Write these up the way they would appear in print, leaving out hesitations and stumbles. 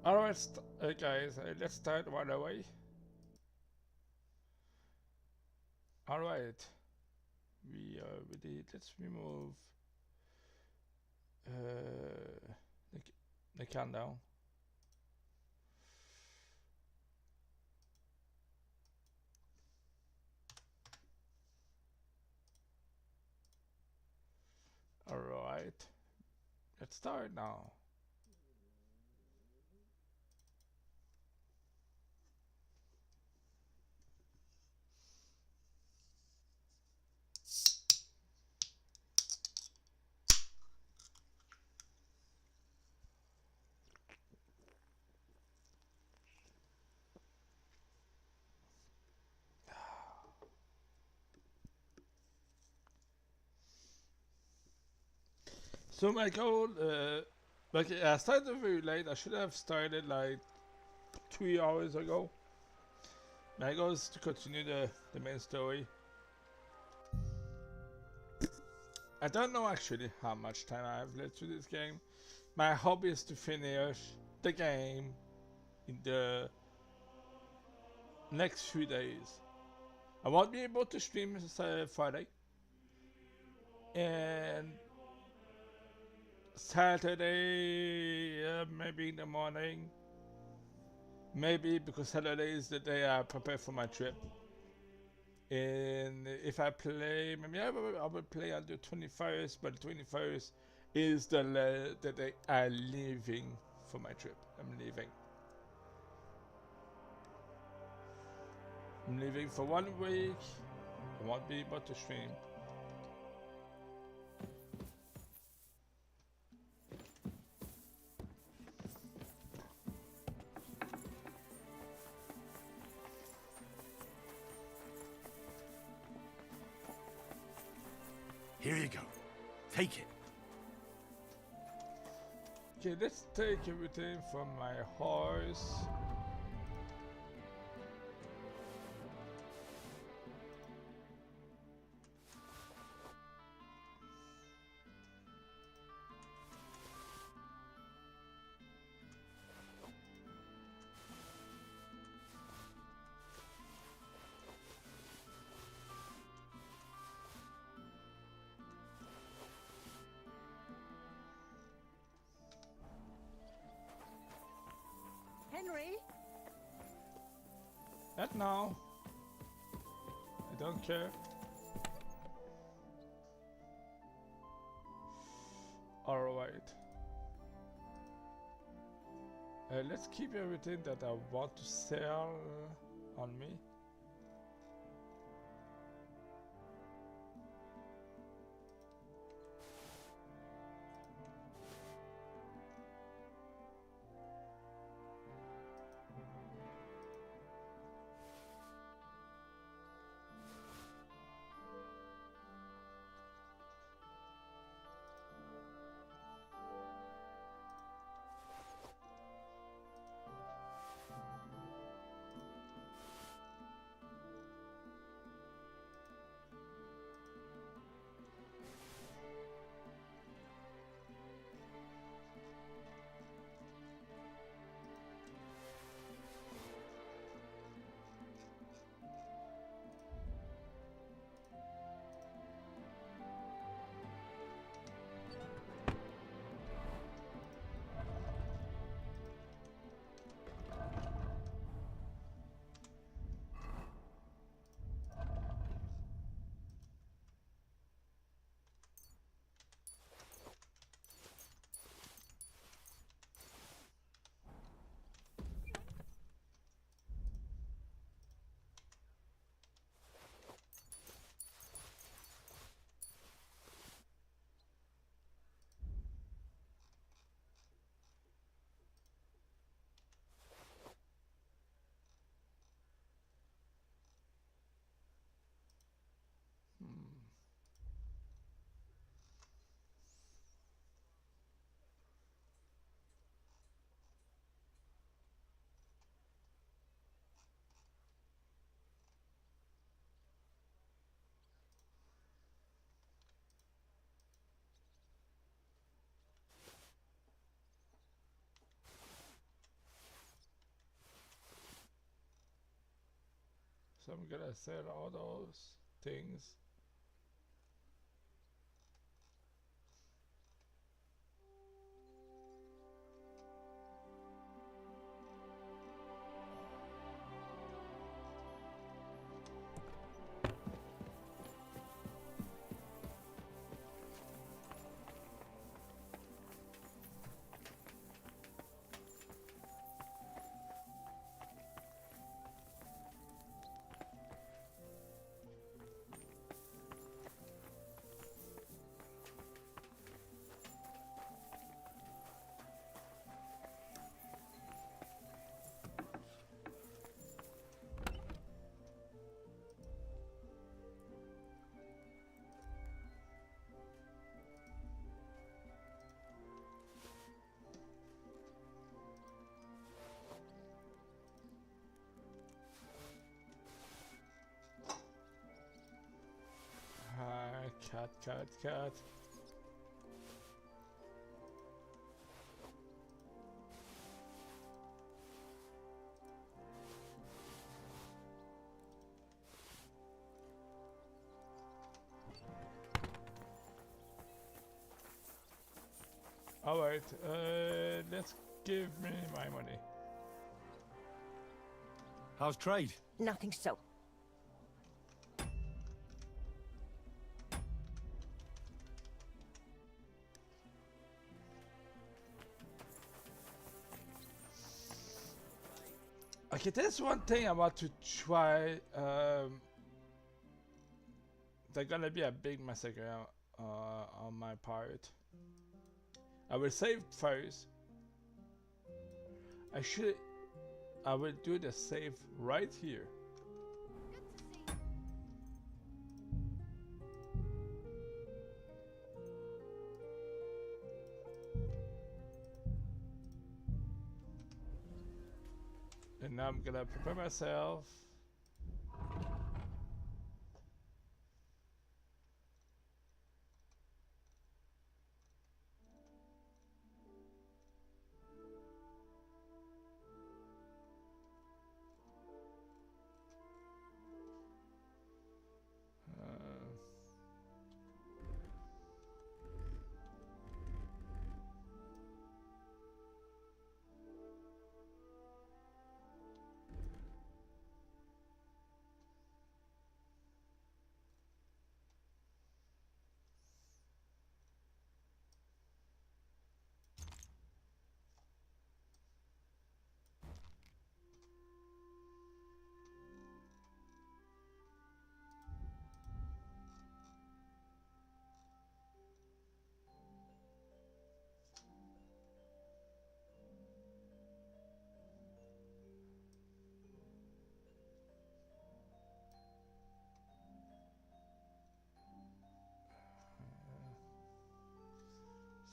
Alright, guys, let's start right away. Alright, we are ready. Let's remove the, the countdown. Alright, let's start now. So my goal, I started very late. I should have started like 3 hours ago. My goal is to continue the main story. I don't know actually how much time I have left to this game. My hope is to finish the game in the next few days. I won't be able to stream Friday and Saturday, maybe in the morning. Maybe because Saturday is the day I prepare for my trip. And if I play, maybe I will play on the 21st, but the 21st is the day I'm leaving for my trip. I'm leaving. I'm leaving for 1 week. I won't be able to stream. Here you go. Take it. Okay, let's take everything from my horse. Henry? Not now. I don't care. Alright. Let's keep everything that I want to sell on me. So I'm gonna sell all those things. Cut. Alright, let's give me my money. How's trade? Nothing so. Okay, there's one thing I want to try. There's gonna be a big massacre on my part. I will save first. I will do the save right here. And now I'm gonna prepare myself.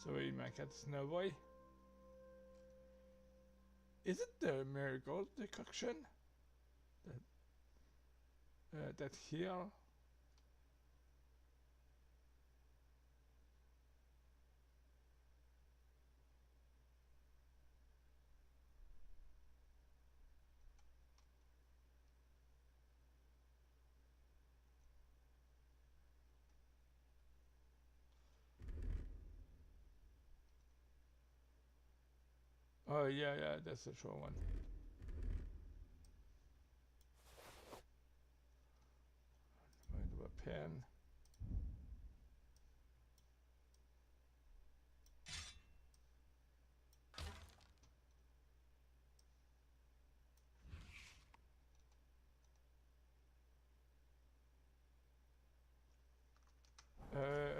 Sorry, my cat Snowboy. Is it the miracle decoction that heal? Oh yeah, that's a short one. I'm going to a pen.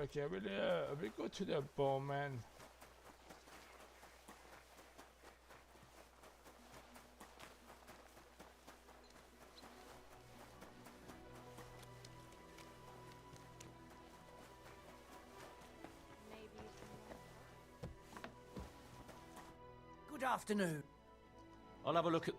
Okay, I will go to the bowman. Good afternoon. I'll have a look at...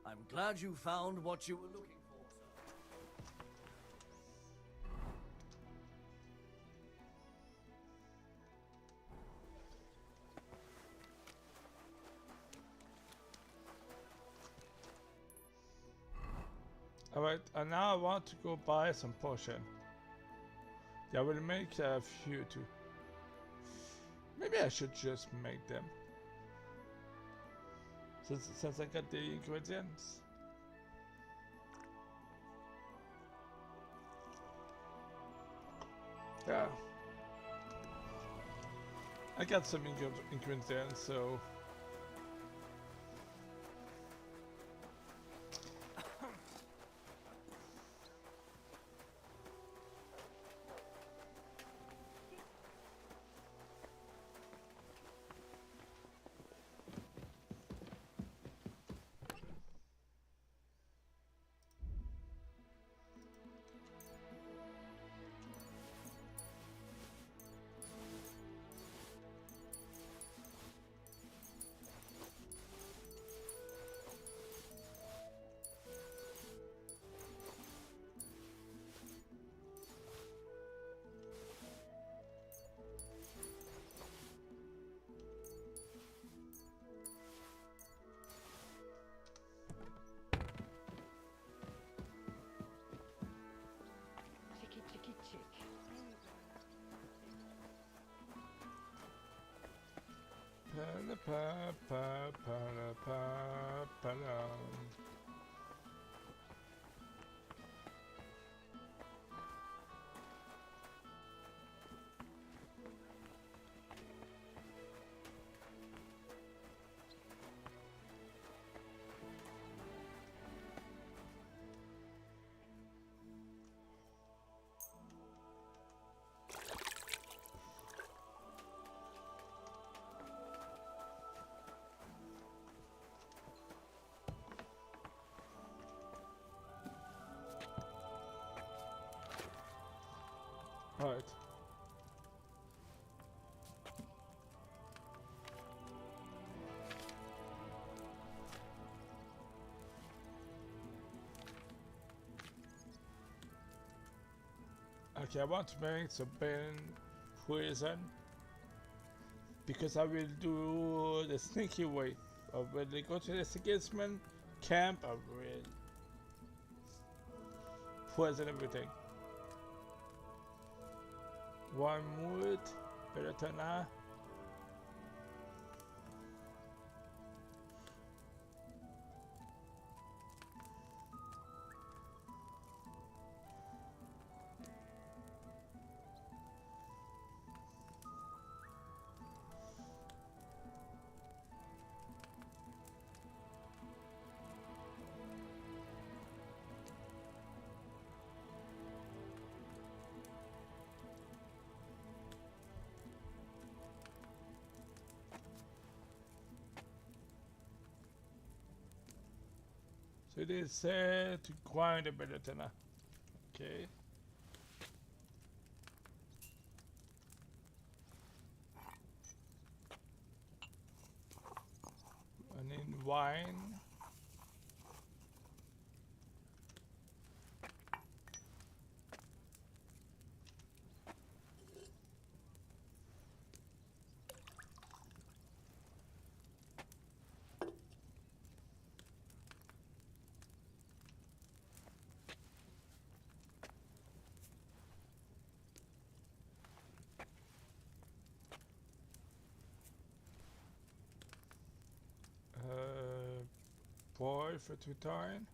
I'm glad you found what you were looking for, sir. Alright, and now I want to go buy some potion. I will make a few too. Maybe I should just make them. Since I got the ingredients. Yeah. I got some ingredients, so... Right. Okay, I want to make some poison because I will do the sneaky way. When they go to the Sigismund camp, I will poison everything. One wood, better now. So it is to grind a better now. Okay. And in wine. Boy for 2 time.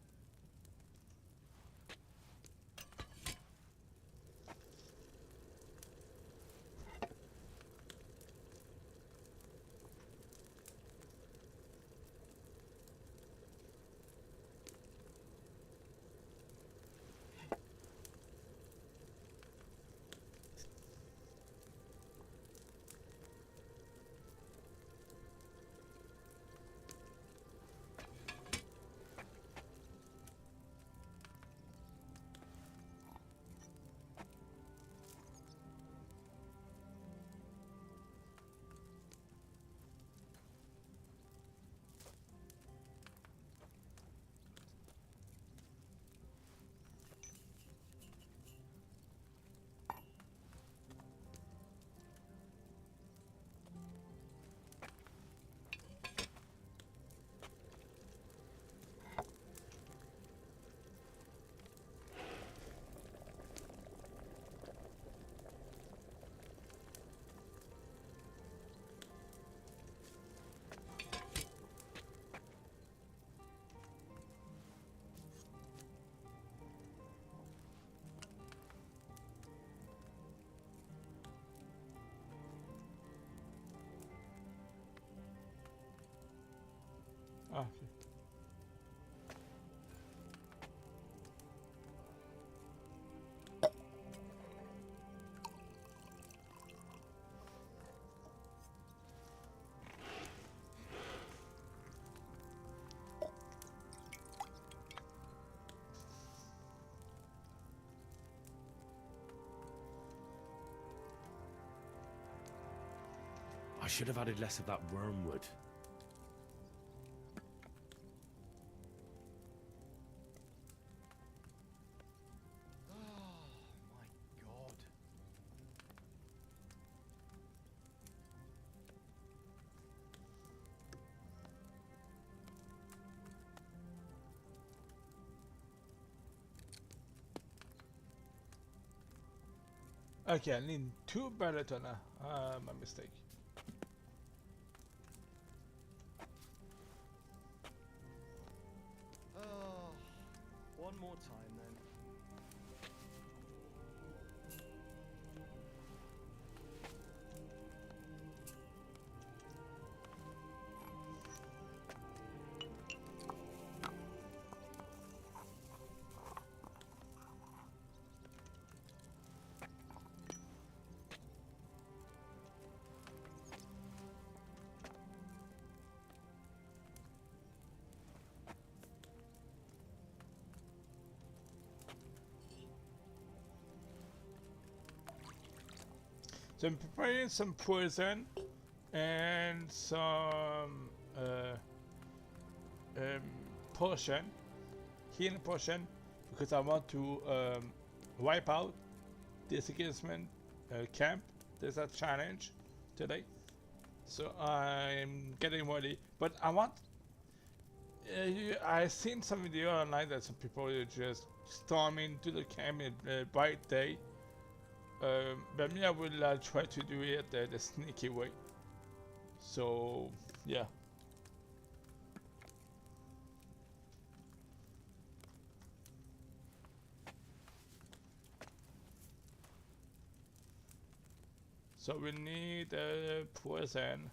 Ah, I should have added less of that wormwood. Oh my god. okay, I need 2 barrel toner. My mistake. Oh, one more time then. So I'm preparing some poison and some potion, healing potion, because I want to wipe out this engagement camp. There's a challenge today, so I'm getting ready. But I want. I seen some video online that some people are just storming to the camp in a bright day. But me, I will try to do it the sneaky way. So, yeah. So we need poison.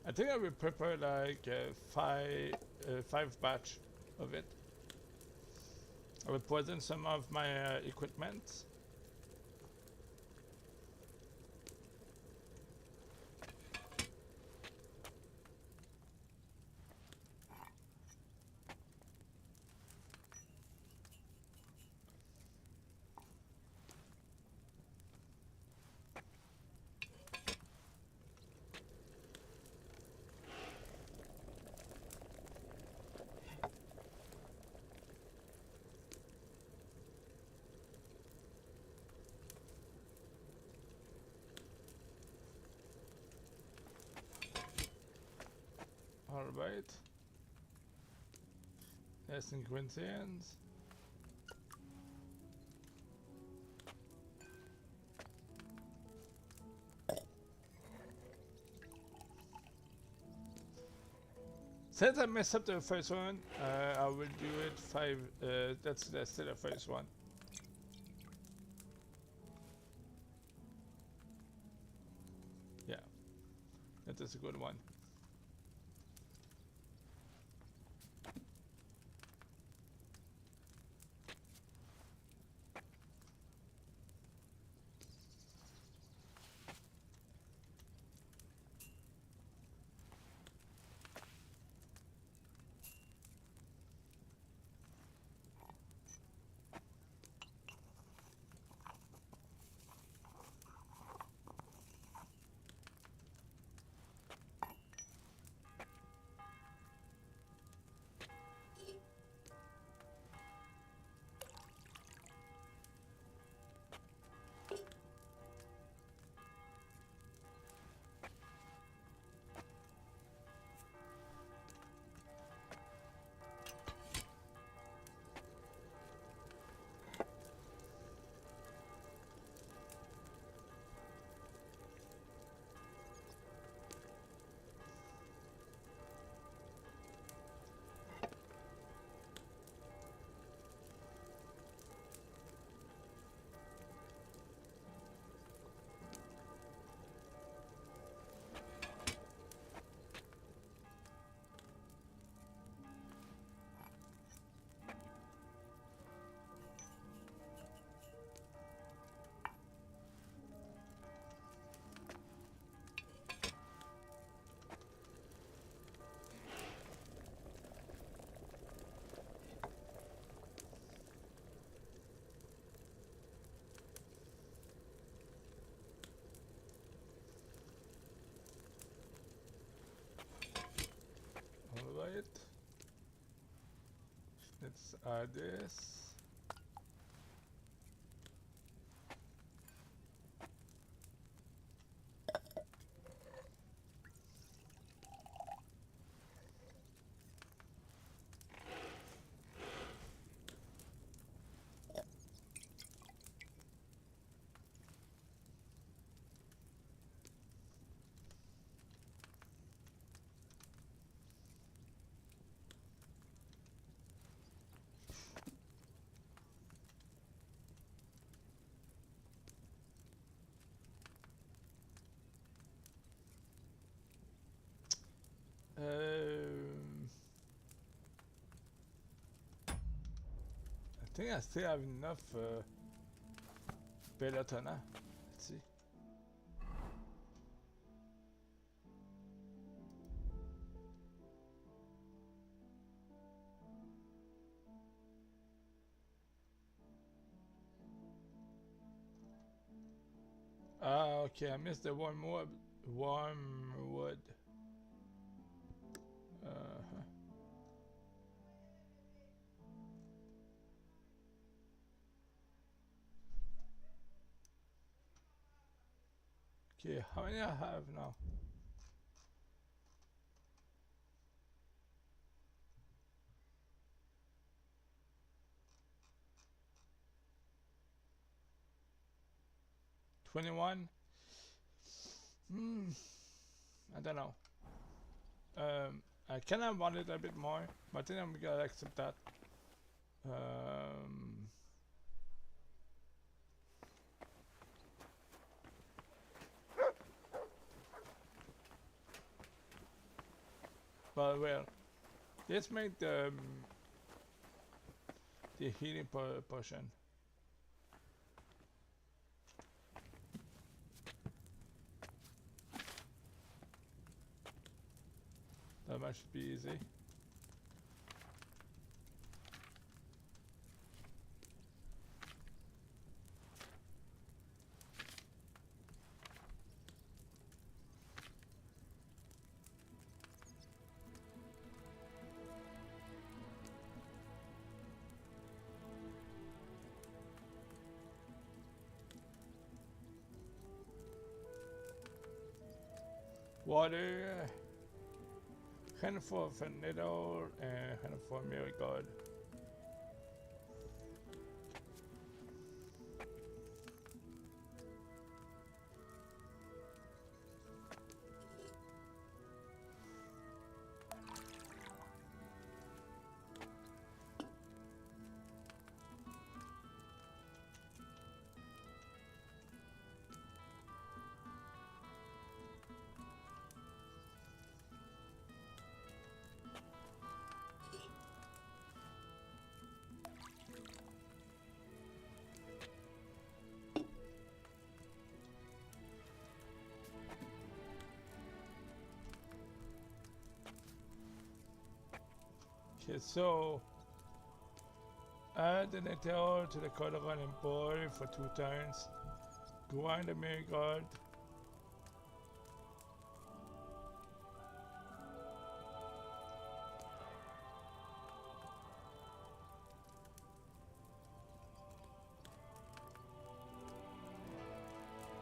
I think I will prepare like five batch of it. I will poison some of my equipment. Alright. That's ingredients. Since I messed up the first one, I will do it 5. That's still the first one. Yeah, that is a good one. let's add this. I think I still have enough Bellatona. Let's see. Okay, I missed the one more wormwood. Okay, how many I have now? $21. I don't know. I kind of want it a bit more, but I think I'm gonna accept that. But well, let's make the healing potion. That must be easy. Water, handful of needle, and handful of marigold. Okay, so add the nettle to the cauldron and boil for 2 turns. Grind the marigold.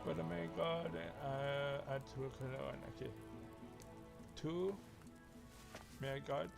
Put the marigold and add to the cauldron. Okay. 2 marigold.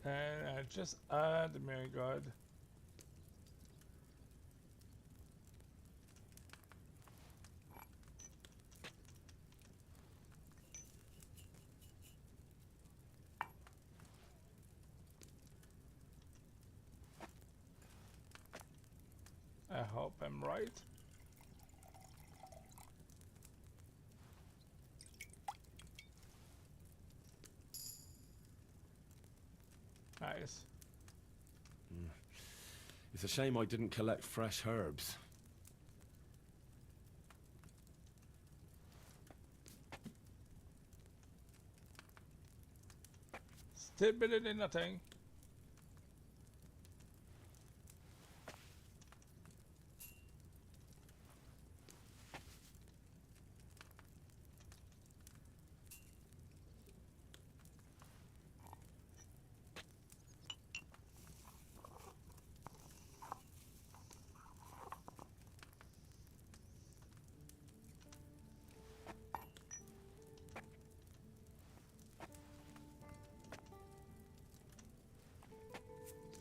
And I just add the marigold. hope I'm right. Nice. It's a shame I didn't collect fresh herbs. Stability, nothing.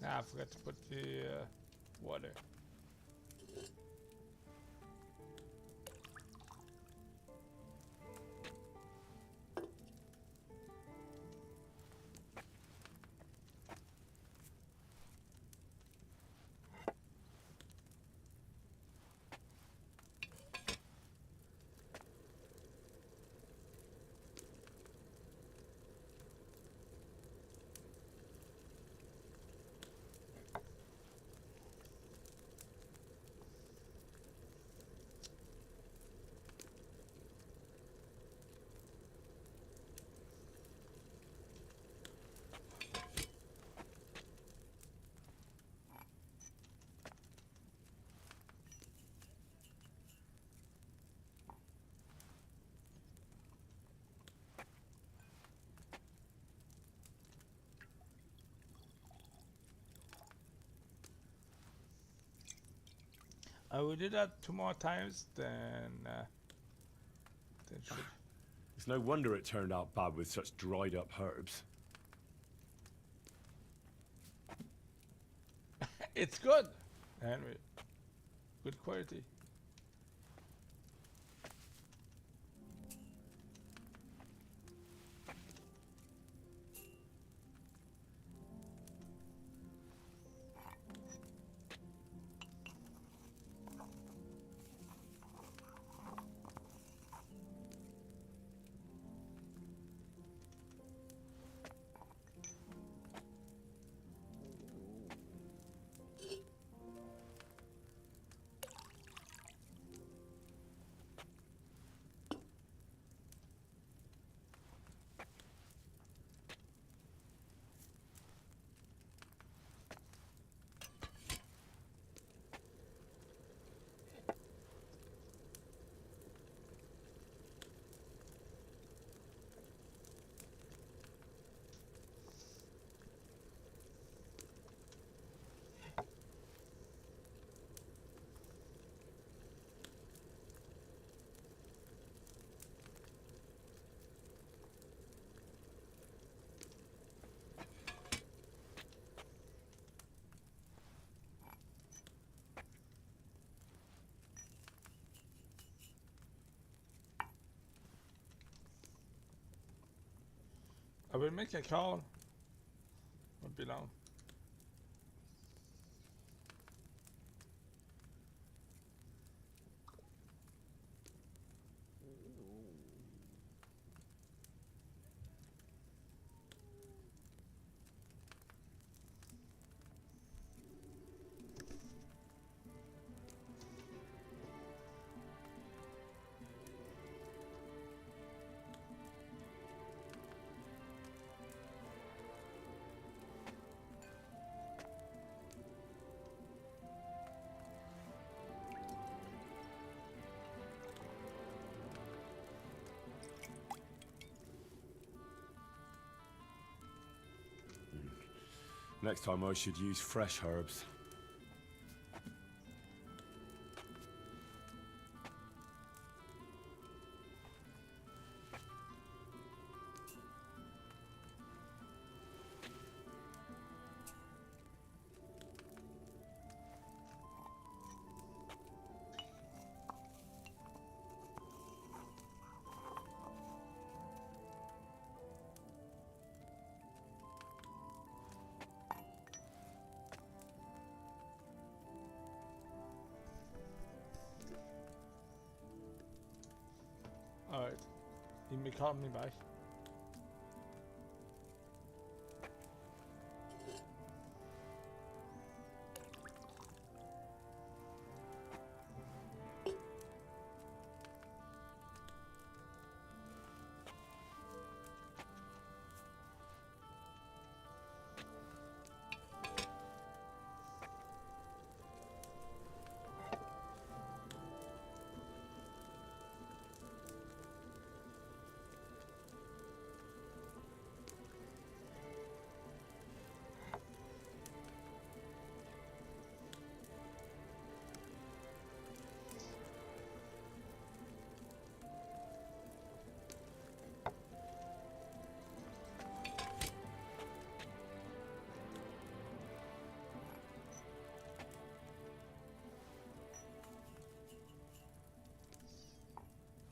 Ah, I forgot to put the water. I will do that 2 more times, then should. It's no wonder it turned out bad with such dried up herbs. It's good, and good quality. I will make a call. Won't be long. Next time I should use fresh herbs. me calling me back.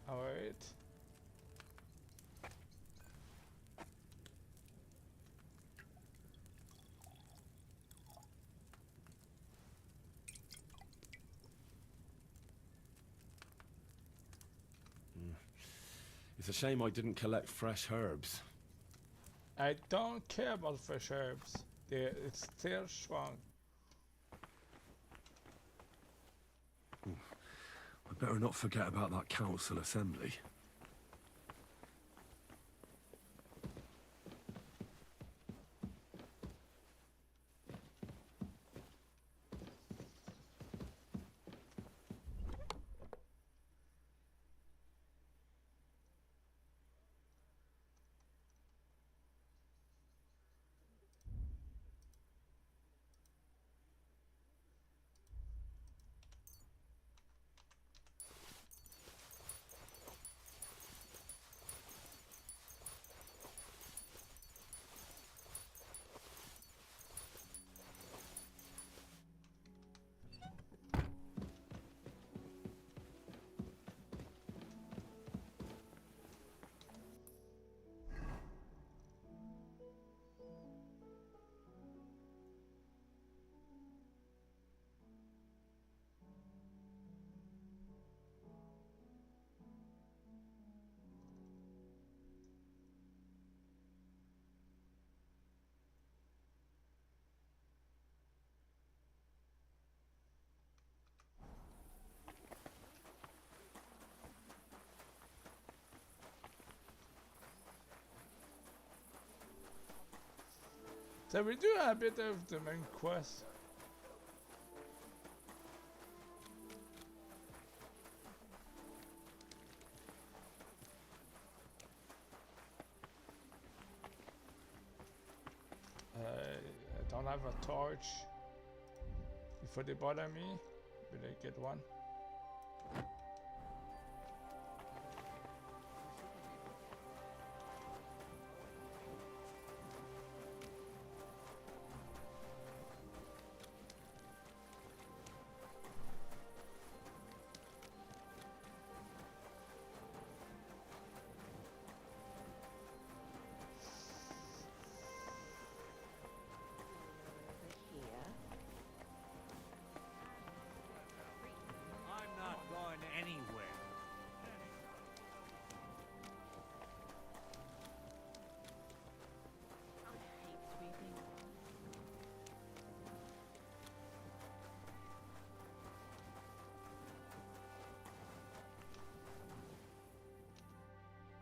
Alright. It's a shame I didn't collect fresh herbs. I don't care about fresh herbs. It's still strong. I better not forget about that council assembly. So we do a bit of the main quest. I don't have a torch before they bother me. Will I get one?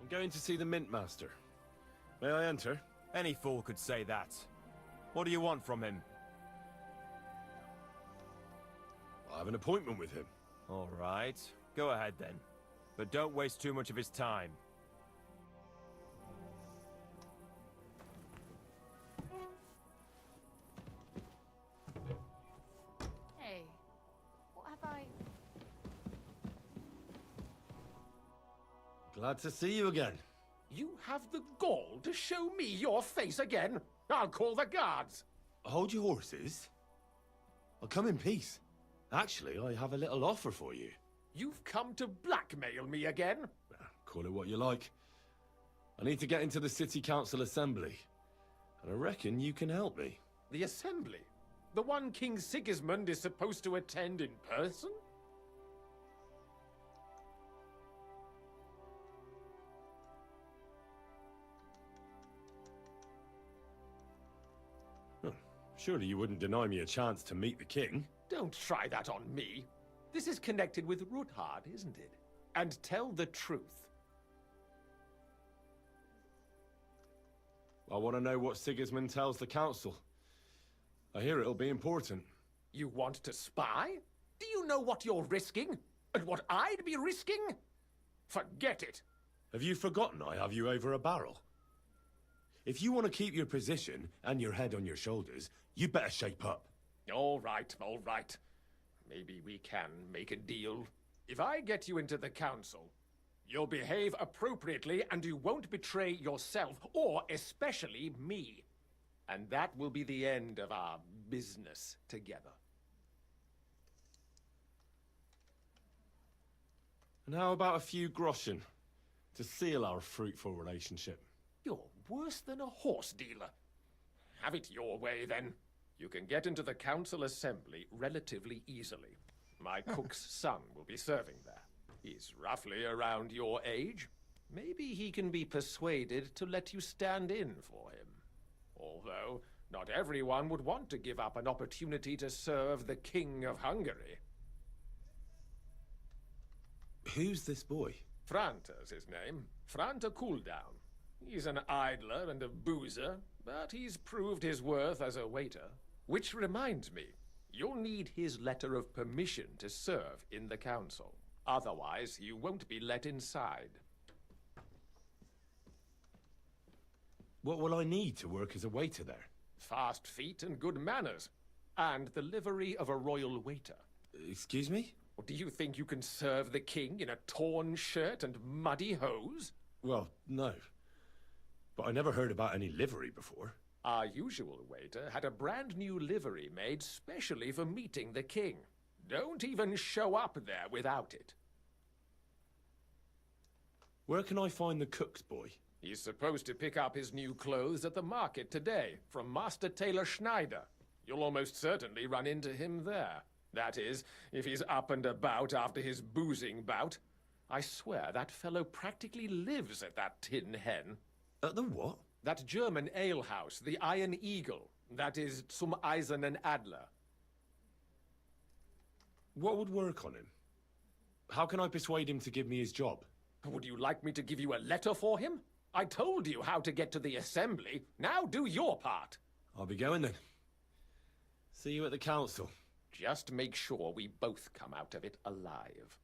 I'm going to see the Mint Master. May I enter? Any fool could say that. What do you want from him? I have an appointment with him. All right. Go ahead then. But don't waste too much of his time. Hey, what have I... Glad to see you again. You have the gall to show me your face again? I'll call the guards. Hold your horses. I'll come in peace. Actually, I have a little offer for you. You've come to blackmail me again? Call it what you like. I need to get into the City Council Assembly. And I reckon you can help me. The assembly? The one King Sigismund is supposed to attend in person? Surely you wouldn't deny me a chance to meet the king? Don't try that on me. This is connected with Ruthard, isn't it? And tell the truth. I want to know what Sigismund tells the council. I hear it'll be important. You want to spy? Do you know what you're risking? And what I'd be risking? Forget it. Have you forgotten I have you over a barrel? If you want to keep your position and your head on your shoulders, you better shape up. All right, all right. Maybe we can make a deal. If I get you into the council, you'll behave appropriately and you won't betray yourself, or especially me. And that will be the end of our business together. And how about a few groschen to seal our fruitful relationship? You're worse than a horse dealer. Have it your way, then. You can get into the council assembly relatively easily. My cook's son will be serving there. He's roughly around your age. Maybe he can be persuaded to let you stand in for him. Although, not everyone would want to give up an opportunity to serve the King of Hungary. Who's this boy? Franta's his name. Franta Cooldown. He's an idler and a boozer, but he's proved his worth as a waiter. Which reminds me, you'll need his letter of permission to serve in the council. Otherwise, you won't be let inside. What will I need to work as a waiter there? Fast feet and good manners. And the livery of a royal waiter. Excuse me? Or do you think you can serve the king in a torn shirt and muddy hose? Well, no. But I never heard about any livery before. Our usual waiter had a brand new livery made specially for meeting the king. Don't even show up there without it. Where can I find the cook's boy? He's supposed to pick up his new clothes at the market today from Master Tailor Schneider. You'll almost certainly run into him there. That is, if he's up and about after his boozing bout. I swear that fellow practically lives at that Tin Hen. At the what? That German alehouse, the Iron Eagle. That is Zum Eisernen Adler. What would work on him? How can I persuade him to give me his job? Would you like me to give you a letter for him? I told you how to get to the assembly. Now do your part. I'll be going then. See you at the council. Just make sure we both come out of it alive.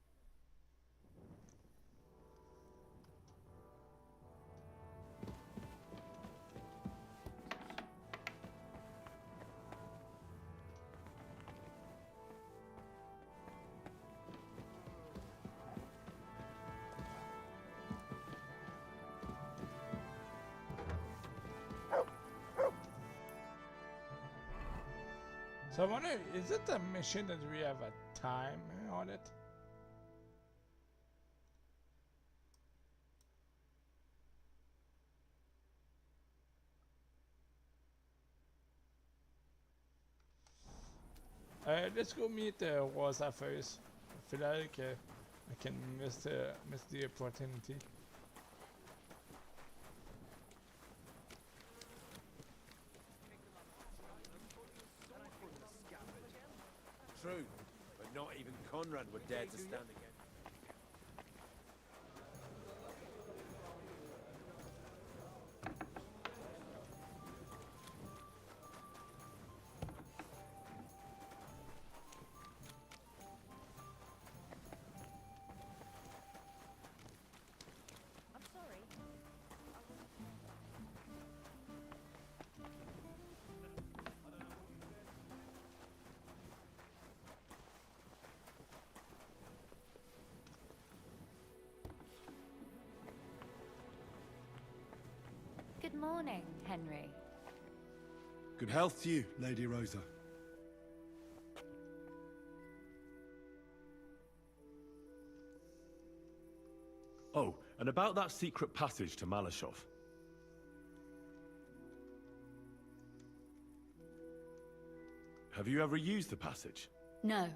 So I wonder, is it a mission that we have a time on it? Let's go meet Rosa first. I feel like I can miss the opportunity. True, but not even Conrad would dare to stand against. I'm sorry. Good morning, Henry. Good health to you, Lady Rosa. Oh, and about that secret passage to Malashov. Have you ever used the passage? No,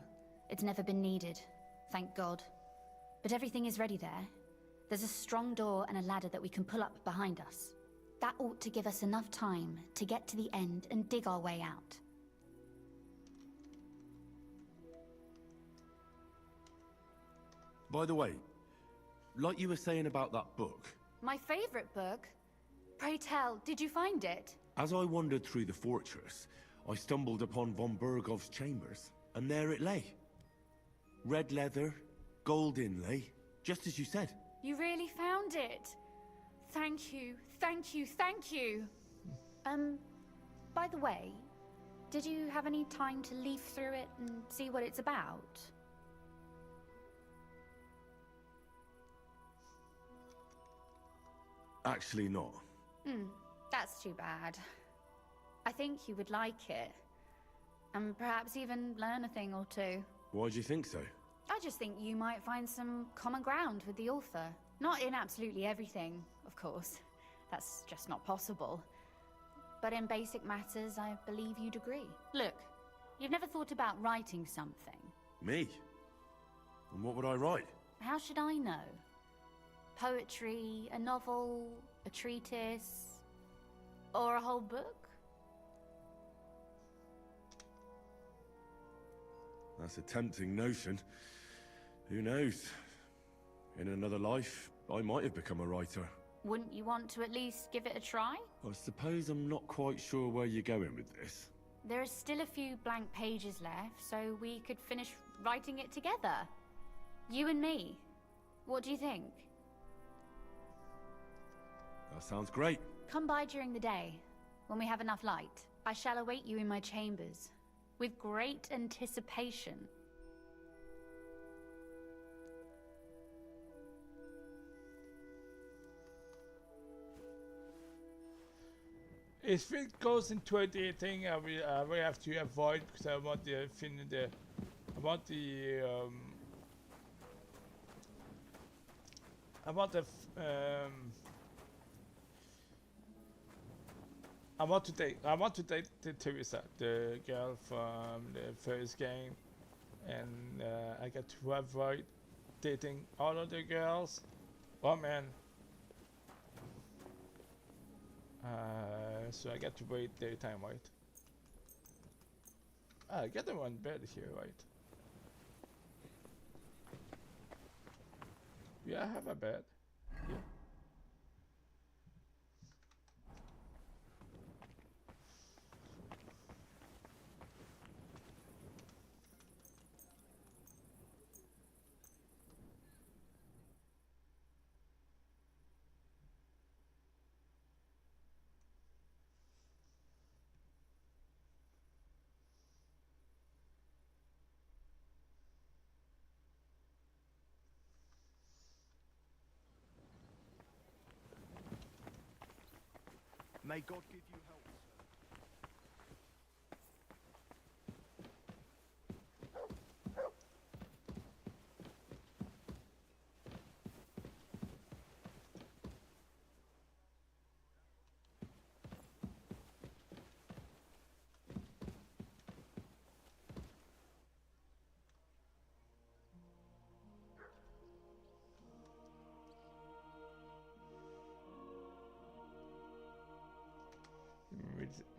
it's never been needed. Thank God. But everything is ready there. There's a strong door and a ladder that we can pull up behind us. That ought to give us enough time to get to the end and dig our way out. By the way, like you were saying about that book, My favorite book? Pray tell, did you find it? as I wandered through the fortress, I stumbled upon von Bergov's chambers, and there it lay. Red leather, gold inlay, just as you said. You really found it. Thank you, thank you, thank you. By the way, did you have any time to leaf through it and see what it's about? Actually not. That's too bad. I think you would like it. And perhaps even learn a thing or two. Why do you think so? I just think you might find some common ground with the author. Not in absolutely everything, of course. That's just not possible. But in basic matters, I believe you'd agree. Look, you've never thought about writing something. Me? And what would I write? How should I know? Poetry, a novel, a treatise, or a whole book? That's a tempting notion. Who knows? In another life, I might have become a writer. Wouldn't you want to at least give it a try? I suppose I'm not quite sure where you're going with this. There are still a few blank pages left, so we could finish writing it together. You and me. What do you think? That sounds great. Come by during the day, when we have enough light. I shall await you in my chambers, with great anticipation. If it goes into a dating, I will have to avoid because I want the I want the I want the I want to date the Teresa, the girl from the first game, and I get to avoid dating all of the girls. Oh man. So I get to wait daytime, right? I get them one bed here, right? Yeah, I have a bed. Yeah. May God give you help.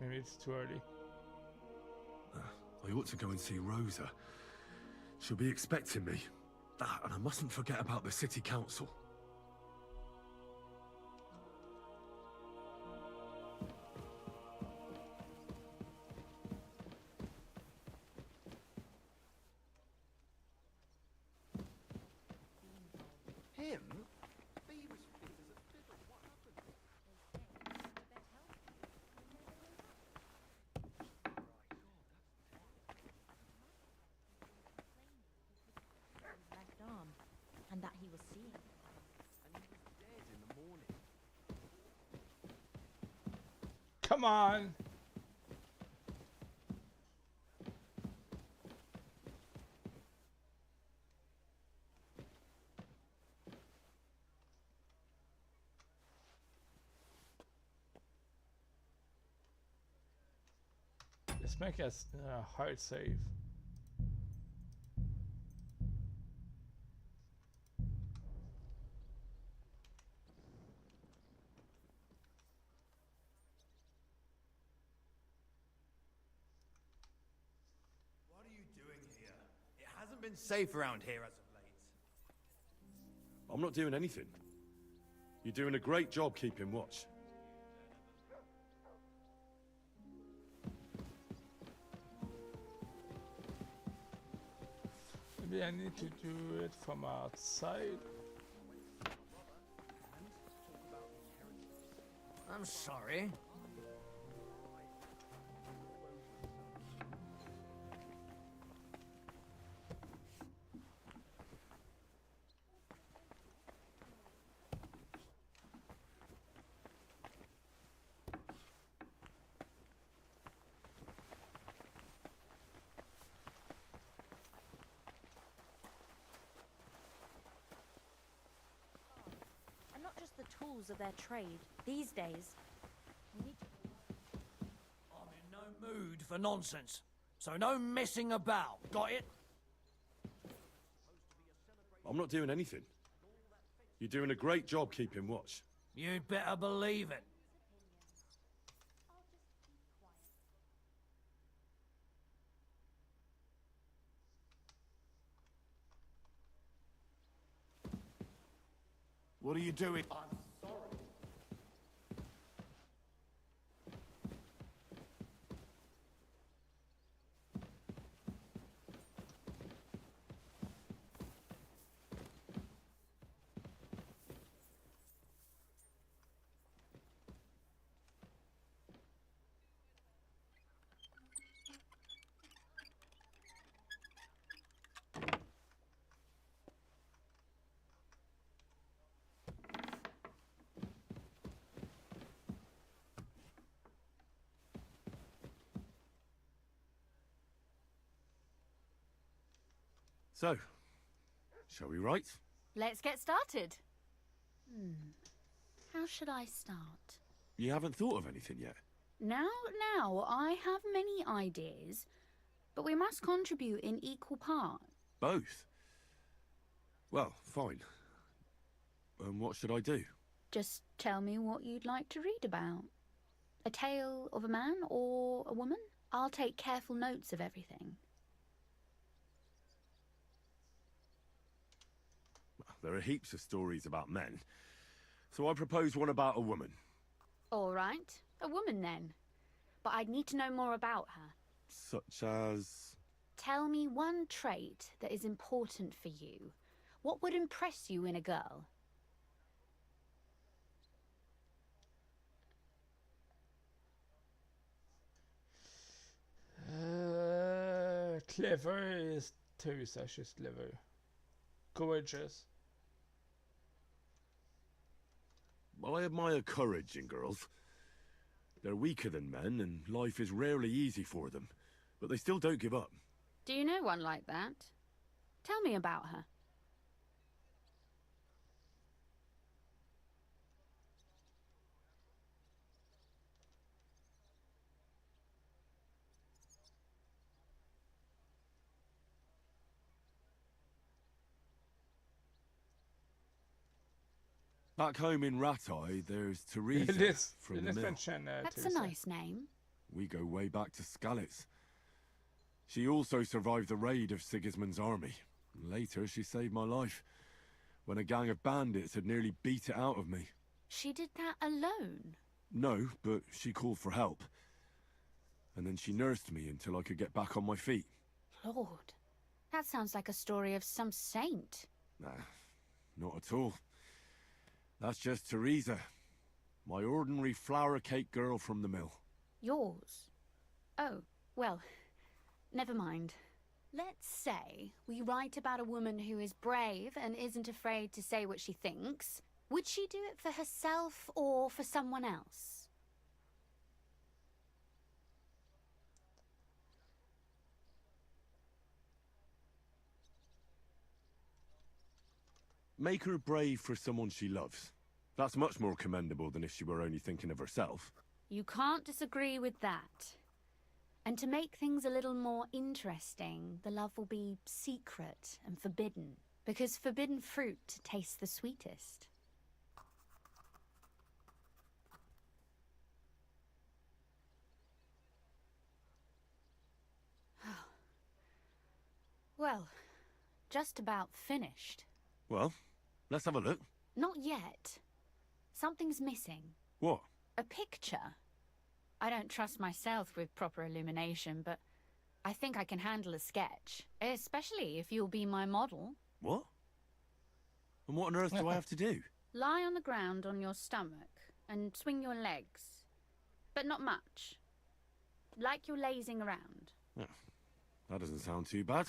Maybe it's too early. I ought to go and see Rosa. She'll be expecting me. And I mustn't forget about the city council. Him? He was fit as a fiddle. What happened? Ragged arm, and that he was seeing. And he was dead in the morning. Come on! Let's make a hard save. What are you doing here? It hasn't been safe around here as of late. I'm not doing anything. You're doing a great job keeping watch. Maybe I need to do it from outside. I'm sorry. And not just the tools of their trade. These days, we need to... I'm in no mood for nonsense. So no messing about. Got it? I'm not doing anything. You're doing a great job keeping watch. You'd better believe it. What are you doing? So, shall we write? Let's get started. How should I start? You haven't thought of anything yet? Now, I have many ideas, but we must contribute in equal part. Both? Well, fine. And what should I do? Just tell me what you'd like to read about. A tale of a man or a woman? I'll take careful notes of everything. There are heaps of stories about men, so I propose one about a woman. All right, a woman then. But I'd need to know more about her. Such as... Tell me one trait that is important for you. What would impress you in a girl? Clever is Teresa, she's clever. Courageous. Well, I admire courage in girls. They're weaker than men, and life is rarely easy for them. But they still don't give up. Do you know one like that? Tell me about her. Back home in Ratai, there's Teresa from the mill. That's Teresa. a nice name. We go way back to Skalitz. She also survived the raid of Sigismund's army. Later, she saved my life, when a gang of bandits had nearly beat it out of me. She did that alone? No, but she called for help. And then she nursed me until I could get back on my feet. Lord, that sounds like a story of some saint. Nah, not at all. That's just Teresa, my ordinary flour cake girl from the mill. Yours? Oh, well, never mind. Let's say we write about a woman who is brave and isn't afraid to say what she thinks. Would she do it for herself or for someone else? Make her brave for someone she loves. That's much more commendable than if she were only thinking of herself. You can't disagree with that. And to make things a little more interesting, the love will be secret and forbidden, because forbidden fruit tastes the sweetest. Well, just about finished. Well, Let's have a look. Not yet. Something's missing. What? A picture. I don't trust myself with proper illumination, but I think I can handle a sketch. Especially if you'll be my model. What? And what on earth do I have to do? Lie on the ground on your stomach and swing your legs. But not much. Like you're lazing around. Yeah, that doesn't sound too bad.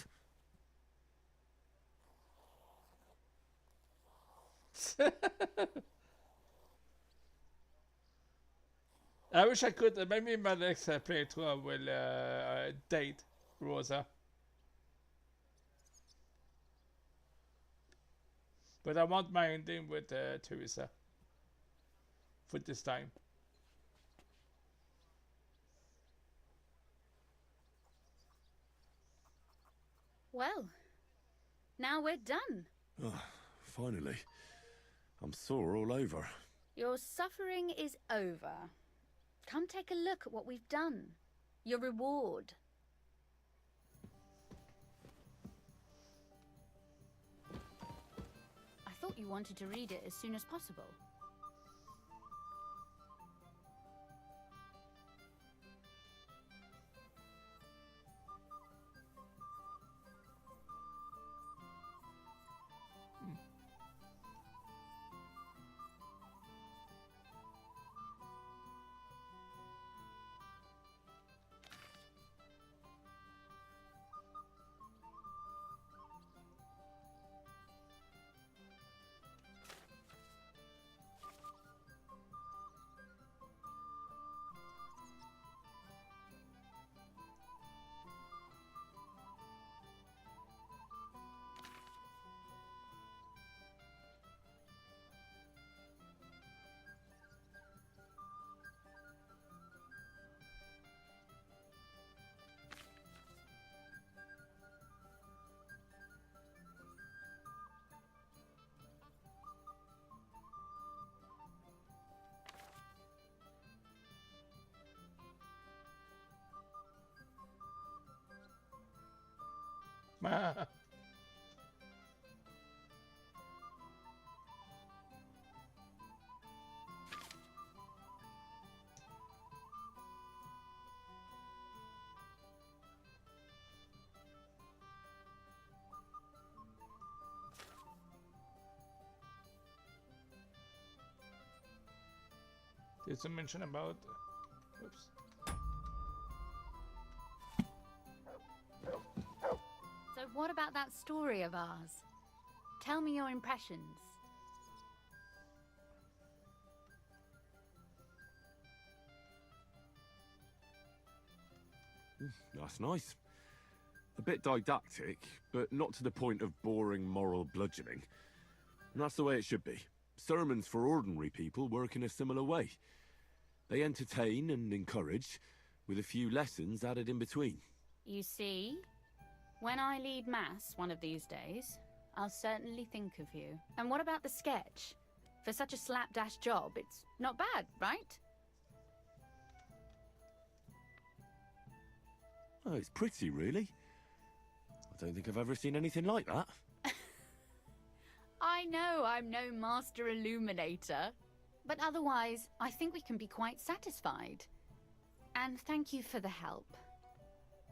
I wish I could. Maybe in my next playthrough I will date Rosa. But I want my ending with Teresa. For this time. Well, now we're done. Oh, finally. I'm sore all over. Your suffering is over. Come take a look at what we've done. Your reward. I thought you wanted to read it as soon as possible. Did you mention about... Oops. So what about that story of ours? Tell me your impressions. That's nice. A bit didactic, but not to the point of boring moral bludgeoning. And that's the way it should be. Sermons for ordinary people work in a similar way. They entertain and encourage, with a few lessons added in between. You see, when I lead mass one of these days, I'll certainly think of you. And what about the sketch? For such a slapdash job, it's not bad, right? Oh, it's pretty, really. I don't think I've ever seen anything like that. I know I'm no master illuminator, but otherwise, I think we can be quite satisfied. And thank you for the help.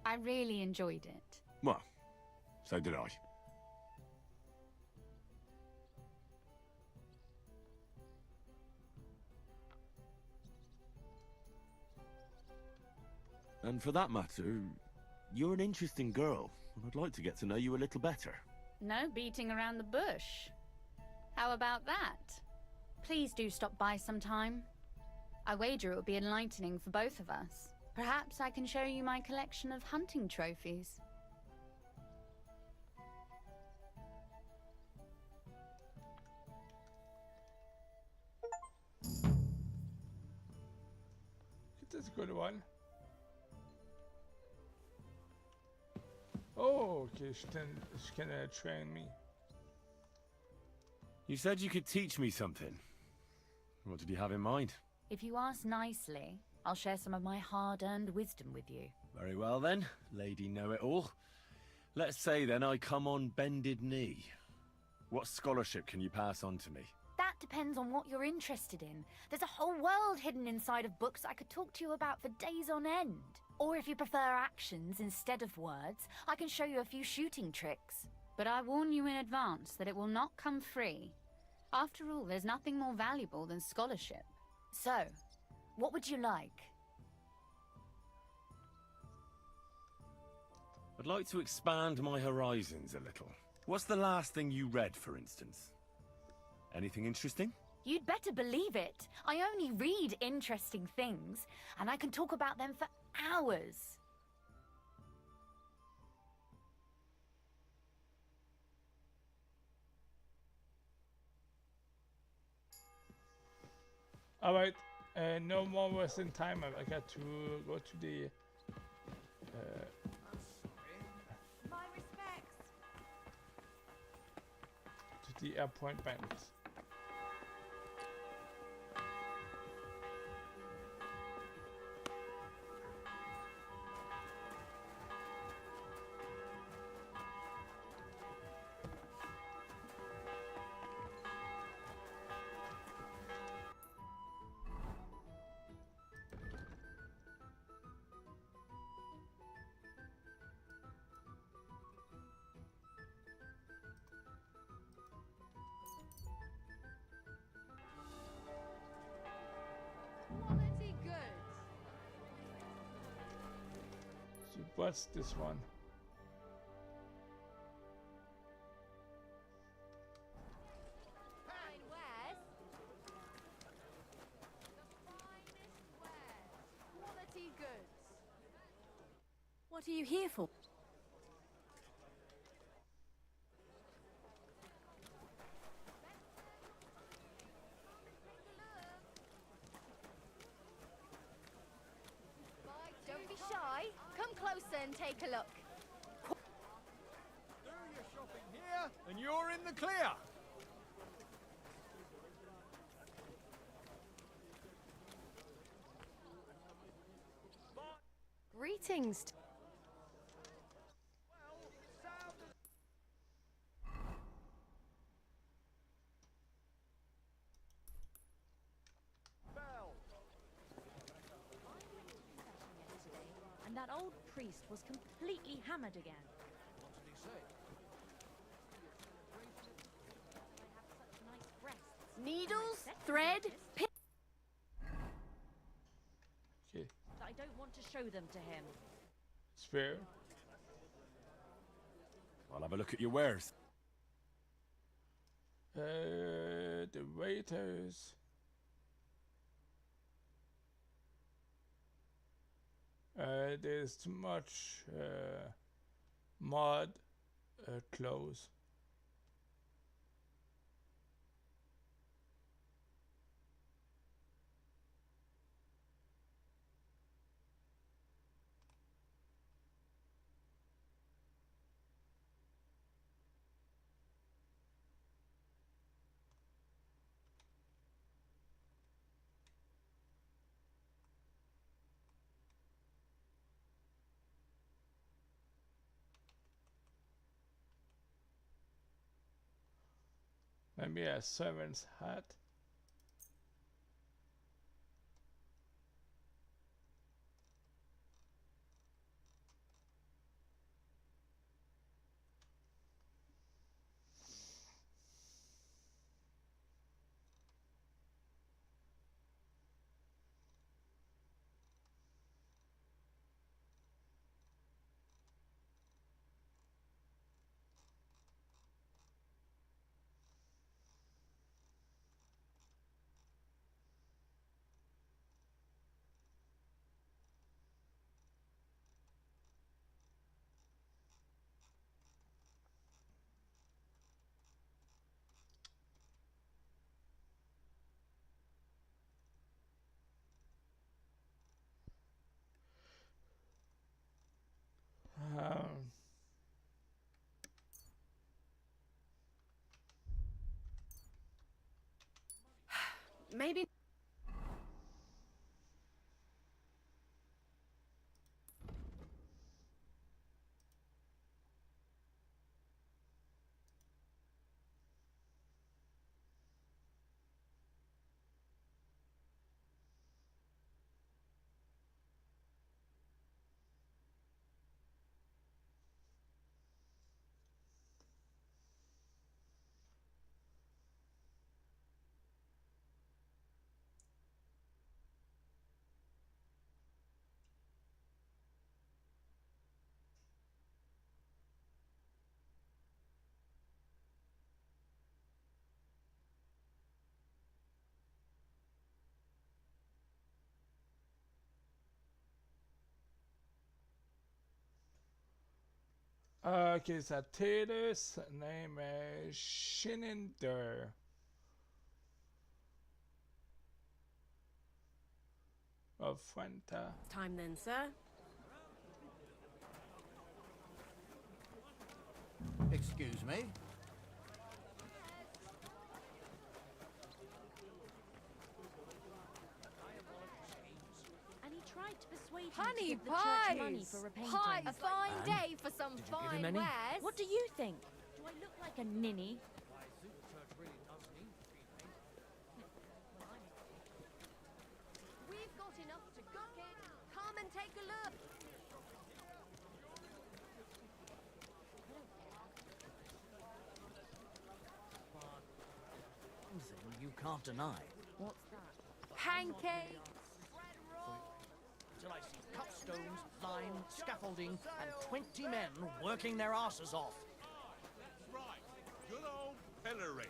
I really enjoyed it. Well, so did I. And for that matter, you're an interesting girl, and I'd like to get to know you a little better. No beating around the bush. How about that? Please do stop by sometime. I wager it will be enlightening for both of us. Perhaps I can show you my collection of hunting trophies. That's a good one. Oh, okay, she can train me. You said you could teach me something. What did you have in mind? If you ask nicely, I'll share some of my hard-earned wisdom with you. Very well then, Lady Know-It-All. Let's say then I come on bended knee. What scholarship can you pass on to me? That depends on what you're interested in. There's a whole world hidden inside of books I could talk to you about for days on end. Or if you prefer actions instead of words, I can show you a few shooting tricks. But I warn you in advance that it will not come free. After all, there's nothing more valuable than scholarship. So, what would you like? I'd like to expand my horizons a little. What's the last thing you read, for instance? Anything interesting? You'd better believe it. I only read interesting things, and I can talk about them for hours. Alright, no more wasting time. I got to go to the My respects. to the appointment. Quality goods. So what's this one? Fine wares. The finest wares. Quality goods. What are you here for? Don't be shy. Come closer and take a look. Do your shopping here, and you're in the clear. Greetings. And that old priest was completely hammered again. What did he say? I have such nice breasts. Needles, thread, pin. Okay, That I don't want to show them to him. it's fair. I'll have a look at your wares. The waiters. There's too much mud clothes. Maybe a servant's hat. Maybe. Okay, so Taylor's name is Shininder. Of Fanta. Time then, sir. Excuse me? And he tried to persuade you Honey to give the church money pies! for repainting. Pies! A fine And? day for some Did you give him fine any? wares. What do you think? Do I look like a ninny? We've got enough to cook it. Come and take a look. One thing you can't deny. What's that? Pancake. Till I see cut stones, lime, scaffolding, and 20 men working their asses off. Right. Good old pillory.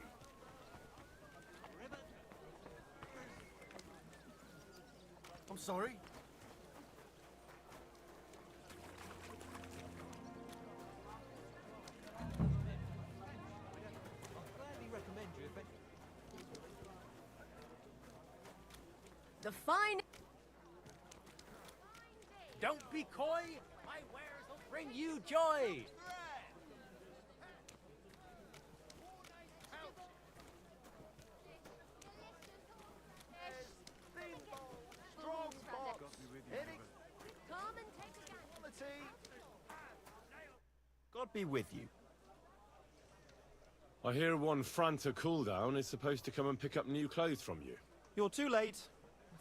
I'm sorry. The fine. Don't be coy. My wares will bring you joy. Strong box. Come and take a gander. God be with you. I hear one Franta cooldown is supposed to come and pick up new clothes from you. You're too late.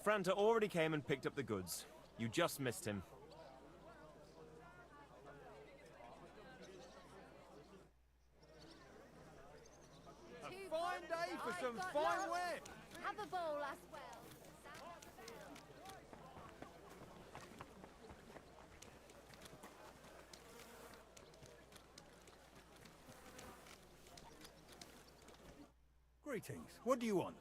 Franta already came and picked up the goods. You just missed him. A fine day for some fine wear. Have a bowl as well. Greetings. What do you want?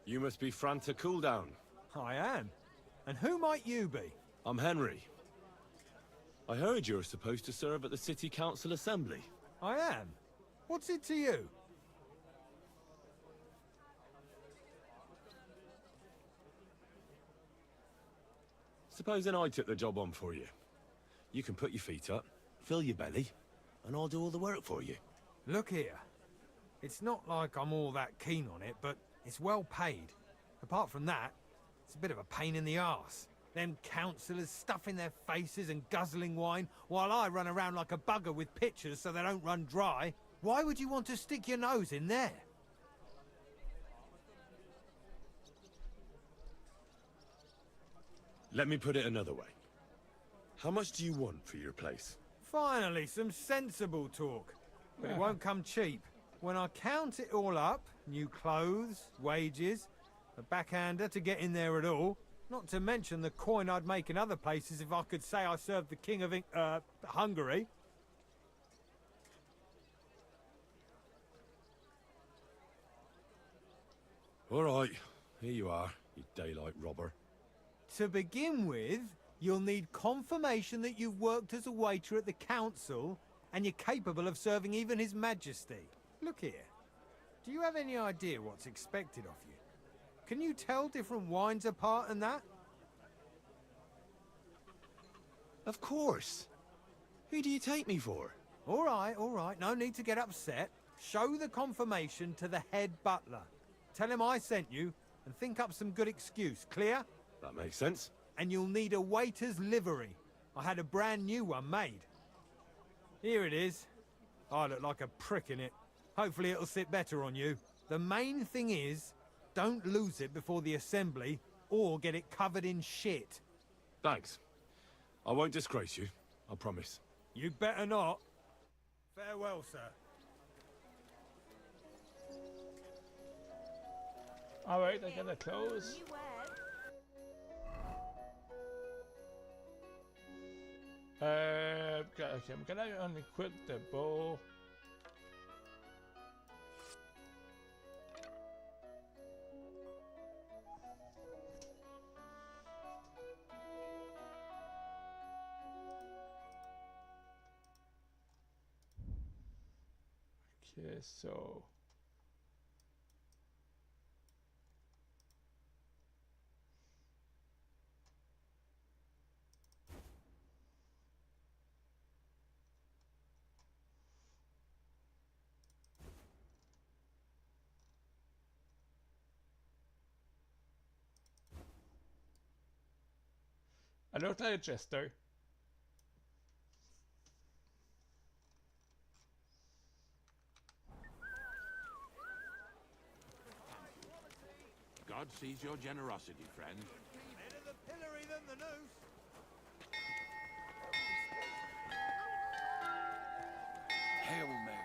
You must be Franta cooldown. I am. And who might you be? I'm Henry. I heard you're supposed to serve at the City Council Assembly. I am. What's it to you? Supposing I took the job on for you. You can put your feet up, fill your belly, and I'll do all the work for you. Look here. It's not like I'm all that keen on it, but it's well paid. Apart from that, it's a bit of a pain in the arse. Them councillors stuffing their faces and guzzling wine, while I run around like a bugger with pitchers so they don't run dry. Why would you want to stick your nose in there? Let me put it another way. How much do you want for your place? Finally, some sensible talk. But it won't come cheap. When I count it all up, new clothes, wages, a backhander to get in there at all, not to mention the coin I'd make in other places if I could say I served the King of Hungary. All right, here you are, you daylight robber. To begin with, you'll need confirmation that you've worked as a waiter at the council and you're capable of serving even His Majesty. Look here. Do you have any idea what's expected of you? Can you tell different wines apart and that? Of course. Who do you take me for? All right. No need to get upset. Show the confirmation to the head butler. Tell him I sent you and think up some good excuse. Clear? That makes sense. And you'll need a waiter's livery. I had a brand new one made. Here it is. I look like a prick in it. Hopefully it'll sit better on you. The main thing is, don't lose it before the assembly or get it covered in shit. Thanks. I won't disgrace you, I promise. You better not. Farewell, sir. Alright, I gotta close. New wares. Okay, I'm gonna unequip the bow. Okay, so I look like a jester. God sees your generosity, friend. Better the pillory than the noose. Hail Mary.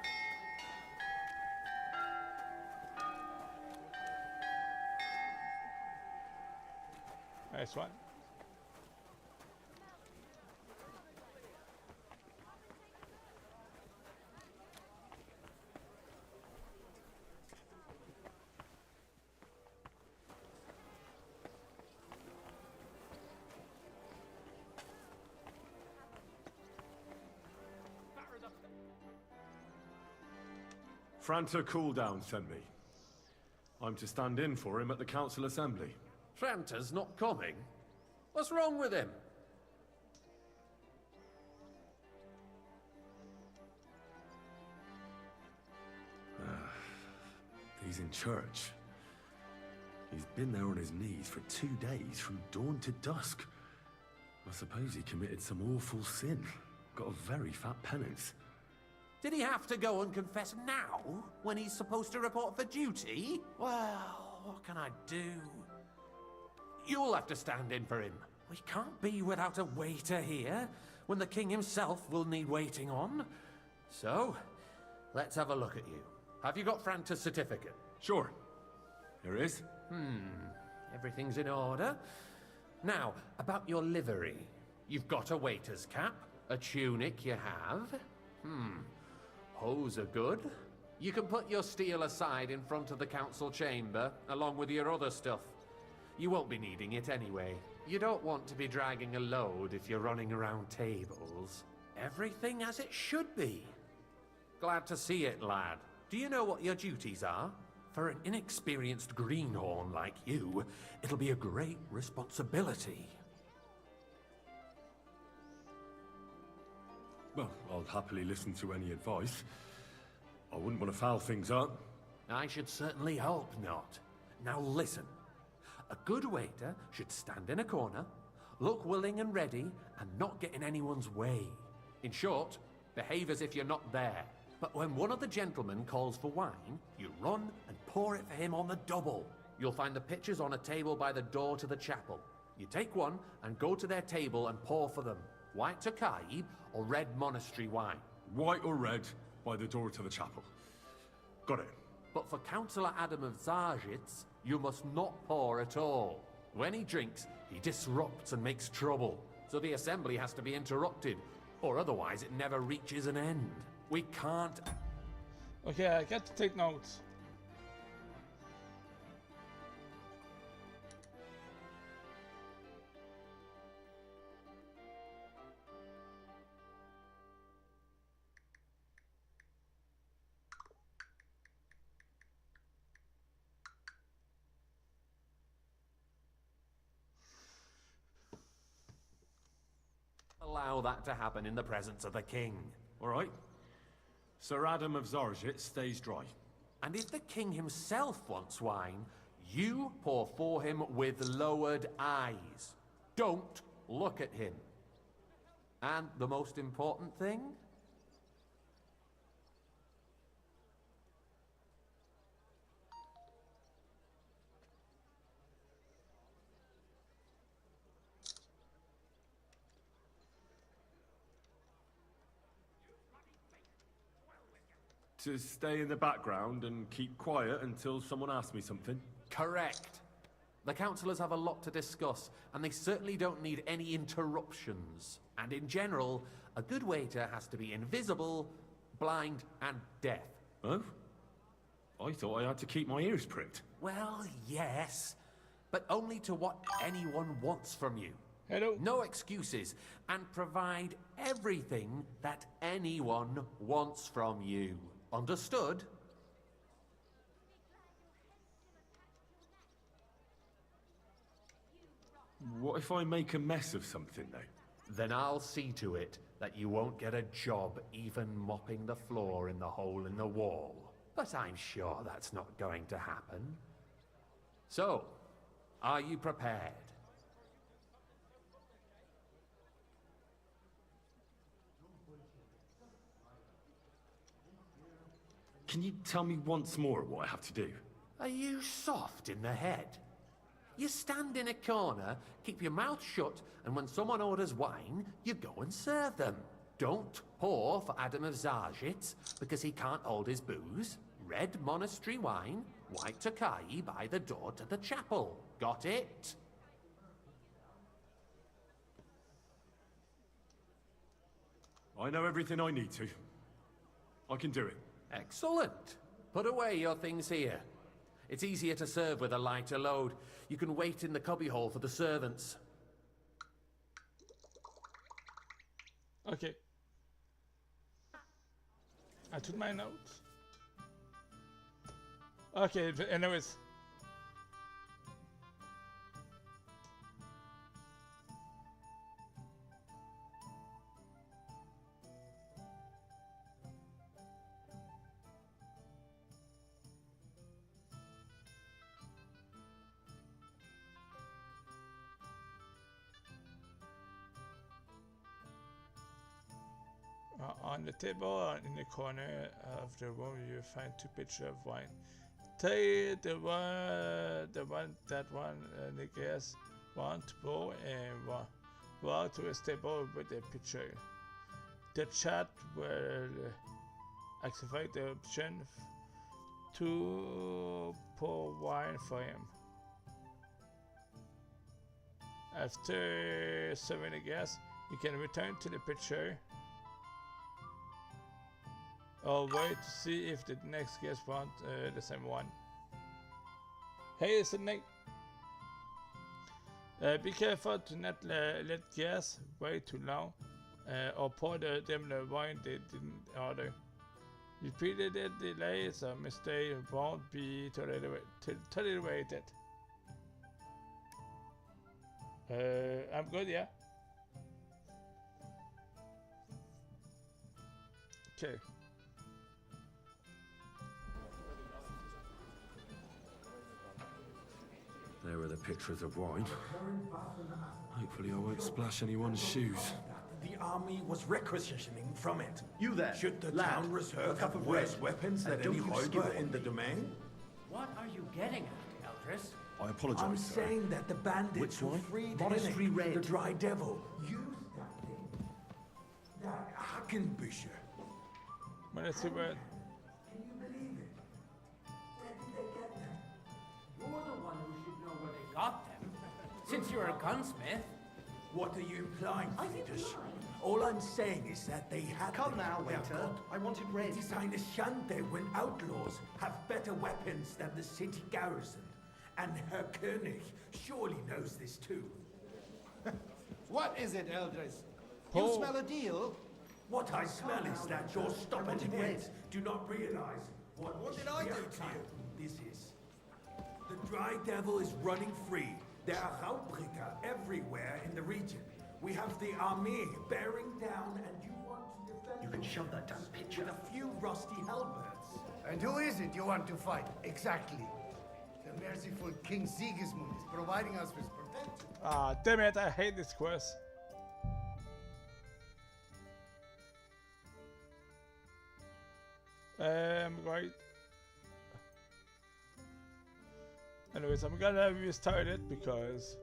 Nice one. Franta Cooldown sent me. I'm to stand in for him at the council assembly. Franta's not coming? What's wrong with him? He's in church. He's been there on his knees for 2 days, from dawn to dusk. I suppose he committed some awful sin. Got a very fat penance. Did he have to go and confess now, when he's supposed to report for duty? Well, what can I do? You'll have to stand in for him. We can't be without a waiter here, when the king himself will need waiting on. So, let's have a look at you. Have you got Franta's certificate? Sure. Here it is. Everything's in order. Now, about your livery. You've got a waiter's cap, a tunic you have. Hose are good. You can put your steel aside in front of the council chamber, along with your other stuff. You won't be needing it anyway. You don't want to be dragging a load if you're running around tables. Everything as it should be. Glad to see it, lad. Do you know what your duties are? For an inexperienced greenhorn like you, it'll be a great responsibility. Well, I'll happily listen to any advice. I wouldn't want to foul things up. I should certainly hope not. Now listen. A good waiter should stand in a corner, look willing and ready, and not get in anyone's way. In short, behave as if you're not there. But when one of the gentlemen calls for wine, you run and pour it for him on the double. You'll find the pitchers on a table by the door to the chapel. You take one and go to their table and pour for them. White Tokai or red monastery wine. White or red, by the door to the chapel. Got it. But for Councillor Adam of Zarjitz, you must not pour at all. When he drinks, he disrupts and makes trouble. So the assembly has to be interrupted, or otherwise it never reaches an end. We can't... Okay, I got to take notes. Allow that to happen in the presence of the king. All right. Sir Adam of Zarjit stays dry. And if the king himself wants wine, you pour for him with lowered eyes. Don't look at him. And the most important thing? To stay in the background and keep quiet until someone asks me something? Correct. The councillors have a lot to discuss, and they certainly don't need any interruptions. And in general, a good waiter has to be invisible, blind, and deaf. Oh? I thought I had to keep my ears pricked. Well, yes, but only to what anyone wants from you. Hello. No excuses, and provide everything that anyone wants from you. Understood? What if I make a mess of something, though? Then I'll see to it that you won't get a job even mopping the floor in the hole in the wall. But I'm sure that's not going to happen. So, are you prepared? Can you tell me once more what I have to do? Are you soft in the head? You stand in a corner, keep your mouth shut, and when someone orders wine, you go and serve them. Don't pour for Adam of Zarjitz, because he can't hold his booze. Red monastery wine, white Tokai by the door to the chapel. Got it? I know everything I need to. I can do it. Excellent. Put away your things here. It's easier to serve with a lighter load. You can wait in the cubbyhole for the servants. Okay. I took my notes. Okay, but anyways. On the table in the corner of the room, you find two pitchers of wine. Take the one Nicholas want to pour and walk to a table with the pitcher. The chat will activate the option to pour wine for him. After serving the guest, you can return to the pitcher or wait to see if the next guest wants the same one. Hey, Sydney! Be careful to not let guests wait too long or pour them the wine they didn't order. Repeated delays or mistake won't be tolerated. I'm good, yeah? Okay. There are the pictures of wine. Hopefully I won't splash anyone's shoes. The army was requisitioning from it. You there, Should the lad, town reserve a cup have of worse red, weapons and than any don't you skip Räuber it. in the domain? What are you getting at, Eldris? I apologise, I'm sir. saying that the bandits Which who one? freed Monastery Henrik, Red. the Dry Devil, used that thing. That Hackenbücher. Monastery Red. Can you believe it? Where did they get them? You're the one who should know where they got them. Since you're a gunsmith. What are you implying, Friedrich? All I'm saying is that they had Come them. now, They are waiter. good. I wanted red. It is eine Schande when outlaws have better weapons than the city garrison. And Herr König surely knows this too. What is it, Eldris? Oh. You smell a deal? What I smell is that your stubborn wanted heads do not realize what did I do to you? this is. The Dry Devil is running free. There are Raubricker everywhere in the region. We have the army bearing down, and you want to defend You can shove that damn picture. with a few rusty halberds. And who is it you want to fight, exactly? The merciful King Sigismund is providing us with protection. Ah, damn it, I hate this quest. Right. Anyways, I'm gonna restart it because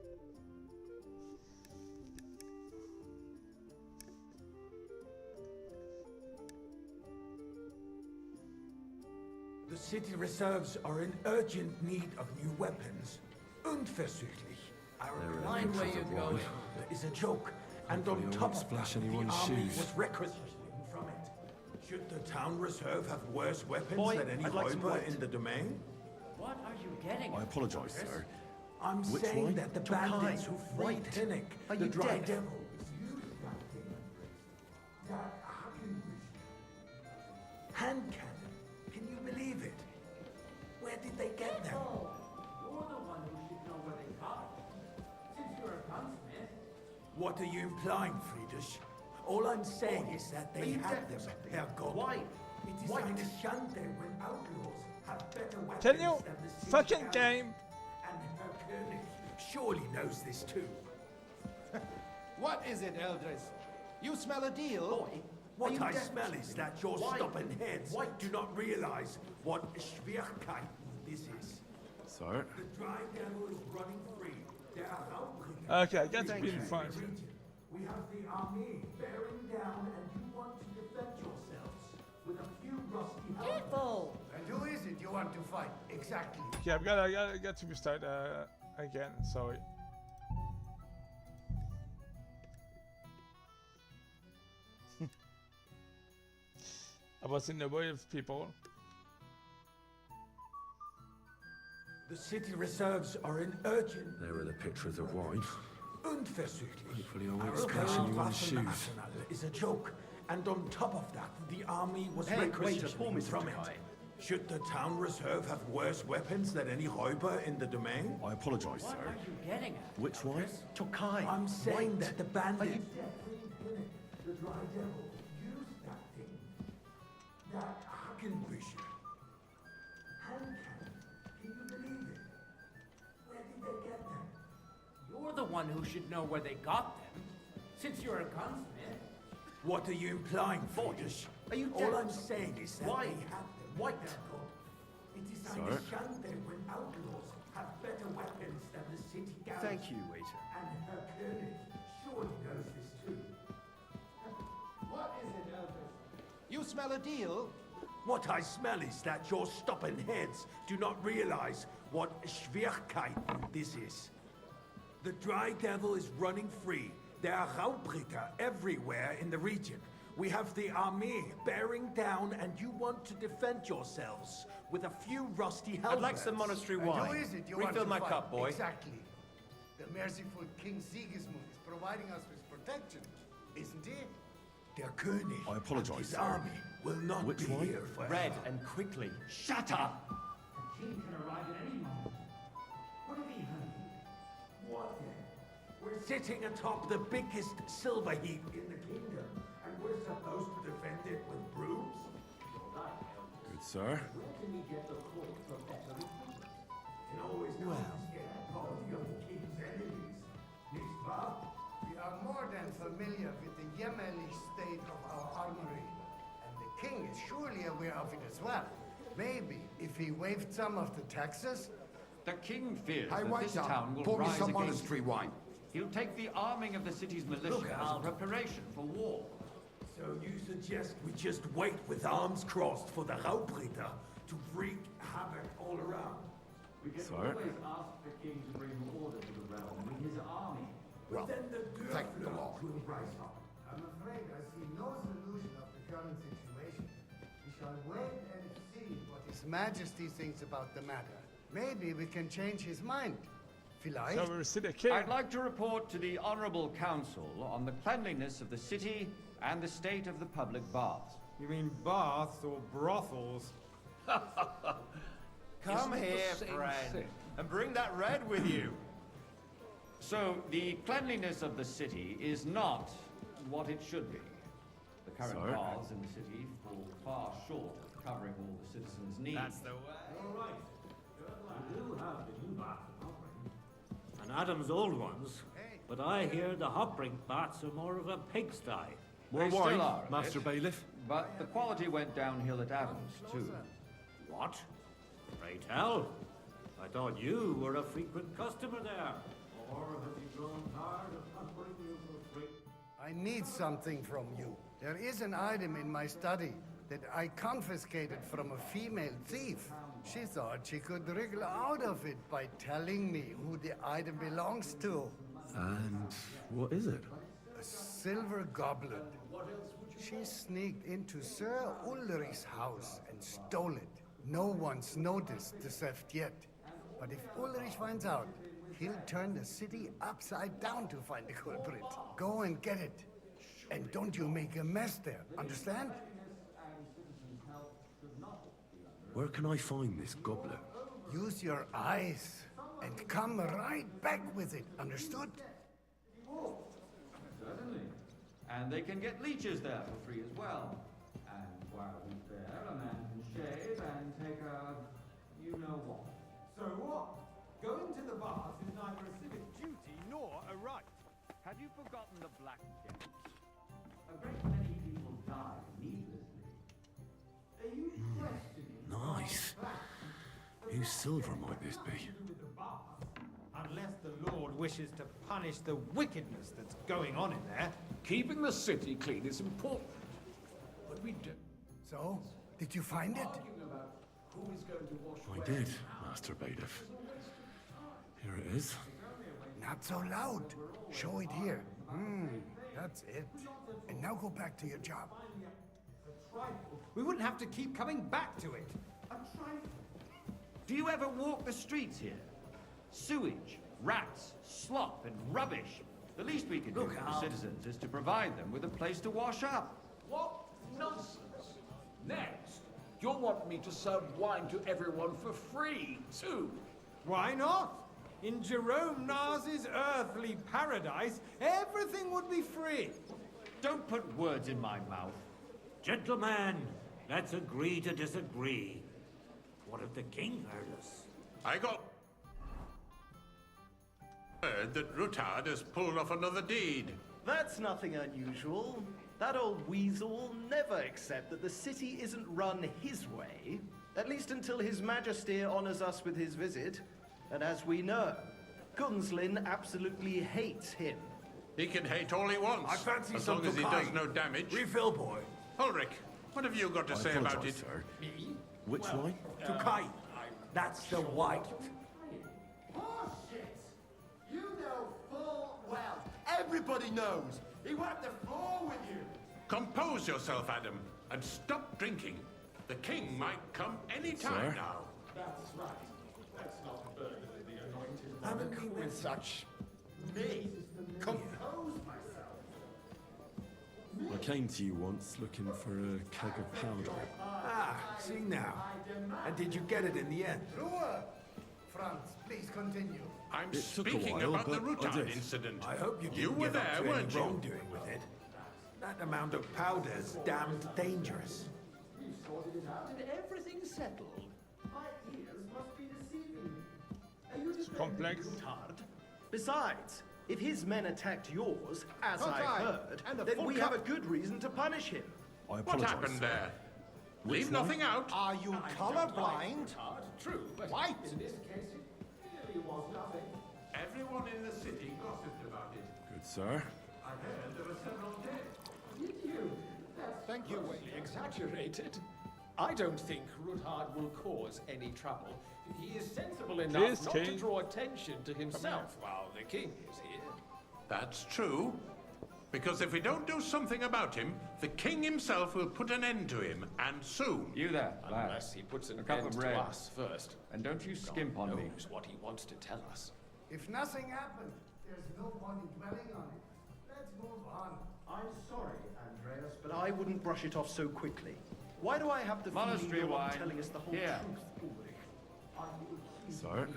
The city reserves are in urgent need of new weapons. Unversüchlich. Our There are the line pictures of wine. is a joke. And Hopefully on I top won't of splash that, the anyone's army shoes. was requisitioning from it. Should the town reserve have worse weapons Boy, than any I'd like some Räuber white. in the domain? What are you getting I at, apologise, Eldris? sir. I'm Which saying wine? that the Tokai, bandits who freed white. Henrik, Are the you Dry deaf? Devil, used that thing. That Hackenbücher. Hand cannon. What are you implying, Friedrich? All I'm saying is that they have them, Herrgott. Why? It is eine Schande when outlaws have better weapons Can you than the city fucking council. game? And Herr König surely knows this too. What is it, Eldris? You smell a deal? What I smell is that your stubborn heads do not realize what Schwierigkeit this is. Sir? The dry devil is running free. There are Raubbringer. Okay, that's been fun. We have the army bearing down, and you want to defend yourselves with a few rusty Careful! And who is it you want to fight? Exactly. Okay, I gotta get to restart again. Sorry. I was in the way of people. The city reserves are in urgent. There are the pictures of wine. Unversüchlich. Hopefully I won't Our splash anyone's shoes. Waffenarsenal is a joke, and on top of that, the army was Hey, wait, requisitioning from it. Should the town reserve have worse weapons than any Räuber in the domain? I apologize, sir. Getting at? Which wine? Tokai. I'm saying that the bandits, the dry devil, used that thing. That Hakenbücher. Hand cannon. Can you believe it? Where did they get them? You're the one who should know where they got them, since you're a gunsmith. What are you implying, Friedrich? Are you All deaf? I'm saying is that they have them. What? It is Sir? eine Schande when outlaws have better weapons than the city garrison. Thank you, waiter. And Herr König surely knows this too. What is it, Eldris? You smell a deal? What I smell is that your stubborn heads do not realize what Schwierigkeit this is. The dry devil is running free. There are Raubbringer everywhere in the region. We have the army bearing down, and you want to defend yourselves with a few rusty helmets. I'd like some monastery And wine. who is it you want Refill to my fight? cup, boy. Exactly. The merciful King Sigismund is providing us with protection, isn't he? Der König I apologize, and his sir. army will not Which be one? here forever. Red and quickly. Shut up! The king can arrive at any moment. What have you heard? What then? We're sitting atop the biggest silver heap in the kingdom, and we're supposed to defend it with brooms? Good, sir. Where can we get the cloak for better equipment? It always comes in a party of the king's enemies, nicht wahr? We are more than familiar with the jämmerlich state of our armory, and the king is surely aware of it as well. Maybe if he waived some of the taxes. The king fears Hey, that wait this up. town will Pour me rise some against monastery him. wine. He'll take the arming of the city's militia as preparation for war. So you suggest we just wait with arms crossed for the Raubbringer to wreak havoc all around? We can Sir? always ask the king to bring order to the realm with his army. Well, Then the thank the Dörfler Lord. will rise up. I'm afraid I see no solution of the current situation. We shall wait and see what His Majesty thinks about the matter. Maybe we can change his mind. Vielleicht? So we're still a king. I'd like to report to the Honorable Council on the cleanliness of the city and the state of the public baths. You mean baths or brothels? Come here, friend, and bring that red with you. So, the cleanliness of the city is not what it should be. The current Sir? baths in the city fall far short of covering all the citizens' needs. That's the way. All right. We do have the new bath and Adam's old ones, but I hear the Hopbrink baths are more of a pigsty. More They still wine, are, Master Rich. Bailiff. But the quality went downhill at Adams, too. What? Pray tell. I thought you were a frequent customer there. Or have you grown tired of hampering you for free? I need something from you. There is an item in my study that I confiscated from a female thief. She thought she could wriggle out of it by telling me who the item belongs to. And what is it? A silver goblet. She sneaked into Sir Ulrich's house and stole it. No one's noticed the theft yet. But if Ulrich finds out, he'll turn the city upside down to find the culprit. Go and get it. And don't you make a mess there, understand? Where can I find this goblet? Use your eyes and come right back with it, understood? And they can get leeches there for free as well. And while he's there, a man can shave and take a... you know what. So what? Going to the baths is neither a civic duty nor a right. Have you forgotten the Black Death? A great many people die needlessly. Are you questioning... Nice. Whose silver might this be? Unless the Lord wishes to punish the wickedness that's going on in there. Keeping the city clean is important. But we do. So, did you find it? Who is going to wash I did, Master Bailiff. Here it is. Not so loud. Show it here. That's it. And now go back to your job. We wouldn't have to keep coming back to it. Do you ever walk the streets here? Sewage, rats, slop, and rubbish. The least we can do for the citizens is to provide them with a place to wash up. What nonsense! Next, you'll want me to serve wine to everyone for free, too. Why not? In Jerome Nas's earthly paradise, everything would be free. Don't put words in my mouth. Gentlemen, let's agree to disagree. What if the king heard us? I got heard that Rutard has pulled off another deed. That's nothing unusual. That old weasel will never accept that the city isn't run his way, at least until His Majesty honors us with his visit. And as we know, Gunslin absolutely hates him. He can hate all he wants, I fancy as some long as he Tokai. does no damage. Refill, boy. Ulrich, what have you got to say about it? Sir. Me? Which wine? Tokai. That's the white. Horseshit! You know full well. Everybody knows. He wiped the floor with you. Compose yourself, Adam, and stop drinking. The king might come any time Sir? now. That's right. Let's not burden the anointed. Haven't been with such... me. Compose myself. I came to you once looking for a keg of powder. Ah, see now. And did you get it in the end? Ruhe! Franz, please continue. I'm It took a speaking while, about the but I Rutard did. incident. I hope you You didn't were get up there, to any weren't you? wrongdoing with it. That amount of powder's damned dangerous. We sorted it out and everything's settled. My ears must be deceiving me. Are you It's complex. Hard. Besides, if his men attacked yours, as I Tokai, heard, and a then full we cup. have a good reason to punish him. I What apologize. happened there? Which Leave one? nothing out. Are you colorblind? True, but White. in this case, it really was nothing. Everyone in the city gossiped about it. Good, sir. I heard there were several dead. Did you? That's Thank you, grossly exaggerated. I don't think Rutard will cause any trouble. He is sensible enough Please, not to King. draw attention to himself while the king is here. That's true. Because if we don't do something about him, the king himself will put an end to him, and soon. You there, lad. Unless he puts an A cup end of to red. us first. And don't you skimp on me. Knows what he wants to tell us. If nothing happened, there's no point in dwelling on it. Let's move on. I'm sorry, Andreas, but I wouldn't brush it off so quickly. Why do I have the Monastery feeling you're not wine. telling us the whole Here. truth, Ulrich? Sir?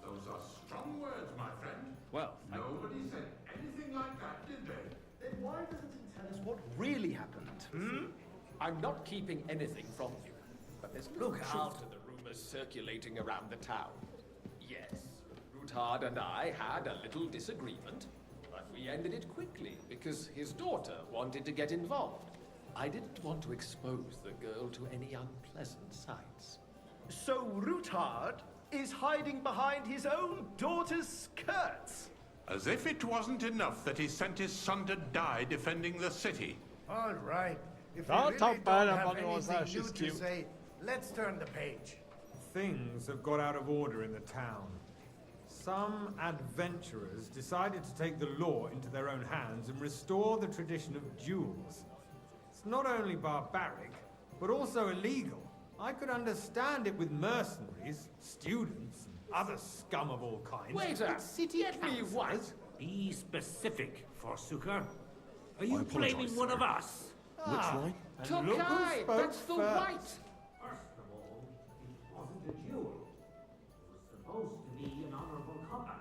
Those are strong words, my friend. Well, Nobody said anything like that, did they? Then why doesn't he tell us what really happened? I'm not keeping anything from you, but there's no truth to the rumors circulating around the town. Yes, Rutard and I had a little disagreement, but we ended it quickly because his daughter wanted to get involved. I didn't want to expose the girl to any unpleasant sights. So Rutard is hiding behind his own daughter's skirts. As if it wasn't enough that he sent his son to die defending the city. All right. If you Don't really talk don't bad have about Rosa, anything she's new cute. to say, let's turn the page. Things have got out of order in the town. Some adventurers decided to take the law into their own hands and restore the tradition of duels. It's not only barbaric, but also illegal. I could understand it with mercenaries, students, and other scum of all kinds. Waiter, But city get me councillors- what? Be specific, Forsooker. Are you apologize, blaming one sir. of us? Which wine? And look who Tokai, spoke that's the first. white. First of all, it wasn't a duel. It was supposed to be an honorable combat.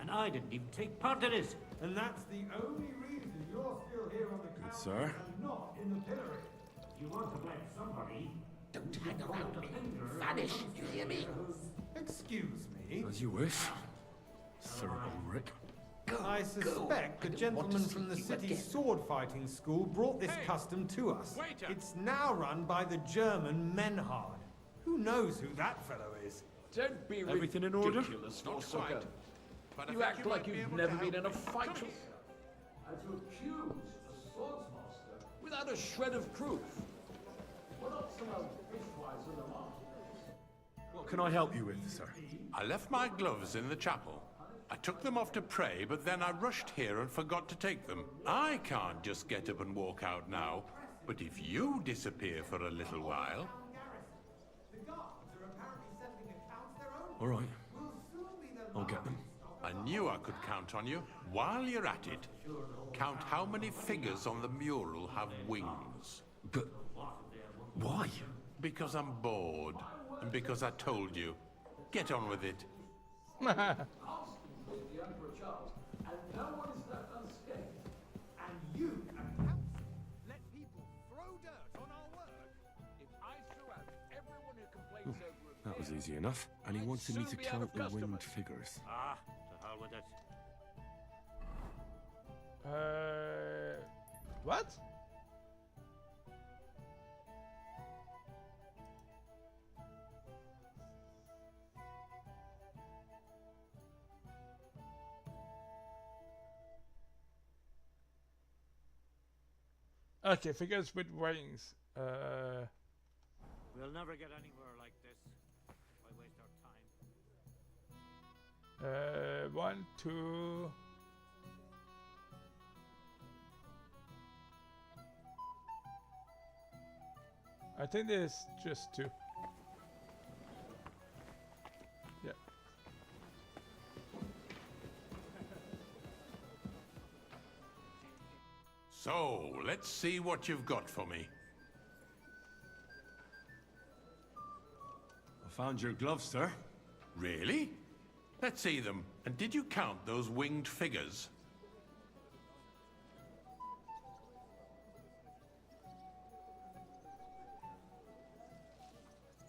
And I didn't even take part in it. And that's the only reason you're still here on the council sir. and not in the pillory. If you want to blame somebody, Don't hang around me. Vanish, you hear me? Excuse me. As you wish, Sir Ulrich. I suspect the gentleman from the city's sword-fighting school brought this custom to us. Waiter. It's now run by the German Menhard. Who knows who that fellow is? Don't be Everything in order? ridiculous, Not Forsaker. quite. But I You think act you like might be you've able never to been in a help. fight Come here. and to accuse a swordsmaster without a shred of proof. We're not so fishwise with the mark. What can I help you with, sir? I left my gloves in the chapel. I took them off to pray, but then I rushed here and forgot to take them. I can't just get up and walk out now. But if you disappear for a little while... All right. I'll get them. I knew I could count on you. While you're at it, count how many figures on the mural have wings. But why? Because I'm bored, and because I told you. Get on with it. The Emperor Charles, and no one is left unscathed. And you, a council, let people throw dirt on our work? If I threw out everyone who complains over That was easy enough. And he wanted me to soon be out count of the customers. winged figures. Ah, to hell with it. What? Okay, figures with wings. We'll never get anywhere like this. Why waste our time? 1, 2. I think there's just 2. Yeah. So, let's see what you've got for me. I found your gloves, sir. Really? Let's see them. And did you count those winged figures?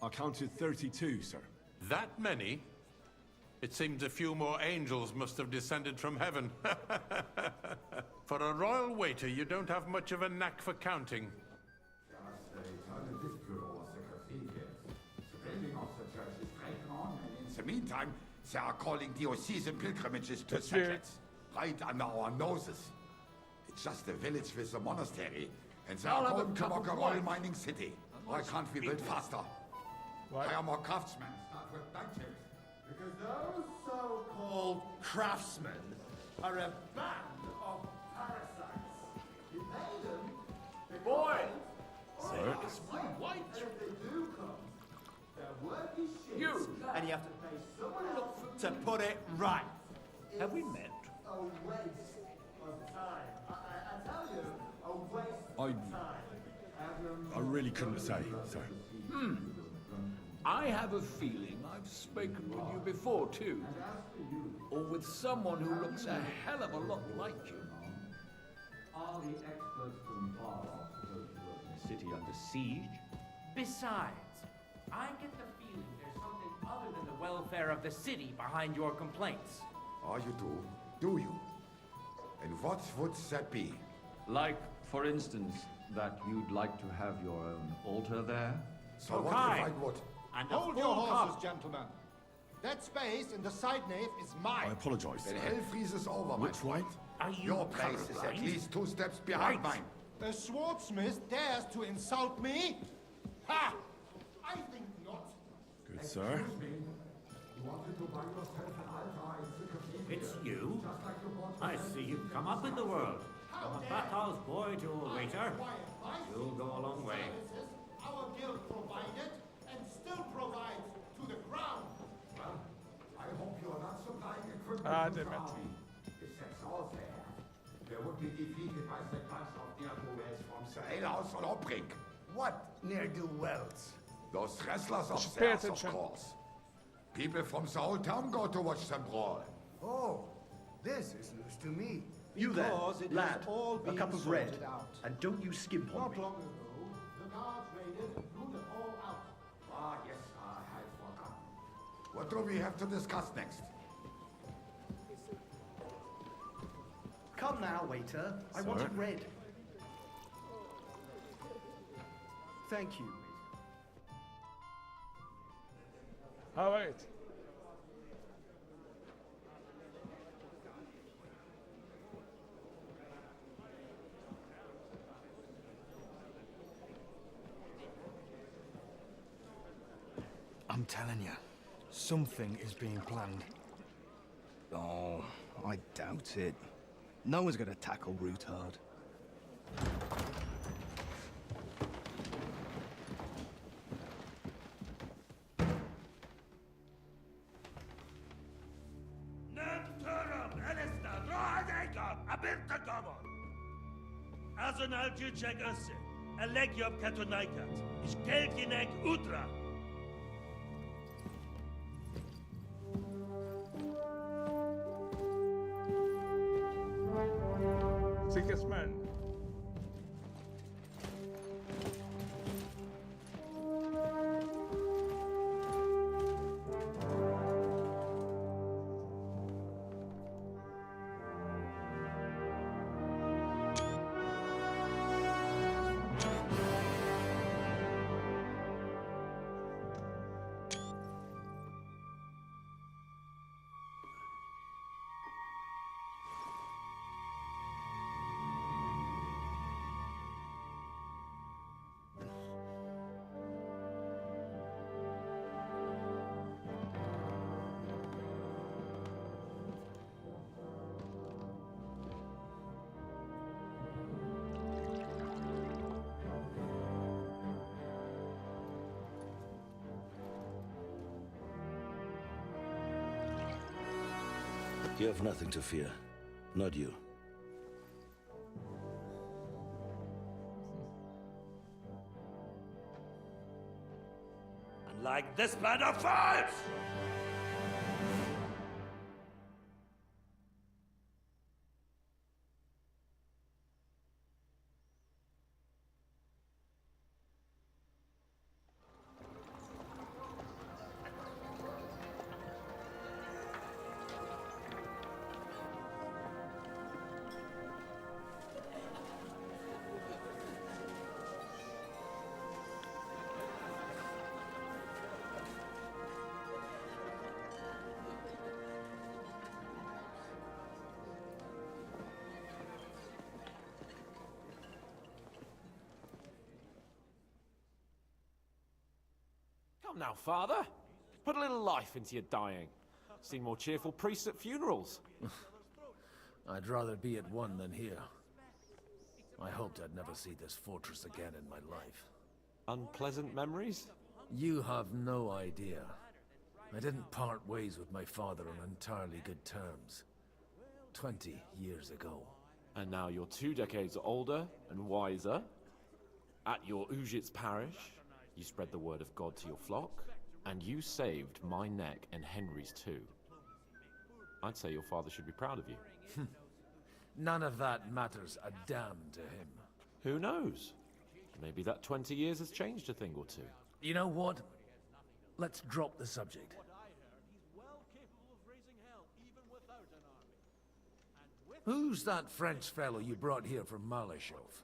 I counted 32, sir. That many? It seems a few more angels must have descended from heaven. For a royal waiter, you don't have much of a knack for counting. In the meantime, they are calling diocesan pilgrimages to That's weird. Secrets right under our noses. It's just a village with a monastery, and they I'll are have a going to cup rock of a roll wine. mining city. Why can't we build faster? Hire more craftsmen. Start with night shift. Because those so-called craftsmen are a band of parasites. You pay them... Boy! Sir? It's my white! And if they do come, their work is shit. You! And you have to pay someone else to put it right. Have we met? A waste of time. I tell you, a waste I of time. really couldn't say, sir. I have a feeling I've spoken with you before, too. Or with someone who looks a hell of a lot like you. Are the experts from far off supposed to work in a city under siege? Besides, I get the feeling there's something other than the welfare of the city behind your complaints. Oh, you do? Do you? And what would that be? Like, for instance, that you'd like to have your own altar there? So what if I would? And Hold your horses, gentlemen. That space in the side nave is mine. I apologize, Then sir. hell freezes over, my Which friend. Are you Your place is at colorblind? least 2 steps behind Right. mine. A swordsmith dares to insult me? Ha! I think not. Good, sir. It's you? I see you've come up in the world. From a bathhouse boy to a waiter. You'll go a long way. Our guild provided and still provides to the crown. Well, I hope you're not supplying equipment Ah, to the damn it. army. If that's all they have, they would be defeated by the class of ne'er-do-wells from the alehouse or Obrink. What ne'er-do-wells? Those wrestlers Just of pay theirs, of attention. course. People from the whole town go to watch them brawl. Oh, This is news to me. You there, Because it lad, has all a been cup of red. sorted out. And don't you skimp on Not me. long ago, the guards raided and blew them all out. Ah, yes, I had forgotten. What do we have to discuss next? Come now, waiter. I want it red. Thank you. All right. I'm telling you, something is being planned. Oh, I doubt it. No one's gonna tackle Rootard. Azon aljucek össe. Elegiop katonaikat. Ich kelkinek utra. Sigismund. You have nothing to fear. Not you. Unlike this plan of false! Come now, Father. Put a little life into your dying. Seen more cheerful priests at funerals. I'd rather be at one than here. I hoped I'd never see this fortress again in my life. Unpleasant memories? You have no idea. I didn't part ways with my father on entirely good terms. 20 years ago. And now you're 2 decades older and wiser. At your Ujit's parish, you spread the word of God to your flock, and you saved my neck and Henry's too. I'd say your father should be proud of you. None of that matters a damn to him. Who knows? Maybe that 20 years has changed a thing or two. You know what? Let's drop the subject. Who's that French fellow you brought here from Malashov?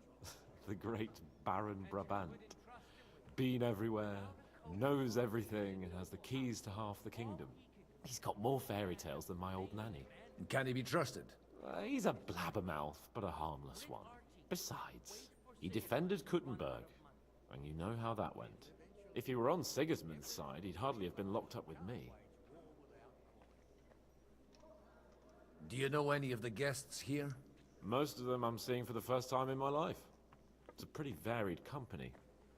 The great Baron Brabant. Been everywhere, knows everything, and has the keys to half the kingdom. He's got more fairy tales than my old nanny. Can he be trusted? He's a blabbermouth, but a harmless one. Besides, he defended Kuttenberg, and you know how that went. If he were on Sigismund's side, he'd hardly have been locked up with me. Do you know any of the guests here? Most of them I'm seeing for the first time in my life. It's a pretty varied company.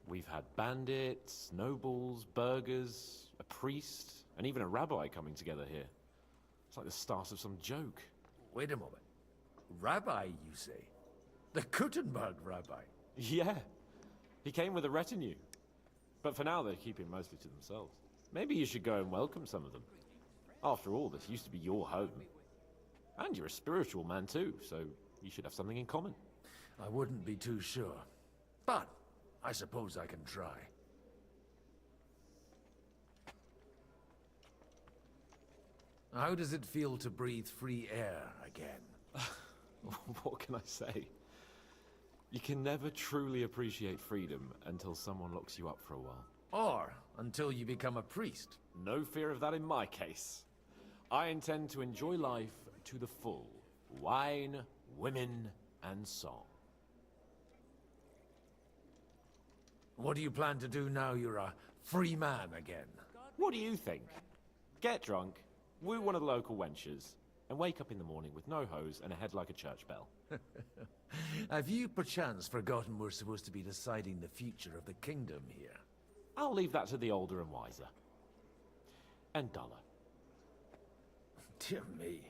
We've had bandits, nobles, burghers, a priest, and even a rabbi coming together here. It's like the start of some joke. Wait a moment. Rabbi, you say? The Kuttenberg rabbi? Yeah. He came with a retinue. But for now, they're keeping mostly to themselves. Maybe you should go and welcome some of them. After all, this used to be your home. And you're a spiritual man too, so you should have something in common. I wouldn't be too sure. But I suppose I can try. How does it feel to breathe free air again? What can I say? You can never truly appreciate freedom until someone locks you up for a while. Or until you become a priest. No fear of that in my case. I intend to enjoy life to the full. Wine, women, and song. What do you plan to do now you're a free man again? What do you think? Get drunk, woo one of the local wenches, and wake up in the morning with no hose and a head like a church bell. Have you perchance forgotten we're supposed to be deciding the future of the kingdom here? I'll leave that to the older and wiser. And duller. Dear me.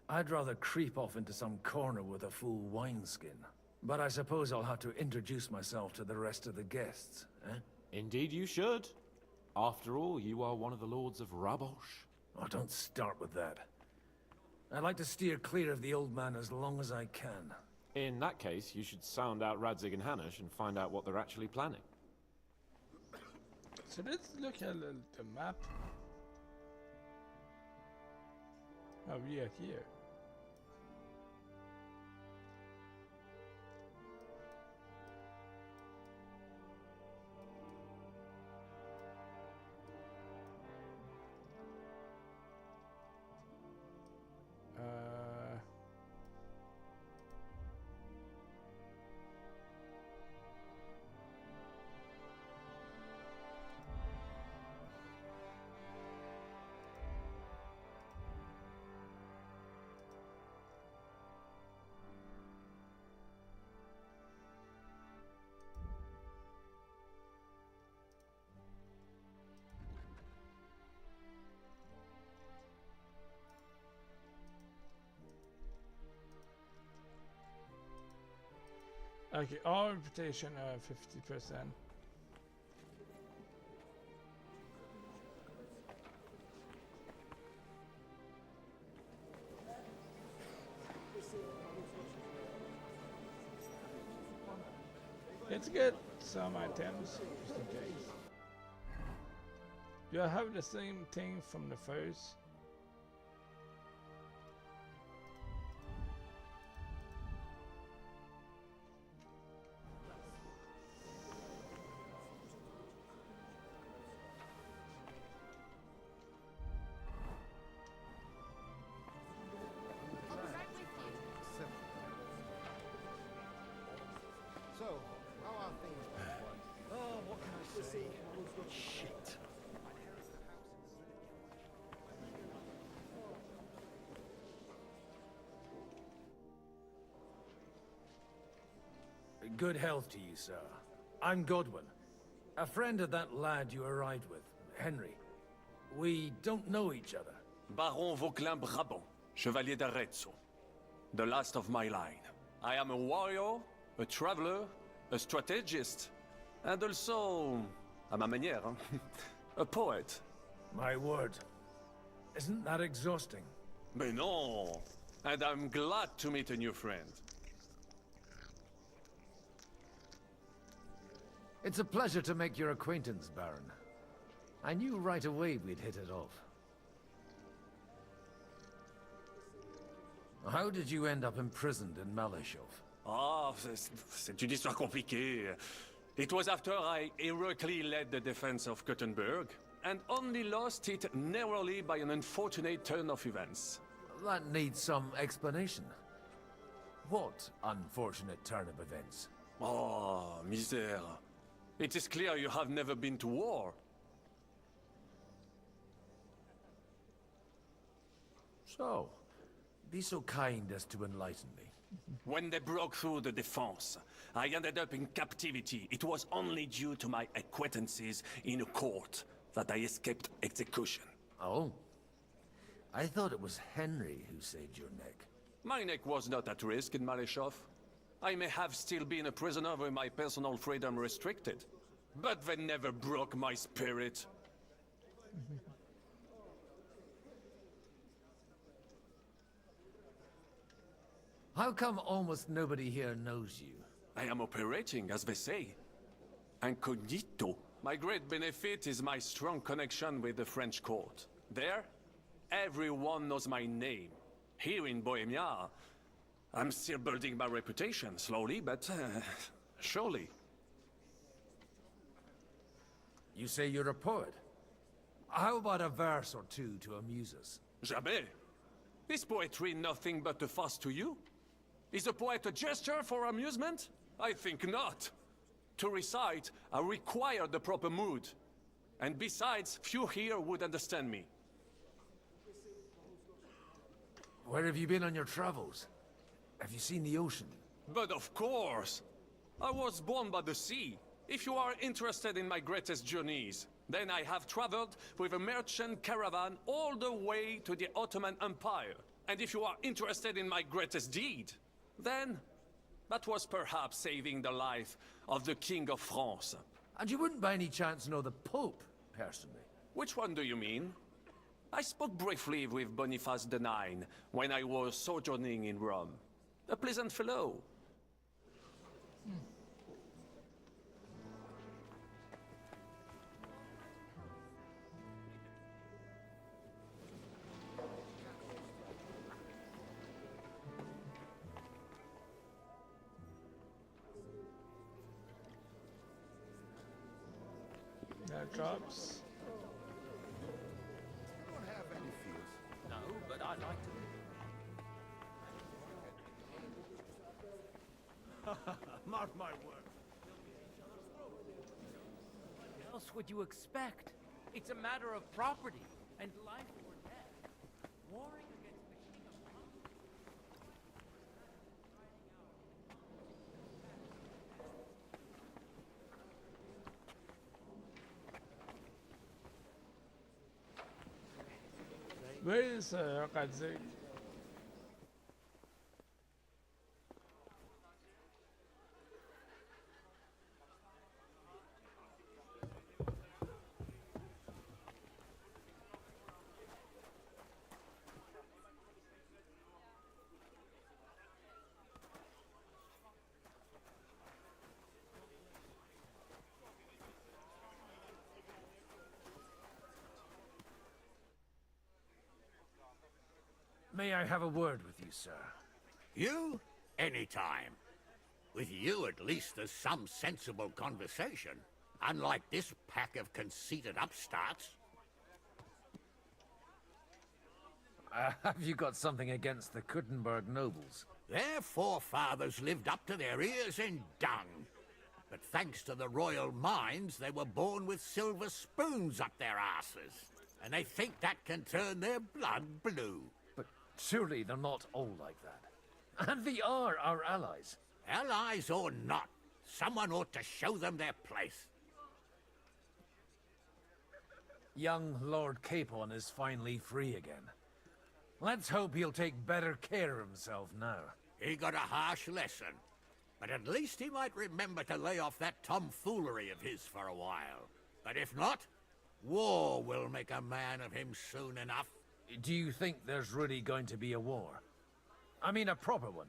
I'd rather creep off into some corner with a full wineskin. But I suppose I'll have to introduce myself to the rest of the guests, eh? Indeed you should. After all, you are one of the lords of Rabosh. Oh, don't start with that. I'd like to steer clear of the old man as long as I can. In that case, you should sound out Radzig and Hanush and find out what they're actually planning. So let's look at the map. Oh, we are here. Okay, all reputation 50%. Let's get some items just in case. Do I have the same thing from the first? So, how are things? Oh, what can I say? Shit. Good health to you, sir. I'm Godwin. A friend of that lad you arrived with, Henry. We don't know each other. Baron Vauquelin Brabant, Chevalier d'Arezzo. The last of my line. I am a warrior, a traveler, a strategist, and also, à ma manière, a poet. My word. Isn't that exhausting? Mais non! And I'm glad to meet a new friend. It's a pleasure to make your acquaintance, Baron. I knew right away we'd hit it off. How did you end up imprisoned in Malashov? Ah, c'est une histoire compliquée. It was after I heroically led the defense of Gothenburg, and only lost it narrowly by an unfortunate turn of events. That needs some explanation. What unfortunate turn of events? Oh, misère. It is clear you have never been to war. So, be so kind as to enlighten me. When they broke through the defense, I ended up in captivity. It was only due to my acquaintances in a court that I escaped execution. Oh? I thought it was Henry who saved your neck. My neck was not at risk in Malashov. I may have still been a prisoner with my personal freedom restricted, but they never broke my spirit. How come almost nobody here knows you? I am operating, as they say. Incognito. My great benefit is my strong connection with the French court. There, everyone knows my name. Here in Bohemia, I'm still building my reputation, slowly, but surely. You say you're a poet. How about a verse or two to amuse us? Jamais. Is poetry nothing but a farce to you? Is a poet a gesture for amusement? I think not. To recite, I require the proper mood. And besides, few here would understand me. Where have you been on your travels? Have you seen the ocean? But of course! I was born by the sea. If you are interested in my greatest journeys, then I have traveled with a merchant caravan all the way to the Ottoman Empire. And if you are interested in my greatest deed, then that was perhaps saving the life of the King of France. And you wouldn't by any chance know the Pope, personally? Which one do you mean? I spoke briefly with Boniface IX when I was sojourning in Rome. A pleasant fellow. Drops. Don't have any fears. No, but I'd like to. Mark my word. What else would you expect? It's a matter of property and life or death. Warring against the King of Come. Where is Kadzik? May I have a word with you, sir? You? Anytime. With you, at least, there's some sensible conversation. Unlike this pack of conceited upstarts. Have you got something against the Kuttenberg nobles? Their forefathers lived up to their ears in dung. But thanks to the royal mines, they were born with silver spoons up their asses. And they think that can turn their blood blue. But surely they're not all like that. And they are our allies. Allies or not, someone ought to show them their place. Young Lord Capon is finally free again. Let's hope he'll take better care of himself now. He got a harsh lesson. But at least he might remember to lay off that tomfoolery of his for a while. But if not, war will make a man of him soon enough. Do you think there's really going to be a war? I mean a proper one,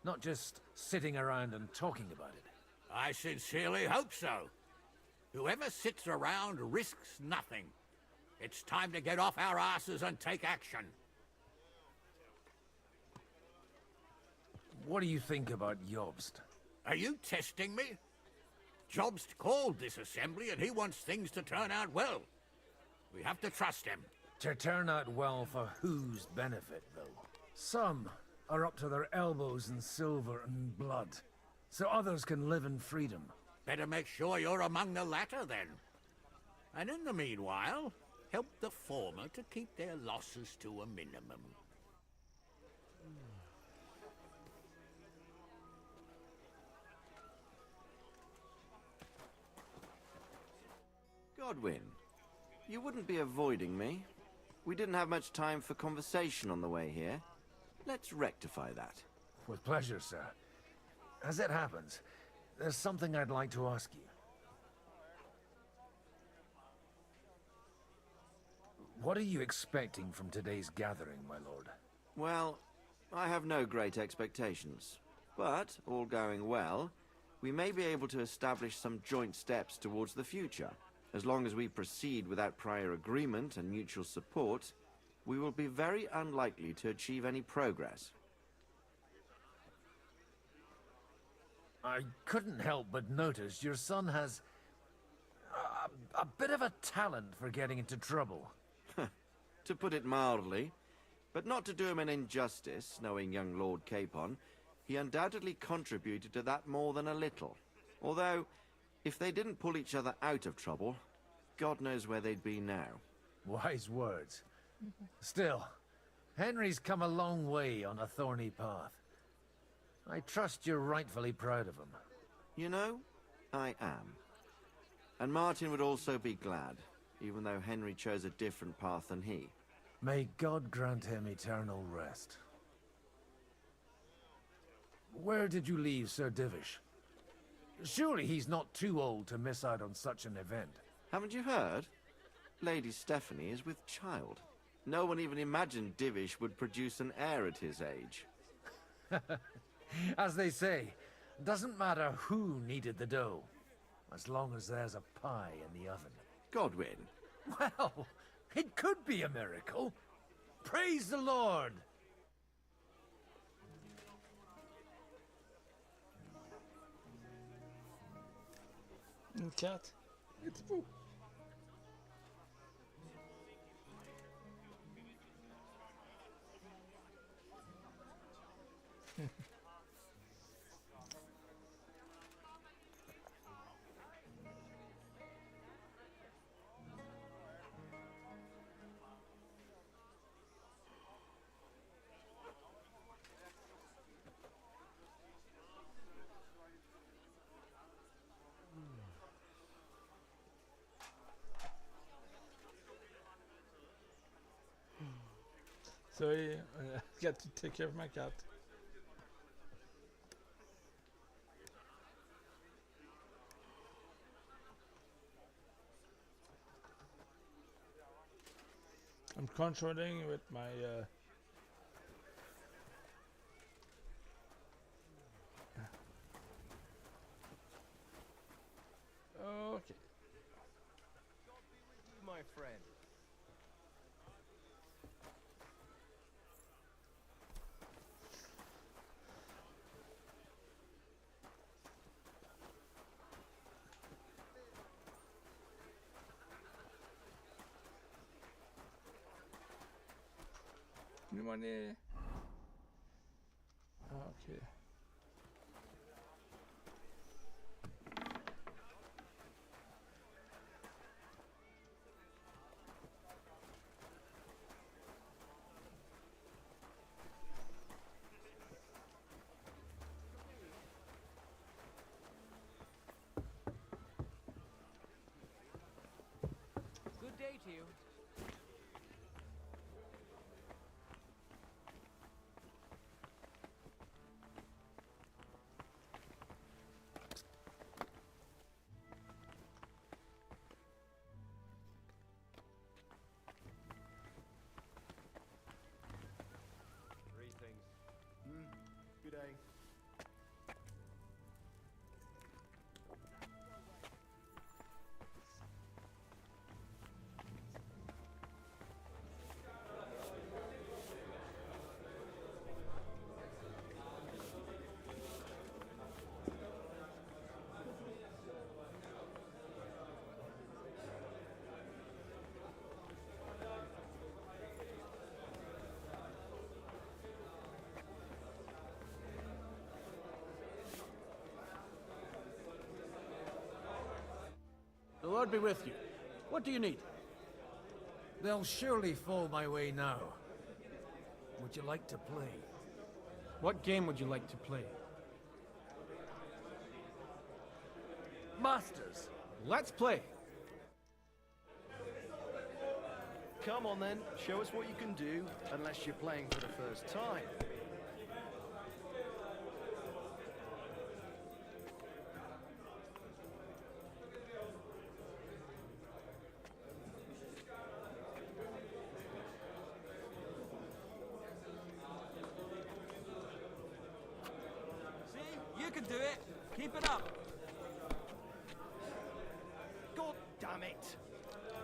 not just sitting around and talking about it. I sincerely hope so. Whoever sits around risks nothing. It's time to get off our asses and take action. What do you think about Jobst? Are you testing me? Jobst called this assembly and he wants things to turn out well. We have to trust him. To turn out well for whose benefit, though? Some are up to their elbows in silver and blood, so others can live in freedom. Better make sure you're among the latter, then. And in the meanwhile, help the former to keep their losses to a minimum. Godwin, you wouldn't be avoiding me. We didn't have much time for conversation on the way here. Let's rectify that. With pleasure, sir. As it happens, there's something I'd like to ask you. What are you expecting from today's gathering, my lord? Well, I have no great expectations. But, all going well, we may be able to establish some joint steps towards the future. As long as we proceed without prior agreement and mutual support, we will be very unlikely to achieve any progress. I couldn't help but notice your son has a bit of a talent for getting into trouble. To put it mildly, but not to do him an injustice, knowing young Lord Capon, he undoubtedly contributed to that more than a little. Although, if they didn't pull each other out of trouble, God knows where they'd be now. Wise words. Still, Henry's come a long way on a thorny path. I trust you're rightfully proud of him. You know, I am. And Martin would also be glad, even though Henry chose a different path than he. May God grant him eternal rest. Where did you leave Sir Divish? Surely he's not too old to miss out on such an event. Haven't you heard? Lady Stephanie is with child. No one even imagined Divish would produce an heir at his age. As they say, doesn't matter who kneaded the dough, as long as there's a pie in the oven. Godwin. Well, it could be a miracle. Praise the Lord! Cat. It's poop. Sorry, I got to take care of my cat. I'm controlling with my okay. My friend. Any money? Okay. Good day to you. Good day. The Lord be with you. What do you need? They'll surely fall my way now. Would you like to play? What game would you like to play? Masters! Let's play! Come on then, show us what you can do, unless you're playing for the first time. can do it. Keep it up. God damn it!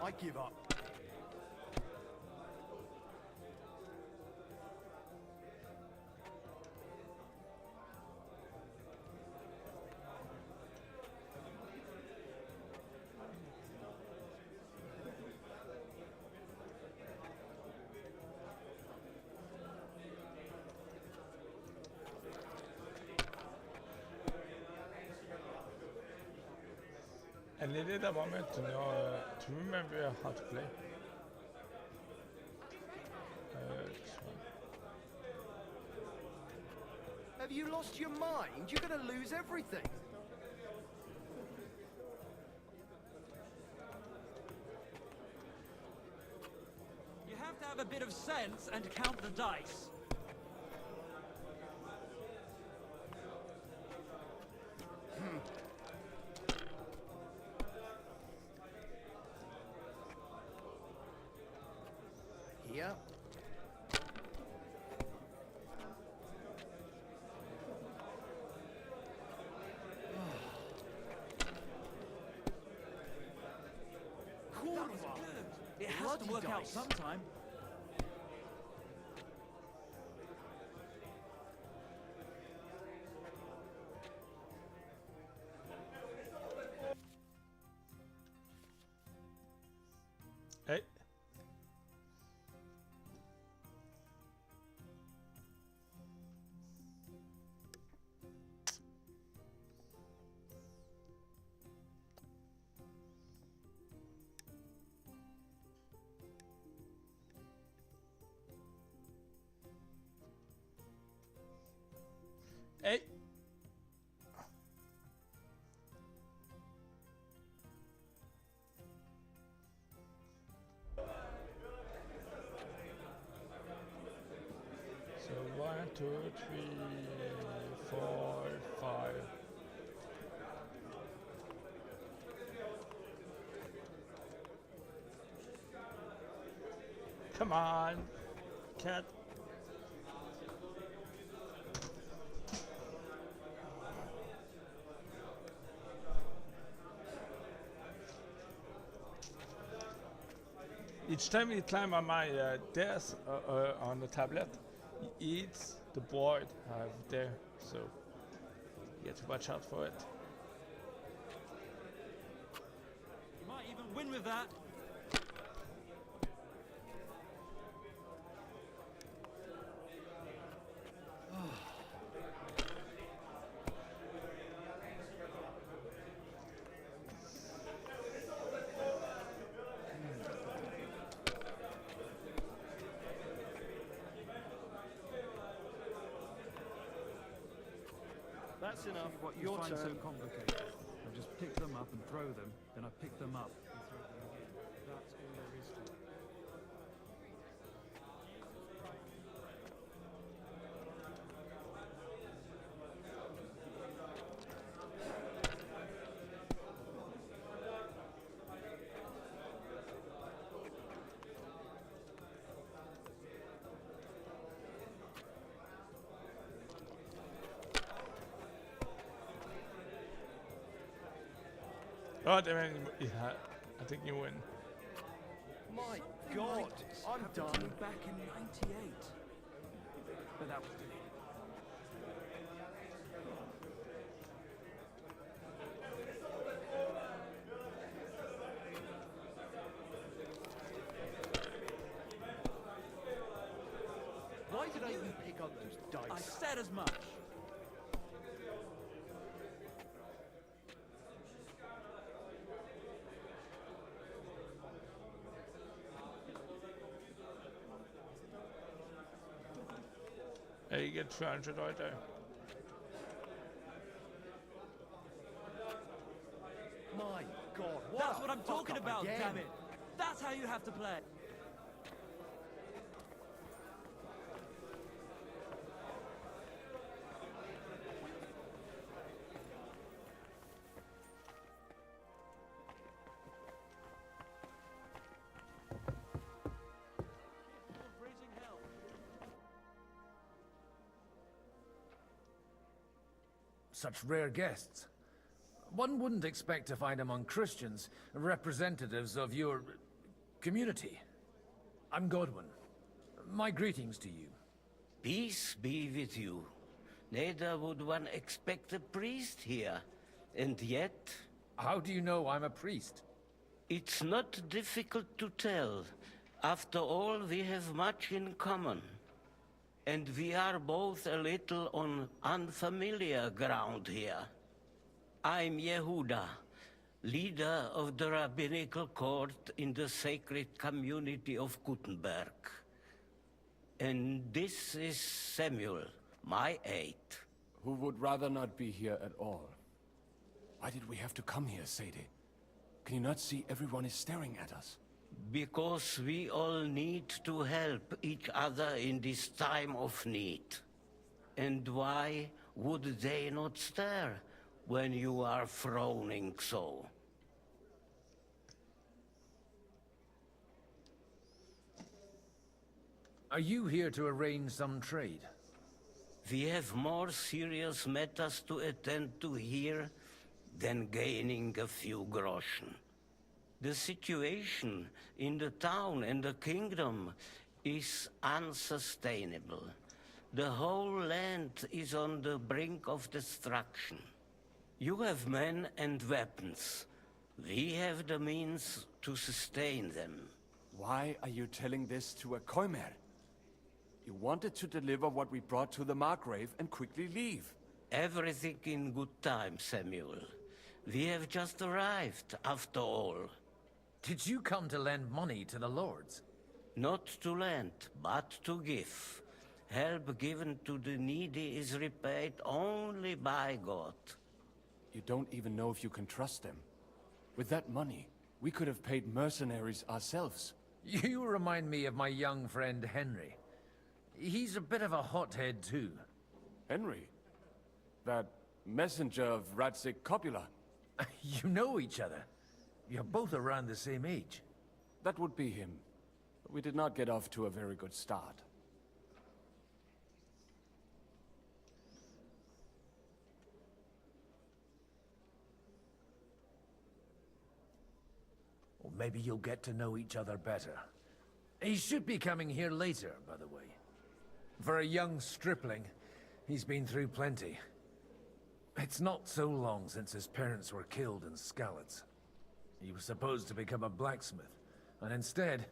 I give up. And it is a moment to know, to remember how to play. This one. Have you lost your mind? You're gonna lose everything. You have to have a bit of sense and count the dice. Here. It has to work out sometime. Hey. Hey. So 1, 2, 3, 4, 5. Come on, cat. Each time you climb on my desk on the tablet, he eats the board I have there, so you have to watch out for it. You might even win with that. That's enough. What you Your find so turn. complicated? I just pick them up and throw them, then I pick them up and throw them again. That's all there is to it. Oh, damn it, yeah, I think you win. My God, I'm done. Back in '98. But that was deleted. Why did I even pick up those dice? I said as much. Hey, you get 200 right there. My God, That's what I'm talking about, damn it. That's how you have to play. such rare guests. One wouldn't expect to find among Christians representatives of your community. I'm Godwin. My greetings to you. Peace be with you. Neither would one expect a priest here. And yet... How do you know I'm a priest? It's not difficult to tell. After all, we have much in common. And we are both a little on unfamiliar ground here. I'm Yehuda, leader of the rabbinical court in the sacred community of Gutenberg. And this is Samuel, my aide. Who would rather not be here at all. Why did we have to come here, Sadie? Can you not see everyone is staring at us? Because we all need to help each other in this time of need. And why would they not stare when you are frowning so? Are you here to arrange some trade? We have more serious matters to attend to here than gaining a few groschen. The situation in the town and the kingdom is unsustainable. The whole land is on the brink of destruction. You have men and weapons. We have the means to sustain them. Why are you telling this to a Koimer? You wanted to deliver what we brought to the Margrave and quickly leave. Everything in good time, Samuel. We have just arrived, after all. Did you come to lend money to the lords? Not to lend, but to give. Help given to the needy is repaid only by God. You don't even know if you can trust them. With that money, we could have paid mercenaries ourselves. You remind me of my young friend Henry. He's a bit of a hothead too. Henry? That messenger of Radzik Copula? You know each other. You're both around the same age. That would be him. But we did not get off to a very good start. Or maybe you'll get to know each other better. He should be coming here later, by the way. For a young stripling, he's been through plenty. It's not so long since his parents were killed in Skalitz. He was supposed to become a blacksmith, and instead,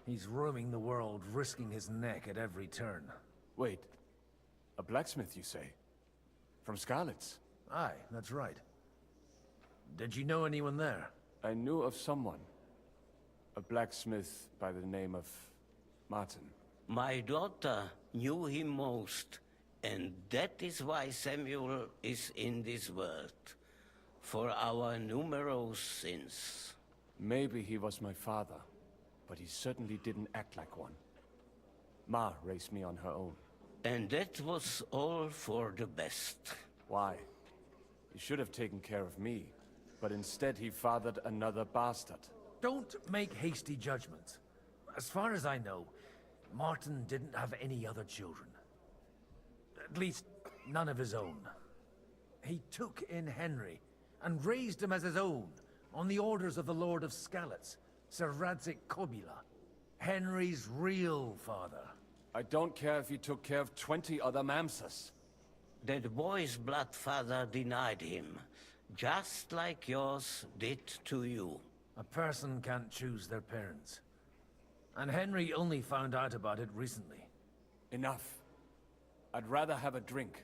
he's roaming the world, risking his neck at every turn. Wait, a blacksmith, you say? From Skalitz? Aye, that's right. Did you know anyone there? I knew of someone. A blacksmith by the name of Martin. My daughter knew him most, and that is why Samuel is in this world. For our numerous sins. Maybe he was my father, but he certainly didn't act like one. Ma raised me on her own. And that was all for the best. Why? He should have taken care of me, but instead he fathered another bastard. Don't make hasty judgments. As far as I know, Martin didn't have any other children. At least, none of his own. He took in Henry, and raised him as his own, on the orders of the Lord of Skalitz, Sir Radzik Copula, Henry's real father. I don't care if he took care of 20 other Mamsas. That boy's blood father denied him, just like yours did to you. A person can't choose their parents. And Henry only found out about it recently. Enough. I'd rather have a drink.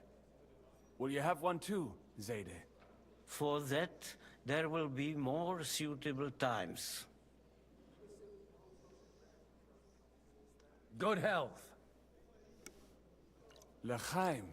Will you have one too, Zayde? For that, there will be more suitable times. Good health. L'chaim.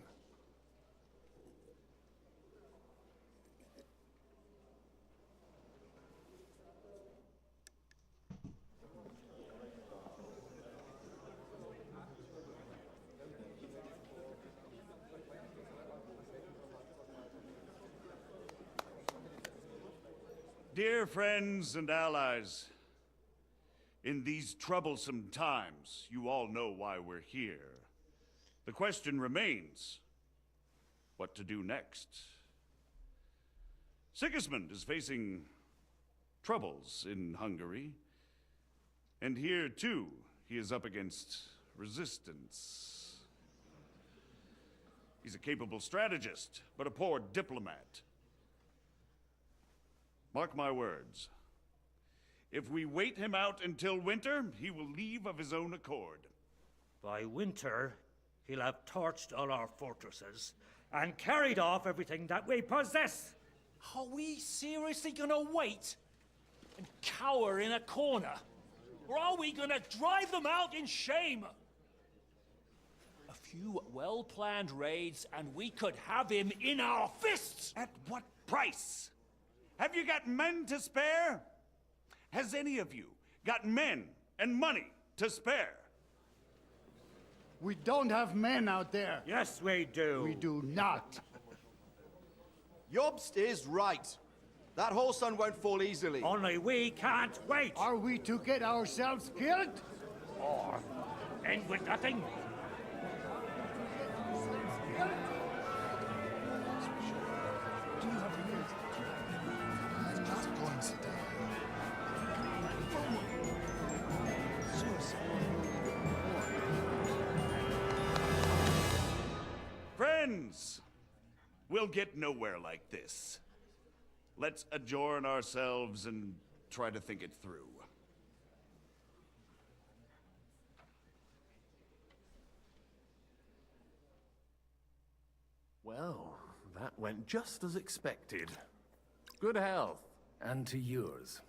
Dear friends and allies, in these troublesome times, you all know why we're here. The question remains, what to do next? Sigismund is facing troubles in Hungary. And here, too, he is up against resistance. He's a capable strategist, but a poor diplomat. Mark my words. If we wait him out until winter, he will leave of his own accord. By winter, he'll have torched all our fortresses and carried off everything that we possess. Are we seriously gonna wait and cower in a corner? Or are we gonna drive them out in shame? A few well-planned raids and we could have him in our fists! At what price? Have you got men to spare? Has any of you got men and money to spare? We don't have men out there. Yes, we do. We do not. Jobst is right. That whole sun won't fall easily. Only we can't wait. Are we to get ourselves killed? Or end with nothing? Friends, we'll get nowhere like this. Let's adjourn ourselves and try to think it through. Well, that went just as expected. Good health. And to yours.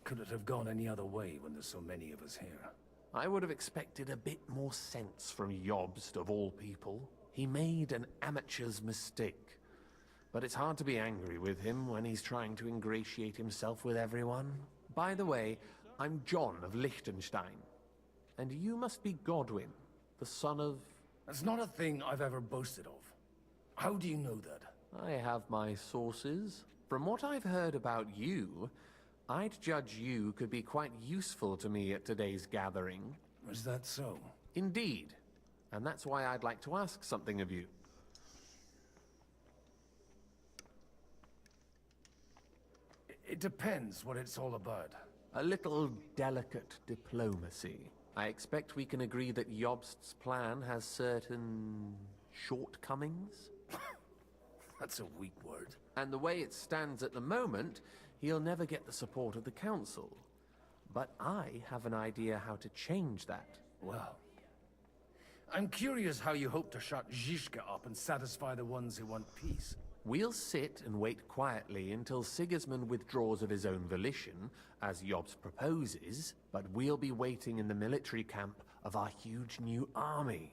Could it have gone any other way when there's so many of us here? I would have expected a bit more sense from Jobst, of all people. He made an amateur's mistake. But it's hard to be angry with him when he's trying to ingratiate himself with everyone. By the way, I'm John of Liechtenstein. And you must be Godwin, the son of... That's not a thing I've ever boasted of. How do you know that? I have my sources. From what I've heard about you, I'd judge you could be quite useful to me at today's gathering. Is that so? Indeed. And that's why I'd like to ask something of you. It depends what it's all about. A little delicate diplomacy. I expect we can agree that Jobst's plan has certain... shortcomings? That's a weak word. And the way it stands at the moment, he'll never get the support of the Council. But I have an idea how to change that. Well, I'm curious how you hope to shut Zizka up and satisfy the ones who want peace. We'll sit and wait quietly until Sigismund withdraws of his own volition, as Jobst proposes, but we'll be waiting in the military camp of our huge new army.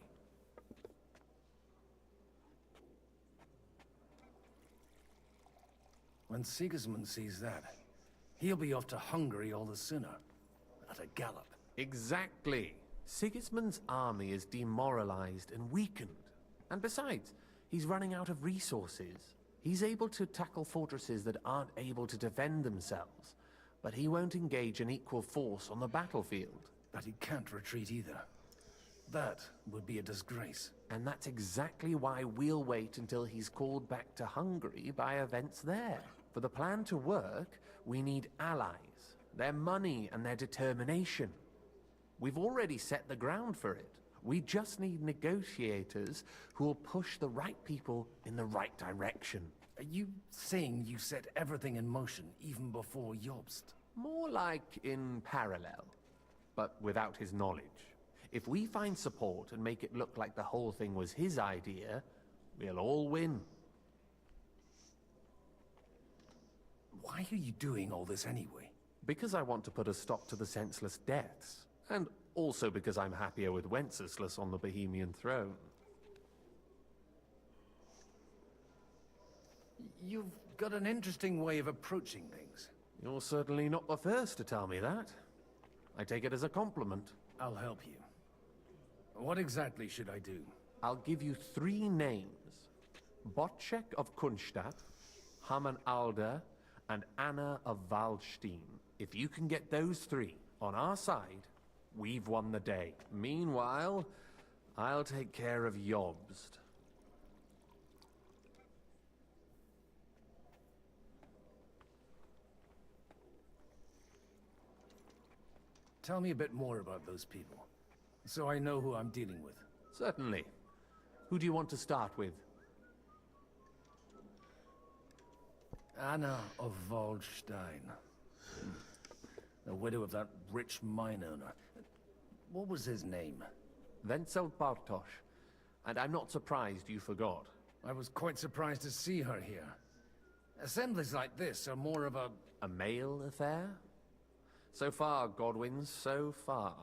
When Sigismund sees that, he'll be off to Hungary all the sooner. At a gallop. Exactly. Sigismund's army is demoralized and weakened. And besides, he's running out of resources. He's able to tackle fortresses that aren't able to defend themselves, but he won't engage an equal force on the battlefield. But he can't retreat either. That would be a disgrace. And that's exactly why we'll wait until he's called back to Hungary by events there. For the plan to work, we need allies, their money and their determination. We've already set the ground for it. We just need negotiators who will push the right people in the right direction. Are you saying you set everything in motion even before Jobst? More like in parallel, but without his knowledge. If we find support and make it look like the whole thing was his idea, we'll all win. Why are you doing all this anyway? Because I want to put a stop to the senseless deaths. And also because I'm happier with Wenceslas on the Bohemian throne. You've got an interesting way of approaching things. You're certainly not the first to tell me that. I take it as a compliment. I'll help you. What exactly should I do? I'll give you 3 names. Botchek of Kunstadt, Hamann Alder, and Anna of Waldstein. If you can get those 3 on our side, we've won the day. Meanwhile, I'll take care of Jobst. Tell me a bit more about those people, so I know who I'm dealing with. Certainly. Who do you want to start with? Anna of Waldstein. The widow of that rich mine owner. What was his name? Wenzel Bartosz. And I'm not surprised you forgot. I was quite surprised to see her here. Assemblies like this are more of a... A male affair? So far, Godwin, so far.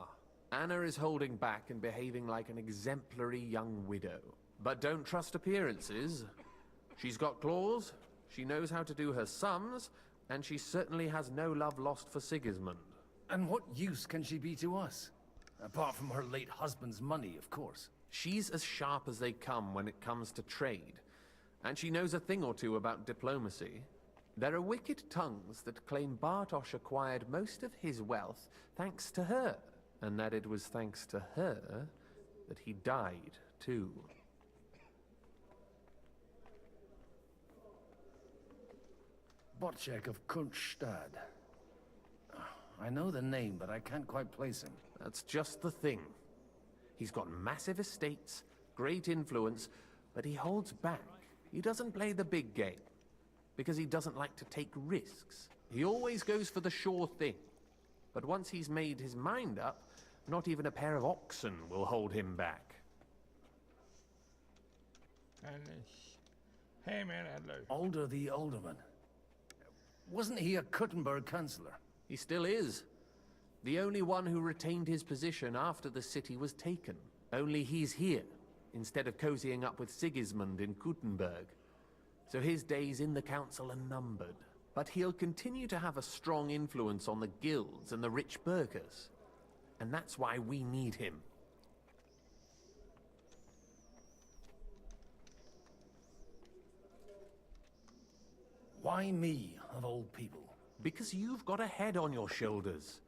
Anna is holding back and behaving like an exemplary young widow. But don't trust appearances. She's got claws, she knows how to do her sums, and she certainly has no love lost for Sigismund. And what use can she be to us? Apart from her late husband's money, of course. She's as sharp as they come when it comes to trade. And she knows a thing or two about diplomacy. There are wicked tongues that claim Bartosz acquired most of his wealth thanks to her. And that it was thanks to her that he died, too. Botchek of Kunststadt. I know the name, but I can't quite place him. That's just the thing. He's got massive estates, great influence, but he holds back. He doesn't play the big game, because he doesn't like to take risks. He always goes for the sure thing. But once he's made his mind up, not even a pair of oxen will hold him back. And hey man, hello. Alder the Alderman. Wasn't he a Kuttenberg councillor? He still is. The only one who retained his position after the city was taken. Only he's here, instead of cozying up with Sigismund in Kuttenberg. So his days in the council are numbered. But he'll continue to have a strong influence on the guilds and the rich burghers. And that's why we need him. Why me, of all people? Because you've got a head on your shoulders.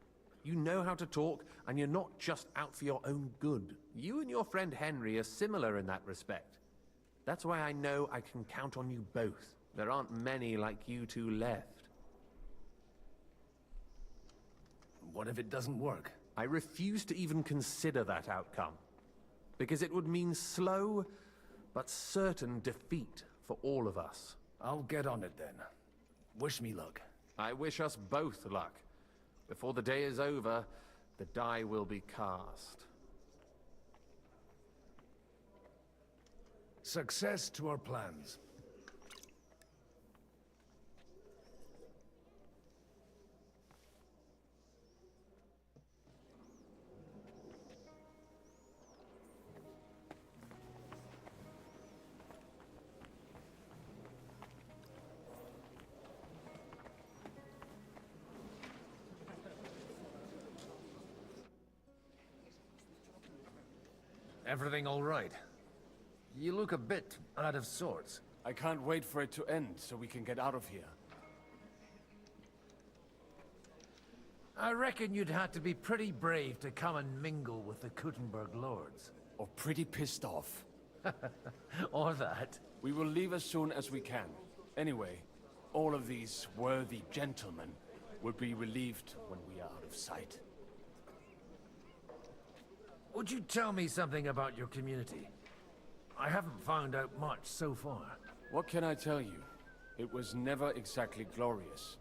You know how to talk, and you're not just out for your own good. You and your friend Henry are similar in that respect. That's why I know I can count on you both. There aren't many like you two left. What if it doesn't work? I refuse to even consider that outcome. Because it would mean slow, but certain defeat for all of us. I'll get on it then. Wish me luck. I wish us both luck. Before the day is over, the die will be cast. Success to our plans. Everything all right? You look a bit out of sorts. I can't wait for it to end so we can get out of here. I reckon you'd have to be pretty brave to come and mingle with the Kuttenberg lords. Or pretty pissed off. Or that. We will leave as soon as we can. Anyway, all of these worthy gentlemen will be relieved when we are out of sight. Would you tell me something about your community? I haven't found out much so far. What can I tell you? It was never exactly glorious.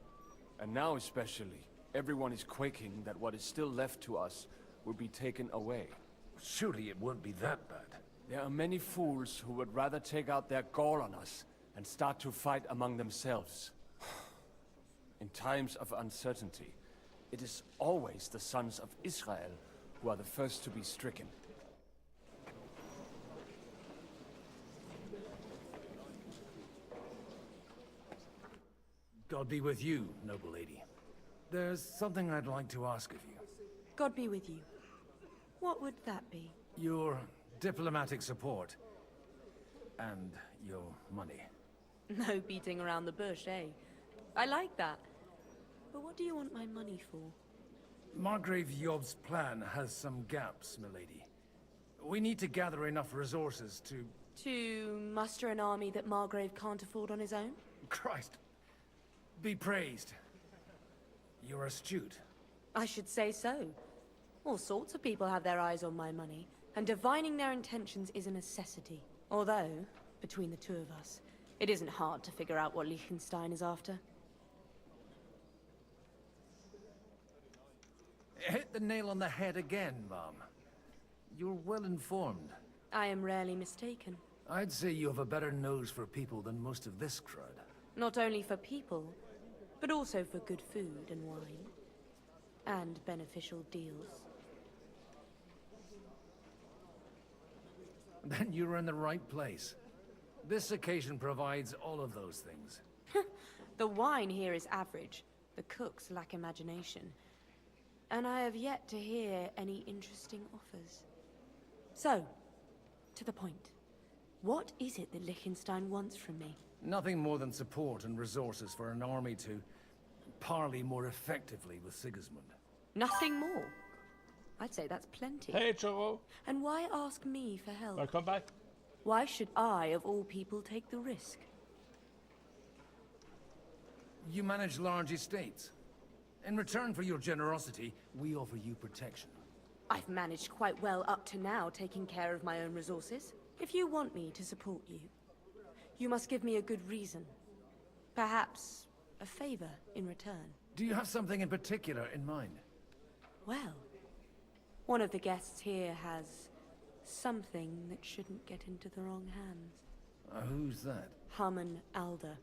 And now especially, everyone is quaking that what is still left to us will be taken away. Surely it won't be that bad. There are many fools who would rather take out their gall on us and start to fight among themselves. In times of uncertainty, it is always the sons of Israel who are the first to be stricken. God be with you, noble lady. There's something I'd like to ask of you. God be with you. What would that be? Your diplomatic support. And your money. No beating around the bush, eh? I like that. But what do you want my money for? Margrave Yob's plan has some gaps, milady. We need to gather enough resources to... To muster an army that Margrave can't afford on his own? Christ. Be praised. You're astute. I should say so. All sorts of people have their eyes on my money, and divining their intentions is a necessity. Although, between the two of us, it isn't hard to figure out what Liechtenstein is after. Hit the nail on the head again, Mom. You're well informed. I am rarely mistaken. I'd say you have a better nose for people than most of this crowd. Not only for people, but also for good food and wine. And beneficial deals. Then you're in the right place. This occasion provides all of those things. The wine here is average. The cooks lack imagination. And I have yet to hear any interesting offers. So, to the point. What is it that Liechtenstein wants from me? Nothing more than support and resources for an army to parley more effectively with Sigismund. Nothing more? I'd say that's plenty. Hey, Choro. And why ask me for help? Welcome back. Why should I, of all people, take the risk? You manage large estates. In return for your generosity, we offer you protection. I've managed quite well up to now, taking care of my own resources. If you want me to support you, you must give me a good reason. Perhaps a favor in return. Do you have something in particular in mind? Well, one of the guests here has something that shouldn't get into the wrong hands. Who's that? Harmon Alder.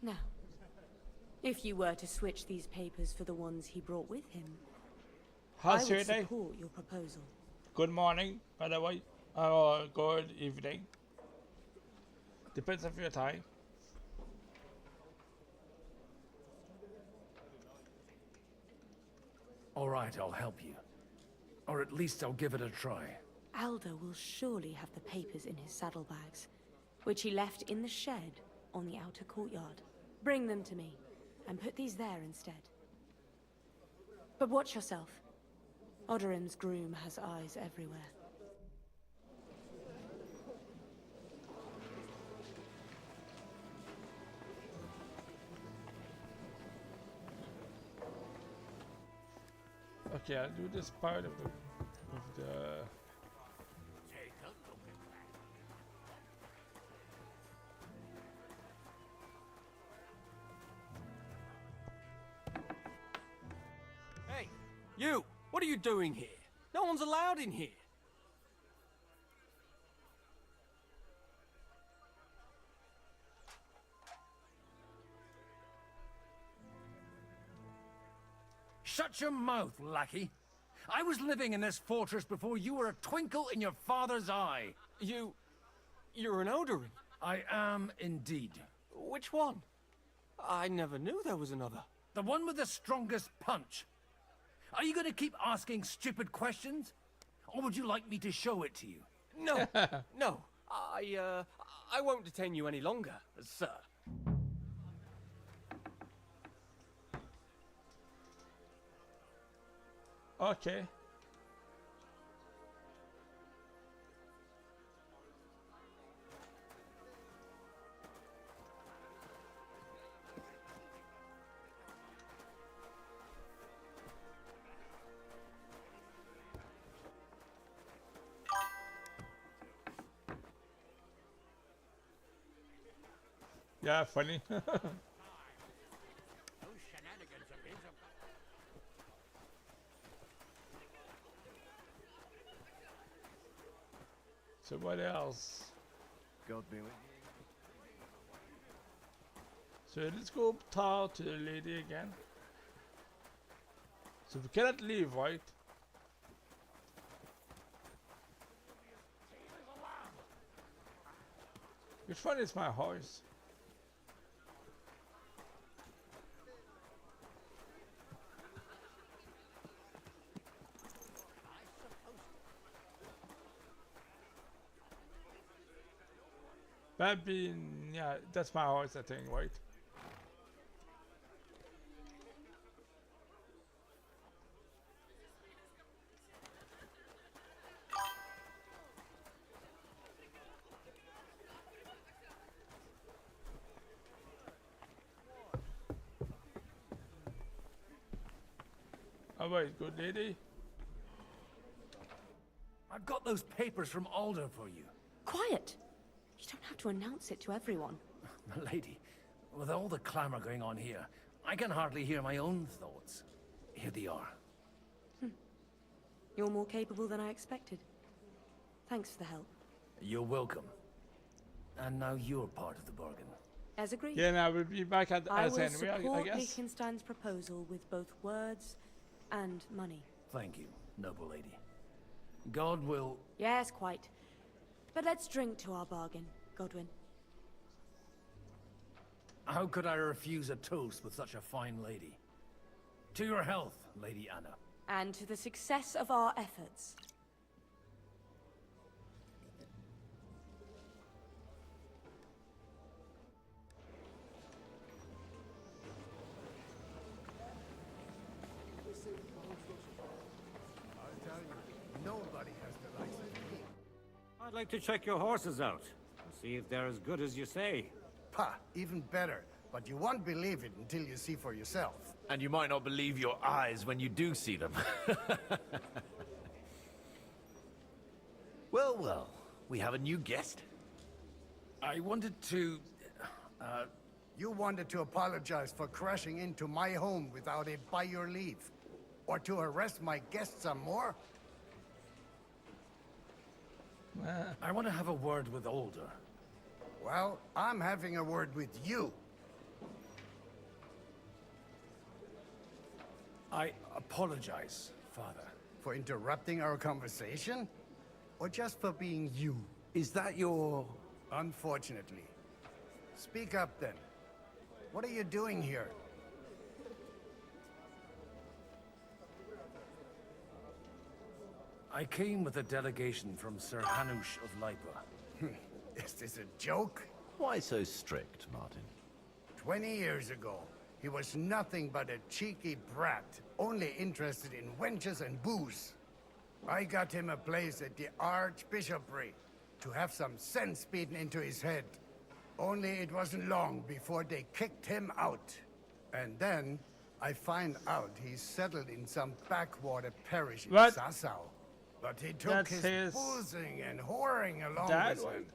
Now, if you were to switch these papers for the ones he brought with him, How's I your would day? support your proposal. Good morning, by the way. Or good evening. Depends on your time. All right, I'll help you. Or at least I'll give it a try. Alder will surely have the papers in his saddlebags, which he left in the shed on the outer courtyard. Bring them to me, and put these there instead. But watch yourself. Odorim's groom has eyes everywhere. Okay, I'll do this part of the Take a look at that. Hey, you! What are you doing here? No one's allowed in here. Shut your mouth, lackey. I was living in this fortress before you were a twinkle in your father's eye. You're an Odorin? I am indeed. Which one? I never knew there was another. The one with the strongest punch. Are you going to keep asking stupid questions? Or would you like me to show it to you? No, no. I won't detain you any longer, sir. Okay. Yeah, funny. Those shenanigans of his are... So what else? God be with you. So let's go talk to the lady again. So we cannot leave, right? Which one is my horse? Babin, yeah, that's my horse, I think, right? Alright, good lady. got those papers from Alder for you. Quiet! You don't have to announce it to everyone. Milady, with all the clamor going on here, I can hardly hear my own thoughts. Here they are. You're more capable than I expected. Thanks for the help. You're welcome. And now you're part of the bargain. As agreed. Yeah, now we'll be back as I will Henry, I support guess. Liechtenstein's proposal with both words and money. Thank you, noble lady. God will... Yes, quite. But let's drink to our bargain, Godwin. How could I refuse a toast with such a fine lady? To your health, Lady Anna. And to the success of our efforts. I'll tell you, nobody has the likes of me. I'd like to check your horses out. See if they're as good as you say. Pah, even better. But you won't believe it until you see for yourself. And you might not believe your eyes when you do see them. Well, well, we have a new guest. I wanted to... You wanted to apologize for crashing into my home without it by your leave. Or to arrest my guests some more? I want to have a word with Alder. Well, I'm having a word with you. I apologize, Father. For interrupting our conversation? Or just for being you? Is that your... Unfortunately. Speak up then. What are you doing here? I came with a delegation from Sir Hanush of Lipa. Is this a joke? Why so strict, Martin? 20 years ago, he was nothing but a cheeky brat, only interested in wenches and booze. I got him a place at the Archbishopric to have some sense beaten into his head. Only it wasn't long before they kicked him out. And then I find out he's settled in some backwater parish in Sassau. But he took his boozing and whoring along with him,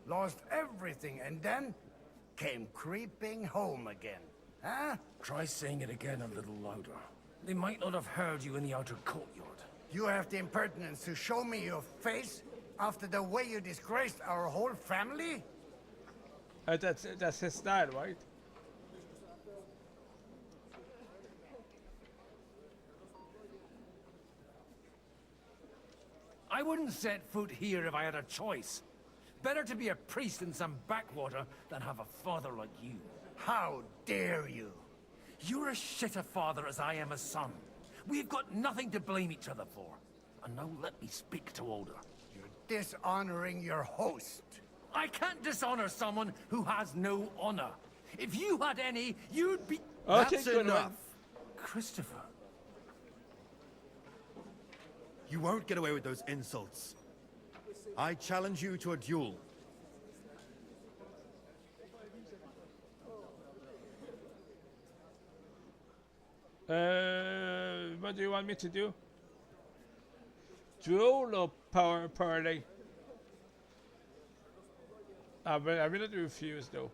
lost everything, and then came creeping home again. Huh? Try saying it again a little louder. They might not have heard you in the outer courtyard. You have the impertinence to show me your face after the way you disgraced our whole family? That's his style, right? I wouldn't set foot here if I had a choice. Better to be a priest in some backwater than have a father like you. How dare you? You're as shit a father as I am a son. We've got nothing to blame each other for. And now let me speak to Alder. You're dishonoring your host. I can't dishonor someone who has no honor. If you had any, you'd be... That's enough. Christopher. You won't get away with those insults. I challenge you to a duel. What do you want me to do? Duel or power party? I'm gonna do fuse though.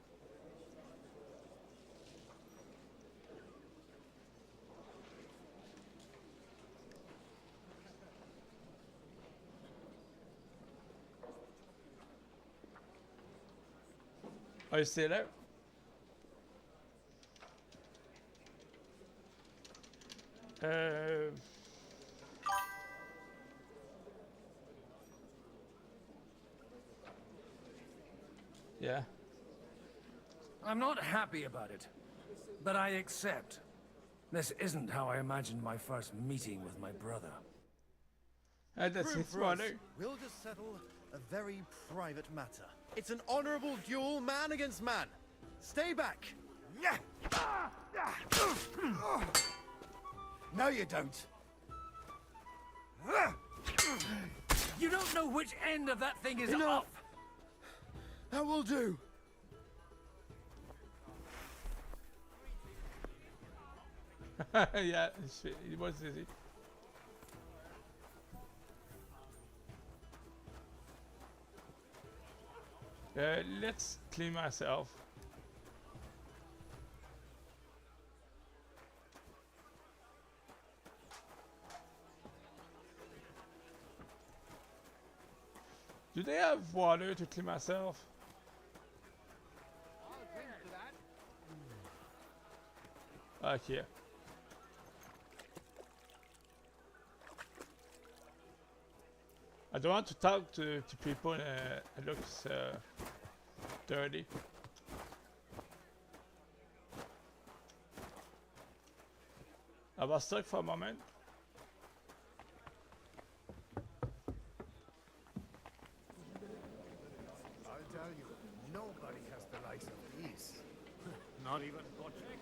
Are you still there? Yeah. I'm not happy about it, but I accept. This isn't how I imagined my first meeting with my brother. That's his brother. We'll just settle a very private matter. It's an honorable duel, man against man. Stay back. No, you don't. You don't know which end of that thing is Enough. up. That will do. Yeah, it was easy. Let's clean myself. Do they have water to clean myself? Okay. I don't want to talk to people. It looks dirty. I was stuck for a moment. I'll tell you, nobody has the likes of these. Not even Butchek.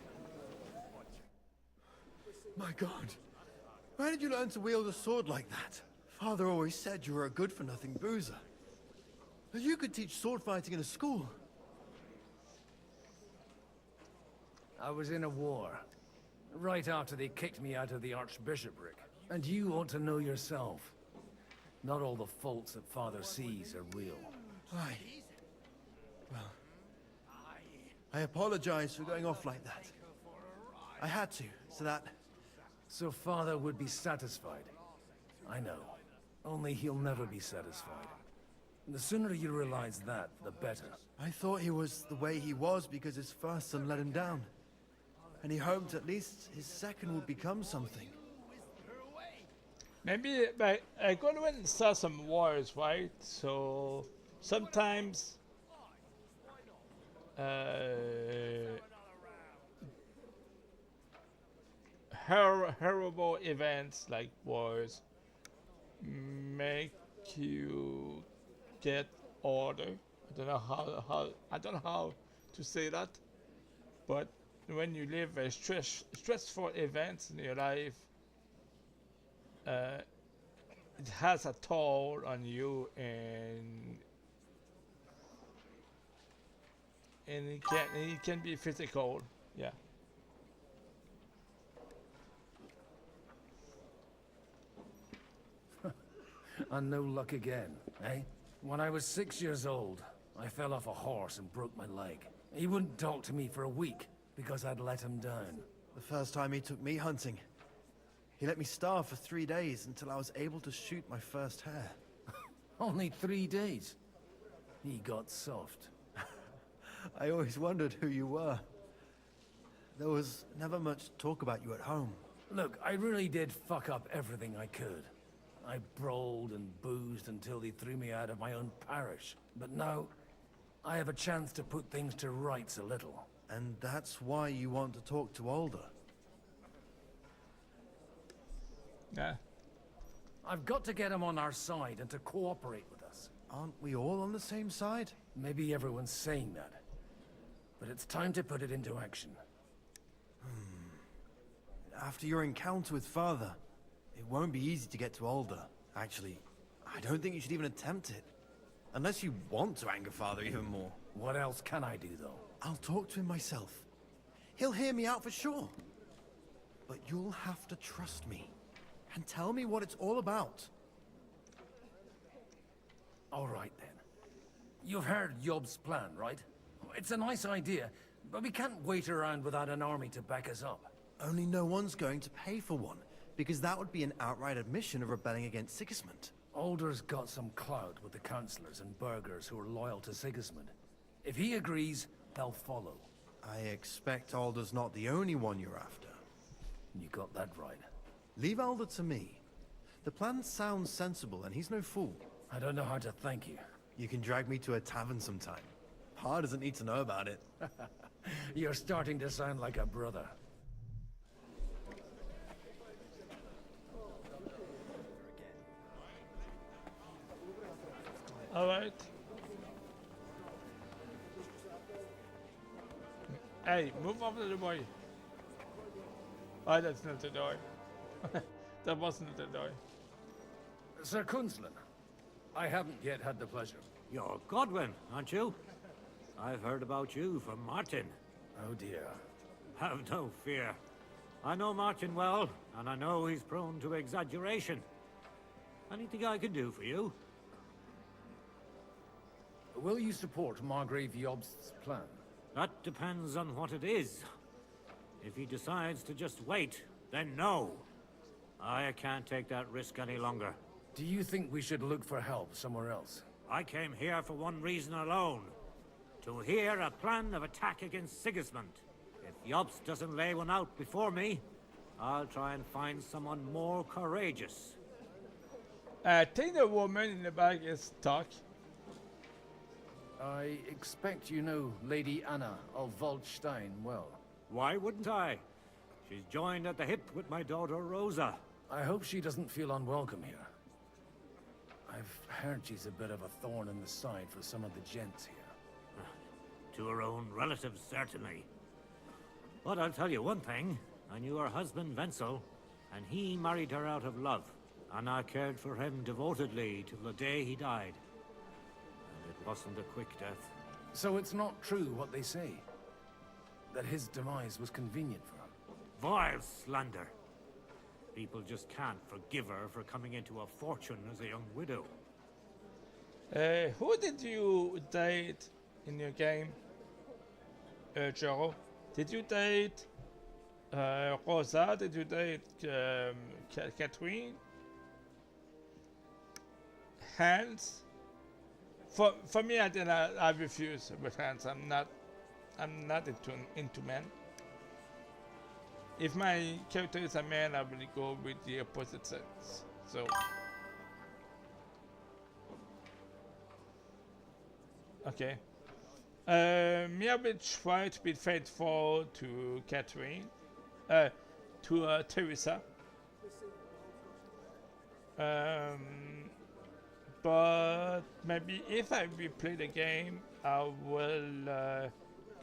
My God. Where did you learn to wield a sword like that? Father always said you were a good-for-nothing boozer. That you could teach sword fighting in a school. I was in a war. Right after they kicked me out of the archbishopric. And you ought to know yourself. Not all the faults that Father sees are real. Aye. Well, I apologize for going off like that. I had to, so that... So Father would be satisfied. I know. Only he'll never be satisfied. The sooner you realize that, the better. I thought he was the way he was because his first son let him down. And he hoped at least his second would become something. Maybe I go and start some wars, right? So sometimes horrible events like wars make you get order. I don't know how to say that, but when you live a stressful events in your life, it has a toll on you, and it can be physical. Yeah. And no luck again, eh? When I was 6 years old, I fell off a horse and broke my leg. He wouldn't talk to me for a week because I'd let him down. The first time he took me hunting, he let me starve for 3 days until I was able to shoot my first hare. Only 3 days? He got soft. I always wondered who you were. There was never much talk about you at home. Look, I really did fuck up everything I could. I brawled and boozed until they threw me out of my own parish. But now, I have a chance to put things to rights a little. And that's why you want to talk to Alder? Yeah. I've got to get him on our side and to cooperate with us. Aren't we all on the same side? Maybe everyone's saying that. But it's time to put it into action. After your encounter with Father, it won't be easy to get to Alder. Actually, I don't think you should even attempt it. Unless you want to anger Father even more. What else can I do, though? I'll talk to him myself. He'll hear me out for sure. But you'll have to trust me. And tell me what it's all about. All right, then. You've heard Yob's plan, right? It's a nice idea, but we can't wait around without an army to back us up. Only no one's going to pay for one, because that would be an outright admission of rebelling against Sigismund. Alder's got some clout with the councillors and burghers who are loyal to Sigismund. If he agrees, they'll follow. I expect Alder's not the only one you're after. You got that right. Leave Alder to me. The plan sounds sensible, and he's no fool. I don't know how to thank you. You can drag me to a tavern sometime. Pa doesn't need to know about it. You're starting to sound like a brother. All right. Hey, move over the way. Oh, that's not the door. That wasn't the door. Sir Kunzlin, I haven't yet had the pleasure. You're Godwin, aren't you? I've heard about you from Martin. Oh dear. Have no fear. I know Martin well, and I know he's prone to exaggeration. Anything I can do for you? Will you support Margrave Jobst's plan? That depends on what it is. If he decides to just wait, then no. I can't take that risk any longer. Do you think we should look for help somewhere else? I came here for one reason alone. To hear a plan of attack against Sigismund. If Jobst doesn't lay one out before me, I'll try and find someone more courageous. I think the woman in the back is stuck. I expect you know Lady Anna of Waldstein well. Why wouldn't I? She's joined at the hip with my daughter Rosa. I hope she doesn't feel unwelcome here. I've heard she's a bit of a thorn in the side for some of the gents here. To her own relatives, certainly. But I'll tell you one thing. I knew her husband, Wenzel, and he married her out of love. And I cared for him devotedly till the day he died. And it wasn't a quick death. So it's not true what they say? That his demise was convenient for her? Vile slander. People just can't forgive her for coming into a fortune as a young widow. Who did you date in your game, Joe? Did you date Rosa? Did you date Catherine? Hans? For me, I refuse with Hans. I'm not into men. If my character is a man, I will go with the opposite sex. So. Okay. Me, I will try to be faithful to Catherine. To Teresa. But maybe if I replay the game, I will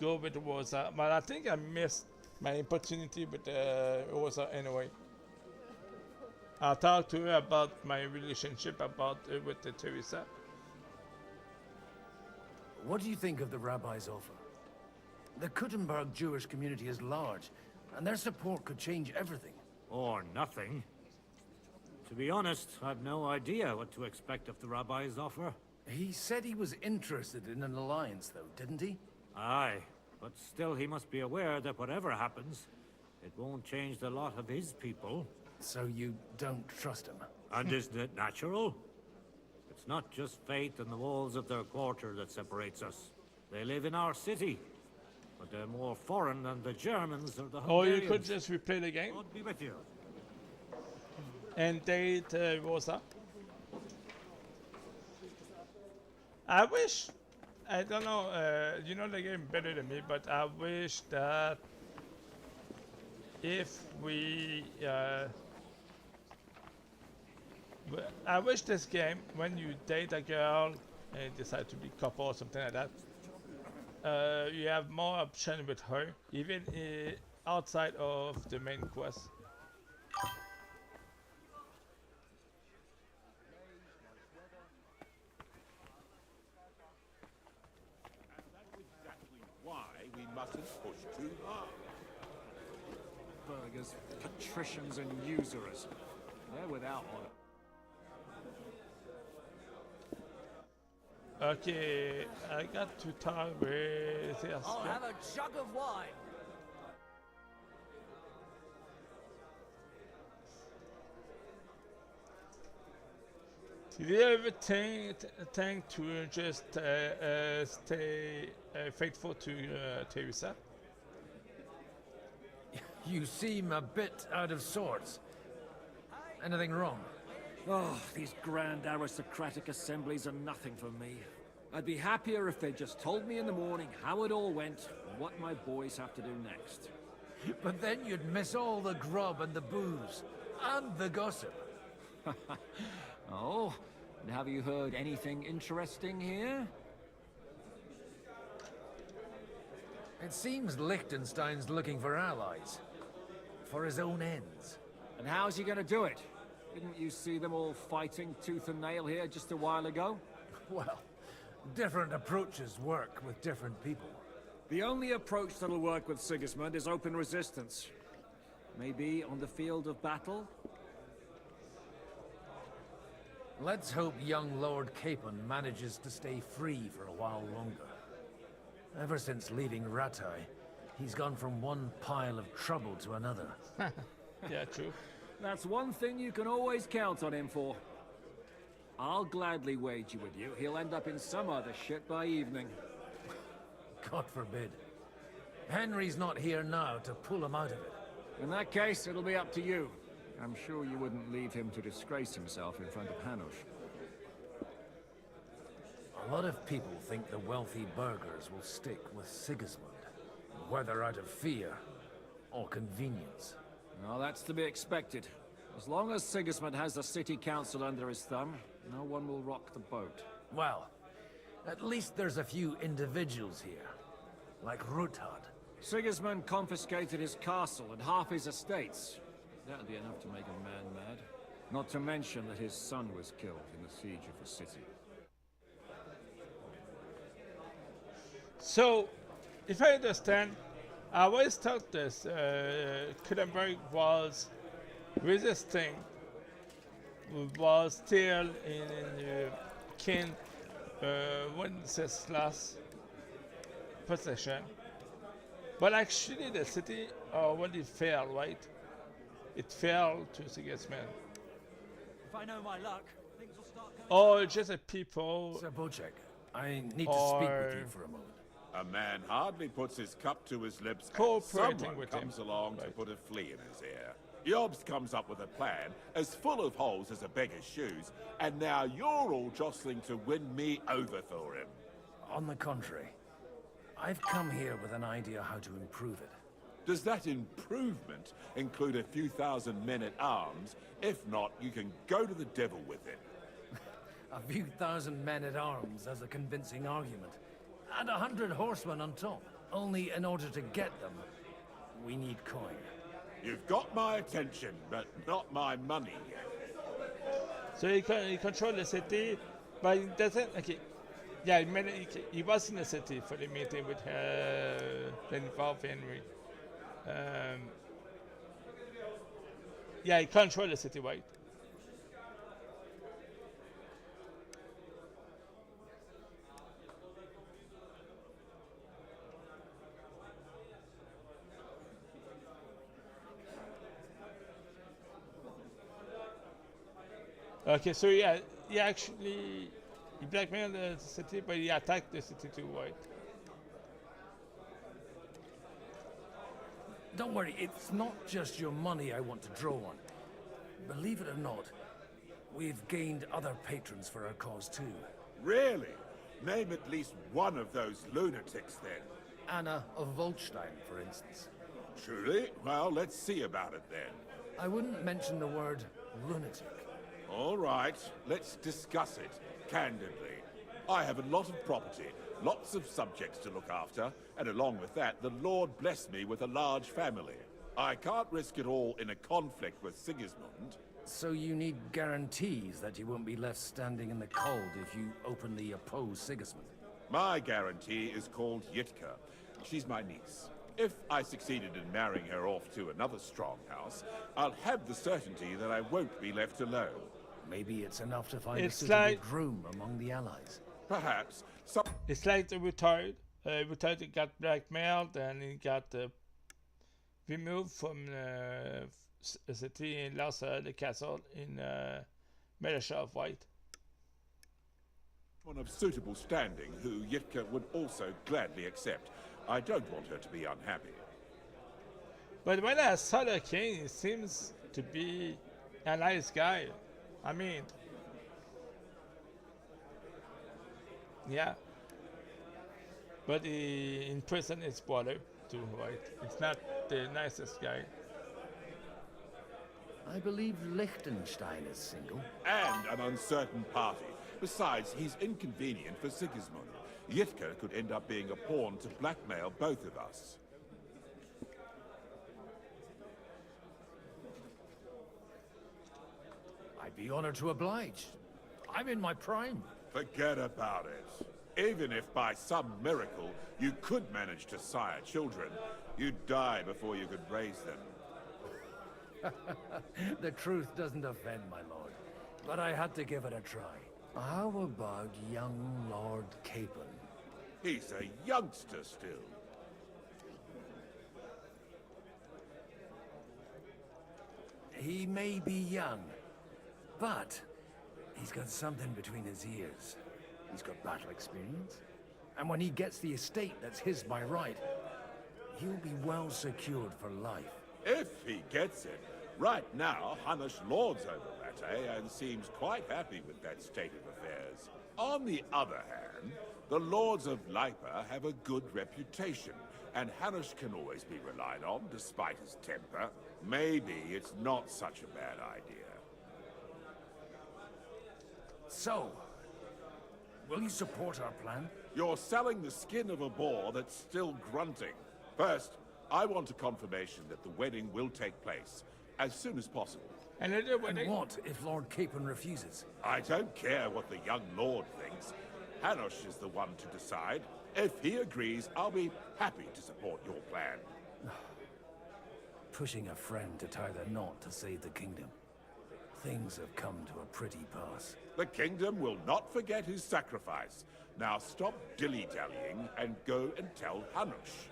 go with Rosa. But I think I missed my opportunity with Rosa anyway. I'll talk to her about my relationship with Teresa. What do you think of the rabbi's offer? The Kuttenberg Jewish community is large, and their support could change everything. Or nothing. To be honest, I've no idea what to expect of the rabbi's offer. He said he was interested in an alliance, though, didn't he? Aye, but still he must be aware that whatever happens, it won't change the lot of his people. So you don't trust him? And isn't it natural? It's not just fate and the walls of their quarter that separates us. They live in our city, but they're more foreign than the Germans or the Hungarians. Or you could just replay the game. God be with you. And date Rosa. I wish, I don't know, you know the game better than me, but I wish that if we, I wish this game, when you date a girl and decide to be couple or something like that, you have more option with her, even outside of the main quest. Push too hard. Burgers, patricians and usurers. They're without honor. Okay, I got to talk with yes. I'll have a jug of wine. Did you ever think to just stay faithful to Teresa? You seem a bit out of sorts. Anything wrong? Oh, these grand aristocratic assemblies are nothing for me. I'd be happier if they just told me in the morning how it all went and what my boys have to do next. But then you'd miss all the grub and the booze, and the gossip. Oh, and have you heard anything interesting here? It seems Liechtenstein's looking for allies. For his own ends. And how's he gonna do it? Didn't you see them all fighting tooth and nail here just a while ago? Well, different approaches work with different people. The only approach that'll work with Sigismund is open resistance. Maybe on the field of battle? Let's hope young Lord Capon manages to stay free for a while longer. Ever since leaving Ratai, he's gone from one pile of trouble to another. Yeah, true. That's one thing you can always count on him for. I'll gladly wager with you he'll end up in some other shit by evening. God forbid. Henry's not here now to pull him out of it. In that case, it'll be up to you. I'm sure you wouldn't leave him to disgrace himself in front of Hanush. A lot of people think the wealthy burghers will stick with Sigismund, whether out of fear or convenience. Well, that's to be expected. As long as Sigismund has the city council under his thumb, no one will rock the boat. Well, at least there's a few individuals here, like Ruthard. Sigismund confiscated his castle and half his estates. That'd be enough to make a man mad. Not to mention that his son was killed in the siege of the city. So, if I understand, I always thought this Kuddenberg was resisting, was still in King Wenceslas' possession. But actually the city already fell, right? It fell to Sigismund. If I know my luck, things will start going. Or just a people. Sir Bocek, I need to speak with you for a moment. A man hardly puts his cup to his lips and Cooperating someone with comes him. along to put a flea in his ear. Yobs comes up with a plan as full of holes as a beggar's shoes, and now you're all jostling to win me over for him. On the contrary, I've come here with an idea how to improve it. Does that improvement include a few thousand men-at-arms? If not, you can go to the devil with it. A few thousand men-at-arms as a convincing argument. And 100 horsemen on top. Only in order to get them, we need coin. You've got my attention, but not my money. So he controls the city, but he doesn't. Okay, yeah, he was in the city for the meeting with that involved Henry. Yeah, he controls the city, right? Okay, so yeah, he actually he blackmailed the city, but he attacked the city too, right? Don't worry, it's not just your money I want to draw on. Believe it or not, we've gained other patrons for our cause too. Really? Name at least one of those lunatics then. Anna of Volstein, for instance. Truly? Well, let's see about it then. I wouldn't mention the word lunatic. All right, let's discuss it, candidly. I have a lot of property, lots of subjects to look after, and along with that, the Lord blessed me with a large family. I can't risk it all in a conflict with Sigismund. So you need guarantees that you won't be left standing in the cold if you openly oppose Sigismund? My guarantee is called Yitka. She's my niece. If I succeeded in marrying her off to another strong house, I'll have the certainty that I won't be left alone. Maybe it's enough to find It's a suitable like- groom among the allies. Perhaps. It's like the retired. Retired got blackmailed and he got removed from the city and lost the castle in Medesha, right? One of suitable standing who Yitka would also gladly accept. I don't want her to be unhappy. But when I saw the king, he seems to be a nice guy. I mean, yeah. But he imprisoned his brother too, right? It's not the nicest guy. I believe Liechtenstein is single. And an uncertain party. Besides, he's inconvenient for Sigismund. Yitka could end up being a pawn to blackmail both of us. I'd be honored to oblige. I'm in my prime. Forget about it. Even if by some miracle you could manage to sire children, you'd die before you could raise them. The truth doesn't offend, my lord. but I had to give it a try. How about young Lord Capon? He's a youngster still. He may be young, but he's got something between his ears. He's got battle experience. And when he gets the estate that's his by right, he'll be well secured for life. If he gets it. Right now, Hanush lords over Rattay and seems quite happy with that state of affairs. On the other hand, the lords of Lipa have a good reputation, and Hanush can always be relied on despite his temper. Maybe it's not such a bad idea. So, will you support our plan? You're selling the skin of a boar that's still grunting. First, I want a confirmation that the wedding will take place as soon as possible. And what if Lord Capon refuses? I don't care what the young lord thinks. Hanush is the one to decide. If he agrees, I'll be happy to support your plan. Pushing a friend to tie the knot to save the kingdom. Things have come to a pretty pass. The kingdom will not forget his sacrifice. Now stop dilly-dallying and go and tell Hanush.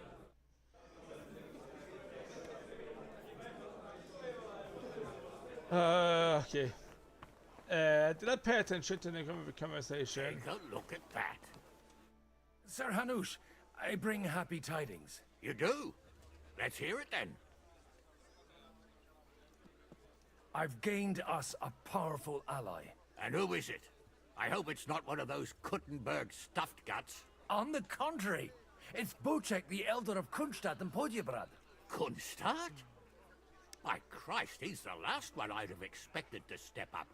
Okay. Did I pay attention to the conversation? Take a look at that. Sir Hanush, I bring happy tidings. You do? Let's hear it then. I've gained us a powerful ally. And who is it? I hope it's not one of those Kuttenberg stuffed guts. On the contrary, it's Bocek, the Elder of Kunstadt and Podjebrad. Kunstadt? By Christ, he's the last one I'd have expected to step up.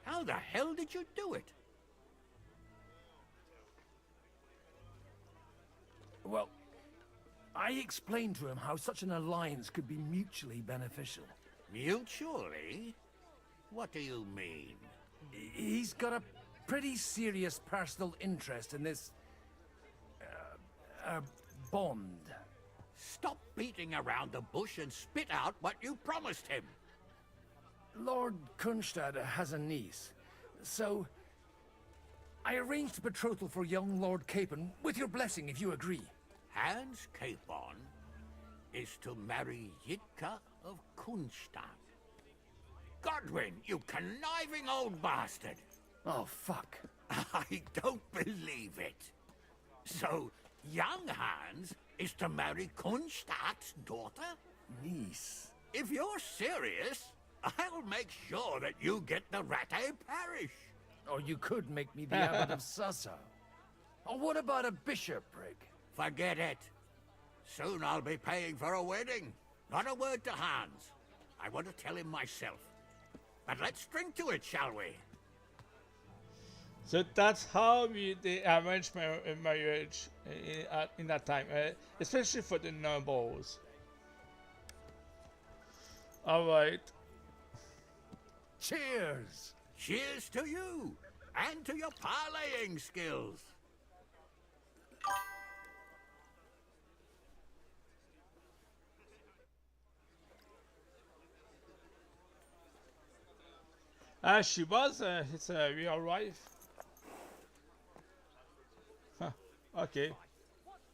How the hell did you do it? Well, I explained to him how such an alliance could be mutually beneficial. Mutually? What do you mean? He's got a pretty serious personal interest in this... bond. Stop beating around the bush and spit out what you promised him. Lord Kunstad has a niece, so... I arranged a betrothal for young Lord Capon, with your blessing if you agree. Hans Capon is to marry Yitka of Kunstadt. Godwin, you conniving old bastard! Oh, fuck. I don't believe it. So, young Hans is to marry Kunstadt's daughter? Niece. If you're serious, I'll make sure that you get the Rattay parish. Or you could make me the abbot of Sassa. Or what about a bishopric? Forget it. Soon I'll be paying for a wedding. Not a word to Hans. I want to tell him myself. But let's drink to it, shall we? So that's how they arranged marriage in that time, especially for the nobles. All right. Cheers! Cheers to you, and to your parleying skills. She was his real wife. Huh. Okay.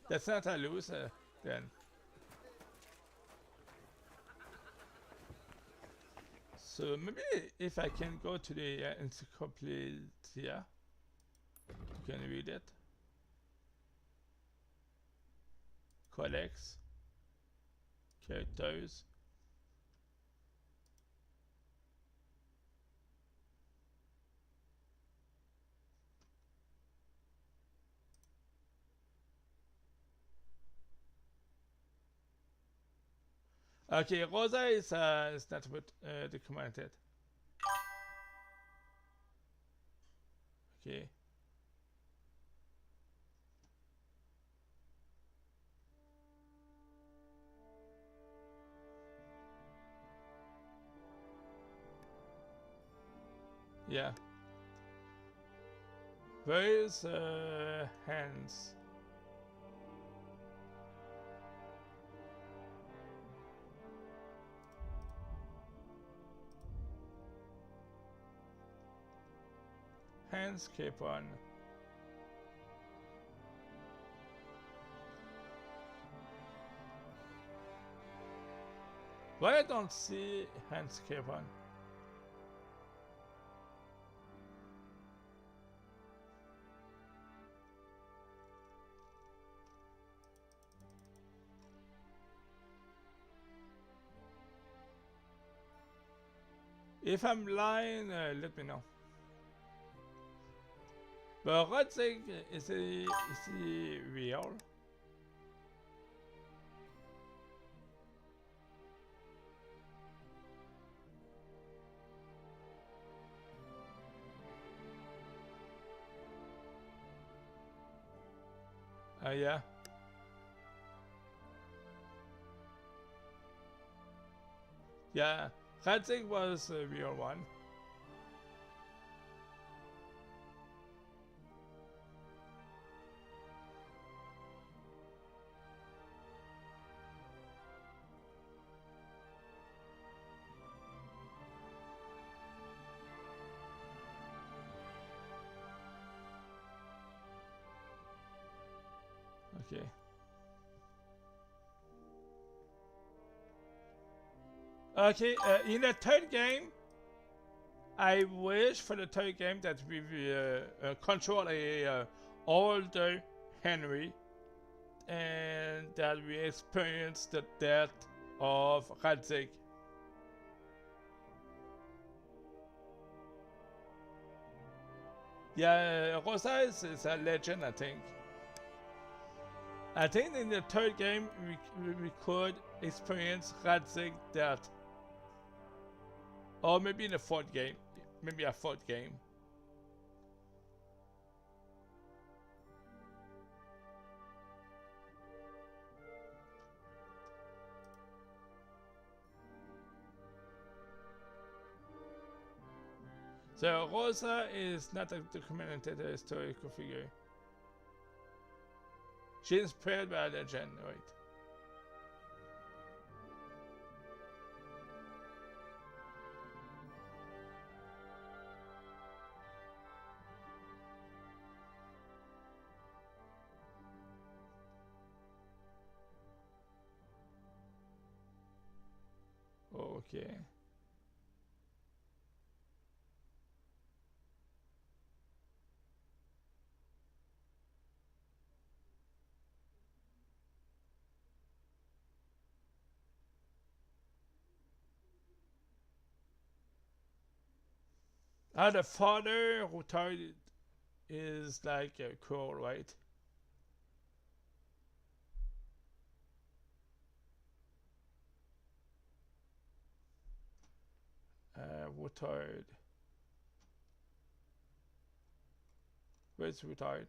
That's not a loser then. So maybe if I can go to the encyclopedia, you can read it. Collects characters. Okay, Rosa is not documented. Okay. Yeah. Where is Hans? Hans Capon. Why I don't see Hans Capon? If I'm lying, let me know. But Radzig, is he real? Yeah. Yeah, Radzig was a real one. Okay. Okay, in the third game, I wish for the third game that we control a older Henry and that we experience the death of Radzig. Yeah, Rosa is a legend, I think. I think in the third game we could experience Radzig death. Or maybe in the fourth game. Maybe a fourth game. So Rosa is not a documented historical figure. She is inspired by a legend, right? Okay. The father who died is like a crow, right? Retired. Where's retired?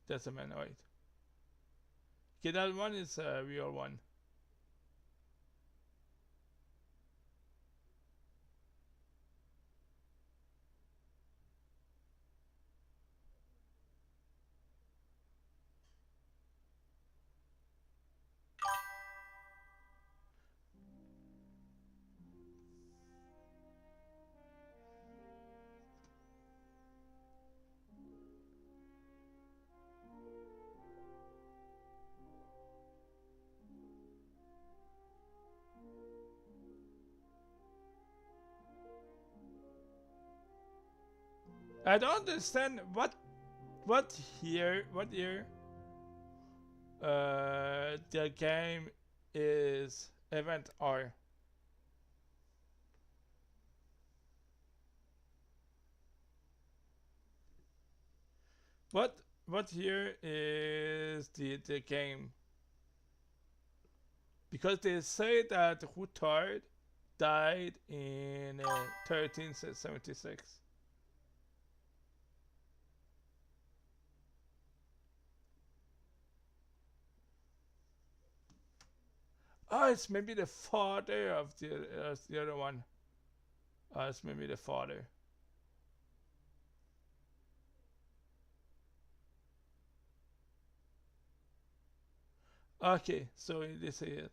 That's a man, right? Okay, that one is a real one. I don't understand what year the game is event are. What year is the game? Because they say that Hutard died in 1376. Oh, it's maybe the father of the other one. It's maybe the father. Okay, so this is it.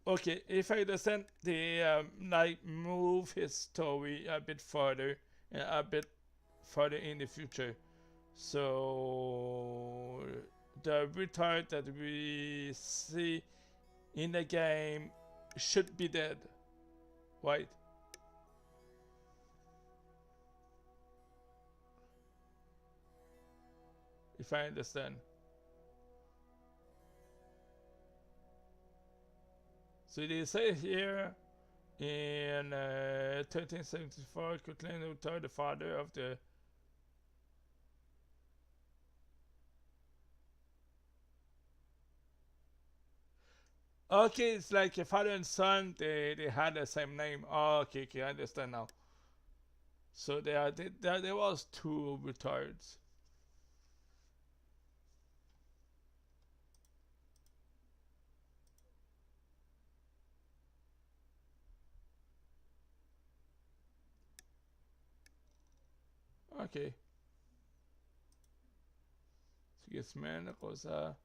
Okay, if I understand, they like move his story a bit further in the future. So the retard that we see in the game should be dead, right? If I understand. So they say here in 1374, Cutland returned the father of the Okay, it's like a father and son, they had the same name. Oh, okay, I understand now. So there was two retards. Okay. Sigismund, Rosa.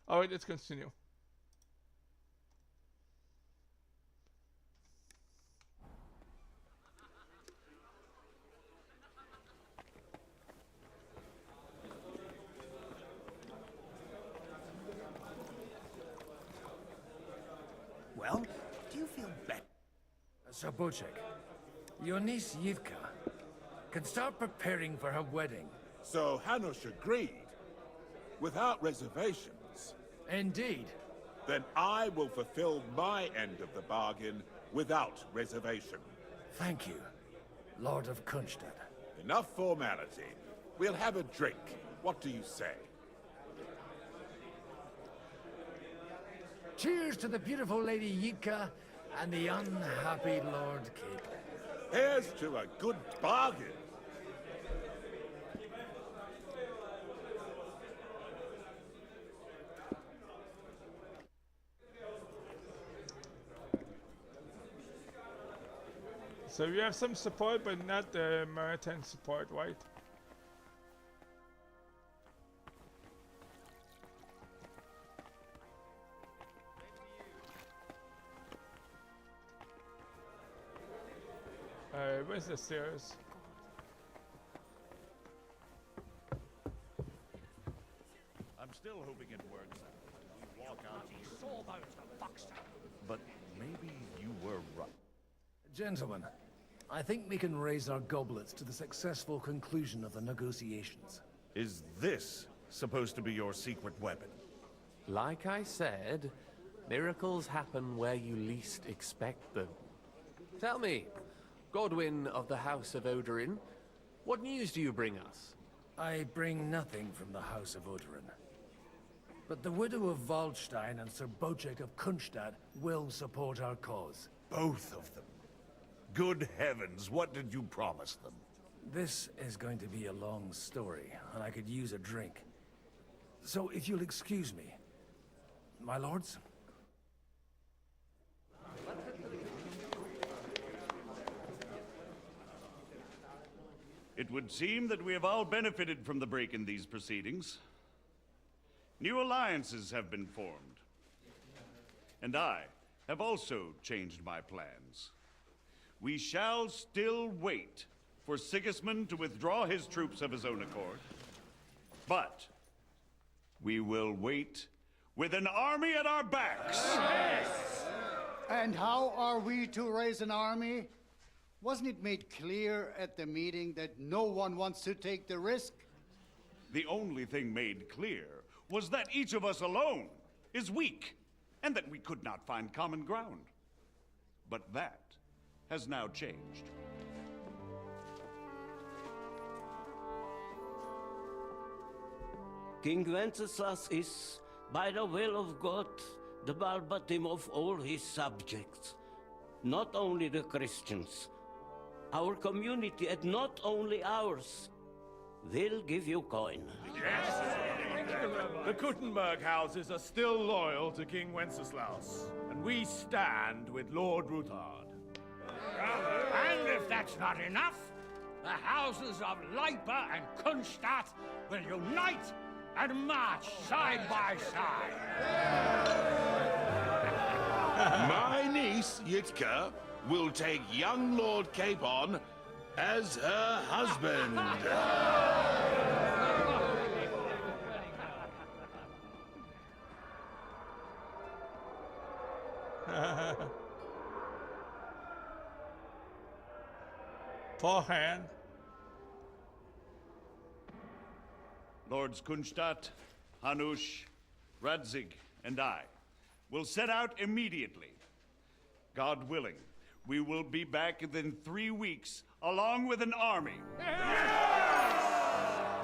Alright, let's continue. Well, do you feel better? Sir Bocek, your niece Yivka can start preparing for her wedding. So Hanush agreed? Without reservations? Indeed. Then I will fulfill my end of the bargain without reservation. Thank you, Lord of Kunstad. Enough formality. We'll have a drink. What do you say? Cheers to the beautiful Lady Yivka and the unhappy Lord Caitlin. Here's to a good bargain. So we have some support, but not the maritime support, right? Where's the stairs? I'm still hoping it works out. We walk out. Sawbones the Buxton. But maybe you were right. Gentlemen, I think we can raise our goblets to the successful conclusion of the negotiations. Is this supposed to be your secret weapon? Like I said, miracles happen where you least expect them. Tell me, Godwin of the House of Odorin, what news do you bring us? I bring nothing from the House of Odorin. But the widow of Waldstein and Sir Bocek of Kunstad will support our cause. Both of them. Good heavens, what did you promise them? This is going to be a long story, and I could use a drink. So if you'll excuse me, my lords? It would seem that we have all benefited from the break in these proceedings. New alliances have been formed. And I have also changed my plans. We shall still wait for Sigismund to withdraw his troops of his own accord. But we will wait with an army at our backs. Yes. And how are we to raise an army? Wasn't it made clear at the meeting that no one wants to take the risk? The only thing made clear was that each of us alone is weak, and that we could not find common ground. But that has now changed. King Wenceslas is, by the will of God, the balbatim of all his subjects. Not only the Christians, our community, and not only ours, We'll give you coin. Yes. The Kuttenberg houses are still loyal to King Wenceslaus, and we stand with Lord Ruthard. And if that's not enough, the houses of Leipa and Kunstadt will unite and march side by side. My niece, Yitka, will take young Lord Capon as her husband. Forehand. Lords Kunstadt, Hanush, Radzig, and I will set out immediately. God willing, we will be back within 3 weeks, along with an army.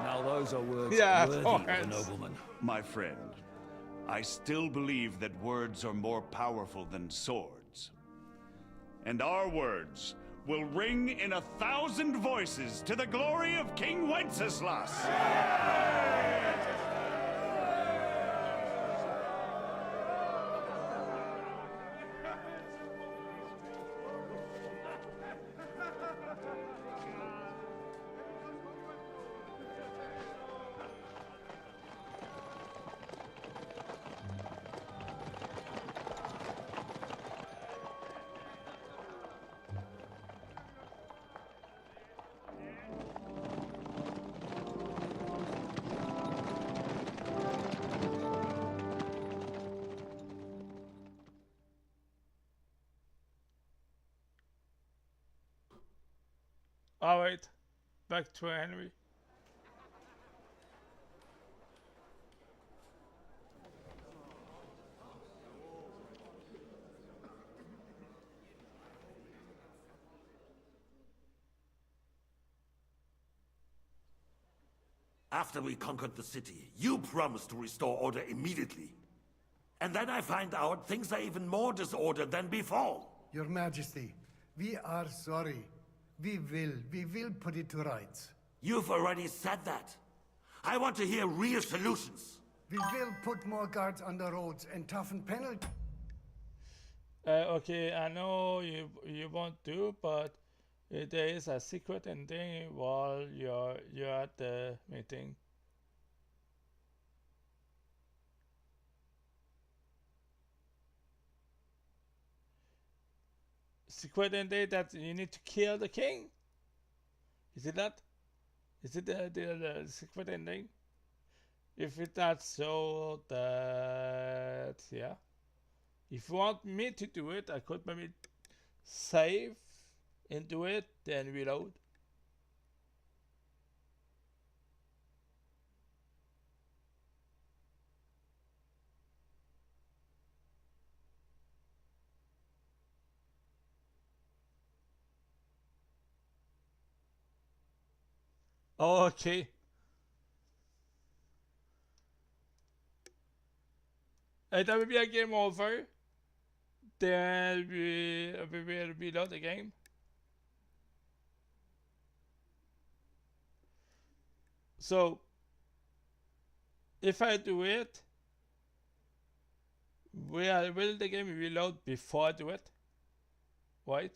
Now those are words worthy of a nobleman. My friend, I still believe that words are more powerful than swords. And our words will ring in 1,000 voices to the glory of King Wenceslas. Alright, back to Henry. After we conquered the city, you promised to restore order immediately. And then I find out things are even more disordered than before. Your Majesty, we are sorry. We will put it to rights. You've already said that. I want to hear real solutions. We will put more guards on the roads and toughen penalties. Okay, I know you won't do, but there is a secret ending while you're at the meeting. Secret ending that you need to kill the king? Is it that? Is it the secret ending? If it's not so, that yeah. If you want me to do it, I could maybe save and do it, then reload. Oh, okay. That will be a game over. Then we will reload the game. So, if I do it, will the game reload before I do it? Right?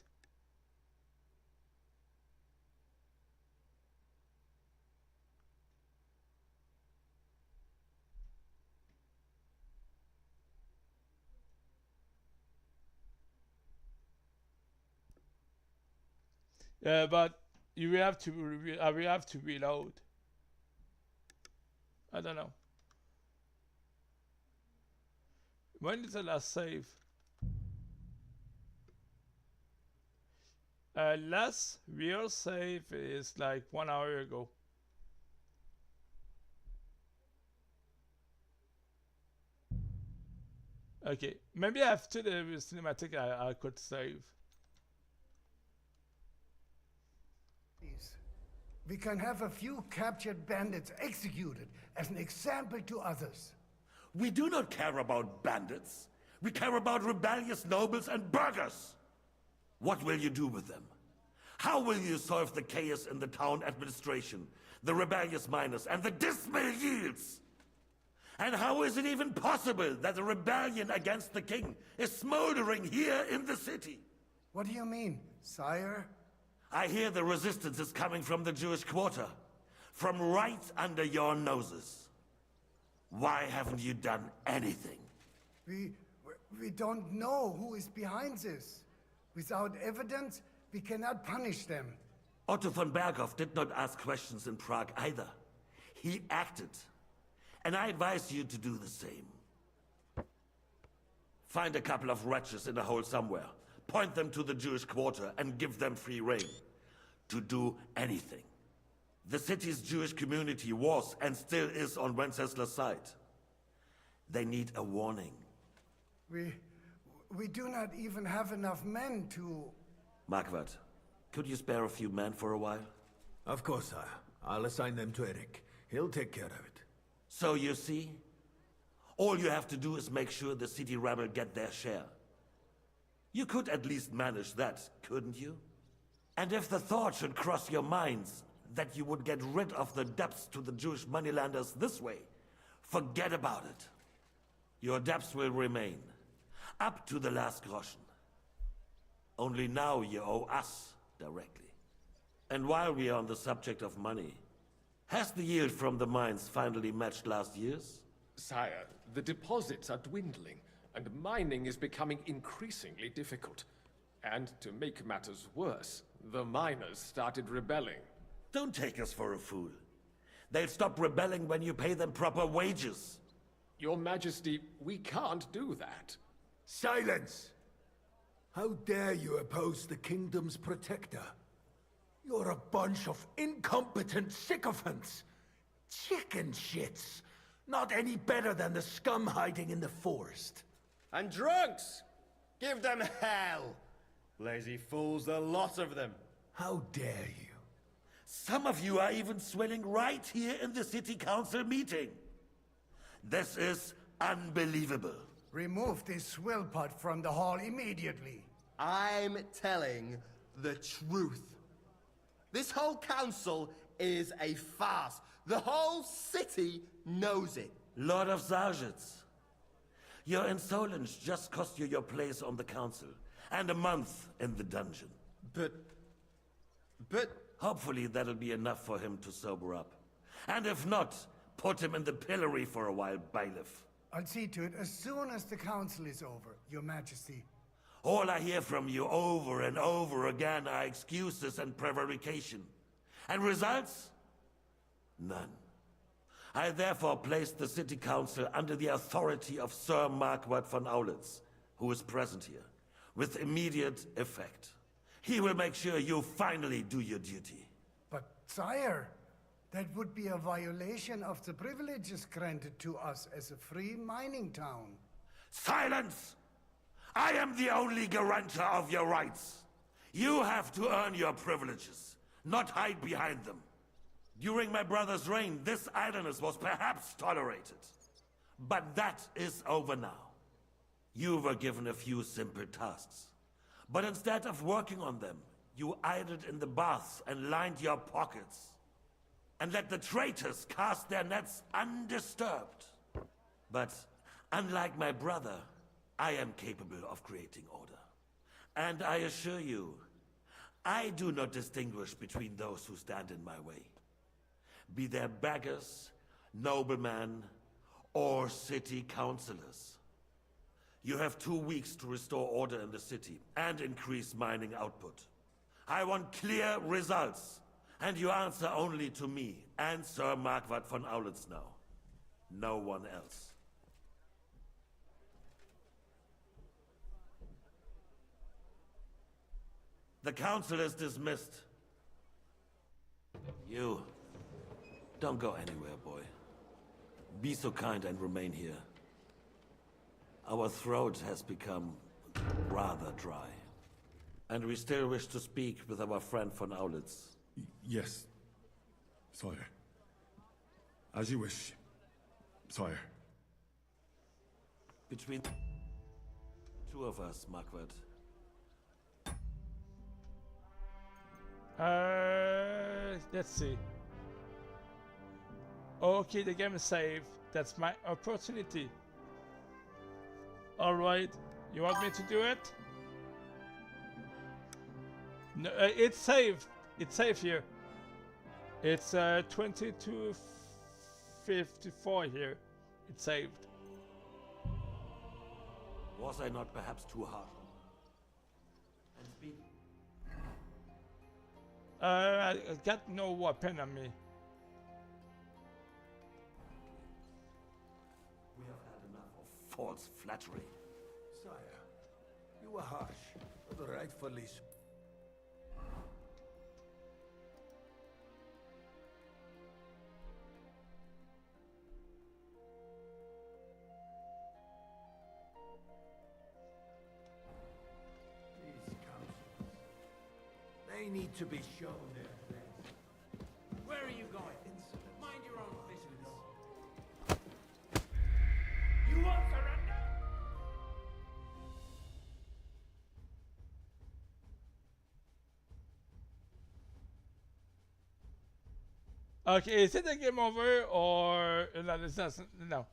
But you will have to I will have to reload. I don't know. When is the last save? Last real save is like 1 hour ago. Okay, maybe after the cinematic I could save. We can have a few captured bandits executed as an example to others. We do not care about bandits. We care about rebellious nobles and burghers. What will you do with them? How will you solve the chaos in the town administration, the rebellious miners, and the dismal yields? And how is it even possible that a rebellion against the king is smoldering here in the city? What do you mean, sire? I hear the resistance is coming from the Jewish quarter, from right under your noses. Why haven't you done anything? We don't know who is behind this. Without evidence, we cannot punish them. Otto von Berghoff did not ask questions in Prague either. He acted. And I advise you to do the same. Find a couple of wretches in a hole somewhere, point them to the Jewish quarter, and give them free rein to do anything. The city's Jewish community was and still is on Wencesla's side. They need a warning. We do not even have enough men to... Marquardt, could you spare a few men for a while? Of course, sire. I'll assign them to Eric. He'll take care of it. So you see, all you have to do is make sure the city rabble get their share. You could at least manage that, couldn't you? And if the thought should cross your minds that you would get rid of the debts to the Jewish moneylanders this way, forget about it. Your debts will remain, up to the last groschen. Only now you owe us directly. And while we are on the subject of money, has the yield from the mines finally matched last year's? Sire, the deposits are dwindling, and mining is becoming increasingly difficult. And to make matters worse, the miners started rebelling. Don't take us for a fool. They'll stop rebelling when you pay them proper wages. Your Majesty, we can't do that. Silence! How dare you oppose the kingdom's protector? You're a bunch of incompetent sycophants. Chicken shits. Not any better than the scum hiding in the forest. And drunks! Give them hell! Lazy fools, the lot of them. How dare you? Some of you are even swelling right here in the city council meeting. This is unbelievable. Remove this swillpot from the hall immediately. I'm telling the truth. This whole council is a farce. The whole city knows it. Lord of Sargitz, your insolence just cost you your place on the council, and a month in the dungeon. But... Hopefully that'll be enough for him to sober up. And if not, put him in the pillory for a while, bailiff. I'll see to it as soon as the council is over, Your Majesty. All I hear from you over and over again are excuses and prevarication. And results? None. I therefore place the city council under the authority of Sir Marquardt von Aulitz, who is present here, with immediate effect. He will make sure you finally do your duty. But, sire, that would be a violation of the privileges granted to us as a free mining town. Silence! I am the only guarantor of your rights. You have to earn your privileges, not hide behind them. During my brother's reign, this idleness was perhaps tolerated. But that is over now. You were given a few simple tasks. But instead of working on them, you idled in the baths and lined your pockets. And let the traitors cast their nets undisturbed. But unlike my brother, I am capable of creating order. And I assure you, I do not distinguish between those who stand in my way. Be they beggars, noblemen, or city councillors. You have 2 weeks to restore order in the city and increase mining output. I want clear results, and you answer only to me and Sir Marquardt von Aulitz now. No one else. The council is dismissed. You, don't go anywhere, boy. Be so kind and remain here. Our throat has become rather dry. And we still wish to speak with our friend von Aulitz. Yes, sire. As you wish, sire. Between two of us, Marquardt. Let's see. Okay, the game is saved. That's my opportunity. Alright, you want me to do it? No, it's saved. It's safe here. It's 22:54 here. It's saved. Was I not perhaps too harsh? And speak. I got no weapon on me. We have had enough of false flattery. Sire, you were harsh, but rightfully so. They need to be shown their place. Where are you going? Mind your own business. You won't surrender! Okay, is it a game over or no? It's not, no,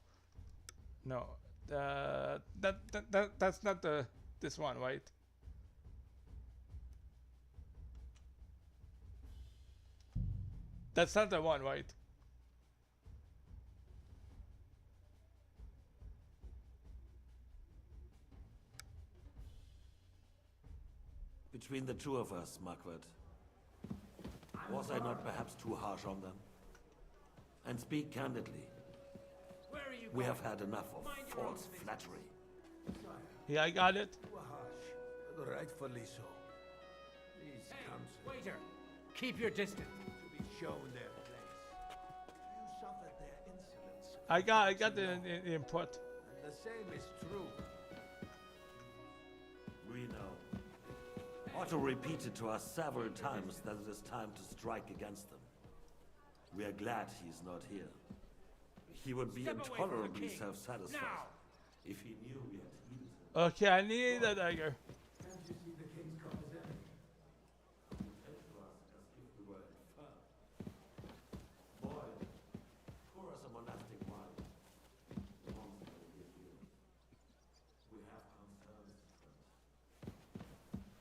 no. That's not this one, right? That's not the one, right? Between the two of us, Marquardt, was I not perhaps too harsh on them? And speak candidly. Where are you We going? have had enough of false flattery. Yeah, I got it. You were harsh, but rightfully so. These councils Waiter, keep your distance. to be shown their place. You suffered their insolence. I got the input. And the same is true. We know. Otto repeated to us several times that it is time to strike against them. We are glad he's not here. He would be Step away from the intolerably king. self-satisfied Now. if he knew we had heeded him. Okay, I need a dagger. Can't you see the king's composition? He came to us as if we were infirm. Boy, pour us a monastic wine. The monster will give you. We have concerns, friend.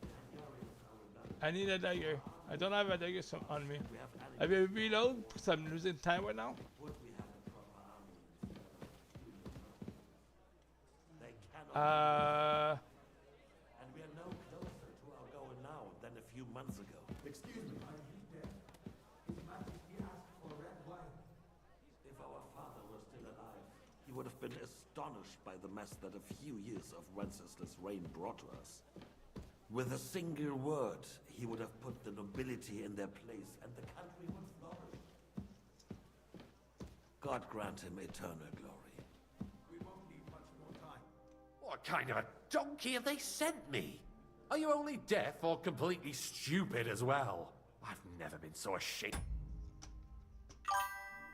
The Hungarians are reluctant. I need a dagger. I don't have a dagger on me. We have I will reload because I'm losing time right now. Would we have a proper army instead of human numbers? They cannot. And we are no closer to our goal now than a few months ago. Excuse me, he's dead. His Majesty asked for red wine. If our father were still alive, he would have been astonished by the mess that a few years of Wenceslas' reign brought to us. With a single word, he would have put the nobility in their place and the country would flourish. God grant him eternal glory. We won't need much more time. What kind of a donkey have they sent me? Are you only deaf or completely stupid as well? I've never been so ashamed.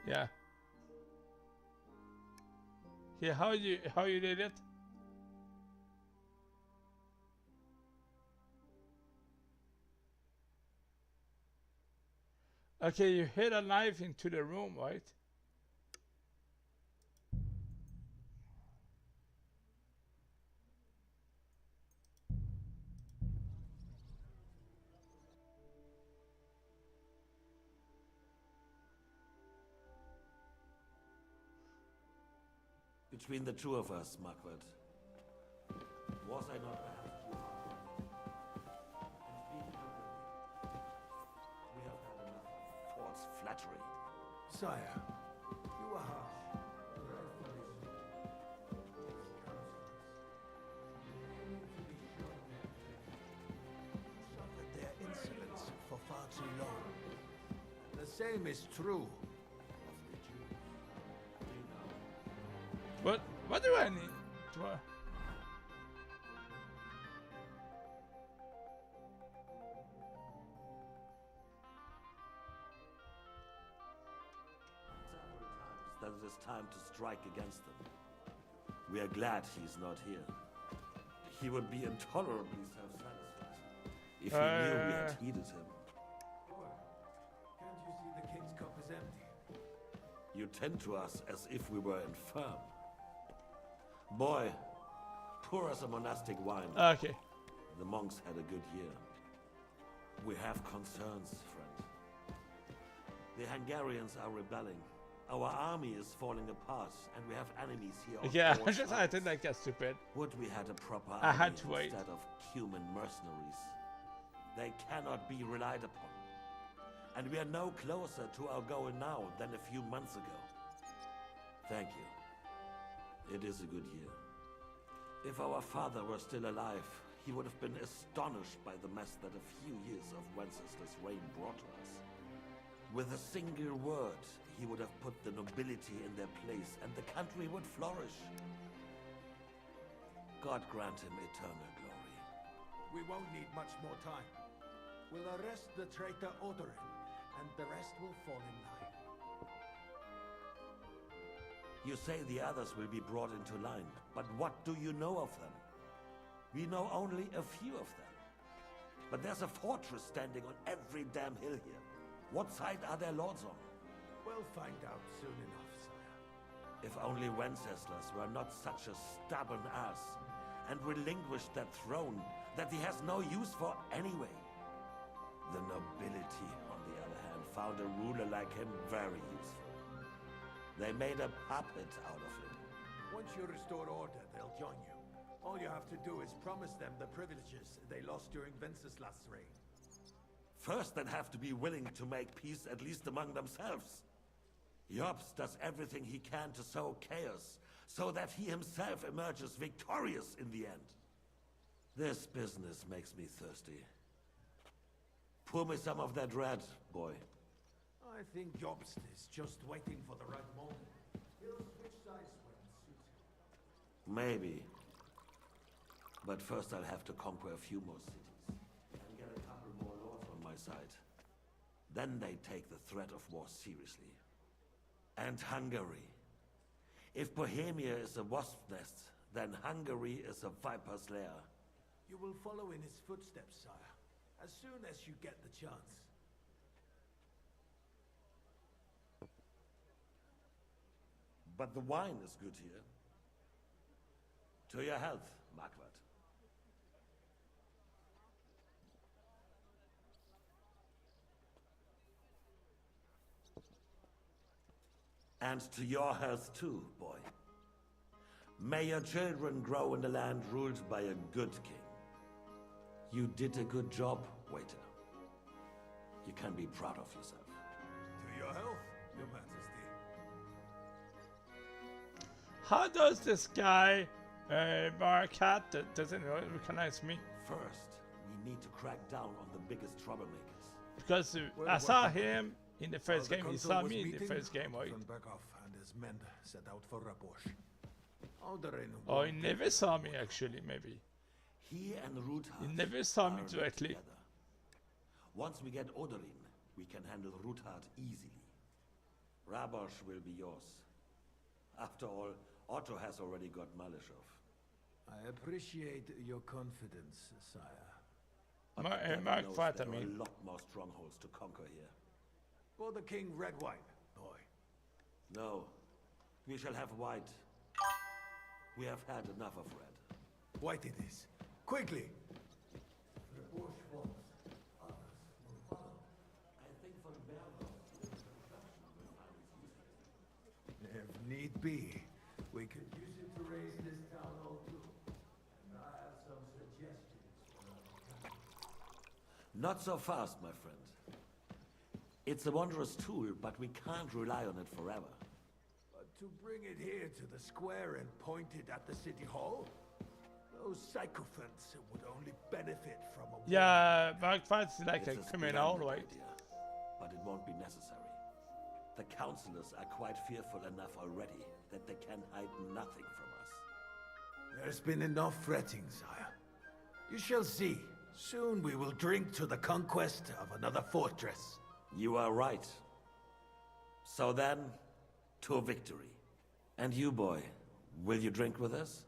Yeah. Yeah, how you did it? Okay, you hit a knife into the room, right? Between the two of us, Marquardt, was I not perhaps too hard? And speak openly. We have had enough of false flattery. Sire, you were harsh, but rightfully so. These councils, they need to be shown their place. You suffered their insolence for far too long. And the same is true of the Jews. What do I need? Do I... That it is time to strike against them. We are glad he's not here. He would be intolerably self-satisfied if he knew we had heeded him. empty. You tend to us as if we were infirm. Boy, pour us a monastic wine. Okay. The monks had a good year. We have concerns, friend. The Hungarians are rebelling. Our army is falling apart, and we have enemies here on Yeah, all I sides. think that gets stupid. Would we had a proper I army had to wait. instead of human mercenaries? They cannot be relied upon. And we are no closer to our goal now than a few months ago. Thank you. It is a good year. If our father were still alive, he would have been astonished by the mess that a few years of Wenceslas' reign brought to us. With a single word, he would have put the nobility in their place, and the country would flourish. God grant him eternal glory. We won't need much more time. We'll arrest the traitor Odorin, and the rest will fall in line. You say the others will be brought into line, but what do you know of them? We know only a few of them. But there's a fortress standing on every damn hill here. What side are their lords on? We'll find out soon enough, sire. If only Wenceslas were not such a stubborn ass, and relinquished that throne that he has no use for anyway. The nobility, on the other hand, found a ruler like him very useful. They made a puppet out of him. Once you restore order, they'll join you. All you have to do is promise them the privileges they lost during Wenceslas' reign. First, they'd have to be willing to make peace at least among themselves. Jobs does everything he can to sow chaos, so that he himself emerges victorious in the end. This business makes me thirsty. Pour me some of that red, boy. I think Jobst is just waiting for the right moment. He'll switch sides when it suits him. Maybe. But first I'll have to conquer a few more cities, and get a couple more lords on my side. Then they take the threat of war seriously. And Hungary. If Bohemia is a wasp's nest, then Hungary is a viper's lair. You will follow in his footsteps, sire, as soon as you get the chance. But the wine is good here. To your health, Marquardt. And to your health too, boy. May your children grow in a land ruled by a good king. You did a good job, waiter. You can be proud of yourself. To your health, Your Majesty. How does this guy, Marquardt, doesn't recognize me? First, we need to crack down on the biggest troublemakers. Because I saw him in the first game. He saw me in the first game, right? Bekov and his men set out for Rabosh. Odorin. Oh, he never saw me actually, maybe. He and Ruthard. He never saw me are directly. together. Once we get Odorin, we can handle Ruthard easily. Rabosh will be yours. After all, Otto has already got Malishov. I appreciate your confidence, sire. Marquardt, I There are mean. a lot more strongholds to conquer here. For the king, red wine, boy. No, we shall have white. We have had enough of red. White it is. Quickly! If need be, we could use it to raise this town hall too. And I have some suggestions. Not so fast, my friend. It's a wondrous tool, but we can't rely on it forever. But to bring it here to the square and point it at the city hall? Those sycophants would only benefit from a... Yeah, Marquardt's like It's a a criminal, splendid right? idea, but it won't be necessary. The councillors are quite fearful enough already that they can hide nothing from us. There's been enough fretting, sire. You shall see. Soon we will drink to the conquest of another fortress. You are right. So then, to victory. And you, boy, will you drink with us?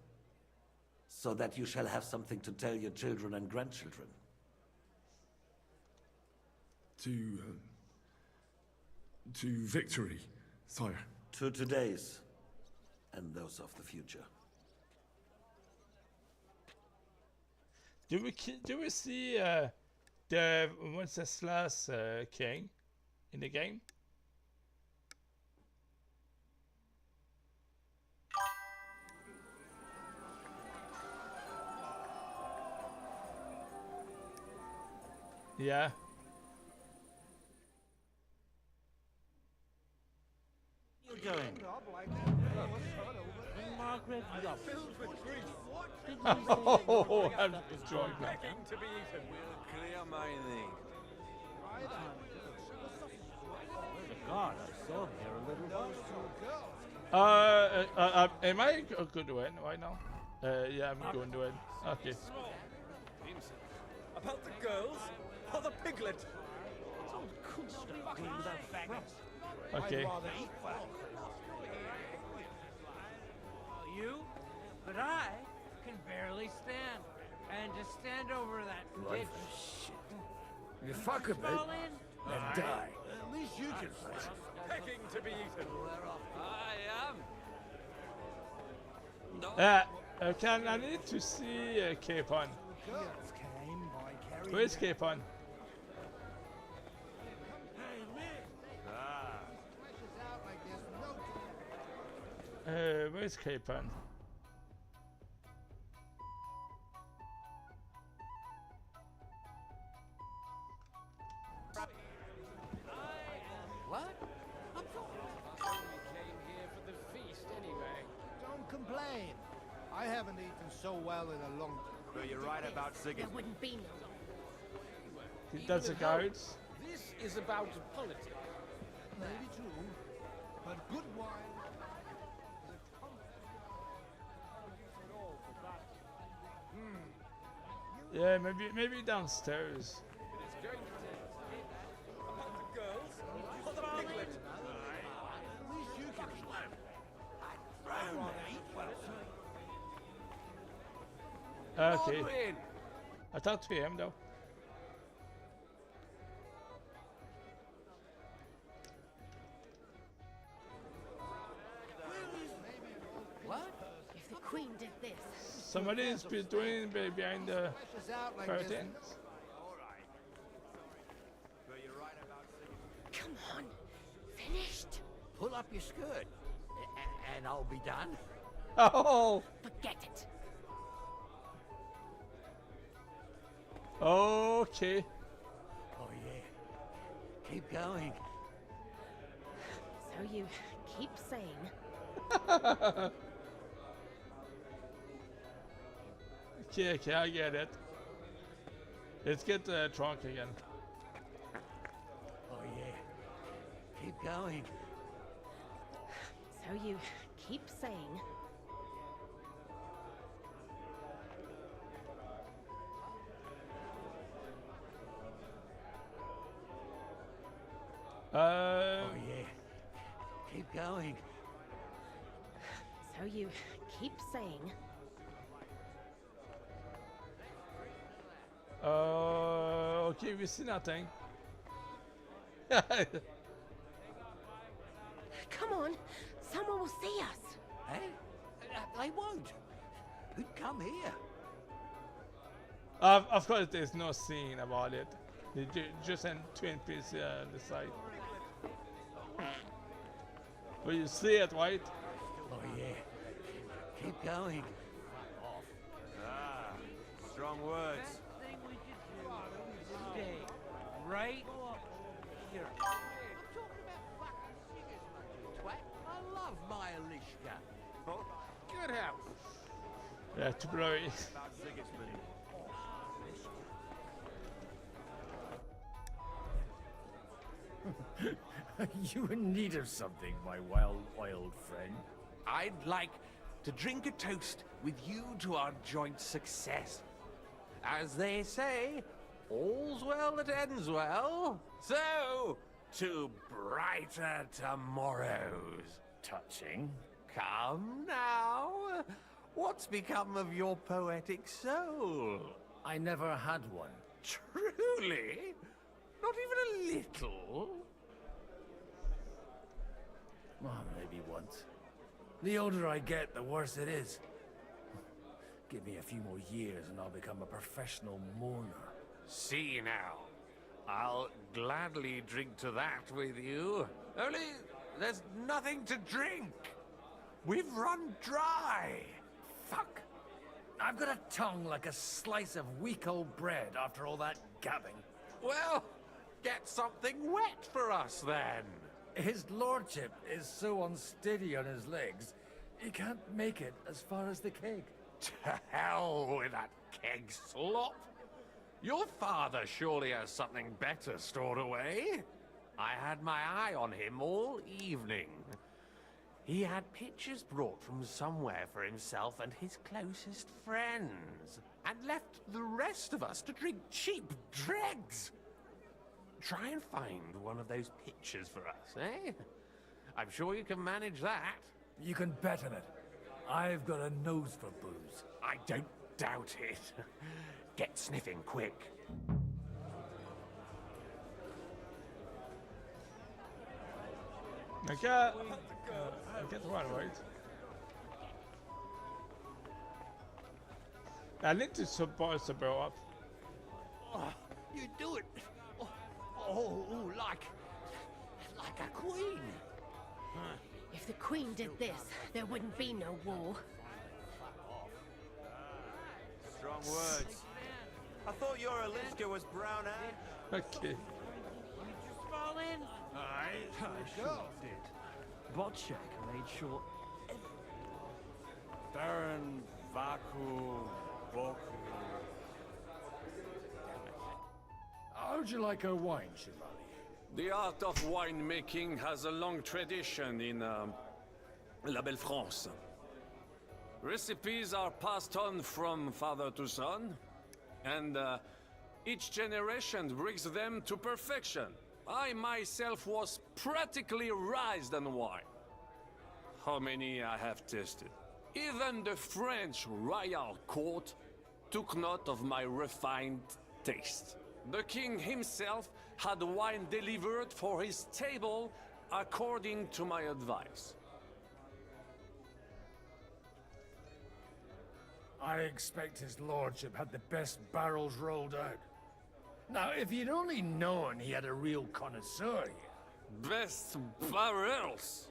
So that you shall have something to tell your children and grandchildren. to victory, sire. To today's, and those of the future. Do we see the Wenceslas king in the game? Yeah. You doing? Margaret, Oh, I'm enjoying that. To be eaten. We'll clear mining. God, I saw him here a little while. Am I going to win right now? Yeah, I'm going to win. Okay. About the girls or the piglet? Okay. You, but I can barely stand. And to stand over that ditch. You fuck a bit Fall in. and die. At least you can fight. Begging to be eaten. I am. Can I need to see Capon? Where's Capon? Where's Capon? What? Came here for the feast anyway. Don't complain. I haven't eaten so well in a long time. But you're right about Sigismund. There wouldn't be no. He does the guards. This is about politics. Maybe true, but good wine. Yeah, maybe downstairs. Okay. I talked to him though. What? If the queen did this. Somebody is doing behind the curtains. Come on. Finished? Pull up your skirt, and I'll be done. Oh. Forget it. Okay. Oh yeah. Keep going. So you keep saying. Okay, I get it. Let's get the trunk again. Oh yeah. Keep going. So you keep saying. Oh yeah. Keep going. So you keep saying. Okay, we see nothing. Come on, someone will see us. Eh? They won't. Come here. Of course, there's no scene about it. They just send twin pieces on the side. But you see it, right? Oh yeah. Keep going. Ah, strong words. Best thing we could do is stay right here. I'm talking about fucking Sigismund, you twat. I love my Alishka. Good house. Yeah, too blurry. About Sigismund. Are you in need of something, my wild friend? I'd like to drink a toast with you to our joint success. As they say, all's well that ends well. So, to brighter tomorrows. Touching. Come now. What's become of your poetic soul? I never had one. Truly? Not even a little? Oh, maybe once. The older I get, the worse it is. Give me a few more years and I'll become a professional mourner. See now. I'll gladly drink to that with you. Only there's nothing to drink. We've run dry. Fuck. I've got a tongue like a slice of weak old bread after all that gabbing. Well, get something wet for us then. His lordship is so unsteady on his legs, he can't make it as far as the keg. To hell with that keg slop. Your father surely has something better stored away. I had my eye on him all evening. He had pictures brought from somewhere for himself and his closest friends, and left the rest of us to drink cheap dregs. Try and find one of those pictures for us, eh? I'm sure you can manage that. You can bet on it. I've got a nose for booze. I don't doubt it. Get sniffing quick. I get the one right. I need to support the bro up. Oh, you do it. Oh, like a queen. If the Queen did this, there wouldn't be no war. Strong words. I thought your Aliska was brown hair. Okay. You just fall in. I sure did. Botchek made sure. Baron Vaku Boku. How'd you like a wine, Chevalier? The art of winemaking has a long tradition in La Belle France. Recipes are passed on from father to son, and each generation brings them to perfection. I myself was practically raised on wine. How many I have tasted. Even the French royal court took note of my refined taste. The king himself had wine delivered for his table according to my advice. I expect his lordship had the best barrels rolled out. Now, if you'd only known he had a real connoisseur here. Best barrels?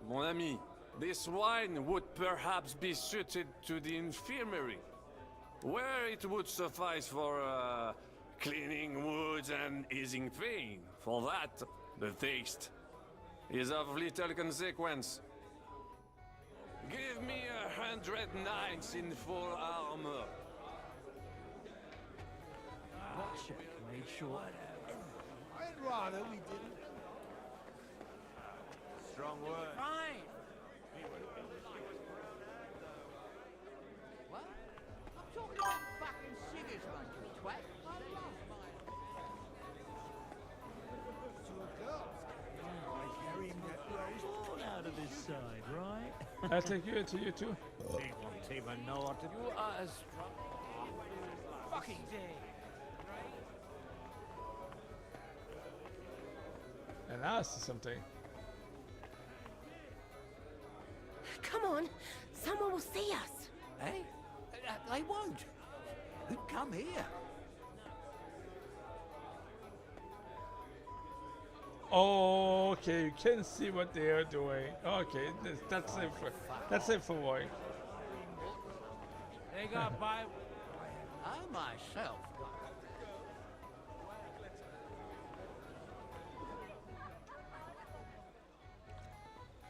Mon ami, this wine would perhaps be suited to the infirmary, where it would suffice for cleaning wounds and easing pain. For that, the taste is of little consequence. Give me 100 knights in full armor. Botchek made sure. I'd rather we didn't. Strong words. Fine. What? I'm talking about fucking Sigismund, you twat. Out of this side, right? I'll take you to you too. They won't even know what to do. You are as strong. Fucking day. And now I see something. Come on, someone will see us. Eh? They won't. Come here. Oh, okay, you can see what they are doing. Okay, that's it for work. They got by. I myself.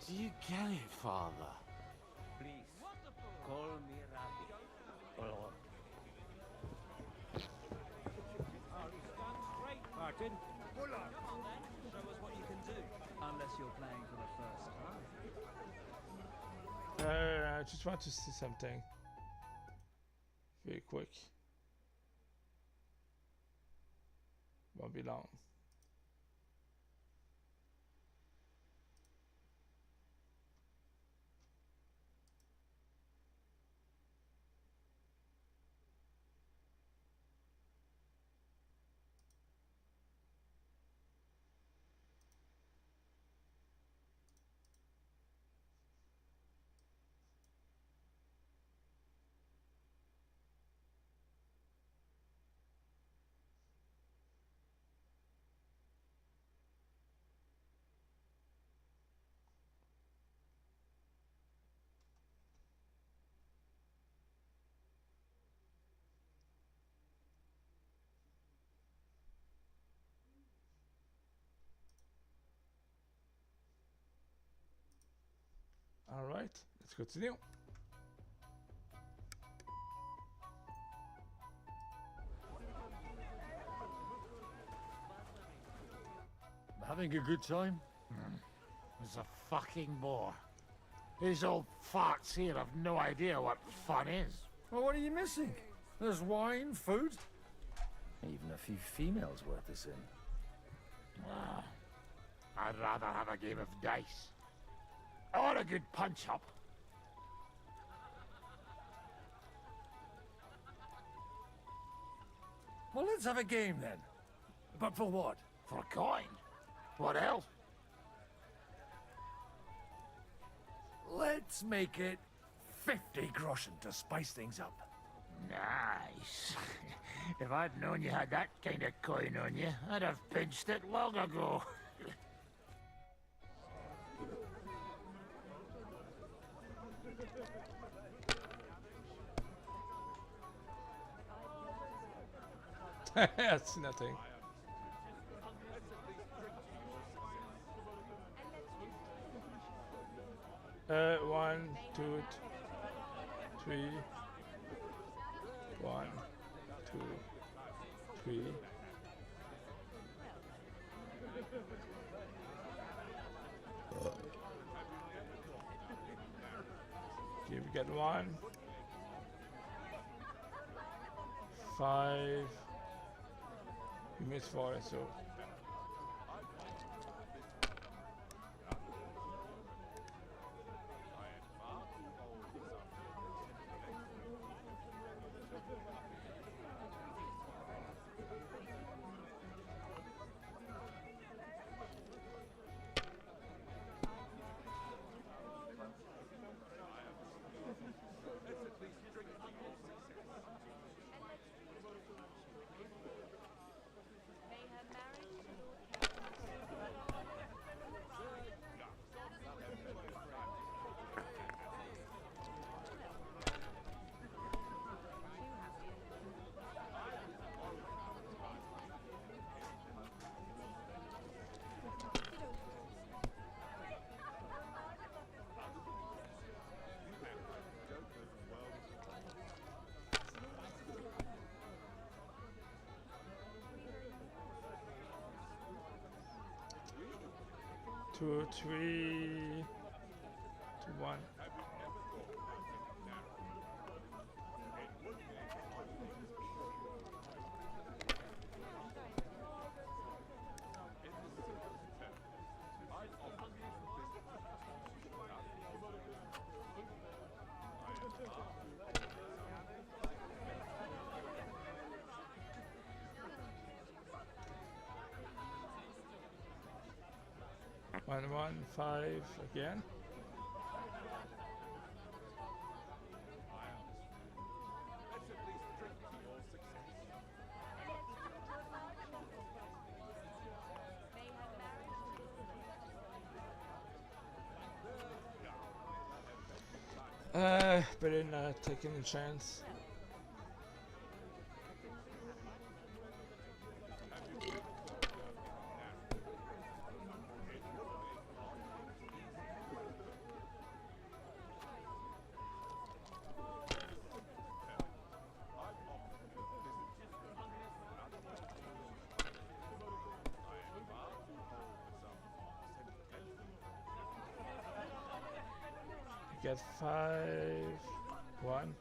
Do you get it, Father? Please, call me Rabbi. Lord. Martin. Pull up. Show us what you can do. Unless you're playing for the first time. I just want to see something. Very quick. Won't be long. All right, let's continue. Having a good time? It's a fucking bore. These old farts here have no idea what fun is. Well, what are you missing? There's wine, food, even a few females worth a sin. I'd rather have a game of dice. Or a good punch-up. Well, let's have a game then. But for what? For coin. What else? Let's make it 50 groschen to spice things up. Nice. If I'd known you had that kind of coin on you, I'd have pinched it long ago. That's nothing. One, two, three. 1, 2, 3. Okay, we get 1. 5. We missed 4, so. Two, 3, 2, 1. One, 1, 5 again. Better not taking a chance. Get 5, 1.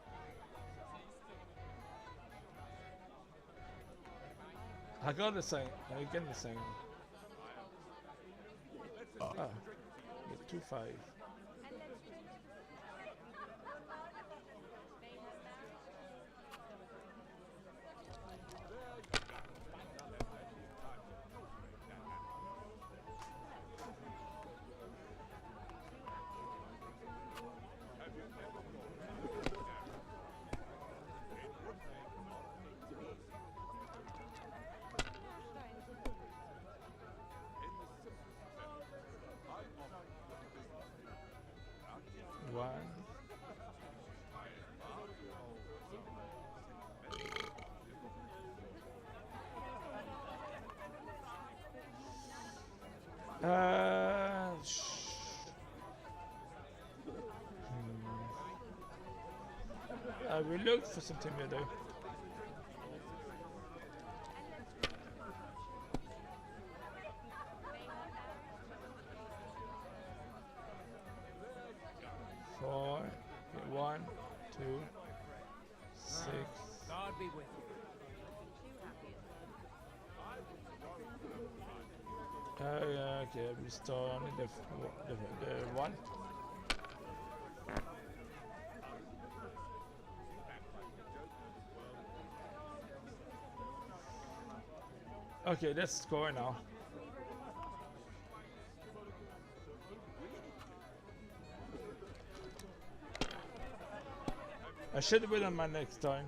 I got the same. I get the same. Ah, get 2, 5. We look for something to do. Four, okay, 1, 2, 6. God be with you. Okay, we store only the one. Okay, let's score now. I should win on my next time.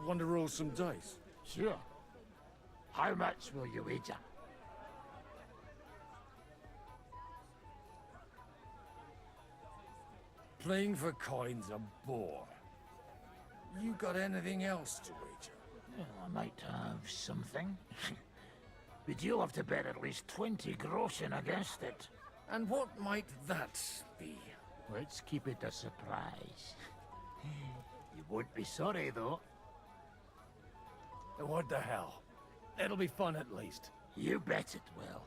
Want to roll some dice? Sure. How much will you wager? Playing for coin's a bore. You got anything else to wager? Well, I might have something. But you'll have to bet at least 20 groschen against it. And what might that be? Let's keep it a surprise. You won't be sorry, though. What the hell? It'll be fun at least. You bet it will.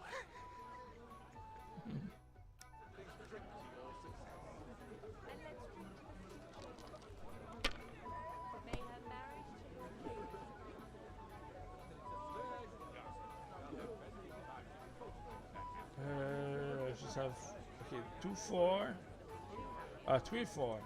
I just have, okay, 2, 4, 3, 4.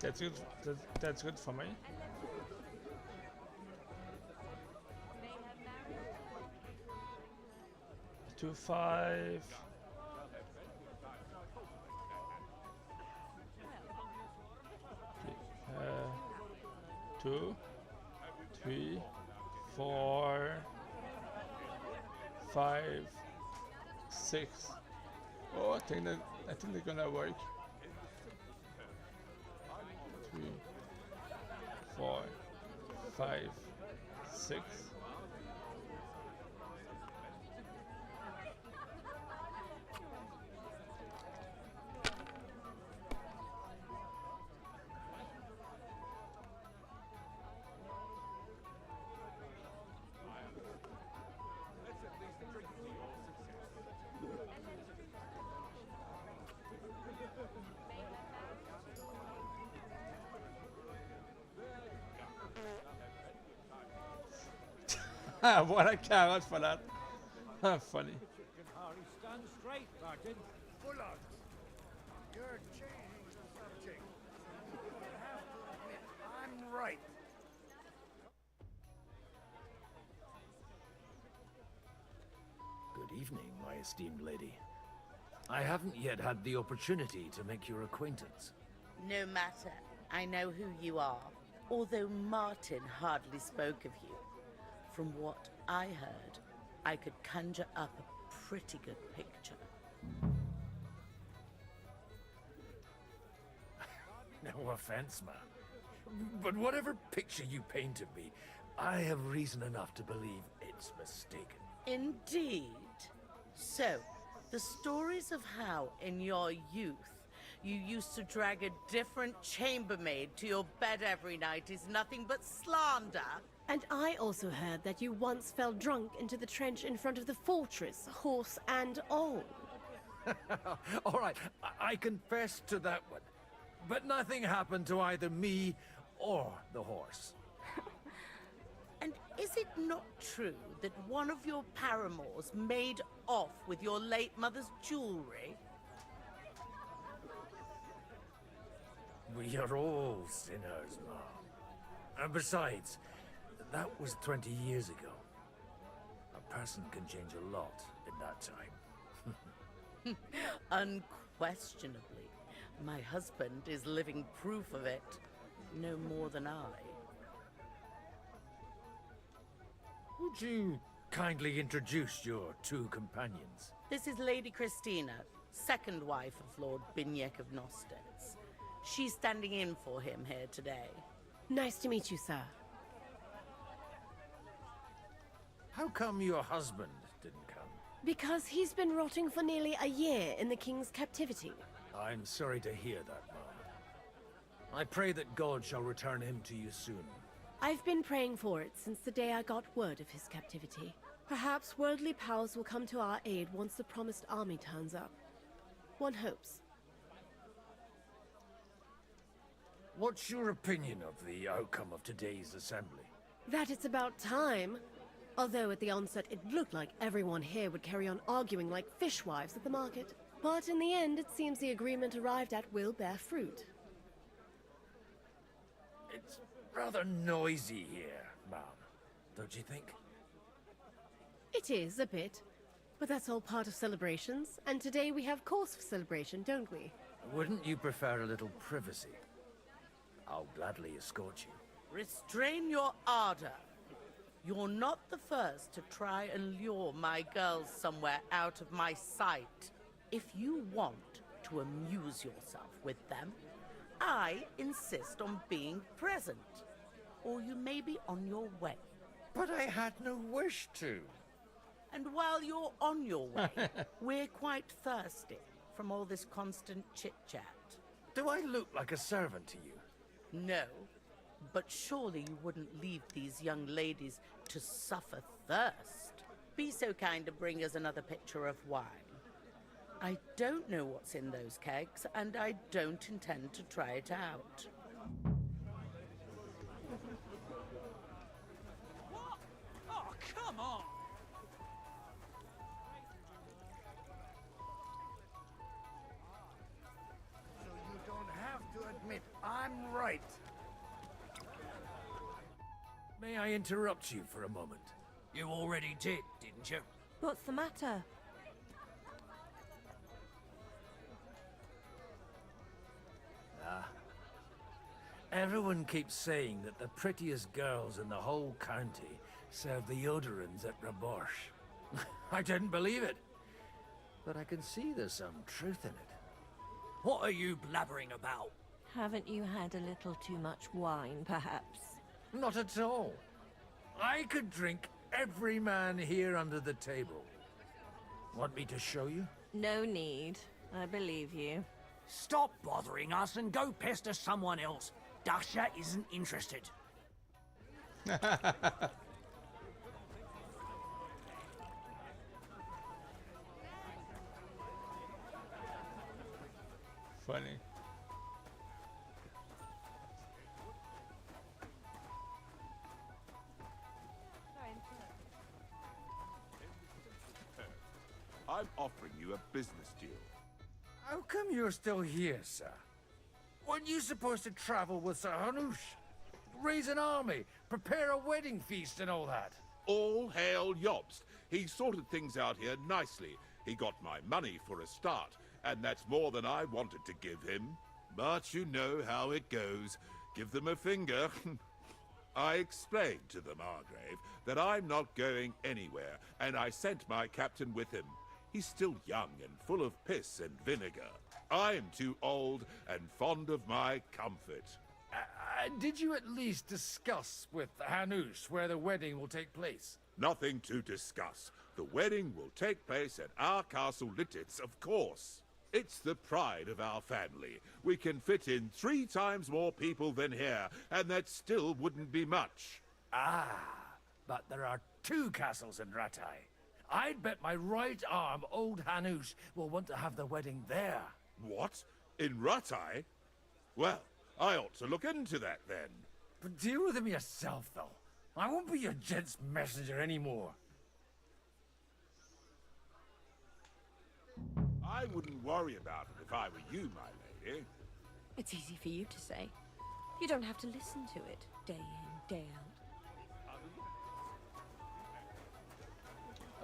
That's good. That's good for me. Two, 5. Okay, 2, 3, 4, 5, 6. Oh, I think they're gonna work. 3, 4, 5, 6. What a carrot for that. Funny. Stand straight, Martin. Bullard, you're changing the subject. You have to admit, I'm right. Good evening, my esteemed lady. I haven't yet had the opportunity to make your acquaintance. No matter. I know who you are. Although Martin hardly spoke of you. From what I heard, I could conjure up a pretty good picture. No offense, ma'am. But whatever picture you paint of me, I have reason enough to believe it's mistaken. Indeed. So, The stories of how, in your youth, you used to drag a different chambermaid to your bed every night is nothing but slander. And I also heard that you once fell drunk into the trench in front of the fortress, horse and all. All right, I confess to that one. But nothing happened to either me or the horse. And is it not true that one of your paramours made off with your late mother's jewelry? We are all sinners, Mom. And besides, that was 20 years ago. A person can change a lot in that time. Unquestionably. My husband is living proof of it. No more than I. Would you kindly introduce your two companions? This is Lady Christina, second wife of Lord Binyek of Nostetz. She's standing in for him here today. Nice to meet you, sir. How come your husband didn't come? Because he's been rotting for nearly a year in the king's captivity. I'm sorry to hear that, Mom. I pray that God shall return him to you soon. I've been praying for it since the day I got word of his captivity. Perhaps worldly powers will come to our aid once the promised army turns up. One hopes. What's your opinion of the outcome of today's assembly? That it's about time. Although at the onset it looked like everyone here would carry on arguing like fishwives at the market. But in the end, it seems the agreement arrived at will bear fruit. It's rather noisy here, Mom. Don't you think? It is, a bit. But that's all part of celebrations, and today we have cause for celebration, don't we? Wouldn't you prefer a little privacy? I'll gladly escort you. Restrain your ardor. You're not the first to try and lure my girls somewhere out of my sight. If you want to amuse yourself with them, I insist on being present. Or you may be on your way. But I had no wish to. And while you're on your way, we're quite thirsty from all this constant chit-chat. Do I look like a servant to you? No, but surely you wouldn't leave these young ladies to suffer thirst. Be so kind to bring us another pitcher of wine. I don't know what's in those kegs, and I don't intend to try it out. What? Oh, come on! So you don't have to admit I'm right. May I interrupt you for a moment? You already did, didn't you? What's the matter? Everyone keeps saying that the prettiest girls in the whole county serve the Yoderans at Rabosh. I didn't believe it. But I can see there's some truth in it. What are you blabbering about? Haven't you had a little too much wine, perhaps? Not at all. I could drink every man here under the table. Want me to show you? No need. I believe you. Stop bothering us and go pester someone else. Dasha isn't interested. Funny. I'm offering you a business deal. How come you're still here, sir? Weren't you supposed to travel with Sir Hanush? Raise an army, prepare a wedding feast and all that? All hail Jobst. He sorted things out here nicely. He got my money for a start, and that's more than I wanted to give him. But you know how it goes. Give them a finger. I explained to the Margrave that I'm not going anywhere, and I sent my captain with him. He's still young and full of piss and vinegar. I'm too old and fond of my comfort. Did you at least discuss with Hanush where the wedding will take place? Nothing to discuss. The wedding will take place at our castle Lititz, of course. It's the pride of our family. We can fit in 3 times more people than here, and that still wouldn't be much. Ah, but there are 2 castles in Ratai. I'd bet my right arm old Hanush will want to have the wedding there. What? In Ratai? Well, I ought to look into that then. But deal with him yourself, though. I won't be your gent's messenger anymore. I wouldn't worry about it if I were you, my lady. It's easy for you to say. You don't have to listen to it day in, day out.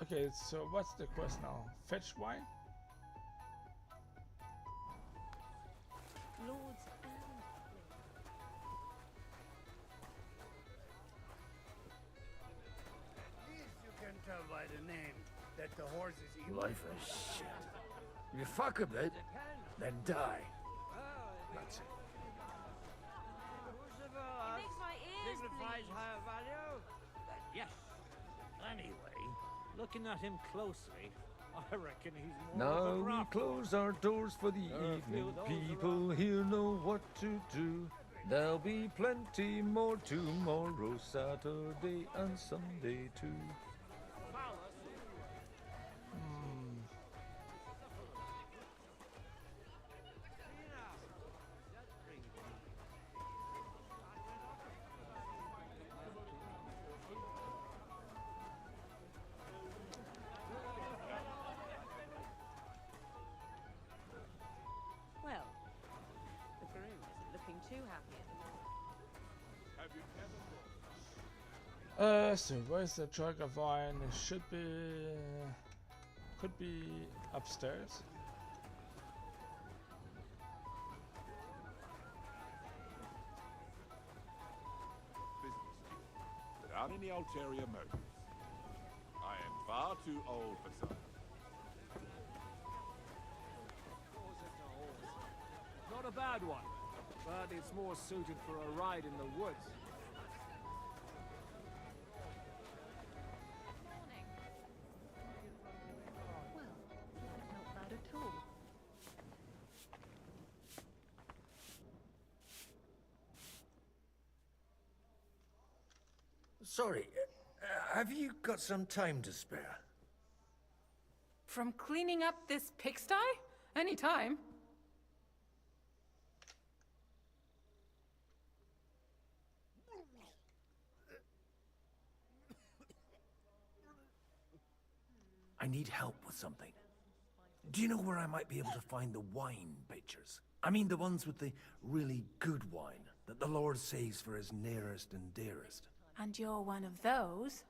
Okay, so what's the quest now? Fetch wine? Lords and You can tell by the name that the horse is evil. Life is shit. You fuck a bit, then die. That's it. It makes my ears signifies higher value. Yes. Anyway, looking at him closely, I reckon he's more Now of a we rough. close our doors for the evening. People here know what to do. There'll be plenty more tomorrow, Saturday and Sunday too. well, the groom isn't looking too happy at the moment. So where's the jug of wine? It should be... could be upstairs. Without any ulterior motives. I am far too old for such. Not a bad one, but it's more suited for a ride in the woods. Not bad at all. Sorry, have you got some time to spare? From cleaning up this pigsty? Any time. I need help with something. Do you know where I might be able to find the wine pitchers? I mean the ones with the really good wine that the Lord saves for his nearest and dearest. And you're one of those?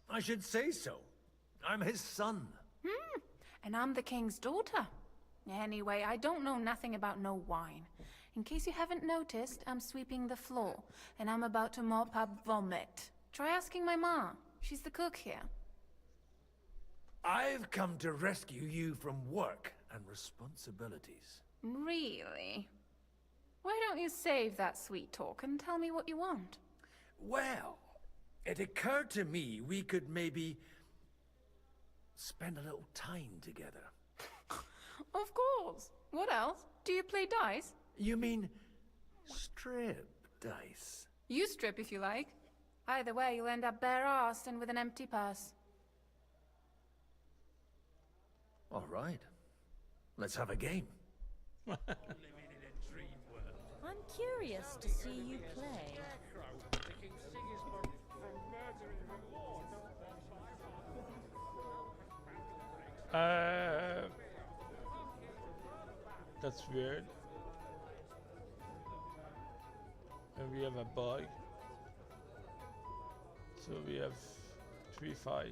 I should say so. I'm his son. And I'm the king's daughter. Anyway, I don't know nothing about no wine. In case you haven't noticed, I'm sweeping the floor, and I'm about to mop up vomit. Try asking my ma. She's the cook here. I've come to rescue you from work and responsibilities. Really? Why don't you save that sweet talk and tell me what you want? Well, it occurred to me we could maybe spend a little time together. Of course. What else? Do you play dice? You mean strip dice? You strip if you like. Either way, you'll end up bare-assed and with an empty purse. All right. Let's have a game. I'm curious to see you play. That's weird. And we have a bug. So we have 3 5s.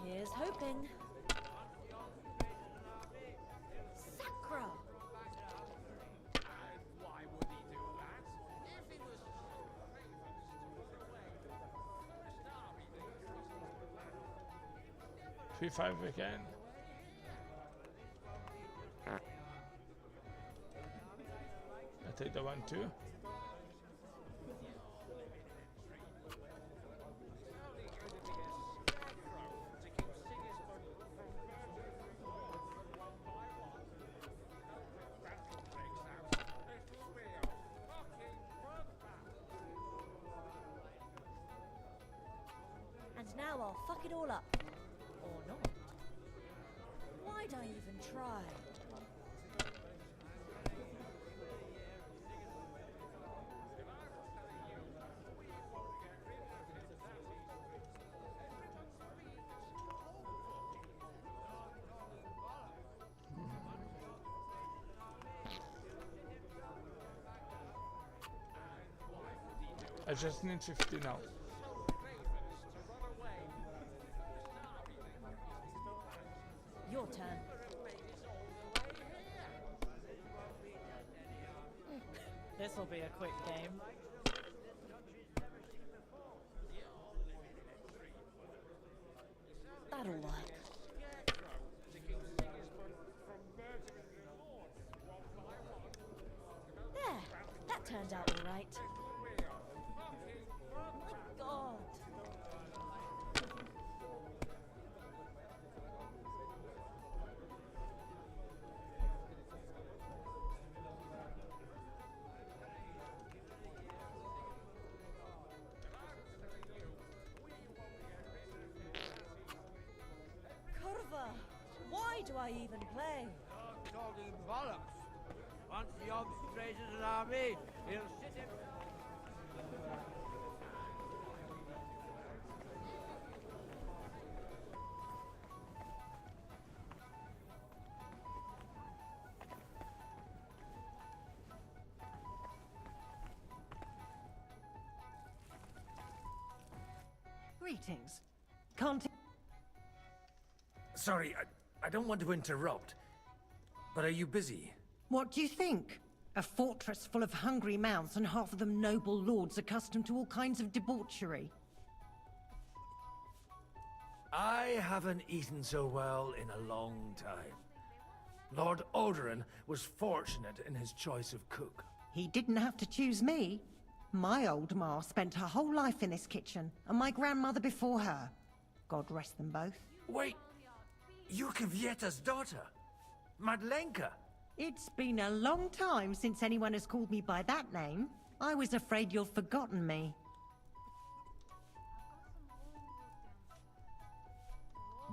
Here's hoping. Sacra! Why would he do that? If he was 3-5 again. I take the 1-2. And now I'll fuck it all up. Or not. Why'd I even try? I just need 50 now. Your turn. This'll be a quick game. That'll work. There, that turned out all right. My God. Why do I even play? Talking bollocks. Once the obs traces an army, he'll sit him. Greetings. Can't. Sorry, I don't want to interrupt. But are you busy? What do you think? A fortress full of hungry mouths and half of them noble lords accustomed to all kinds of debauchery. I haven't eaten so well in a long time. Lord Alderaan was fortunate in his choice of cook. He didn't have to choose me. My old ma spent her whole life in this kitchen, and my grandmother before her. God rest them both. Wait, you're Kavietta's daughter, Madlenka. It's been a long time since anyone has called me by that name. I was afraid you'd forgotten me.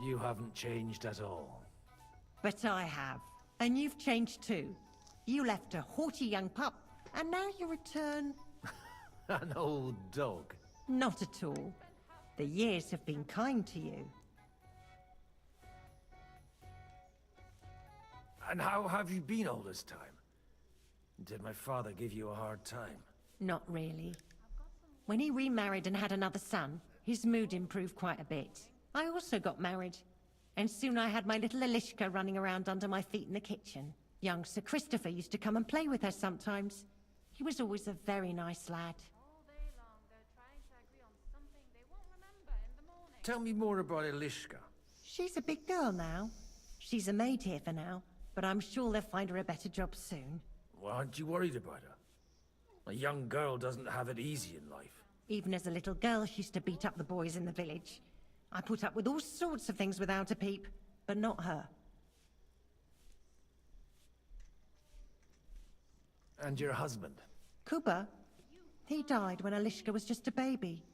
You haven't changed at all. But I have. And you've changed too. You left a haughty young pup, and now you return... An old dog. Not at all. The years have been kind to you. And how have you been all this time? Did my father give you a hard time? Not really. When he remarried and had another son, his mood improved quite a bit. I also got married. And soon I had my little Elishka running around under my feet in the kitchen. Young Sir Christopher used to come and play with her sometimes. He was always a very nice lad. Tell me more about Elishka. She's a big girl now. She's a maid here for now, but I'm sure they'll find her a better job soon. Well, aren't you worried about her? A young girl doesn't have it easy in life. Even as a little girl, she used to beat up the boys in the village. I put up with all sorts of things without a peep, but not her. And your husband? Kuba? He died when Elishka was just a baby.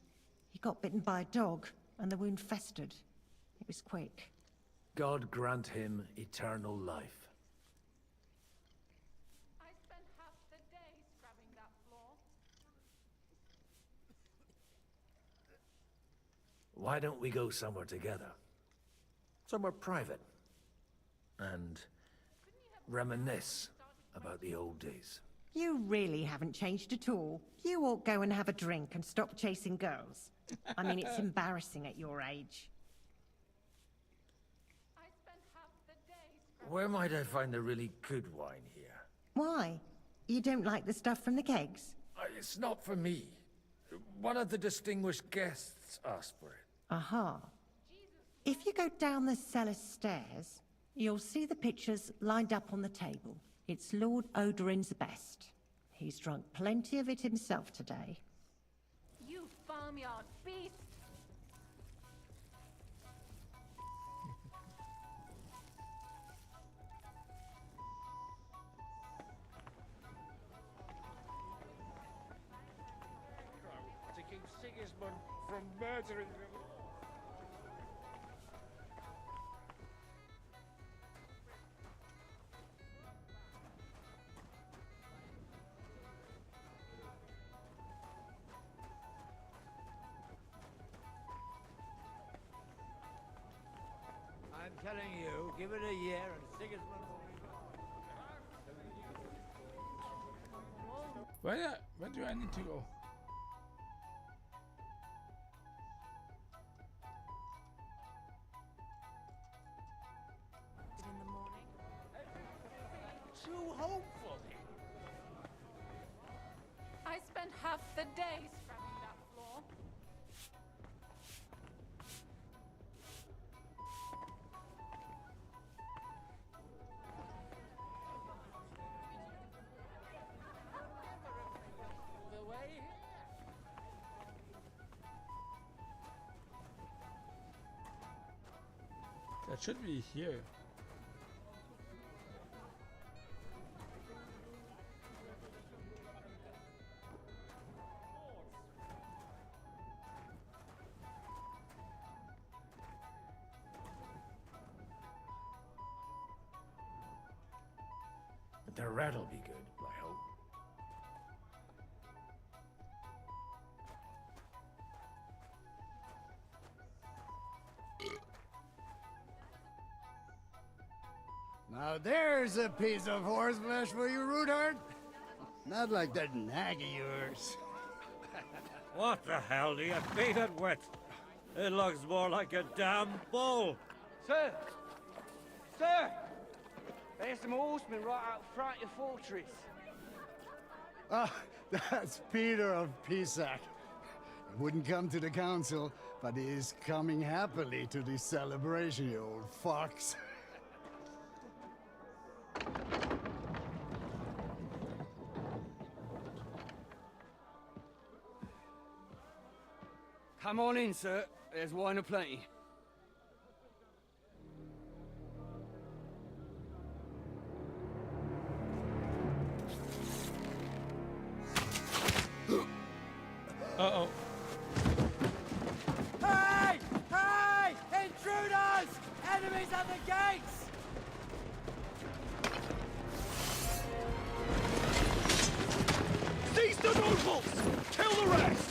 He got bitten by a dog, and the wound festered. It was quick. God grant him eternal life. I spent half the day scrubbing that floor. Why don't we go somewhere together? Somewhere private. And reminisce about the old days. You really haven't changed at all. You ought go and have a drink and stop chasing girls. I mean, it's embarrassing at your age. Where might I find a really good wine here? Why? You don't like the stuff from the kegs? It's not for me. One of the distinguished guests asked for it. Aha. If you go down the cellar stairs, you'll see the pictures lined up on the table. It's Lord Odorin's the best. He's drunk plenty of it himself today. You farmyard beast! To keep Sigismund from murdering them. I'm telling you, give it a year and Sigismund will be Where do I need to go? In the morning. Too hopeful. I spent half the day scrubbing that floor. The way That should be here. The rat'll be good, I hope. Now there's a piece of horseflesh for you, Rootheart. Not like that nag of yours. What the hell do you beat it with? It looks more like a damn bull. Sir! Sir! There's some horsemen right out front of your fortress. Ah, that's Peter of Pisac. He wouldn't come to the council, but he is coming happily to the celebration, you old fox. Come on in, sir. There's wine aplenty. Uh-oh. Hey! Hey! Intruders! Enemies at the gates! Seize the nobles! Kill the rest!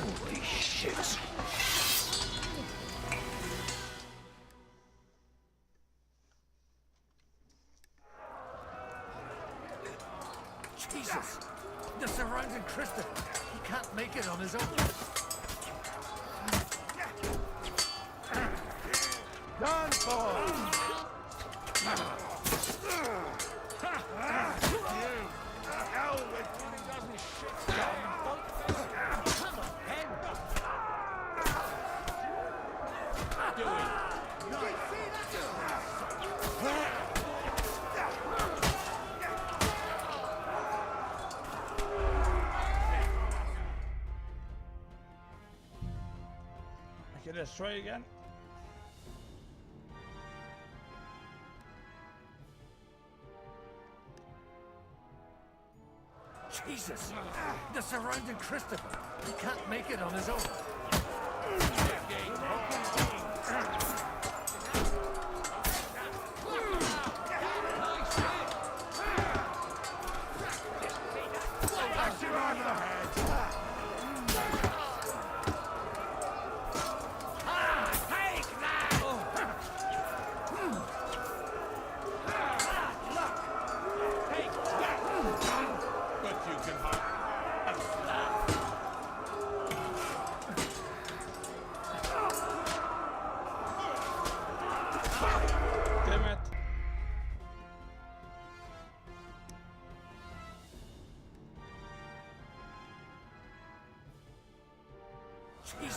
Holy shit! Jesus! They're surrounding Christopher. He can't make it on his own. Done for! Hell with 20 shit I can destroy again. Jesus! They're surrounding Christopher. He can't make it on his own.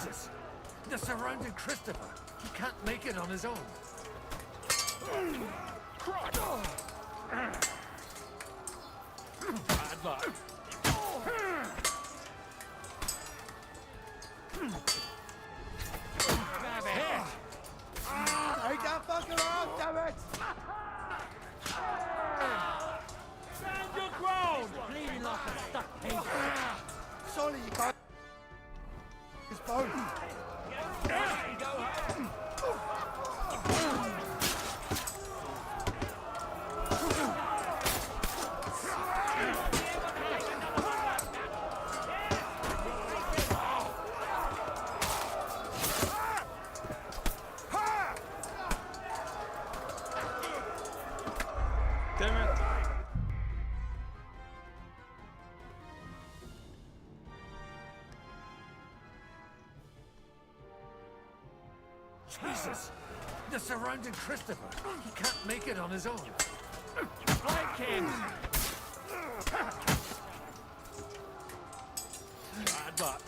Jesus! They're surrounding Christopher. He can't make it on his own. Bad luck. Take that fucker out, damn it! Stand your ground! Bleeding like a stuck pig. Sorry, you can't. His bone. Damn it. Jesus! They're surrounding Christopher. He can't make it on his own. Flank him! Bad luck.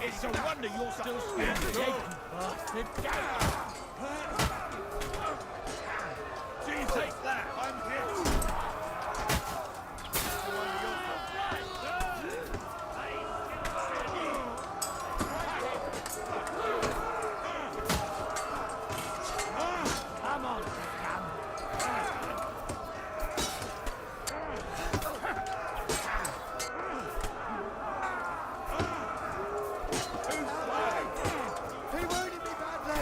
It's a wonder you're still standing. Do you take that? I'm hit. Come on, scum. He wounded me badly.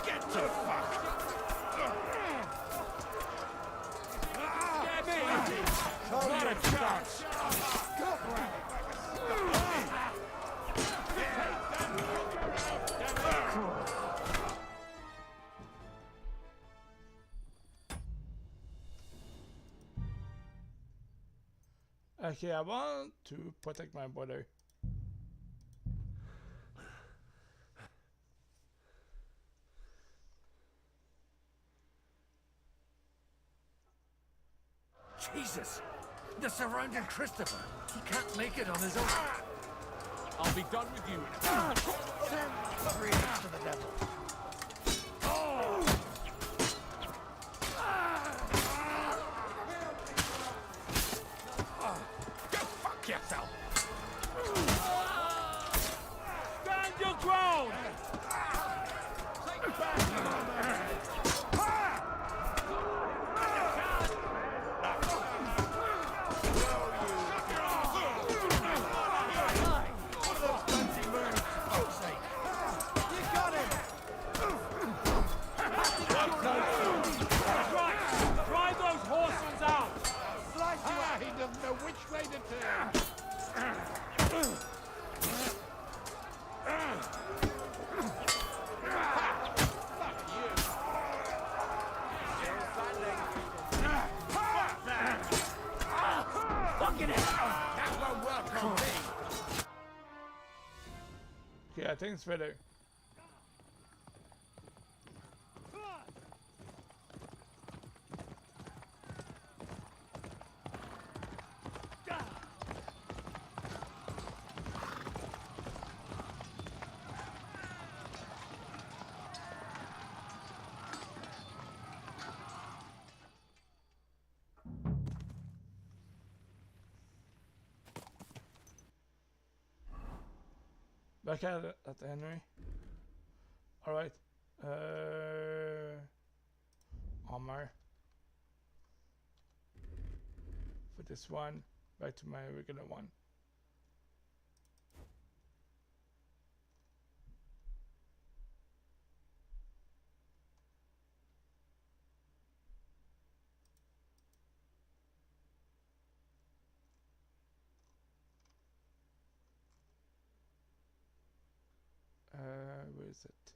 Get to fuck. What a chance! Okay, I want to protect my brother. Jesus! They're surrounding Christopher. He can't make it on his own. I'll be done with you in a Send three to the devil. Go fuck yourself! Stand your ground! Take back! Drive those horses out! Slice you out. He doesn't know which way to turn. That won't work on me. Okay, I think it's better. Back at Henry. Alright. Armor. For this one. Back to my regular one. Where is it?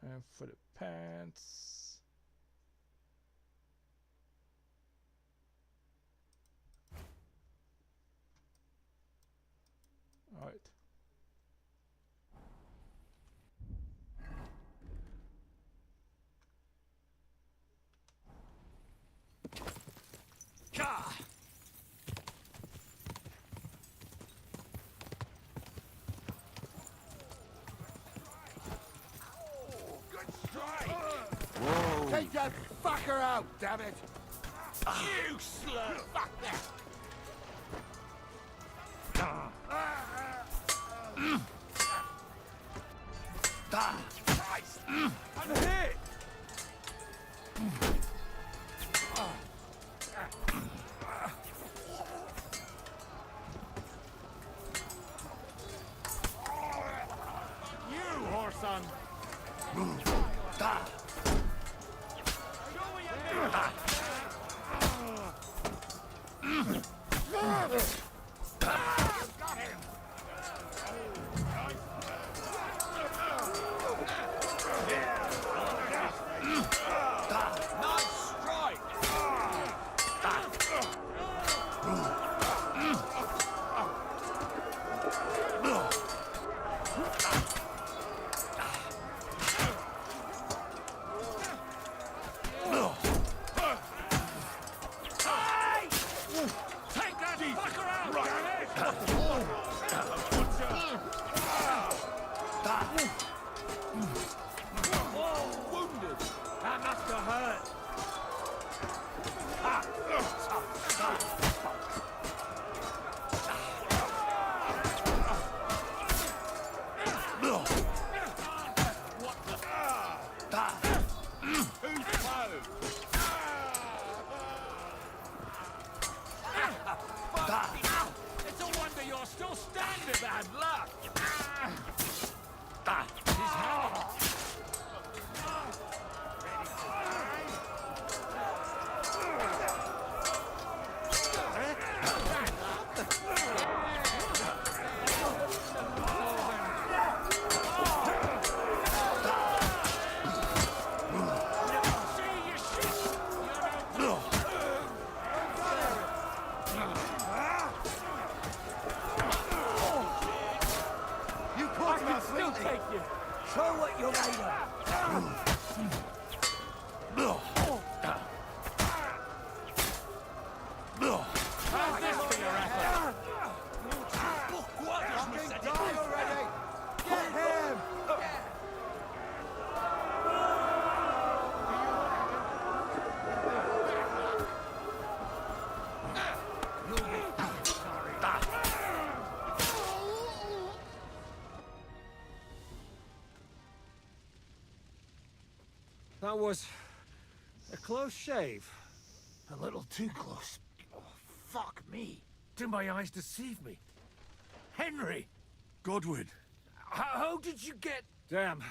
And for the pants, Whoa. Take that fucker out, damn it! You slur! Fuck that! Christ! I'm hit! You, whoreson! Got him! Nice strike! Take that fucker out, damn it! Wounded! That must have hurt. It's a wonder you're still standing, bad luck. You caught me still take you! Show what you're made of! How's this for your effort? Die already! Get him! That was a close shave. A little too close. Oh, fuck me. Did my eyes deceive me? Henry! Godwin. How did you get... Damn.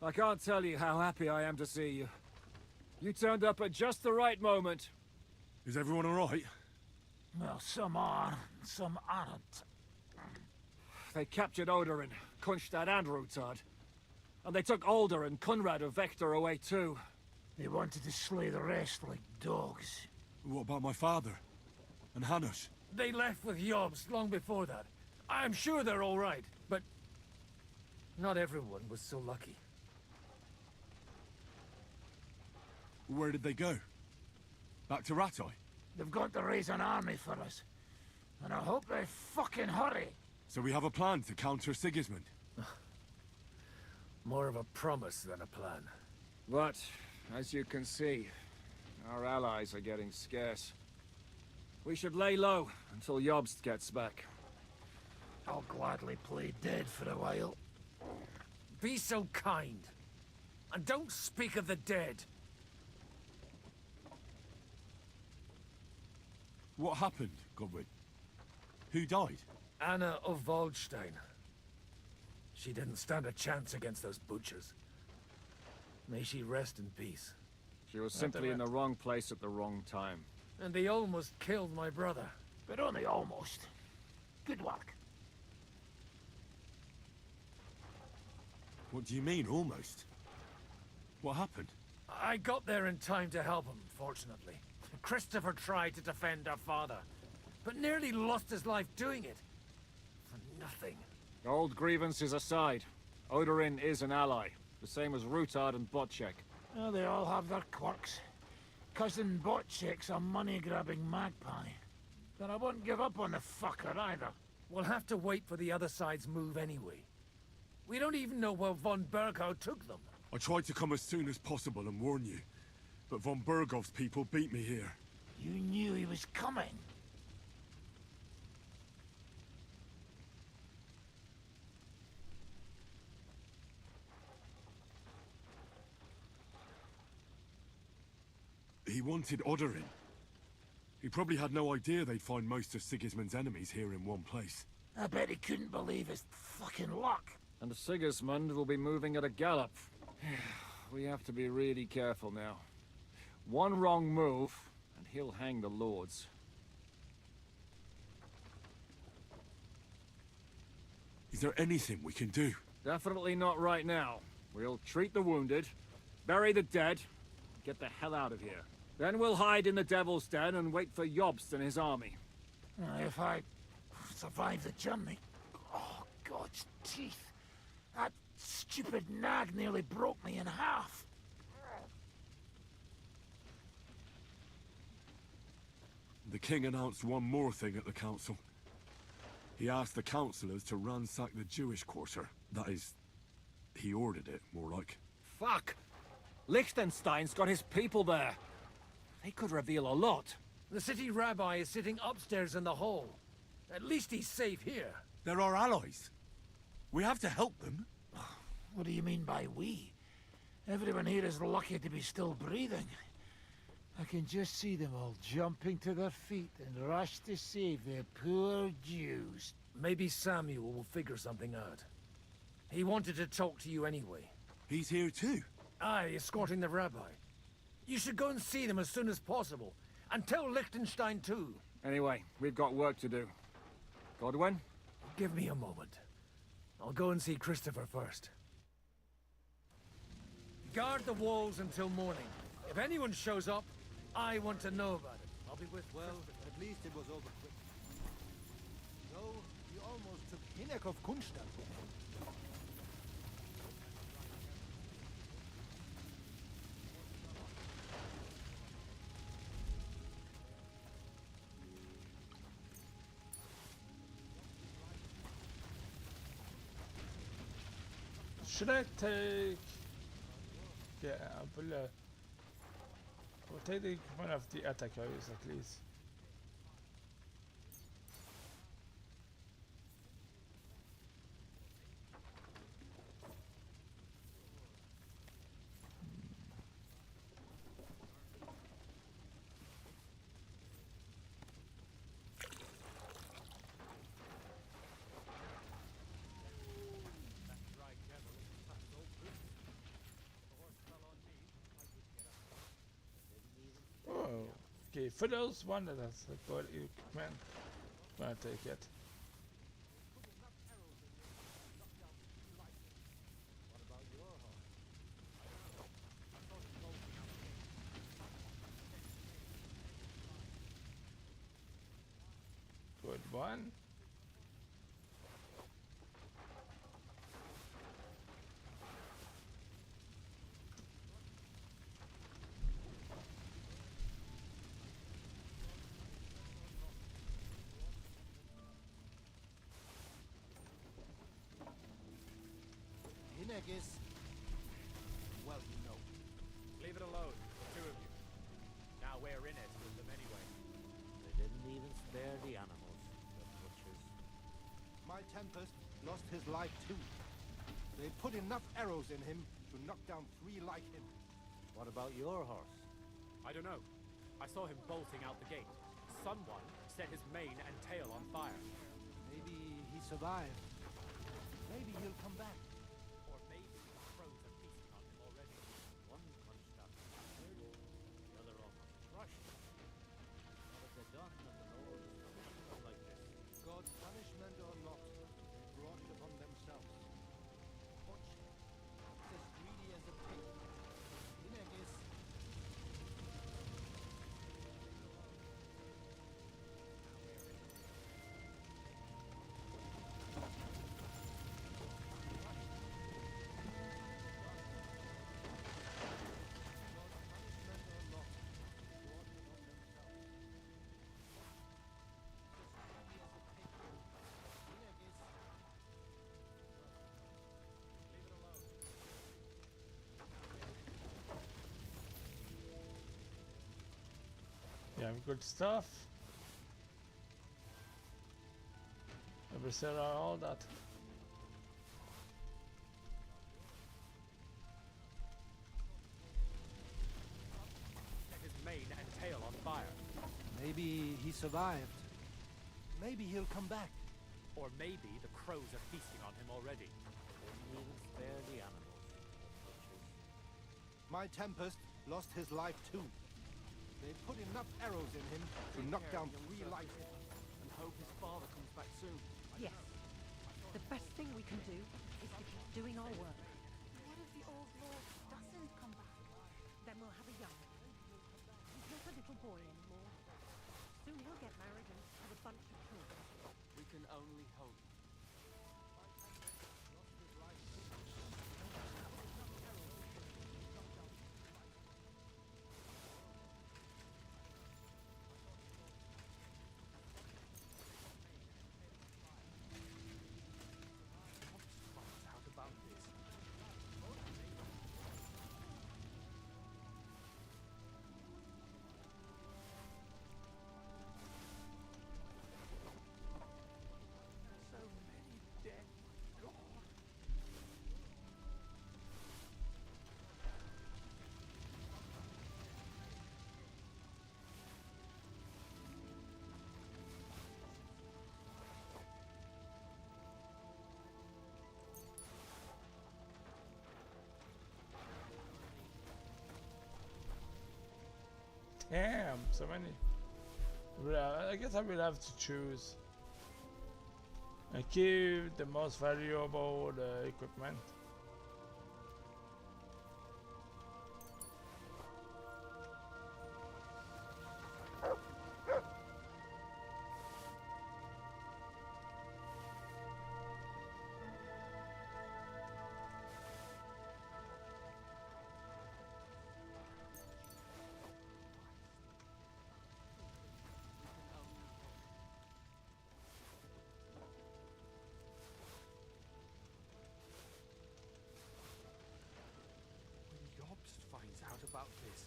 I can't tell you how happy I am to see you. You turned up at just the right moment. Is everyone all right? Well, some are, some aren't. They captured Odorin, Kunstad and Rutard. And they took Alder and Conrad of Vector away too. They wanted to slay the rest like dogs. What about my father? And Hanush? They left with Yobs long before that. I'm sure they're all right, but... not everyone was so lucky. Where did they go? Back to Ratoi? They've got to raise an army for us. And I hope they fucking hurry. So we have a plan to counter Sigismund? More of a promise than a plan. But, as you can see, our allies are getting scarce. We should lay low until Jobst gets back. I'll gladly play dead for a while. Be so kind. And don't speak of the dead. What happened, Godwin? Who died? Anna of Waldstein. She didn't stand a chance against those butchers. May she rest in peace. She was simply in the wrong place at the wrong time. And they almost killed my brother. But only almost. Good work. What do you mean, almost? What happened? I got there in time to help him, fortunately. Christopher tried to defend our father, but nearly lost his life doing it. For nothing. Old grievances aside, Odorin is an ally, the same as Rutard and Botchek. Oh, they all have their quirks. cousin Botchick's a money-grabbing magpie. But I wouldn't give up on the fucker either. We'll have to wait for the other side's move anyway. We don't even know where von Berghow took them. I tried to come as soon as possible and warn you, but von Berghov's people beat me here. You knew he was coming. He wanted Odorin. He probably had no idea they'd find most of Sigismund's enemies here in one place. I bet he couldn't believe his fucking luck. And Sigismund will be moving at a gallop. We have to be really careful now. One wrong move, and he'll hang the lords. Is there anything we can do? Definitely not right now. We'll treat the wounded, bury the dead, get the hell out of here. Then we'll hide in the Devil's Den and wait for Jobst and his army. If I survive the journey... Oh, God's teeth. That stupid nag nearly broke me in half. The king announced one more thing at the council. He asked the councillors to ransack the Jewish quarter. That is, he ordered it, more like. Fuck! Liechtenstein's got his people there. They could reveal a lot. The city rabbi is sitting upstairs in the hall. At least he's safe here. They're our allies. We have to help them. What do you mean by we? Everyone here is lucky to be still breathing. I can just see them all jumping to their feet and rush to save their poor Jews. Maybe Samuel will figure something out. He wanted to talk to you anyway. He's here too? Aye, escorting the rabbi. You should go and see them as soon as possible. And tell Liechtenstein too. Anyway, we've got work to do. Godwin? Give me a moment. I'll go and see Christopher first. Guard the walls until morning. If anyone shows up, I want to know about it. I'll be with... Well, at least it was over quick. So, you almost took Hinnerk of Kunstadt. Should I take... Yeah, we'll take the one of the attackers at least. Okay, for those one that has a good equipment, I'm gonna take it. Good one. Hinnerk is... well, you know. Leave it alone, the two of you. Now we're in it with them anyway. They didn't even spare the animals, the butchers. My Tempest lost his life too. They put enough arrows in him to knock down 3 like him. What about your horse? I don't know. I saw him bolting out the gate. Someone set his mane and tail on fire. Maybe he survived. Maybe he'll come back. Or maybe the crows are feasting on him already. One punched up the other almost crushed. What have they done that the Lord is punishing them like this? God's punishment or not, they brought it upon themselves. Butch is as greedy as a pig. Hinnerk is... You have good stuff. I will sell all that. Set his mane and tail on fire. Maybe he survived. Maybe he'll come back. Or maybe the crows are feasting on him already. Only the spare the animals. My Tempest lost his life too. They put enough arrows in him to knock down 3 lights and hope his father comes back soon. Yes. The best thing we can do is to keep doing our work. What if the old lord doesn't come back? Then we'll have a young. He's not a little boy anymore. Soon he'll get married and have a bunch of children. We can only hope. Out about this. So many dead. God. Damn, so many. Well, I guess I will have to choose. And keep the most valuable equipment. When Yobst finds out about this.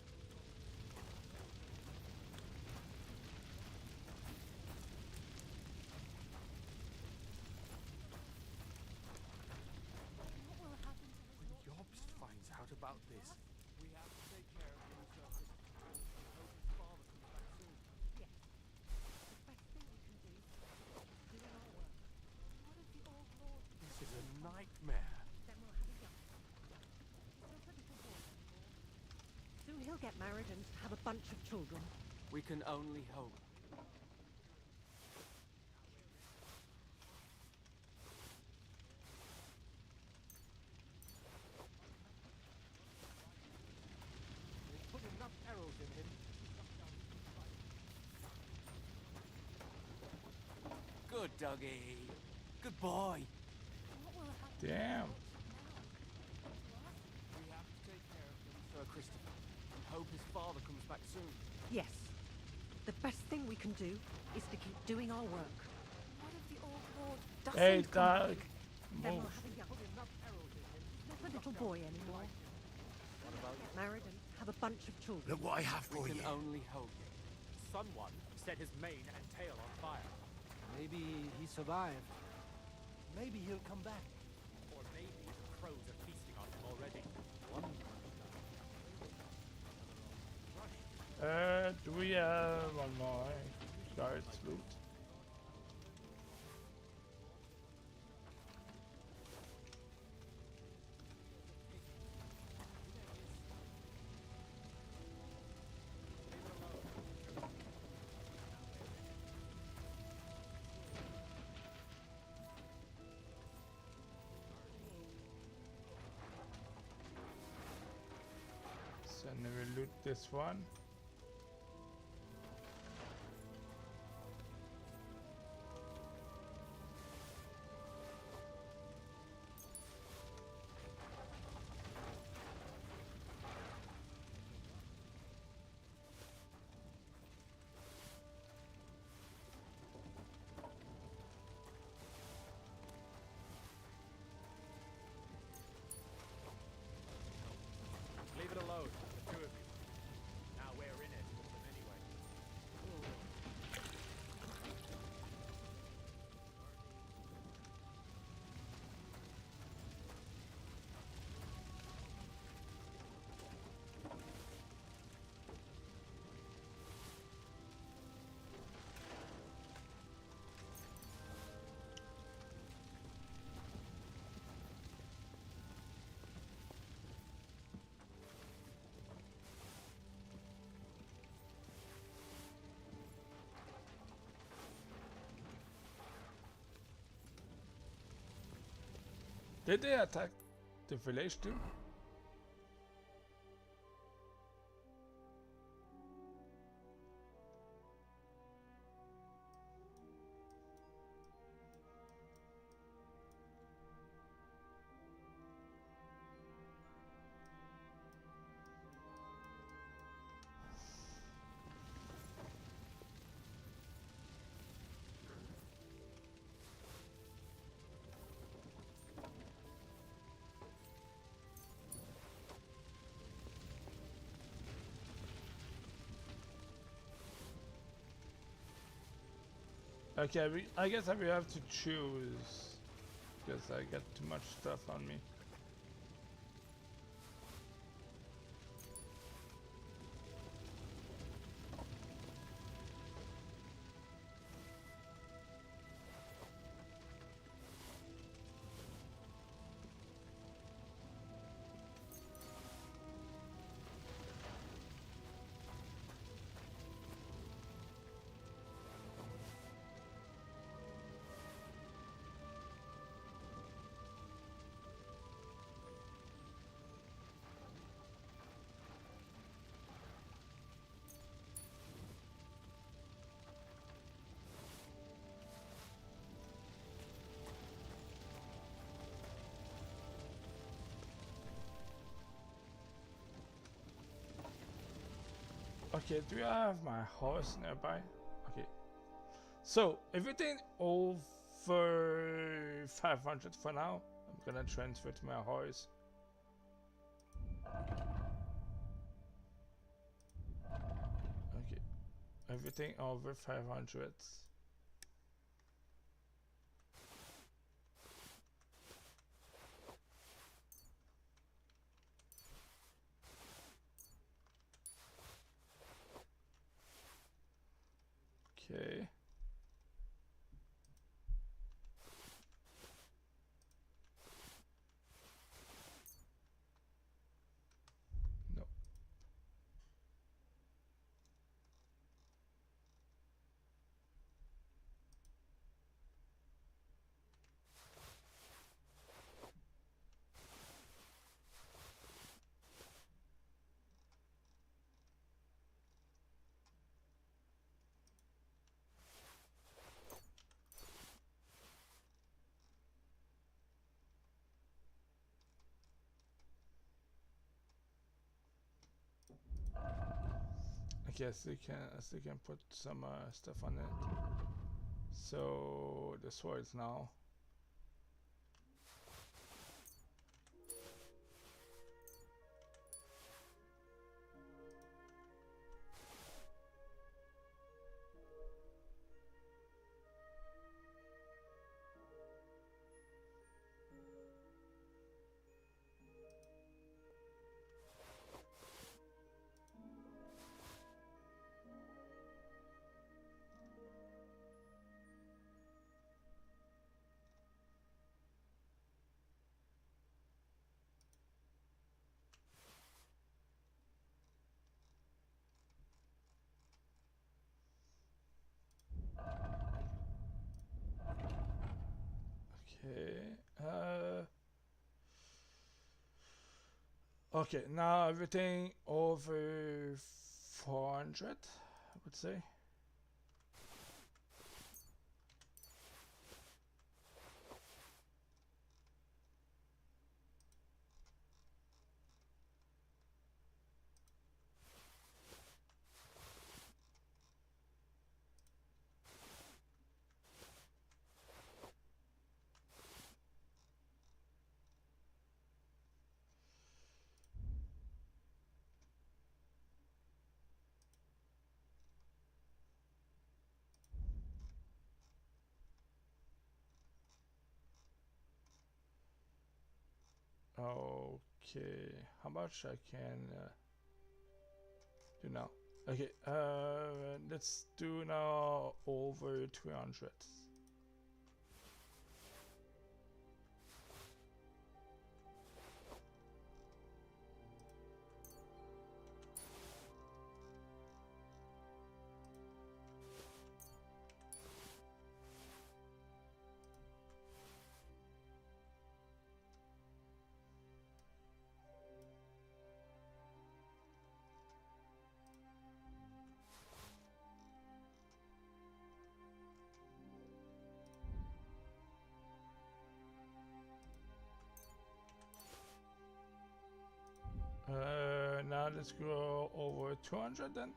When Yobst finds out about this. We have to take care of him, Sir Christopher. I hope his father comes back soon. Yes. The best thing we can do is keep doing our work. What if the old lord This is a nightmare. Then we'll have a young. He's not a little boy anymore. Soon he'll get married and have a bunch of children. We can only hope. They put enough arrows in him. Good doggy. Good boy. Damn. We have to take care of him, Sir Christopher. And hope his father comes back soon. Yes. The best thing we can do is to keep doing our work. What if the old lord doesn't Hey, come Doug. back? Then Move. we'll have a young. He's not a little boy anymore. Get married and have a bunch of children. Look what I have for We you. can only hope. Someone set his mane and tail on fire. Maybe he survived. Maybe he'll come back. Or maybe the crows are feasting on him already. Do we have one more guards loot? So then we loot this one. Leave it alone, the two of you. Now Did they attack the village too? Okay, I guess I will have to choose because I got too much stuff on me. Okay, do I have my horse nearby? Okay. So, everything over 500 for now. I'm gonna transfer to my horse. Okay. Everything over 500. Okay. No. Okay, I still can put some stuff on it. So the swords now. Okay. Okay, now everything over 400, I would say. Okay, how much I can do now? Okay, let's do now over 300. let's go over 200 then.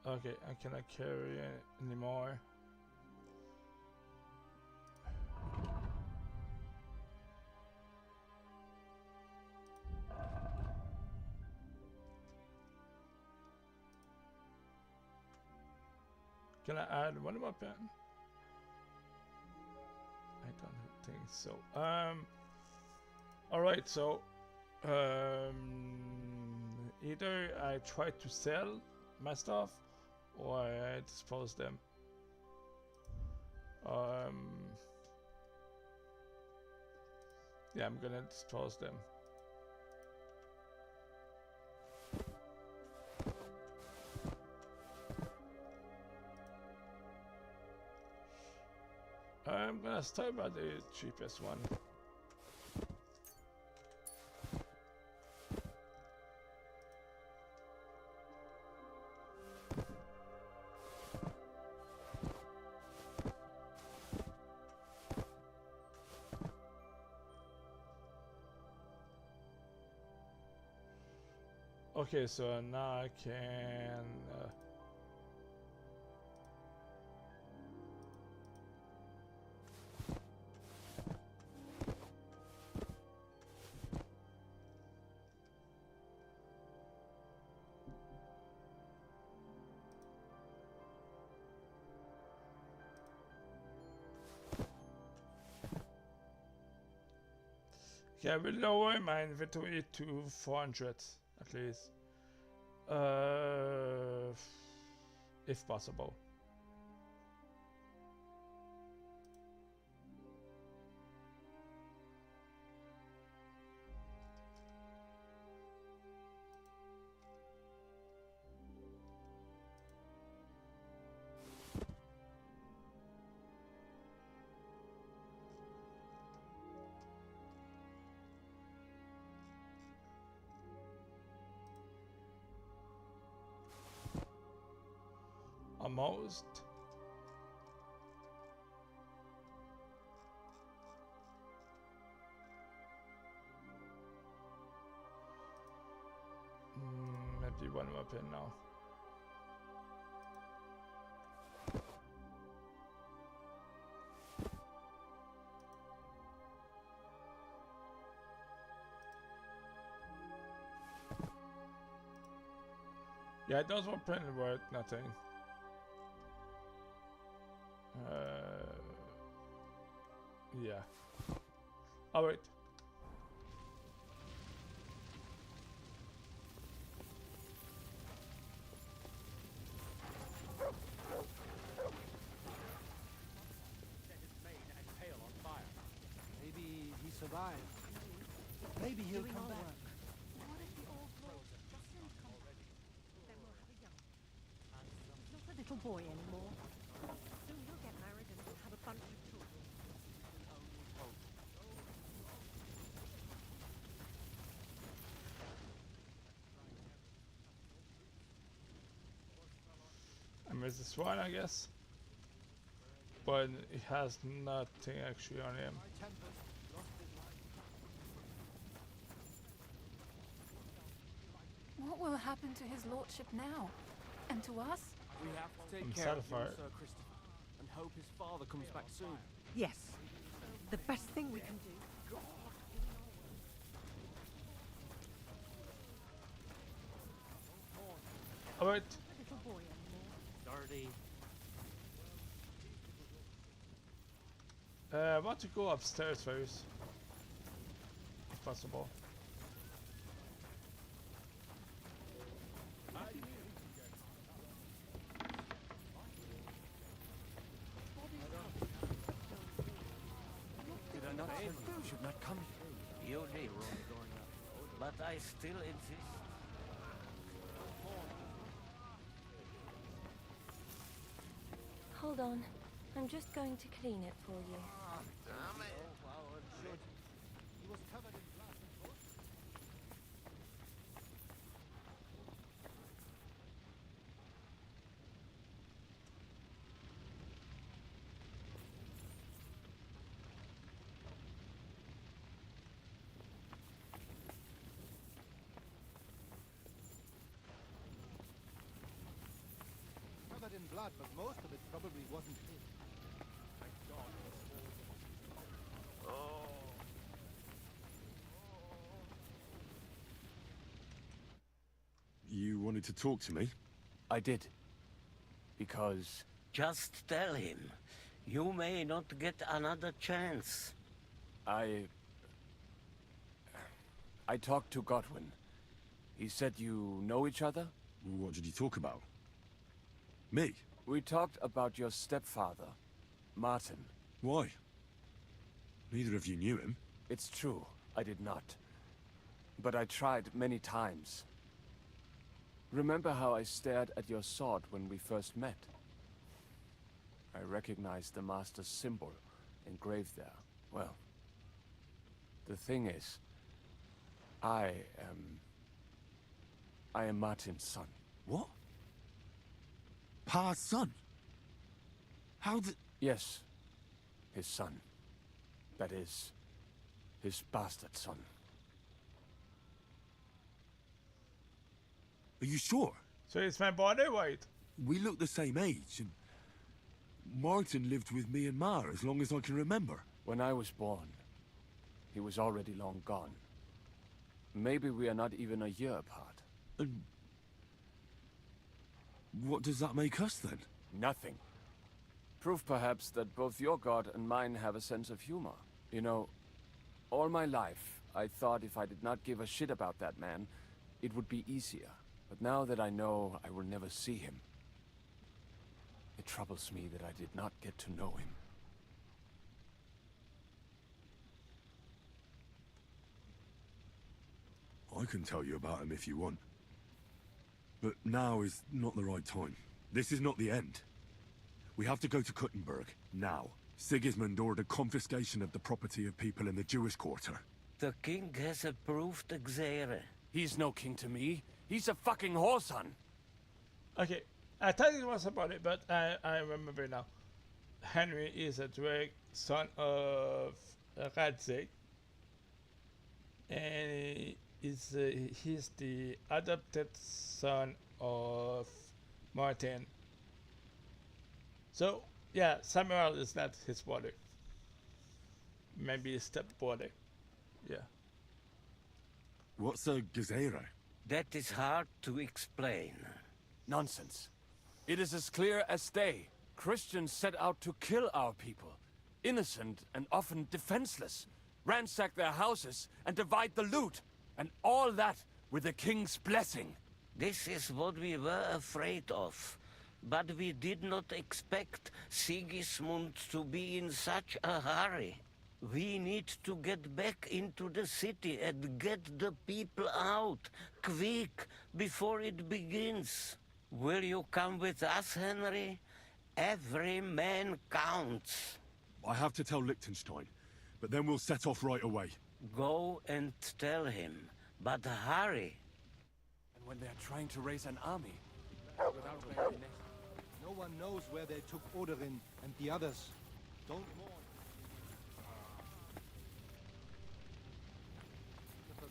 Okay, I cannot carry it anymore. Can I add one more pen? I don't think so. Alright, so either I try to sell my stuff or I dispose them. Yeah, I'm gonna dispose them. I'm gonna start by the cheapest one. Okay, so now I can okay, I will lower my inventory to 400 at least. If possible. Almost. Maybe one more pin now. Yeah, those were pretty worth nothing. Yeah. All right. Set his mane and tail on fire. Maybe he survived. Maybe he'll come back. What if the old lord doesn't come back? Then we'll have a young. Not a little boy anymore. Soon he'll get married and have a bunch of children. I missed this one, I guess. But it has nothing actually on him. What will happen to his lordship now? And to us? We have to take I'm care of him, satisfied. Sir Christopher, and hope his father comes back soon. Yes. The best thing we can do. All right. A little boy anymore. Dirty. I want to go upstairs first, if possible. Did I not tell you you should not come here? You need room going up, but I still insist. Hold on. I'm just going to clean it for you. Damn it. He was Covered in blood, of course. Covered in blood, but most of it probably wasn't his. Thank God. You wanted to talk to me? I did. Because... Just tell him. You may not get another chance. I talked to Godwin. He said you know each other? What did you talk about? Me? We talked about your stepfather, Martin. Why? Neither of you knew him. It's true, I did not. But I tried many times. Remember how I stared at your sword when we first met? I recognized the Master's symbol engraved there. Well, the thing is, I am Martin's son. What? Pa's son? How did... Yes, his son. That is, his bastard son. Are you sure? So it's my body, wait. We look the same age, and Martin lived with me and Ma as long as I can remember. When I was born, he was already long gone. Maybe we are not even a year apart. And what does that make us then? Nothing. Proof perhaps that both your god and mine have a sense of humor. You know, all my life, I thought if I did not give a shit about that man, it would be easier. But now that I know I will never see him, it troubles me that I did not get to know him. I can tell you about him if you want. But now is not the right time. This is not the end. We have to go to Kuttenberg, now. Sigismund ordered confiscation of the property of people in the Jewish quarter. The king has approved Xere. He's no king to me. He's a fucking whoreson. Okay, I thought it was about it, but I remember now. Henry is a direct son of Radzig, and he's the adopted son of Martin. So yeah, Samuel is not his brother. Maybe his stepbrother. Yeah. What's a Gezerah? That is hard to explain. Nonsense. It is as clear as day. Christians set out to kill our people. Innocent and often defenseless. Ransack their houses and divide the loot. And all that with the king's blessing. This is what we were afraid of. But we did not expect Sigismund to be in such a hurry. We need to get back into the city and get the people out, quick, before it begins. Will you come with us, Henry? Every man counts. I have to tell Liechtenstein, but then we'll set off right away. Go and tell him, but hurry. And when they're trying to raise an army, No one knows where they took Oderin and the others. Don't mourn.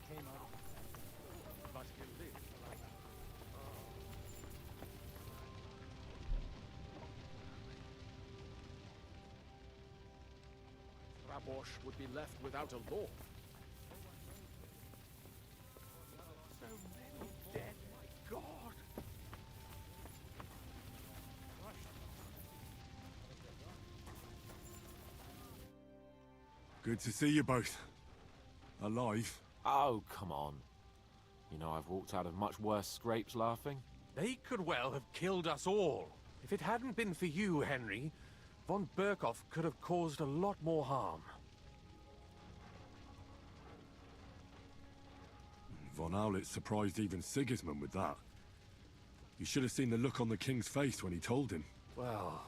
Came out of but he lived like that. Rabosh would be left without a law. So many dead, my God! Good to see you both. Alive. Oh, come on. You know, I've walked out of much worse scrapes laughing. They could well have killed us all. If it hadn't been for you, Henry, von Berkoff could have caused a lot more harm. Von Aulitz surprised even Sigismund with that. You should have seen the look on the king's face when he told him. Well,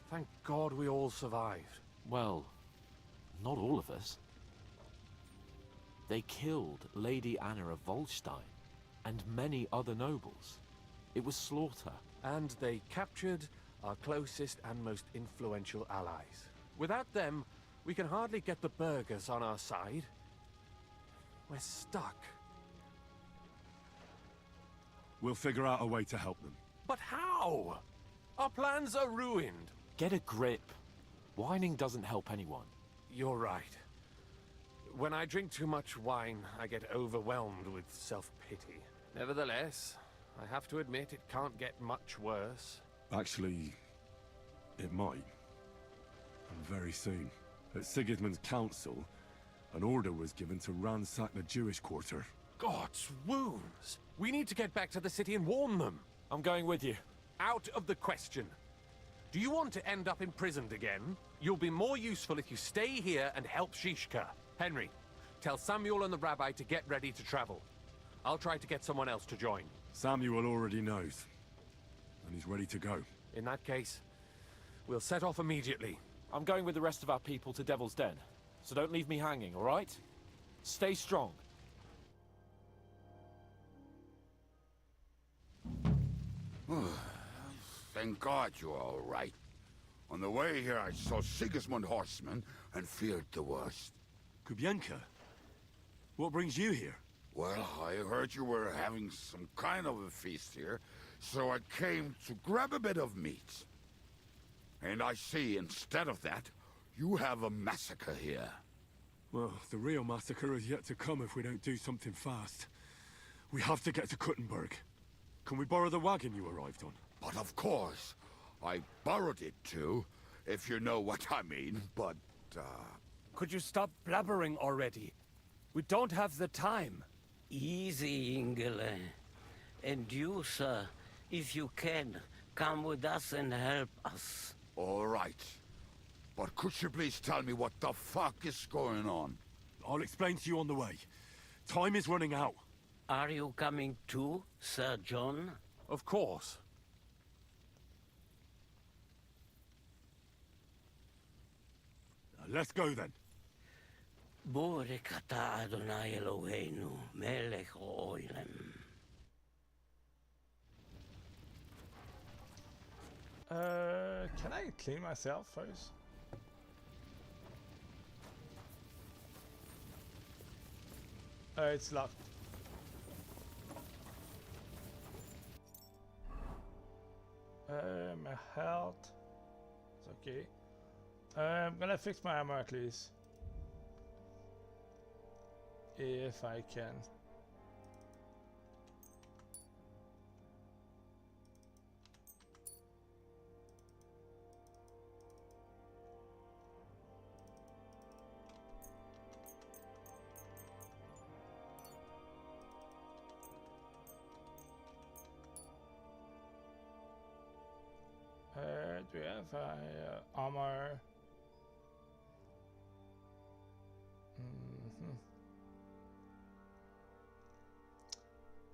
thank God we all survived. Well, not all of us. They killed Lady Anna of Volstein and many other nobles. It was slaughter. And they captured our closest and most influential allies. Without them, we can hardly get the burghers on our side. We're stuck. We'll figure out a way to help them. But how? Our plans are ruined. Get a grip. Whining doesn't help anyone. You're right. When I drink too much wine, I get overwhelmed with self-pity. Nevertheless, I have to admit it can't get much worse. Actually, it might. And very soon. At Sigismund's council, an order was given to ransack the Jewish quarter. God's wounds! We need to get back to the city and warn them. I'm going with you. Out of the question. Do you want to end up imprisoned again? You'll be more useful if you stay here and help Shishka. Henry, tell Samuel and the rabbi to get ready to travel. I'll try to get someone else to join. Samuel already knows. And he's ready to go. In that case, we'll set off immediately. I'm going with the rest of our people to Devil's Den. So don't leave me hanging, all right? Stay strong. Thank God you're all right. On the way here, I saw Sigismund horsemen and feared the worst. Kubienka? What brings you here? Well, I heard you were having some kind of a feast here, so I came to grab a bit of meat. And I see, instead of that, you have a massacre here. Well, the real massacre is yet to come if we don't do something fast. We have to get to Kuttenberg. Can we borrow the wagon you arrived on? But of course. I borrowed it too, if you know what I mean, but, Could you stop blabbering already? We don't have the time. Easy, Ingele. And you, sir, if you can, come with us and help us. All right. But could you please tell me what the fuck is going on? I'll explain to you on the way. Time is running out. Are you coming too, Sir John? Of course. Let's go then. Borekata Adonai Eloheinu, melech ha'olam. Can I clean myself first? It's locked. My health. It's okay. I'm gonna fix my armor at least. If I can. Do we have armor?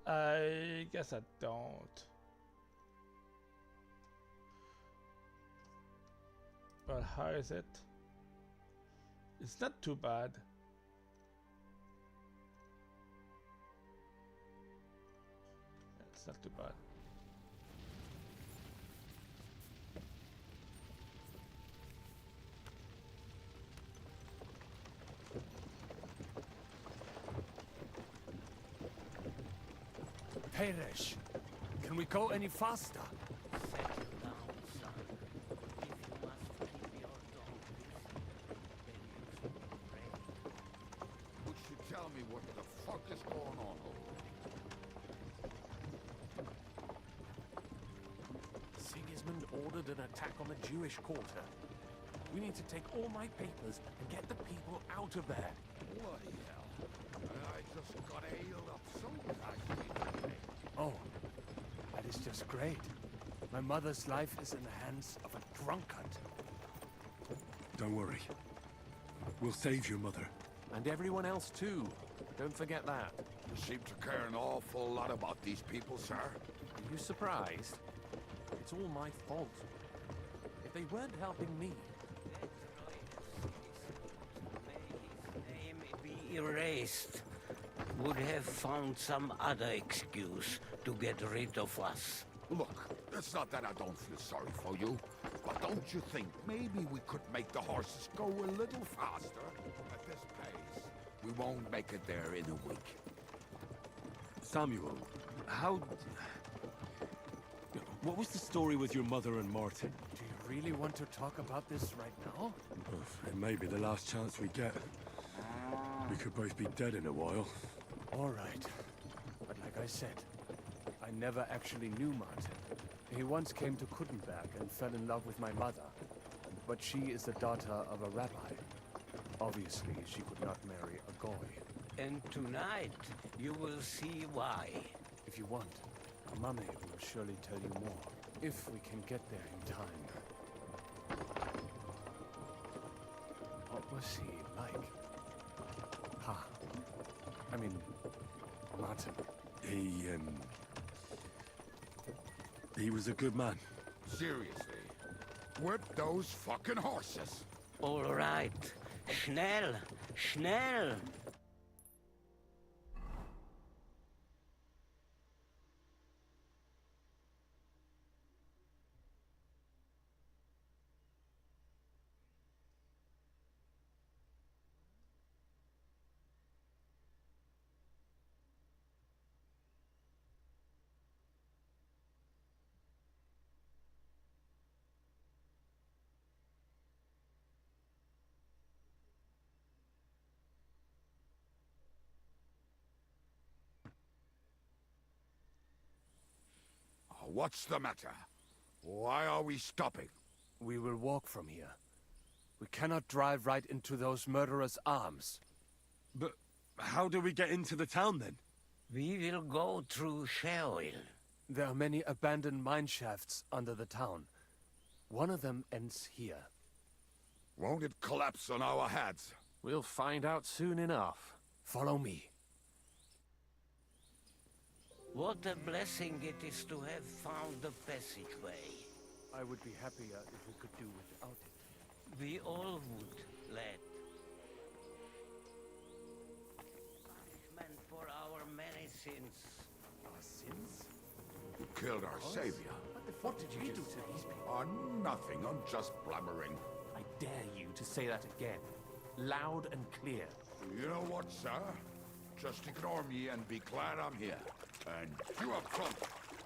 I guess I don't. But how is it? It's not too bad. It's not too bad. Perish. Can we go any faster? Settle down, son. If you must keep your dog busy, then you should pray. Would you tell me what the fuck is going on over there? Sigismund ordered an attack on the Jewish quarter. We need to take all my papers and get the people out of there. Bloody hell. I just got ailed up so nicely today. Oh, that is just great. My mother's life is in the hands of a drunkard. Don't worry. We'll save your mother. And everyone else too. Don't forget that. You seem to care an awful lot about these people, sir. Are you surprised? It's all my fault. If they weren't helping me... May his name be erased would have found some other excuse to get rid of us. Look, it's not that I don't feel sorry for you, but don't you think maybe we could make the horses go a little faster? At this pace, we won't make it there in a week. Samuel, what was the story with your mother and Martin? Do you really want to talk about this right now? It may be the last chance we get. We could both be dead in a while. All right. But like I said, I never actually knew Martin. He once came to Kuttenberg and fell in love with my mother. But she is the daughter of a rabbi. Obviously, she could not marry a goy. And tonight, you will see why. If you want, Mummy will surely tell you more. If we can get there in time. What was he like? I mean, Martin. He was a good man. Seriously. Whip those fucking horses. All right. Schnell! Schnell! What's the matter? Why are we stopping? We will walk from here. We cannot drive right into those murderers' arms. But how do we get into the town then? We will go through Sheol. There are many abandoned mine shafts under the town. One of them ends here. Won't it collapse on our heads? We'll find out soon enough. Follow me. What a blessing it is to have found the passageway. I would be happier if we could do without it. We all would, lad. Punishment for our many sins. Our sins? You killed our savior. What did you do to these people? Nothing, I'm just blabbering. I dare you to say that again. Loud and clear. You know what, sir? Just ignore me and be glad I'm here. And you up front,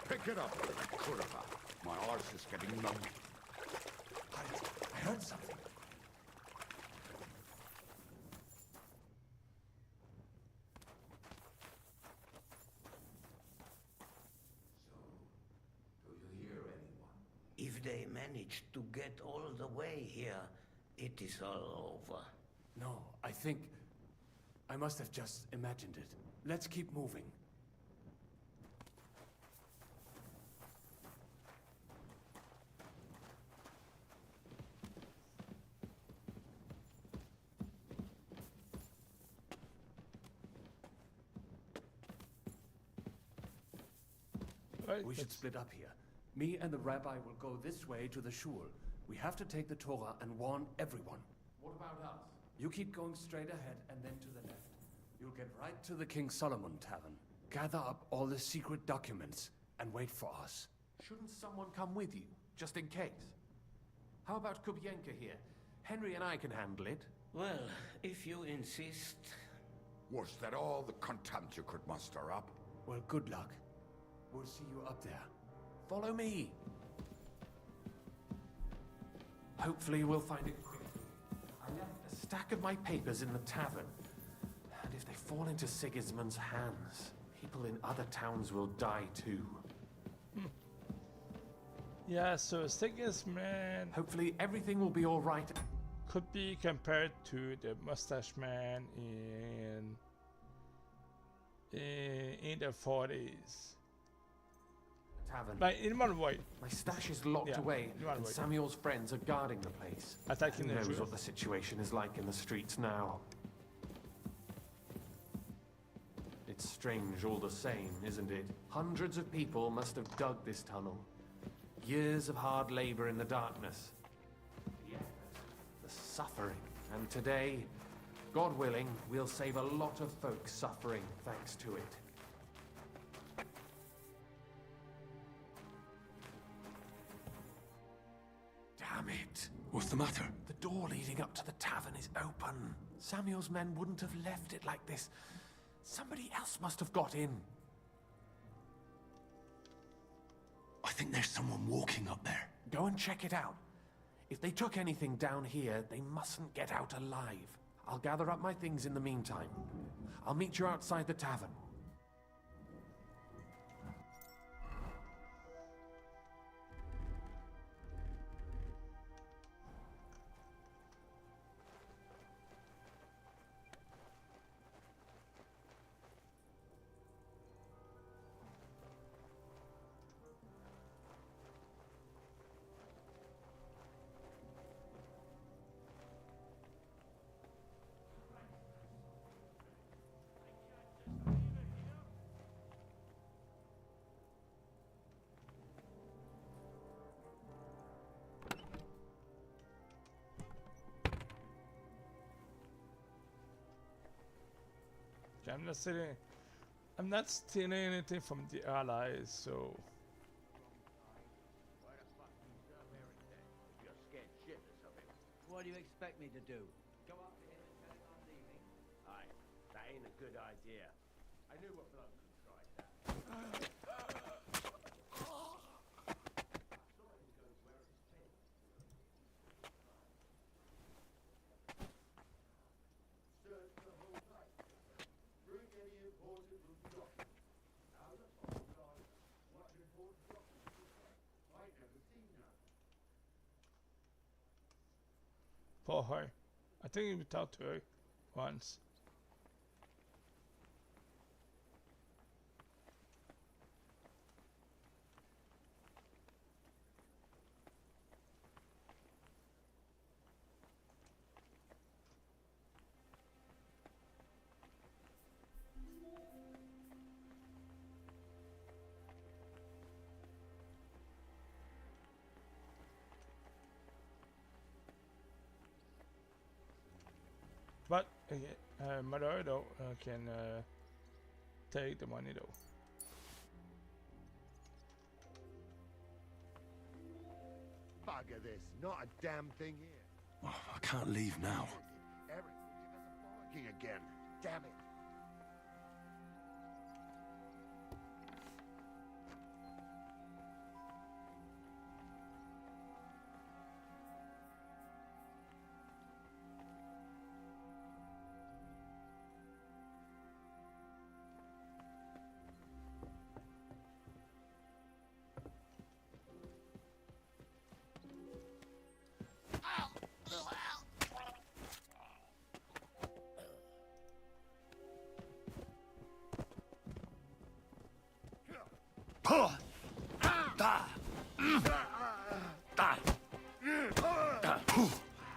pick it up, Kurva. My arse is getting numb. I heard something. Do you hear anyone? If they manage to get all the way here, it is all over. No, I think... I must have just imagined it. Let's keep moving. Right, We should split up here. Me and the rabbi will go this way to the shul. We have to take the Torah and warn everyone. What about us? You keep going straight ahead and then to the left. You'll get right to the King Solomon Tavern. Gather up all the secret documents and wait for us. Shouldn't someone come with you, just in case? How about Kubienka here? Henry and I can handle it. Well, if you insist. Was that all the contempt you could muster up? Well, good luck. We'll see you up there. Follow me. Hopefully we'll find it quickly. I left a stack of my papers in the tavern. And if they fall into Sigismund's hands, people in other towns will die too. Yeah, so Sigismund Hopefully everything will be all right. could be compared to the Mustache Man in the 40s. Tavern. Like in one way. My stash is locked Yeah, away, in one and way. Samuel's friends are guarding the place. Attacking Who the knows Jews. what the situation is like in the streets now? It's strange all the same, isn't it? Hundreds of people must have dug this tunnel. Years of hard labor in the darkness. The effort, the suffering. And today, God willing, we'll save a lot of folk suffering thanks to it. Damn it. What's the matter? The door leading up to the tavern is open. Samuel's men wouldn't have left it like this. Somebody else must have got in. I think there's someone walking up there. Go and check it out. If they took anything down here, they mustn't get out alive. I'll gather up my things in the meantime. I'll meet you outside the tavern. Okay, I'm not stealing anything from the allies, so What do you expect me to do? Go up to him and tell him I'm leaving? Aye, that ain't a good idea. I knew a bloke could try that. poor her. I think we talked to her once. But Mother though can take the money though. Bugger this, not a damn thing here. Oh, I can't leave now. Eric will give us a barking again. Damn it.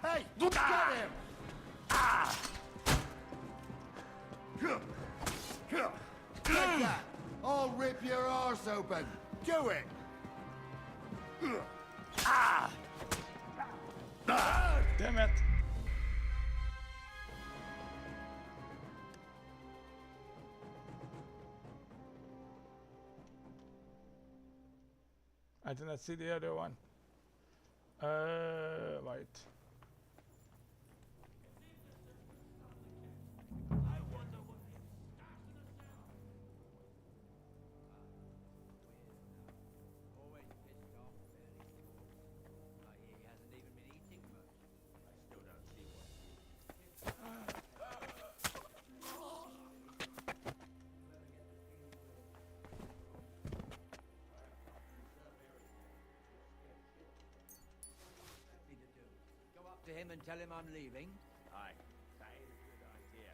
Hey, look at him! Like that. I'll rip your arse open. Do it! Damn it! I did not see the other one. Right. Always pissed off, really. I hear he hasn't even been eating much. I still don't see what. Go up to him and tell him I'm leaving. Aye, that ain't a good idea.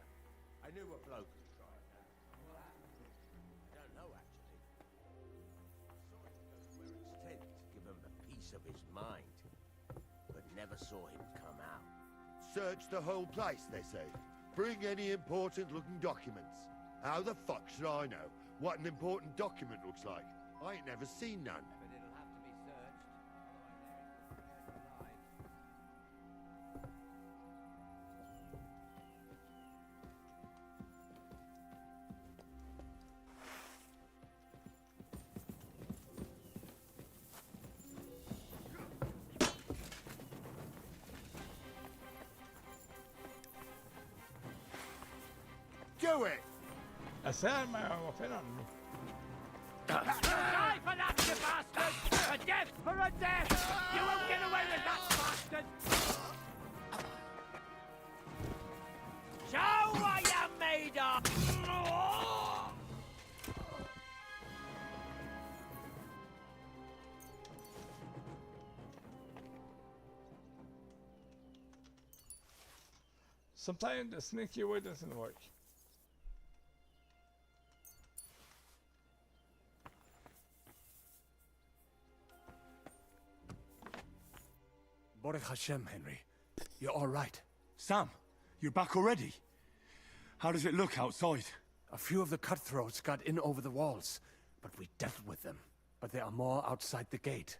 I knew a bloke would try that. What happened? I don't know, actually. I saw him go to Eric's tent to give him a piece of his mind, but never saw him come out. Search the whole place, they say. Bring any important-looking documents. How the fuck should I know what an important document looks like? I ain't never seen none. But it'll have to be searched. Otherwise, Eric won't be alive. do it! أسامة وفين عني؟ Die for that, you bastard! A death for a death! You won't get away with that, bastard! Show what you're made of! Sometimes the sneaky way doesn't work. Baruch Hashem, Henry. You're all right. Sam, you're back already? How does it look outside? A few of the cutthroats got in over the walls, but we dealt with them. But there are more outside the gate.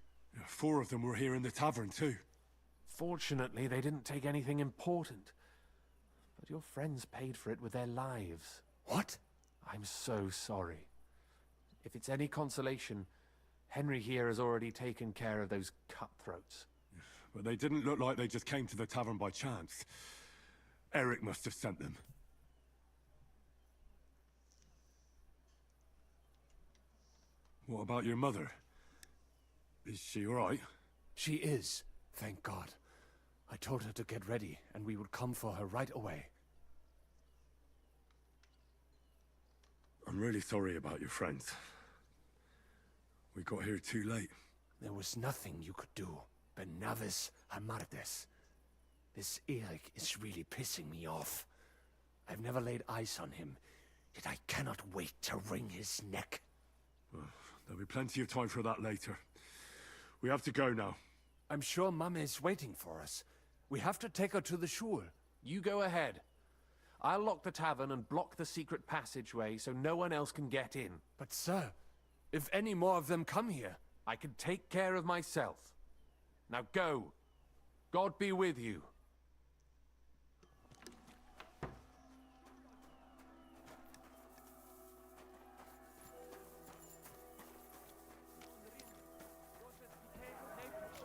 4 of them were here in the tavern too. Fortunately, they didn't take anything important. But your friends paid for it with their lives. What? I'm so sorry. If it's any consolation, Henry here has already taken care of those cutthroats. But they didn't look like they just came to the tavern by chance. Eric must have sent them. What about your mother? Is she all right? She is, thank God. I told her to get ready, and we would come for her right away. I'm really sorry about your friends. We got here too late. There was nothing you could do. Benavis Hamardes. This Eric is really pissing me off. I've never laid eyes on him, yet I cannot wait to wring his neck. Well, there'll be plenty of time for that later. We have to go now. I'm sure Mama is waiting for us. We have to take her to the shul. You go ahead. I'll lock the tavern and block the secret passageway so no one else can get in. But sir, if any more of them come here... I can take care of myself. Now go. God be with you.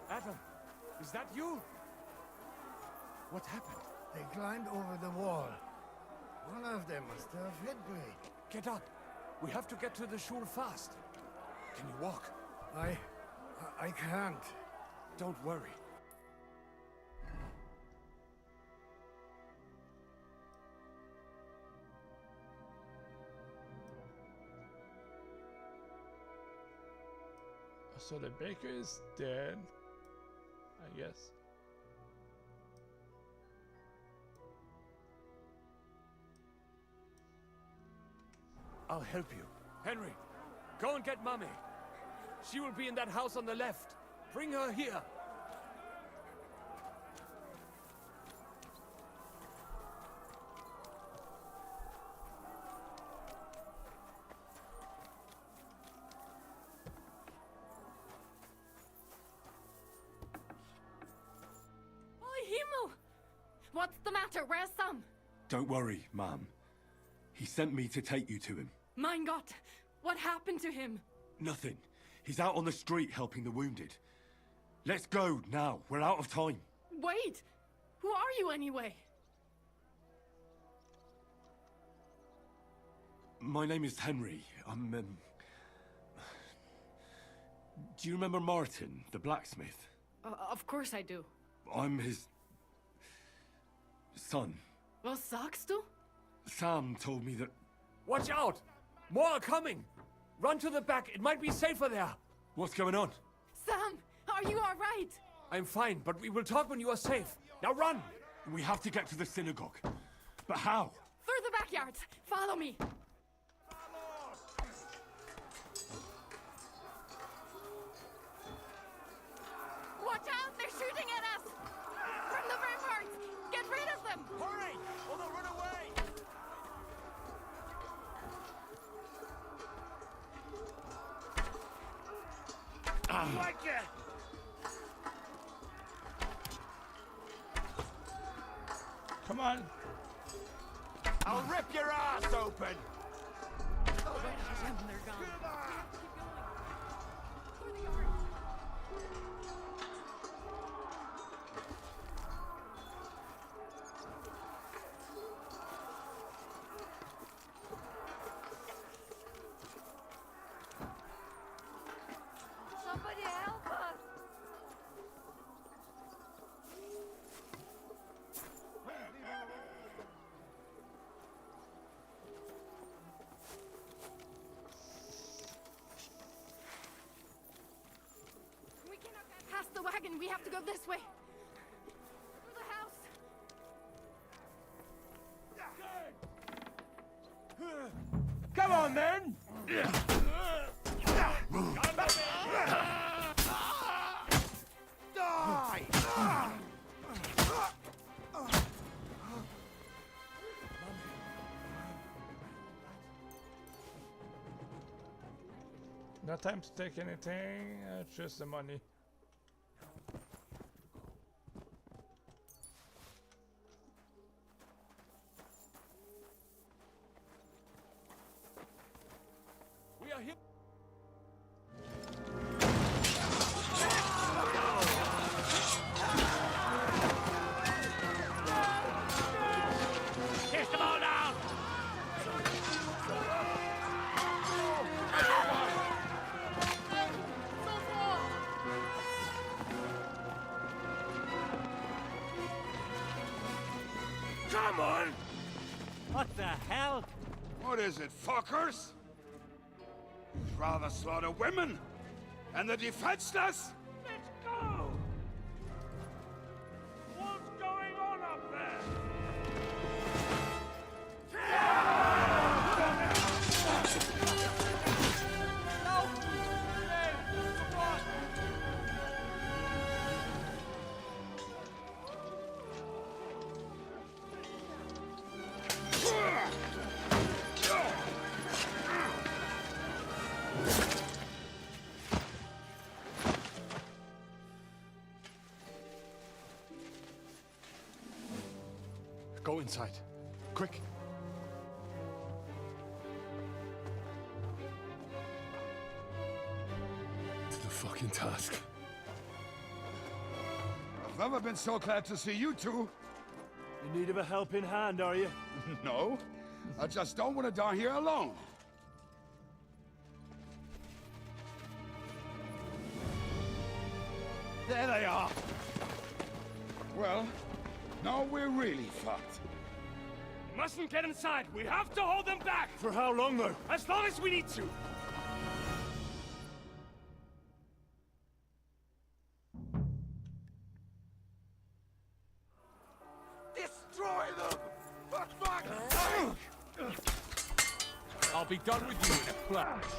Adam, is that you? What happened? They climbed over the wall. One of them must have hit me. Get up. We have to get to the shul fast. Can you walk? I can't. Don't worry. So the baker is dead, I guess. I'll help you. Henry, go and get Mummy. She will be in that house on the left. Bring her here. Himmel! What's the matter? Where's Sam? Don't worry, ma'am. He sent me to take you to him. Mein Gott! What happened to him? Nothing. He's out on the street helping the wounded. Let's go now. We're out of time. Wait! Who are you anyway? My name is Henry. I'm, Do you remember Martin, the blacksmith? Of course I do. I'm his... son. Was sagst du? Sam told me that... Watch out! More are coming! Run to the back, it might be safer there! What's going on? Sam, are you alright? I'm fine, but we will talk when you are safe. Now run! We have to get to the synagogue. But how? Through the backyards. Follow me. Watch out! They're shooting at us! From the ramparts! Get rid of them! Hurry, or they'll run away! Like it! Come on! I'll rip your ass open! Oh, they're gone. have to go this way. Through the house. Come on, then! Die! No time to take anything, just the money. We are here. Kiss them all down! Come on! What the hell? What is it, fuckers? You'd rather slaughter women and the defenseless? Let's go! What's going on up there? Go inside. Quick. To the fucking task. I've never been so glad to see you two. In need of a helping hand, are you? No, I just don't want to die here alone. There they are! Well, now we're really fucked. Mustn't get inside. We have to hold them back. For how long, though? As long as we need to. Destroy them! For fuck's sake! I'll be done with you in a flash.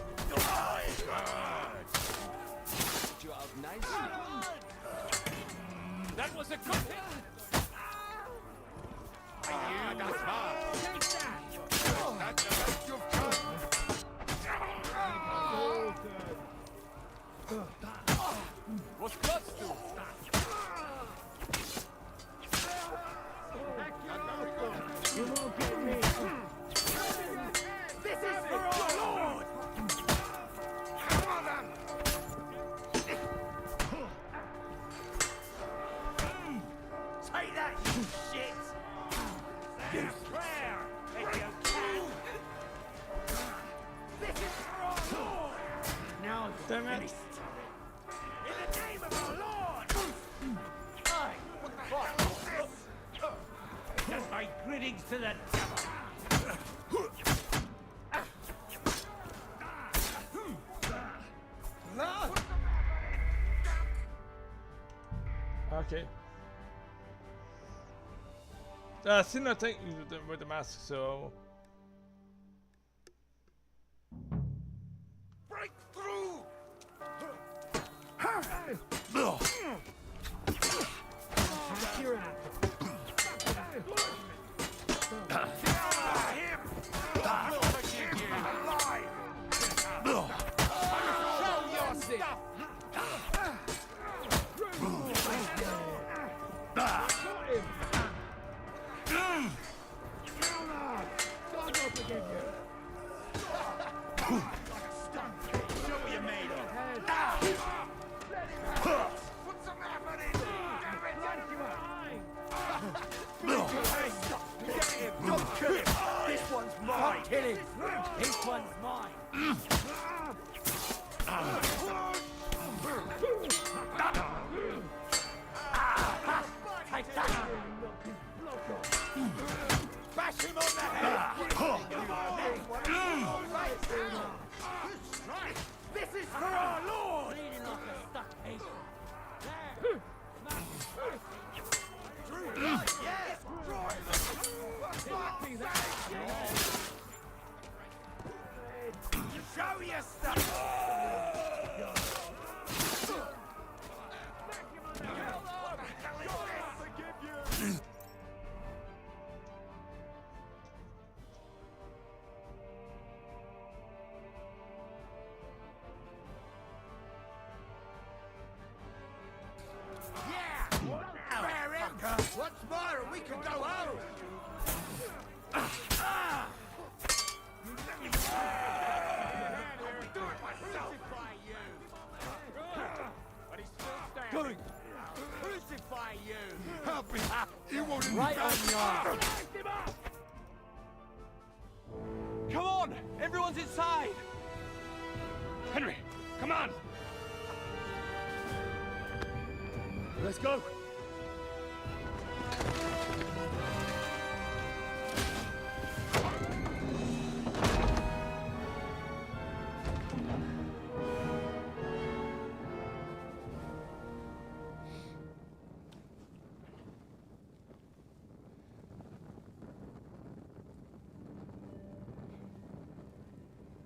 You out nicely. That was a good hit. That's fine. That's the best you've done. What's Guts do? You won't get me! This is for our Lord! Come on, then! Take that, you shit! Say a prayer, if you can! This is for our Lord! Now Damn it. finished. In the name of our Lord! Aye, what the fuck? Just my greetings to the devil. Okay. Still nothing with the mask, so... Break through! Don't kill him! This one's mine! Kill him! This one's mine! Take that! Bash him on the head! This is for our Lord! Bleeding like a stuck pig. There! What's more, we can go home! Coming! Crucify you! Help me! You won't even Right on the arm. Come on! Everyone's inside! Henry, come on! Let's go!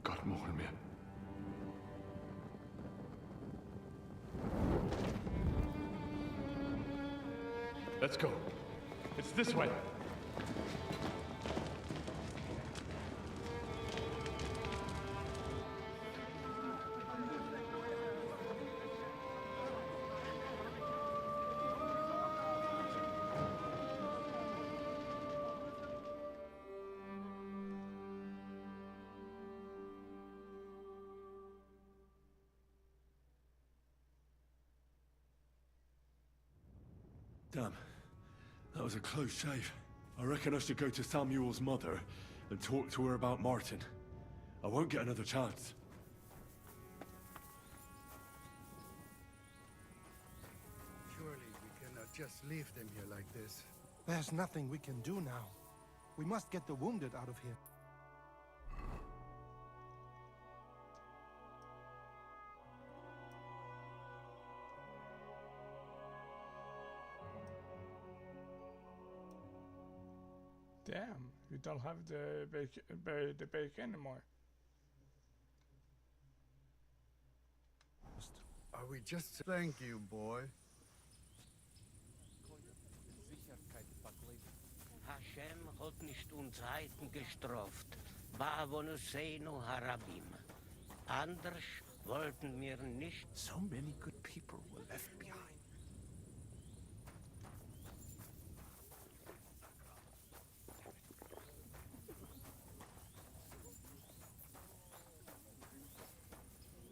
God mogen meer. Let's go. It's this way. Damn. That was a close shave. I reckon I should go to Samuel's mother and talk to her about Martin. I won't get another chance. Surely we cannot just leave them here like this. There's nothing we can do now. We must get the wounded out of here. Damn, you don't have the bake anymore. Are we just... Thank you, boy. Hashem hat nicht uns Heiden gestraft. Ba'avonuseinu harabim. Anders wollten wir nicht. So many good people were left behind.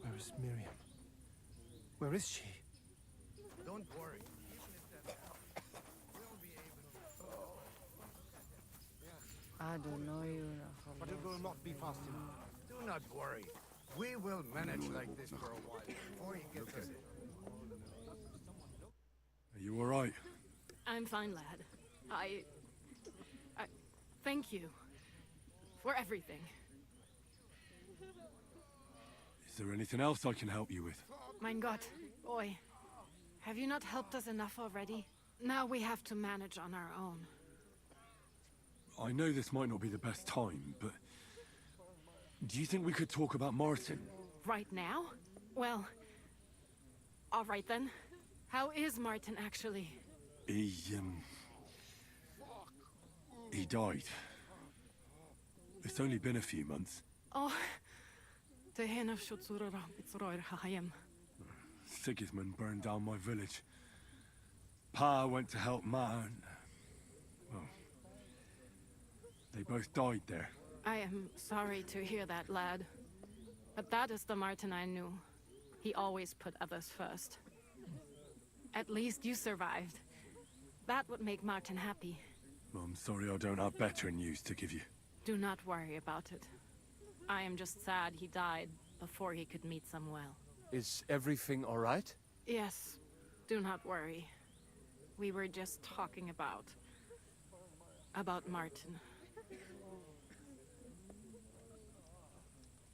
Where is Miriam? Where is she? Don't worry. I don't know you. But it will not be fast enough. Do not worry. We will manage like this for a while before he gets us in. Are you alright? I'm fine, lad. I thank you for everything. Is there anything else I can help you with? Mein Gott, boy. Have you not helped us enough already? Now we have to manage on our own. I know this might not be the best time, but... do you think we could talk about Martin? Right now? Well, all right then. How is Martin actually? He died. It's only been a few months. Oh, the hen of Shutsura Bitsroir Hahayam. Sigismund burned down my village. Pa went to help Ma and... well... they both died there. I am sorry to hear that, lad. But that is the Martin I knew. He always put others first. At least you survived. That would make Martin happy. I'm sorry I don't have better news to give you. Do not worry about it. I am just sad he died before he could meet Samuel. Is everything all right? Yes, do not worry. We were just talking about Martin.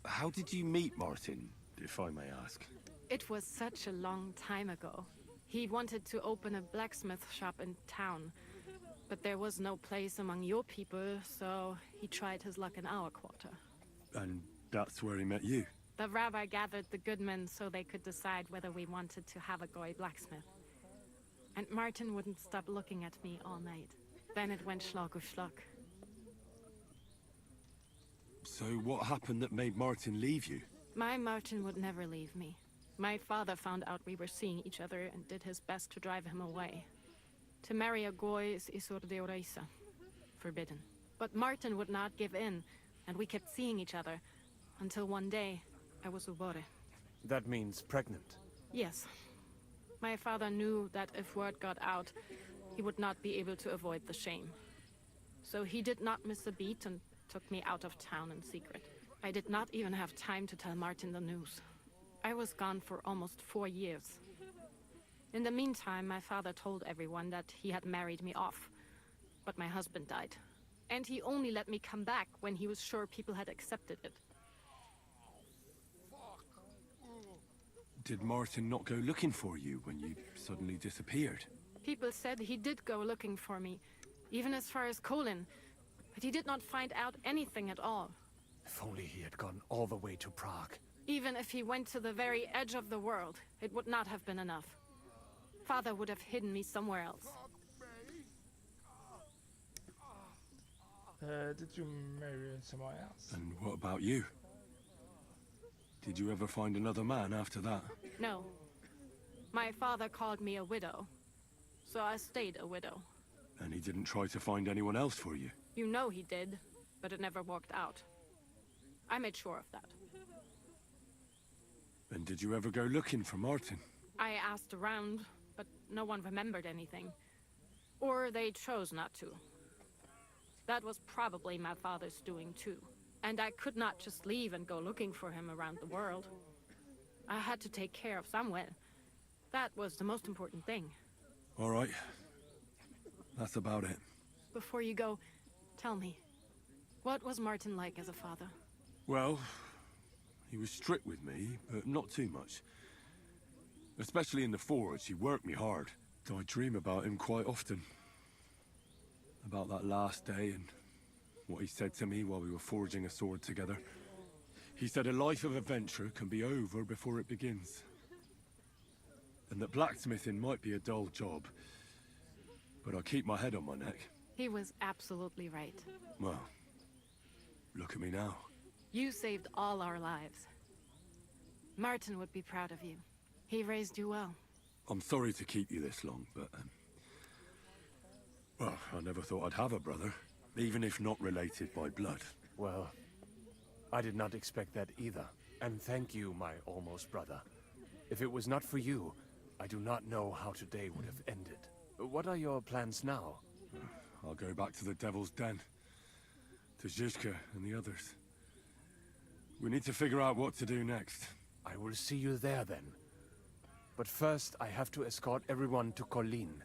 How did you meet Martin, if I may ask? It was such a long time ago. He wanted to open a blacksmith shop in town, but there was no place among your people, so he tried his luck in our quarter. And that's where he met you? The rabbi gathered the good men so they could decide whether we wanted to have a goy blacksmith. And Martin wouldn't stop looking at me all night. Then it went schlock of schlock. So what happened that made Martin leave you? My Martin would never leave me. My father found out we were seeing each other and did his best to drive him away. To marry a goy is isur deoraisa, forbidden. But Martin would not give in, and we kept seeing each other, until one day, I was ubore. That means pregnant. Yes. My father knew that if word got out, he would not be able to avoid the shame. So he did not miss a beat and took me out of town in secret. I did not even have time to tell Martin the news. I was gone for almost 4 years. In the meantime, my father told everyone that he had married me off. But my husband died. And he only let me come back when he was sure people had accepted it. Did Martin not go looking for you when you suddenly disappeared? People said he did go looking for me, even as far as Colin. But he did not find out anything at all. If only he had gone all the way to Prague. Even if he went to the very edge of the world, it would not have been enough. Father would have hidden me somewhere else. Did you marry somewhere else? And what about you? Did you ever find another man after that? No. My father called me a widow. So I stayed a widow. And he didn't try to find anyone else for you? You know he did, but it never worked out. I made sure of that. And did you ever go looking for Martin? I asked around, but no one remembered anything. Or they chose not to. That was probably my father's doing too. And I could not just leave and go looking for him around the world. I had to take care of Samuel. That was the most important thing. All right. That's about it. Before you go, tell me, what was Martin like as a father? Well, he was strict with me, but not too much. Especially in the forge, he worked me hard. I dream about him quite often. About that last day and what he said to me while we were forging a sword together. He said a life of adventure can be over before it begins. And that blacksmithing might be a dull job, but I keep my head on my neck. He was absolutely right. Well, look at me now. You saved all our lives. Martin would be proud of you. He raised you well. I'm sorry to keep you this long, but... well, I never thought I'd have a brother, even if not related by blood. Well, I did not expect that either. And thank you, my almost brother. If it was not for you, I do not know how today would have ended. What are your plans now? I'll go back to the Devil's Den. To Zizka and the others. We need to figure out what to do next. I will see you there then. But first, I have to escort everyone to Colleen.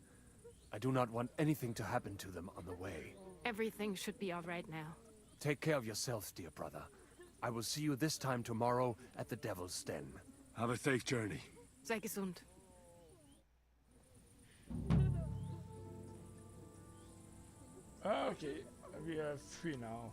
I do not want anything to happen to them on the way. Everything should be all right now. Take care of yourselves, dear brother. I will see you this time tomorrow at the Devil's Den. Have a safe journey. Sei gesund. Okay, we are free now.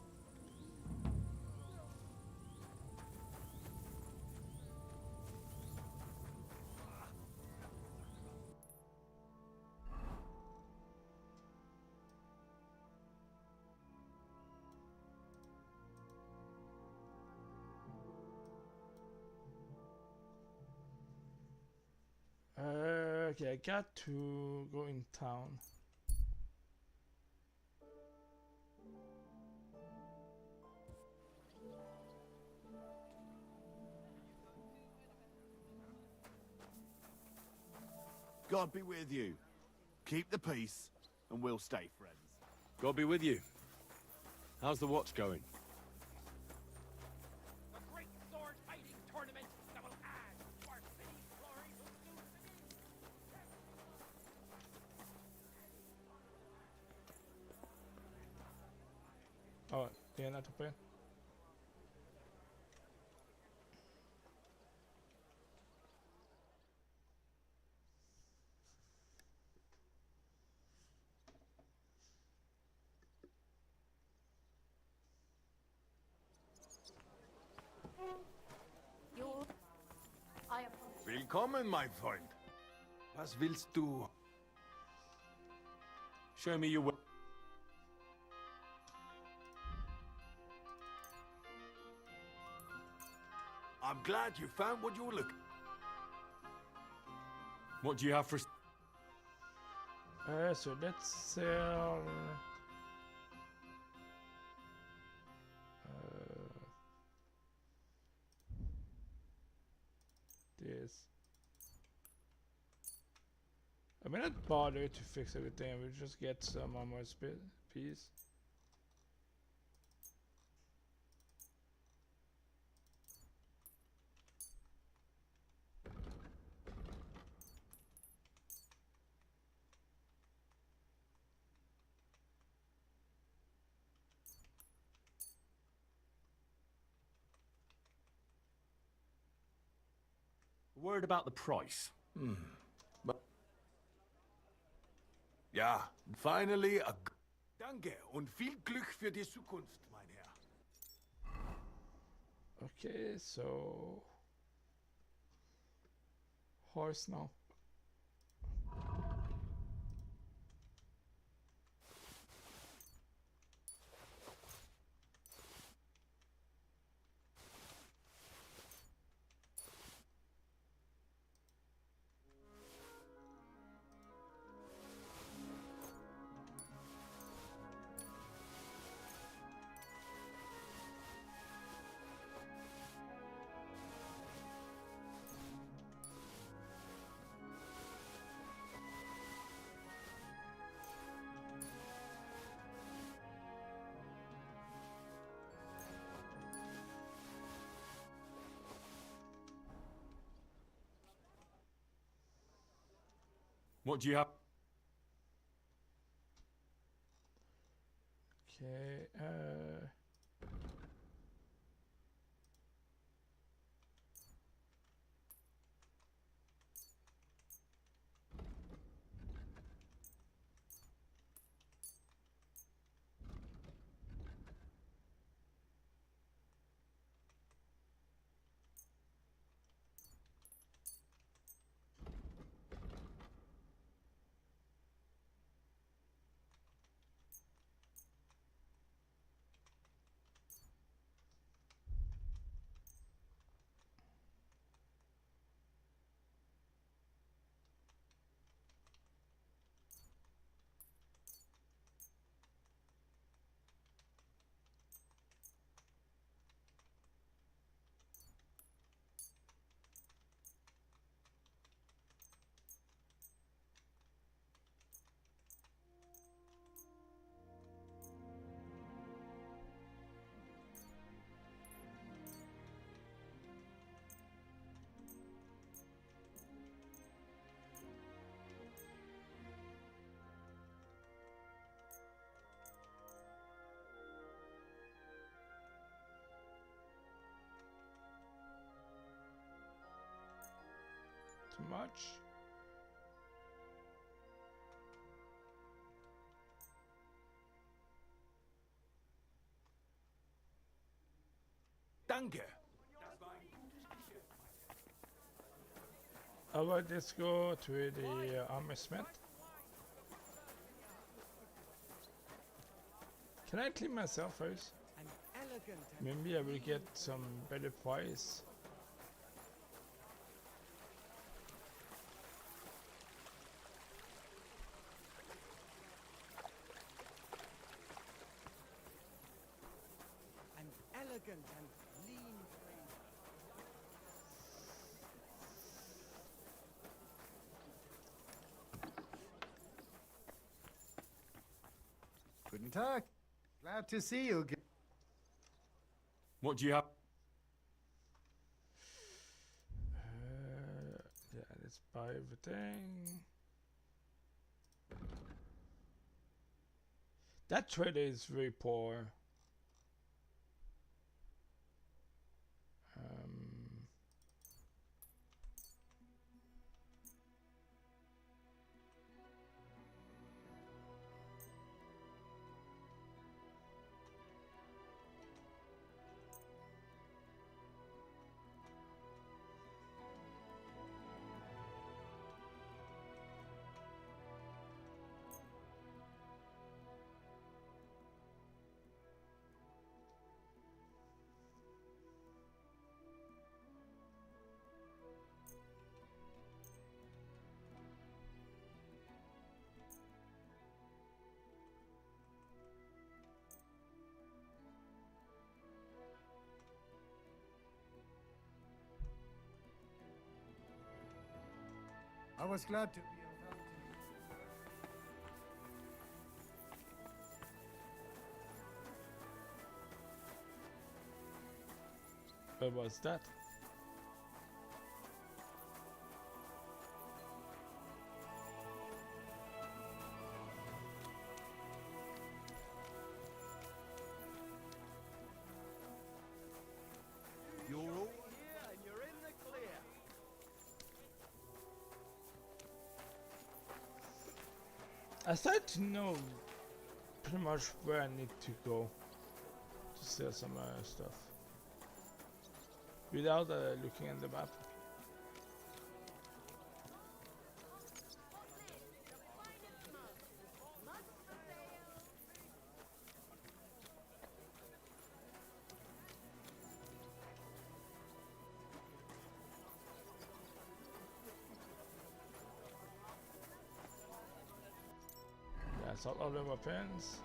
Okay, I got to go in town. God be with you. Keep the peace, and we'll stay friends. God be with you. How's the watch going? A great sword fighting tournament that will add to our city's glory will soon begin. Oh, tiene a tope. Willkommen, my friend. Was willst du? Show me your way. I'm glad you found what you were looking. What do you have for... So let's sell... this. I mean, not bother to fix everything, we'll just get some more piece. Word about the price. But ja, finally a... Danke und viel Glück für die Zukunft, mein Herr. Okay, so... horse now. What do you have? Okay, too much. Danke. How about let's go to the armor smith? Can I clean myself first? Maybe I will get some better price. An elegant and lean Guten Tag. Glad to see you again. What do you have? Yeah, let's buy everything. That trader is very poor. I was glad to. Where was that? You're all here and you're in the clear. I started to know pretty much where I need to go to sell some stuff without looking at the map. That's all of the weapons.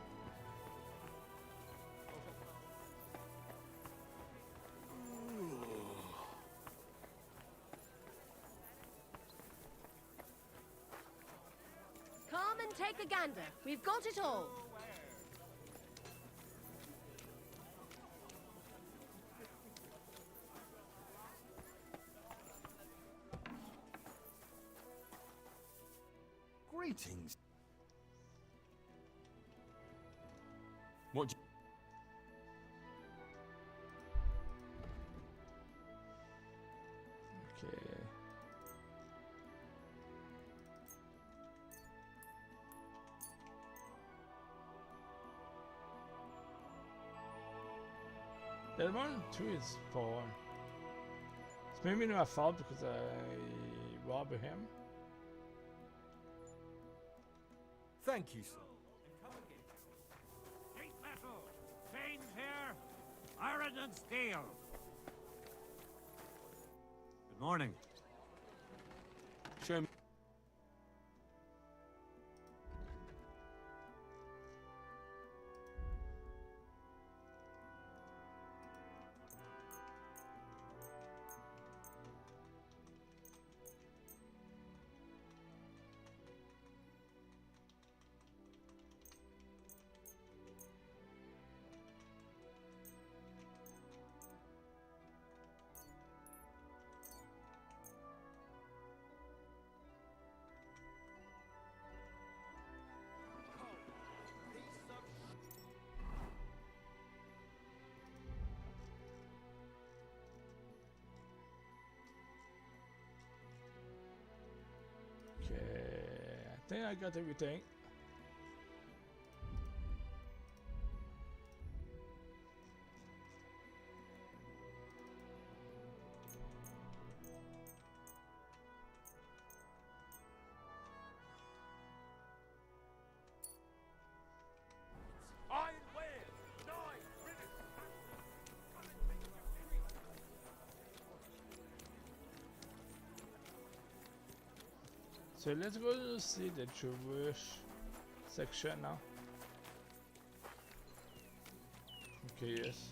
Come and take a gander. We've got it all. Greetings. What do Okay. That one too is for. It's maybe not my fault because I robbed him. Thank you, sir. Sheet metal, chains here, iron and steel. Good morning. Show me. Okay, I think I got everything. Iron Ware! 9 minutes! So let's go to see the Jewish section now. Okay, yes.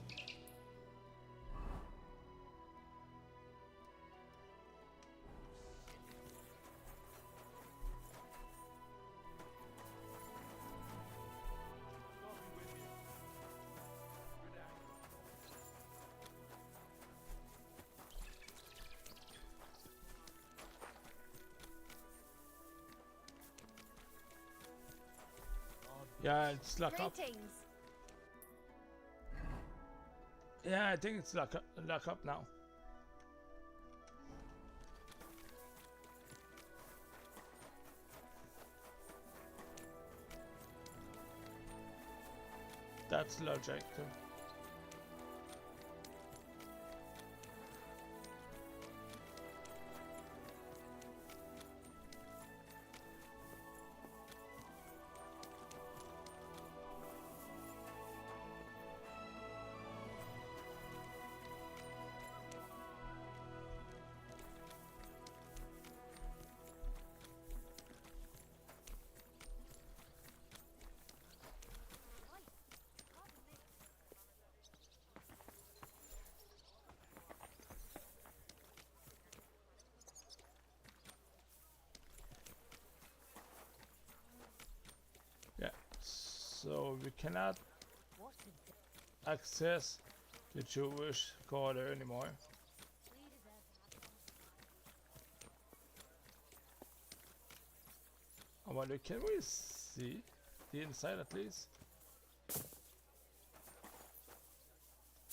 Yeah, it's locked up. Greetings. Yeah, I think it's locked up now. That's logic too. So we cannot access the Jewish quarter anymore. I wonder, can we see the inside at least?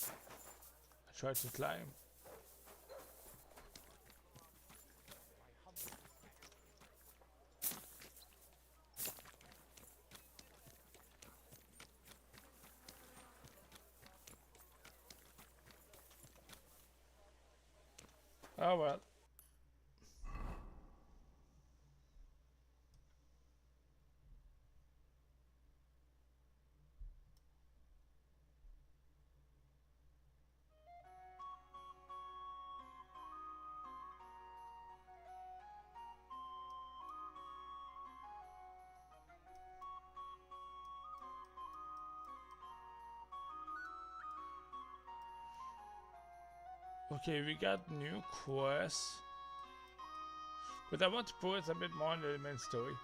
I tried to climb. Oh well. Okay, we got new quests, but I want to put a bit more in the main story.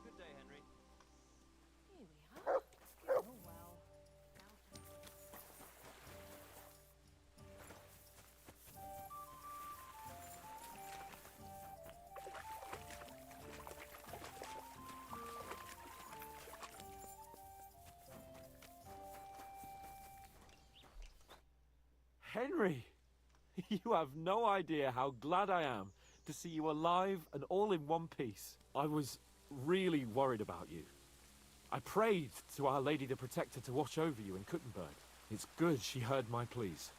Good day, Henry. Here we are. Oh well. Henry! You have no idea how glad I am to see you alive and all in one piece. I was really worried about you. I prayed to Our Lady the Protector to watch over you in Kuttenberg. It's good she heard my pleas.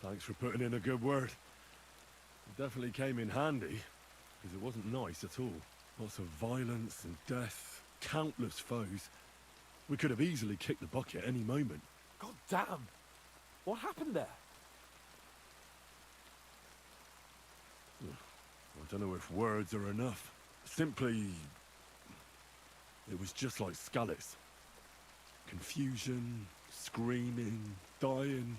Thanks for putting in a good word. It definitely came in handy, because it wasn't nice at all. Lots of violence and death, countless foes. We could have easily kicked the bucket any moment. God damn! What happened there? I don't know if words are enough. Simply... it was just like Skalitz. Confusion, screaming, dying,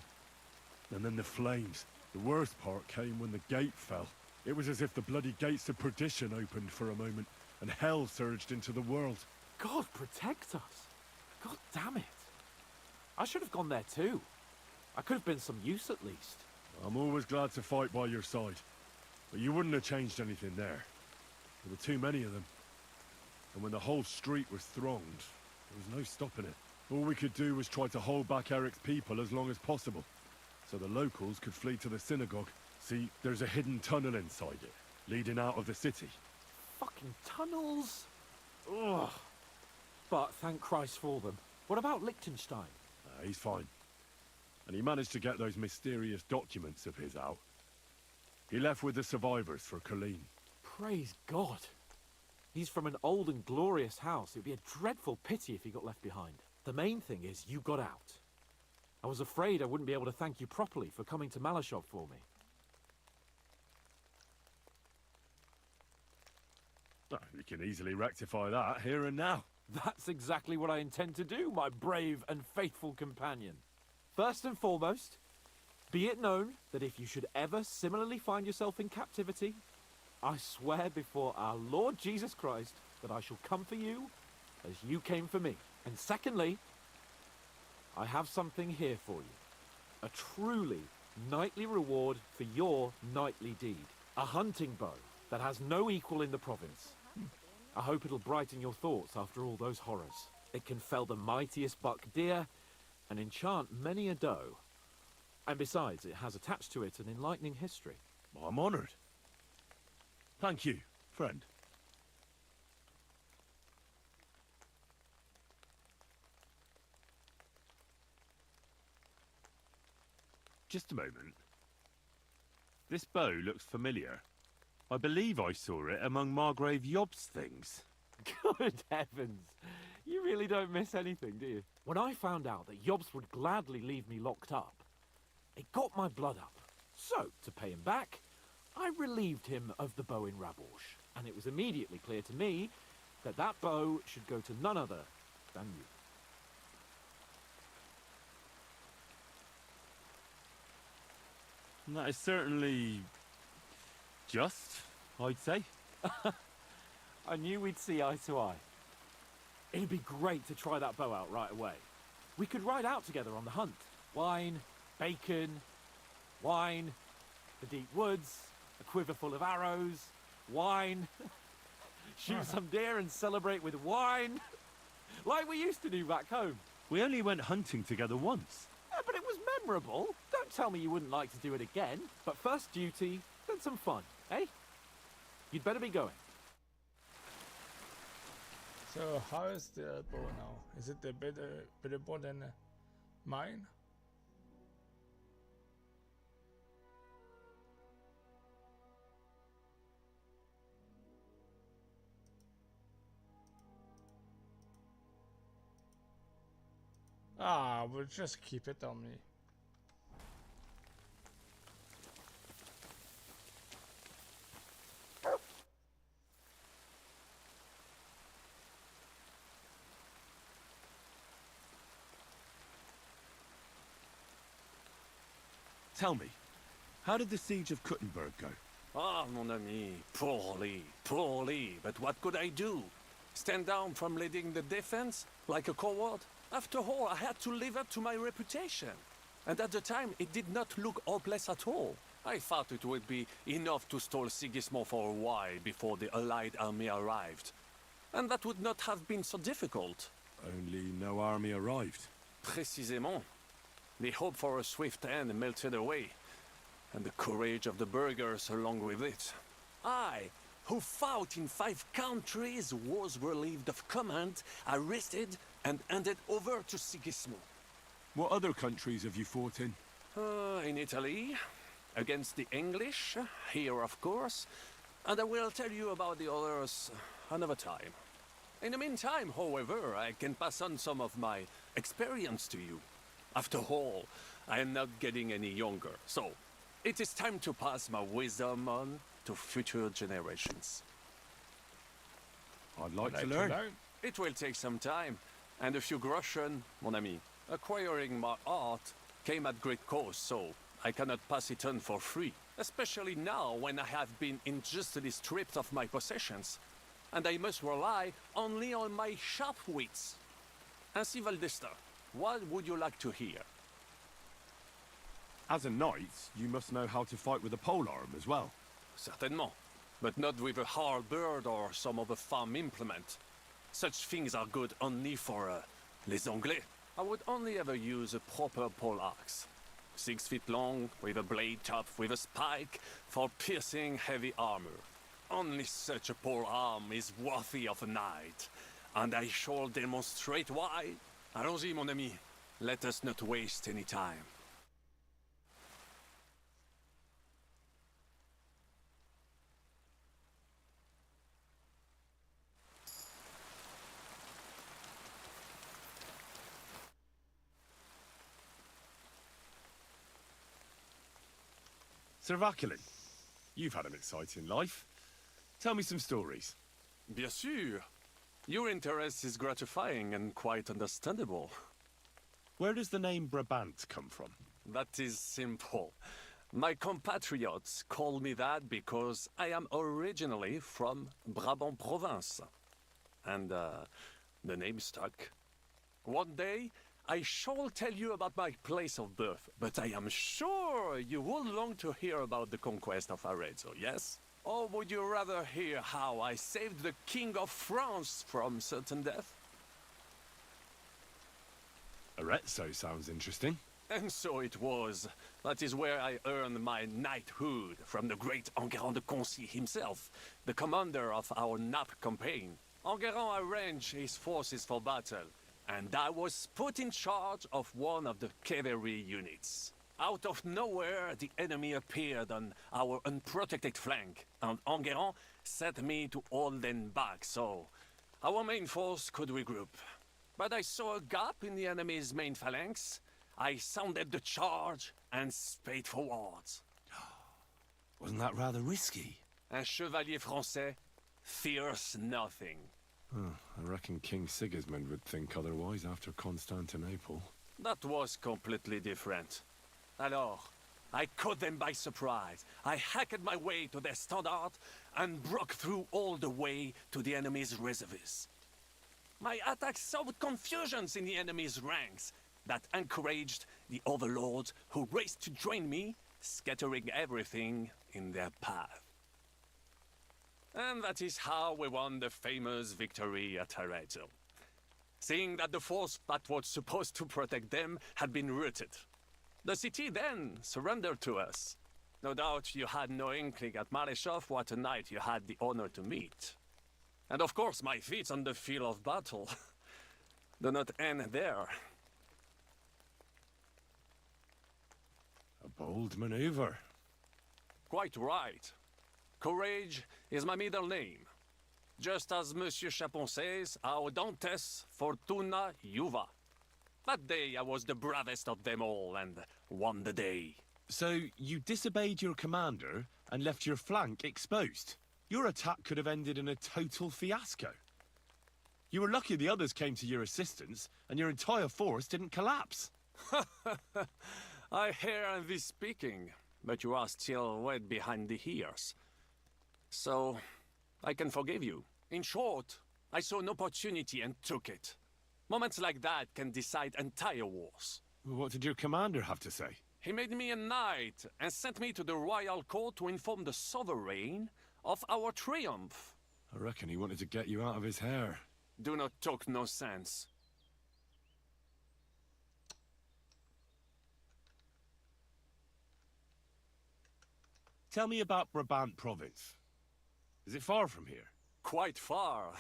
and then the flames. The worst part came when the gate fell. It was as if the bloody gates of perdition opened for a moment, and hell surged into the world. God protect us! God damn it! I should have gone there too. I could have been some use at least. I'm always glad to fight by your side. But you wouldn't have changed anything there. There were too many of them. And when the whole street was thronged, there was no stopping it. All we could do was try to hold back Eric's people as long as possible, so the locals could flee to the synagogue. See, there's a hidden tunnel inside it, leading out of the city. Fucking tunnels! Ugh. But thank Christ for them. What about Liechtenstein? He's fine. And he managed to get those mysterious documents of his out. He left with the survivors for Colleen. Praise God. He's from an old and glorious house. It'd be a dreadful pity if he got left behind. The main thing is you got out. I was afraid I wouldn't be able to thank you properly for coming to Malashov for me. You can easily rectify that here and now. That's exactly what I intend to do, my brave and faithful companion. First and foremost, be it known that if you should ever similarly find yourself in captivity, I swear before our Lord Jesus Christ that I shall come for you as you came for me. And secondly, I have something here for you. A truly knightly reward for your knightly deed. A hunting bow that has no equal in the province. I hope it'll brighten your thoughts after all those horrors. It can fell the mightiest buck deer and enchant many a doe. And besides, it has attached to it an enlightening history. I'm honored. Thank you, friend. Just a moment. This bow looks familiar. I believe I saw it among Margrave Yob's things. Good heavens. You really don't miss anything, do you? When I found out that Yobs would gladly leave me locked up, it got my blood up. So, to pay him back, I relieved him of the bow in Rabosh, and it was immediately clear to me that that bow should go to none other than you. That is certainly just, I'd say. I knew we'd see eye to eye. It'd be great to try that bow out right away. We could ride out together on the hunt. Wine, bacon, wine, the deep woods, a quiver full of arrows, wine. Shoot some deer and celebrate with wine. Like we used to do back home. We only went hunting together once. Yeah, but it was memorable. Don't tell me you wouldn't like to do it again. But first duty, then some fun, eh? You'd better be going. So how is the bow now? Is it a better bow than mine? Ah, we'll just keep it on me. Tell me, how did the siege of Kuttenberg go? Ah, mon ami, poorly. But what could I do? Stand down from leading the defense like a coward? After all, I had to live up to my reputation. And at the time, it did not look hopeless at all. I thought it would be enough to stall Sigismund for a while before the Allied army arrived. And that would not have been so difficult. Only no army arrived. Précisément. The hope for a swift end melted away, and the courage of the burghers along with it. I, who fought in 5 countries, was relieved of command, arrested, and handed over to Sigismund. What other countries have you fought in? In Italy, against the English, here of course, and I will tell you about the others another time. In the meantime, however, I can pass on some of my experience to you. After all, I am not getting any younger, so it is time to pass my wisdom on to future generations. I'd like to learn. It will take some time, and a few groschen, mon ami. Acquiring my art came at great cost, so I cannot pass it on for free. Especially now, when I have been injustly stripped of my possessions, and I must rely only on my sharp wits. Ainsi, Valdesta, what would you like to hear? As a knight, you must know how to fight with a polearm as well. Certainement, but not with a halberd or some other farm implement. Such things are good only for les Anglais. I would only ever use a proper poleaxe. 6 feet long, with a blade topped with a spike, for piercing heavy armor. Only such a polearm is worthy of a knight, and I shall demonstrate why. Allons-y, mon ami. Let us not waste any time. Sir Vaculin, you've had an exciting life. Tell me some stories. Bien sûr. Your interest is gratifying and quite understandable. Where does the name Brabant come from? That is simple. My compatriots call me that because I am originally from Brabant province. And, the name stuck. One day, I shall tell you about my place of birth, but I am sure you will long to hear about the conquest of Arezzo, yes? Or would you rather hear how I saved the King of France from certain death? Arezzo sounds interesting. And so it was. That is where I earned my knighthood from the great Enguerrand de Concy himself, the commander of our Nap campaign. Enguerrand arranged his forces for battle, and I was put in charge of one of the cavalry units. Out of nowhere, the enemy appeared on our unprotected flank, and Enguerrand set me to hold them back so our main force could regroup. But I saw a gap in the enemy's main phalanx. I sounded the charge and sped forwards. Wasn't that rather risky? Un chevalier français fears nothing. I reckon King Sigismund would think otherwise after Constantinople. That was completely different. Alors, I caught them by surprise. I hacked my way to their standard and broke through all the way to the enemy's reservoirs. My attack sowed confusions in the enemy's ranks that encouraged the overlords who raced to join me, scattering everything in their path. And that is how we won the famous victory at Arezzo. Seeing that the force that was supposed to protect them had been routed. The city then surrendered to us. No doubt you had no inkling at Maleshov what a knight you had the honor to meet. And of course my feats on the field of battle do not end there. A bold maneuver. Quite right. Courage is my middle name. Just as Monsieur Chapon says, Audantes fortuna juva. That day I was the bravest of them all and won the day. So you disobeyed your commander and left your flank exposed? Your attack could have ended in a total fiasco. You were lucky the others came to your assistance and your entire force didn't collapse. I hear thee speaking, but you are still wet behind the ears. So, I can forgive you. In short, I saw an opportunity and took it. Moments like that can decide entire wars. What did your commander have to say? He made me a knight and sent me to the royal court to inform the sovereign of our triumph. I reckon he wanted to get you out of his hair. Do not talk no sense. Tell me about Brabant province. Is it far from here? Quite far.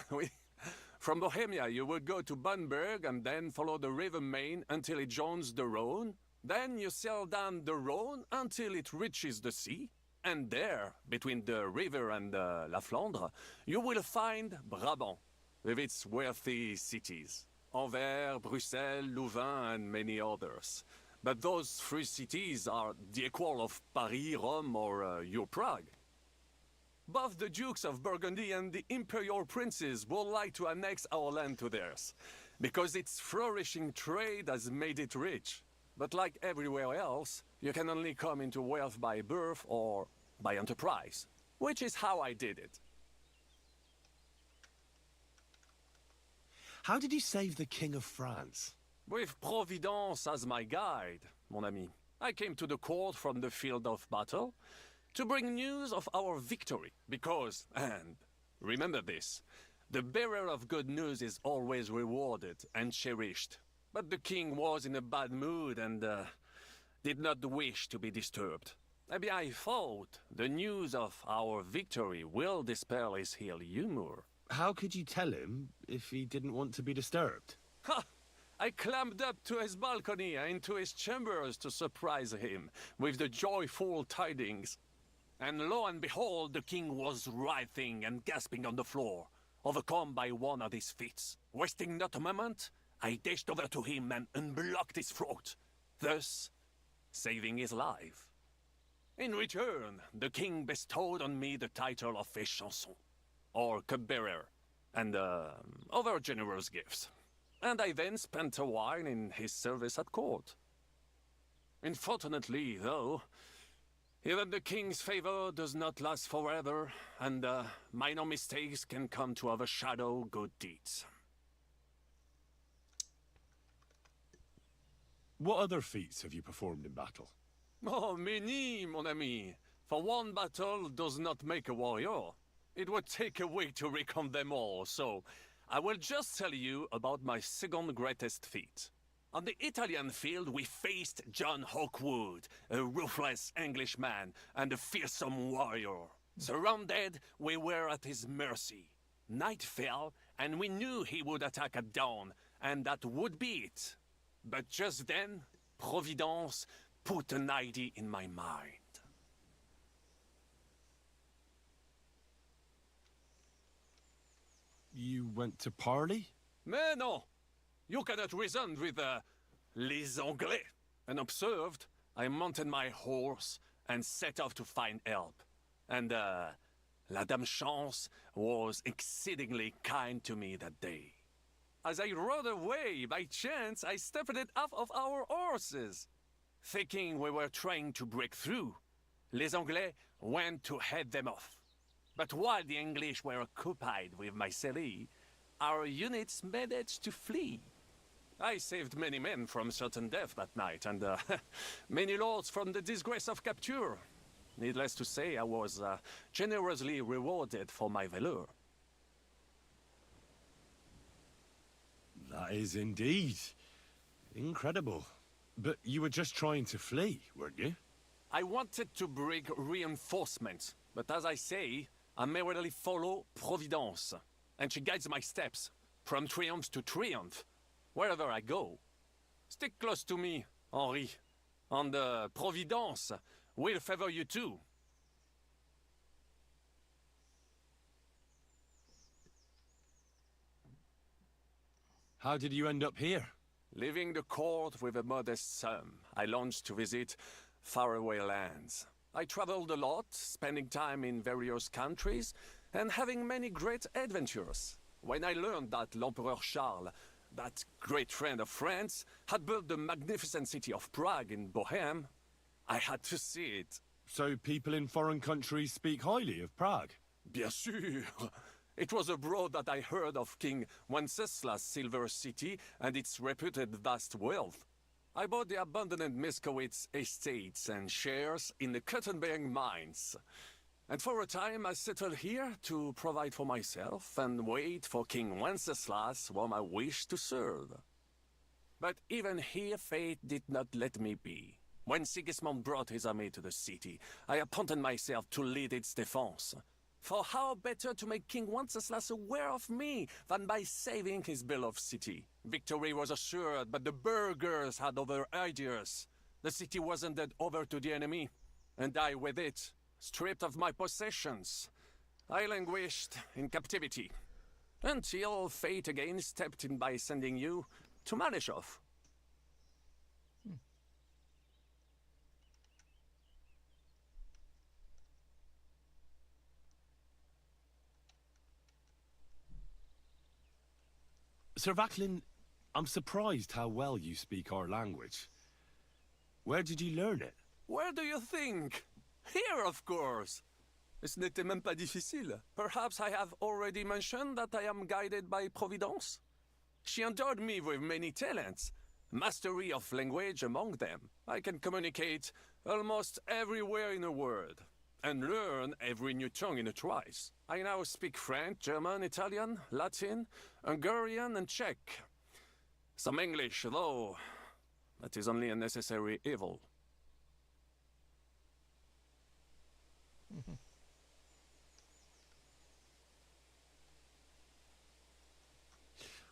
From Bohemia, you would go to Bamberg and then follow the river Main until it joins the Rhone. Then you sail down the Rhone until it reaches the sea. And there, between the river and La Flandre, you will find Brabant, with its wealthy cities. Anvers, Bruxelles, Louvain, and many others. But those three cities are the equal of Paris, Rome, or your Prague. Both the Dukes of Burgundy and the Imperial Princes would like to annex our land to theirs, because its flourishing trade has made it rich. But like everywhere else, you can only come into wealth by birth or by enterprise, which is how I did it. How did you save the King of France? With Providence as my guide, mon ami. I came to the court from the field of battle to bring news of our victory, because, and remember this, the bearer of good news is always rewarded and cherished. But the king was in a bad mood and did not wish to be disturbed. Maybe I thought the news of our victory will dispel his ill humor. How could you tell him if he didn't want to be disturbed? Ha! I climbed up to his balcony and into his chambers to surprise him with the joyful tidings. And lo and behold, the king was writhing and gasping on the floor, overcome by one of his fits. Wasting not a moment, I dashed over to him and unblocked his throat, thus saving his life. In return, the king bestowed on me the title of Échanson, or cupbearer, and other generous gifts. And I then spent a while in his service at court. Unfortunately, though, even the king's favor does not last forever, and minor mistakes can come to overshadow good deeds. What other feats have you performed in battle? Oh, many, mon ami. For one battle does not make a warrior. It would take a week to recount them all, so I will just tell you about my second greatest feat. On the Italian field, we faced John Hawkwood, a ruthless Englishman and a fearsome warrior. Surrounded, we were at his mercy. Night fell, and we knew he would attack at dawn, and that would be it. But just then, Providence put an idea in my mind. You went to parley? Mais non! You cannot reason with les Anglais. And observed, I mounted my horse and set off to find help. And La Dame Chance was exceedingly kind to me that day. As I rode away, by chance, I stepped off of our horses. Thinking we were trying to break through, les Anglais went to head them off. But while the English were occupied with my Marseille, our units managed to flee. I saved many men from certain death that night, and many lords from the disgrace of capture. Needless to say, I was generously rewarded for my valor. That is indeed incredible. But you were just trying to flee, weren't you? I wanted to bring reinforcements, but as I say, I merely follow Providence, and she guides my steps, from triumph to triumph, wherever I go. Stick close to me, Henri, and Providence will favor you too. How did you end up here? Leaving the court with a modest sum, I launched to visit faraway lands. I traveled a lot, spending time in various countries, and having many great adventures. When I learned that l'Empereur Charles, that great friend of France, had built the magnificent city of Prague in Bohème, I had to see it. So people in foreign countries speak highly of Prague? Bien sûr! It was abroad that I heard of King Wenceslas' Silver City and its reputed vast wealth. I bought the abandoned Miskowitz estates and shares in the Kuttenberg mines. And for a time I settled here to provide for myself and wait for King Wenceslas, whom I wished to serve. But even here fate did not let me be. When Sigismund brought his army to the city, I appointed myself to lead its defense. For how better to make King Wenceslas aware of me than by saving his beloved city? Victory was assured, but the burghers had other ideas. The city was handed over to the enemy, and I with it, stripped of my possessions. I languished in captivity, until fate again stepped in by sending you to Malishov. Sir Vaclin, I'm surprised how well you speak our language. Where did you learn it? Where do you think? Here, of course. Ce n'était même pas difficile. Perhaps I have already mentioned that I am guided by Providence. She endowed me with many talents, mastery of language among them. I can communicate almost everywhere in a word, and learn every new tongue in a trice. I now speak French, German, Italian, Latin, Hungarian, and Czech. Some English, though that is only a necessary evil.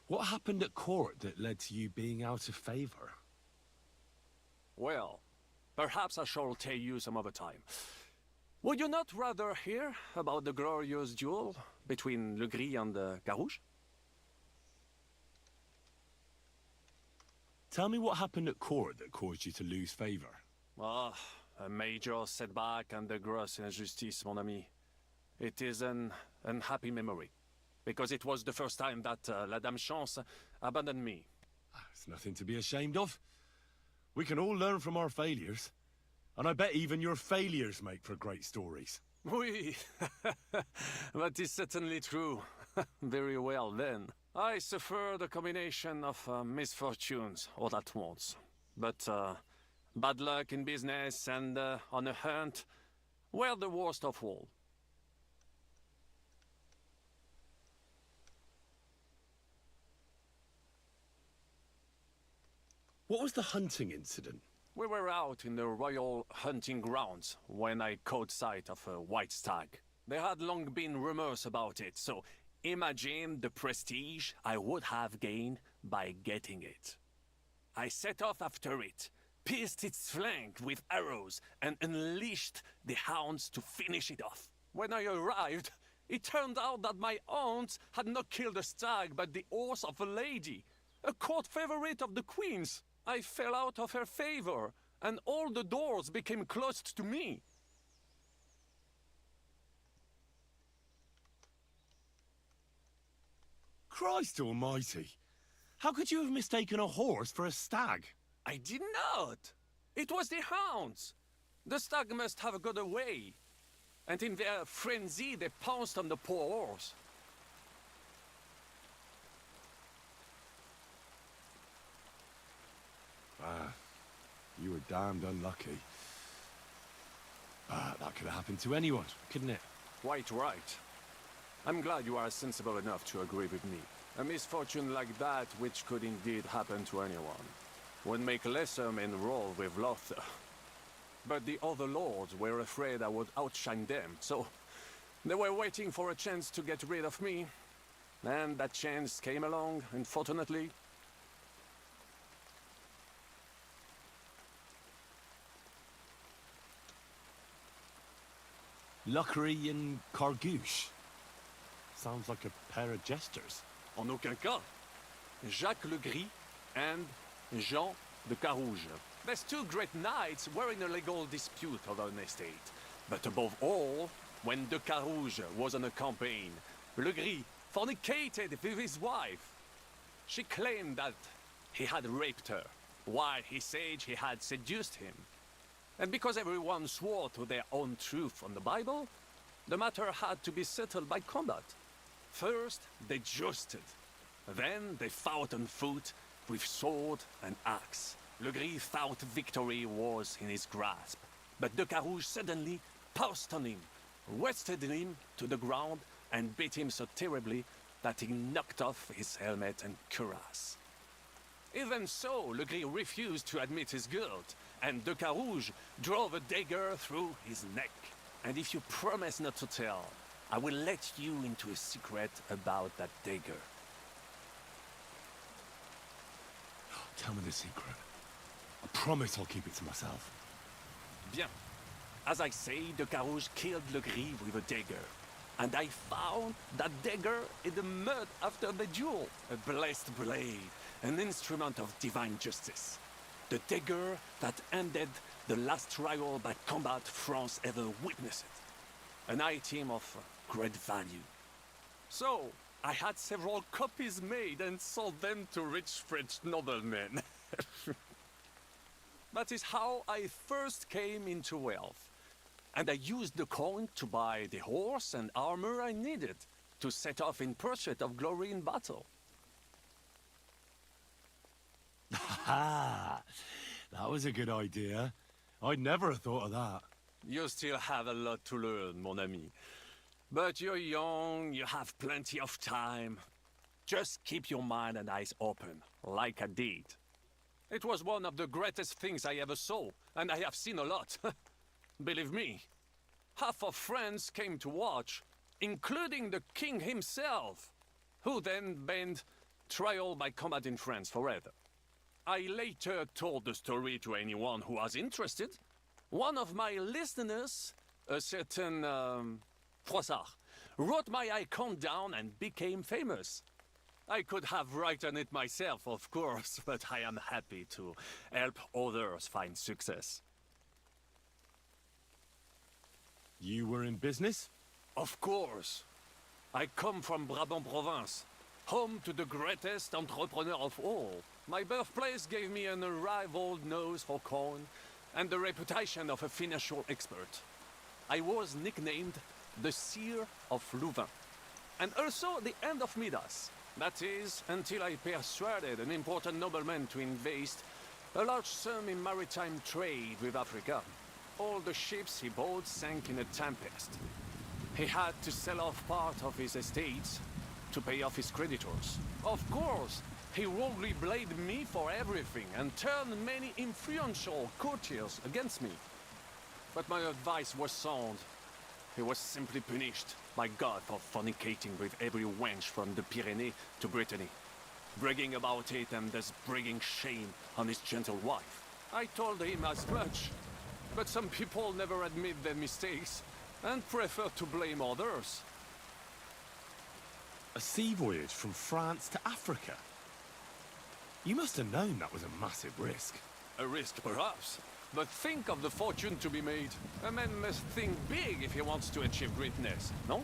What happened at court that led to you being out of favor? Well, perhaps I shall tell you some other time. Would you not rather hear about the glorious duel between Le Gris and Carouge? Tell me what happened at court that caused you to lose favor. Ah, a major setback and a gross injustice, mon ami. It is an unhappy memory, because it was the first time that La Dame Chance abandoned me. It's nothing to be ashamed of. We can all learn from our failures. And I bet even your failures make for great stories. Oui, that is certainly true. Very well, then. I suffered a combination of misfortunes all at once. But bad luck in business and on a hunt were the worst of all. What was the hunting incident? We were out in the royal hunting grounds when I caught sight of a white stag. There had long been rumors about it, so imagine the prestige I would have gained by getting it. I set off after it, pierced its flank with arrows and unleashed the hounds to finish it off. When I arrived, it turned out that my aunt had not killed a stag but the horse of a lady, a court favorite of the queen's. I fell out of her favor, and all the doors became closed to me. Christ almighty! How could you have mistaken a horse for a stag? I did not! It was the hounds! The stag must have got away, and in their frenzy they pounced on the poor horse. You were damned unlucky. That could have happened to anyone, couldn't it? Quite right. I'm glad you are sensible enough to agree with me. A misfortune like that, which could indeed happen to anyone, would make lesser men roll with laughter. But the other lords were afraid I would outshine them, so they were waiting for a chance to get rid of me. And that chance came along, unfortunately. Luckery and Cargouche. Sounds like a pair of jesters. En aucun cas. Jacques le Gris and Jean de Carouge. These two great knights were in a legal dispute over an estate. But above all, when de Carouge was on a campaign, Le Gris fornicated with his wife. She claimed that he had raped her, while he said he had seduced him. And because everyone swore to their own truth on the Bible, the matter had to be settled by combat. First, they jousted. Then they fought on foot with sword and axe. Le Gris thought victory was in his grasp, but de Carouge suddenly pounced on him, wrested him to the ground, and beat him so terribly that he knocked off his helmet and cuirass. Even so, Le Gris refused to admit his guilt, and de Carouge drove a dagger through his neck. And if you promise not to tell, I will let you into a secret about that dagger. Tell me the secret. I promise I'll keep it to myself. Bien. As I say, de Carouge killed Le Gris with a dagger. And I found that dagger in the mud after the duel. A blessed blade, an instrument of divine justice. The dagger that ended the last trial by combat France ever witnessed. An item of great value. So, I had several copies made and sold them to rich French noblemen. That is how I first came into wealth. And I used the coin to buy the horse and armor I needed to set off in pursuit of glory in battle. Ha! That was a good idea. I'd never have thought of that. You still have a lot to learn, mon ami. But you're young, you have plenty of time. Just keep your mind and eyes open, like I did. It was one of the greatest things I ever saw, and I have seen a lot. Believe me, half of France came to watch, including the king himself, who then banned trial by combat in France forever. I later told the story to anyone who was interested. One of my listeners, a certain Froissart, wrote my icon down and became famous. I could have written it myself, of course, but I am happy to help others find success. You were in business? Of course. I come from Brabant province, home to the greatest entrepreneur of all. My birthplace gave me an unrivaled nose for coin and the reputation of a financial expert. I was nicknamed the Seer of Louvain, and also the End of Midas. That is, until I persuaded an important nobleman to invest a large sum in maritime trade with Africa. All the ships he bought sank in a tempest. He had to sell off part of his estates to pay off his creditors. Of course, he wrongly blamed me for everything and turned many influential courtiers against me. But my advice was sound. He was simply punished by God for fornicating with every wench from the Pyrenees to Brittany, bragging about it and thus bringing shame on his gentle wife. I told him as much. But some people never admit their mistakes and prefer to blame others. A sea voyage from France to Africa? You must have known that was a massive risk. A risk, perhaps. But think of the fortune to be made. A man must think big if he wants to achieve greatness, no?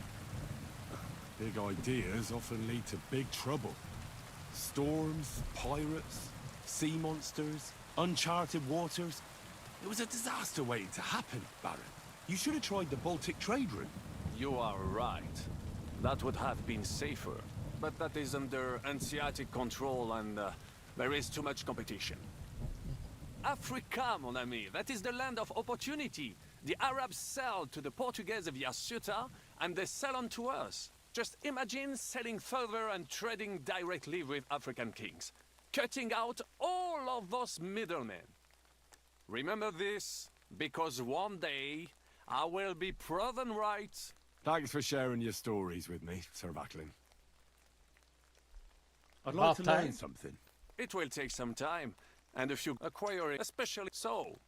Big ideas often lead to big trouble. Storms, pirates, sea monsters, uncharted waters. It was a disaster waiting to happen, Baron. You should have tried the Baltic trade route. You are right. That would have been safer. But that is under Hanseatic control and there is too much competition. Africa, mon ami, that is the land of opportunity. The Arabs sell to the Portuguese via Ceuta, and they sell on to us. Just imagine selling further and trading directly with African kings, cutting out all of those middlemen. Remember this, because one day I will be proven right. Thanks for sharing your stories with me, Sir Vaclin. I'd like to learn something. It will take some time, and if you acquire it, especially so.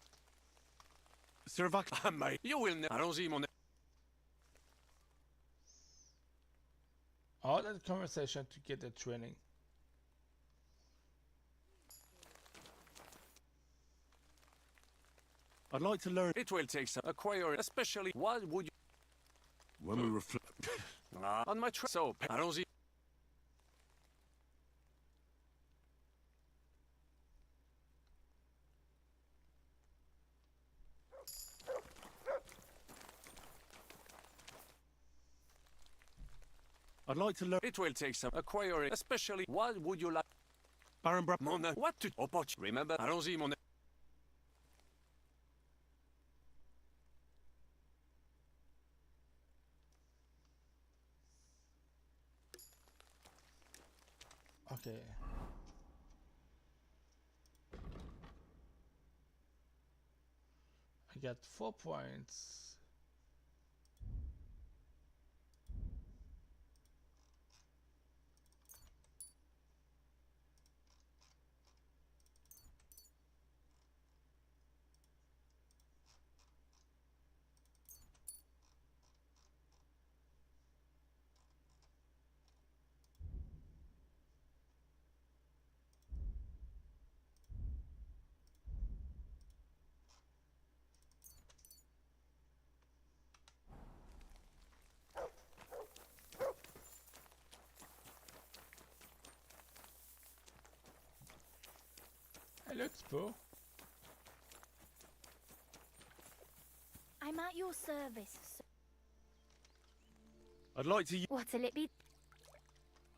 Sir Vaclin, you will never. Allons-y, mon. All that conversation to get the training. I'd like to learn. It will take some acquire, especially. What would you? When we reflect. On my trip. So, allons-y. I'd like to learn. It will take some acquire, especially. What would you like? Baron Mon. What to? Remember? Allons-y, mon. Okay. I got 4 points. It looks cool. I'm at your service. I'd like to. What'll it be?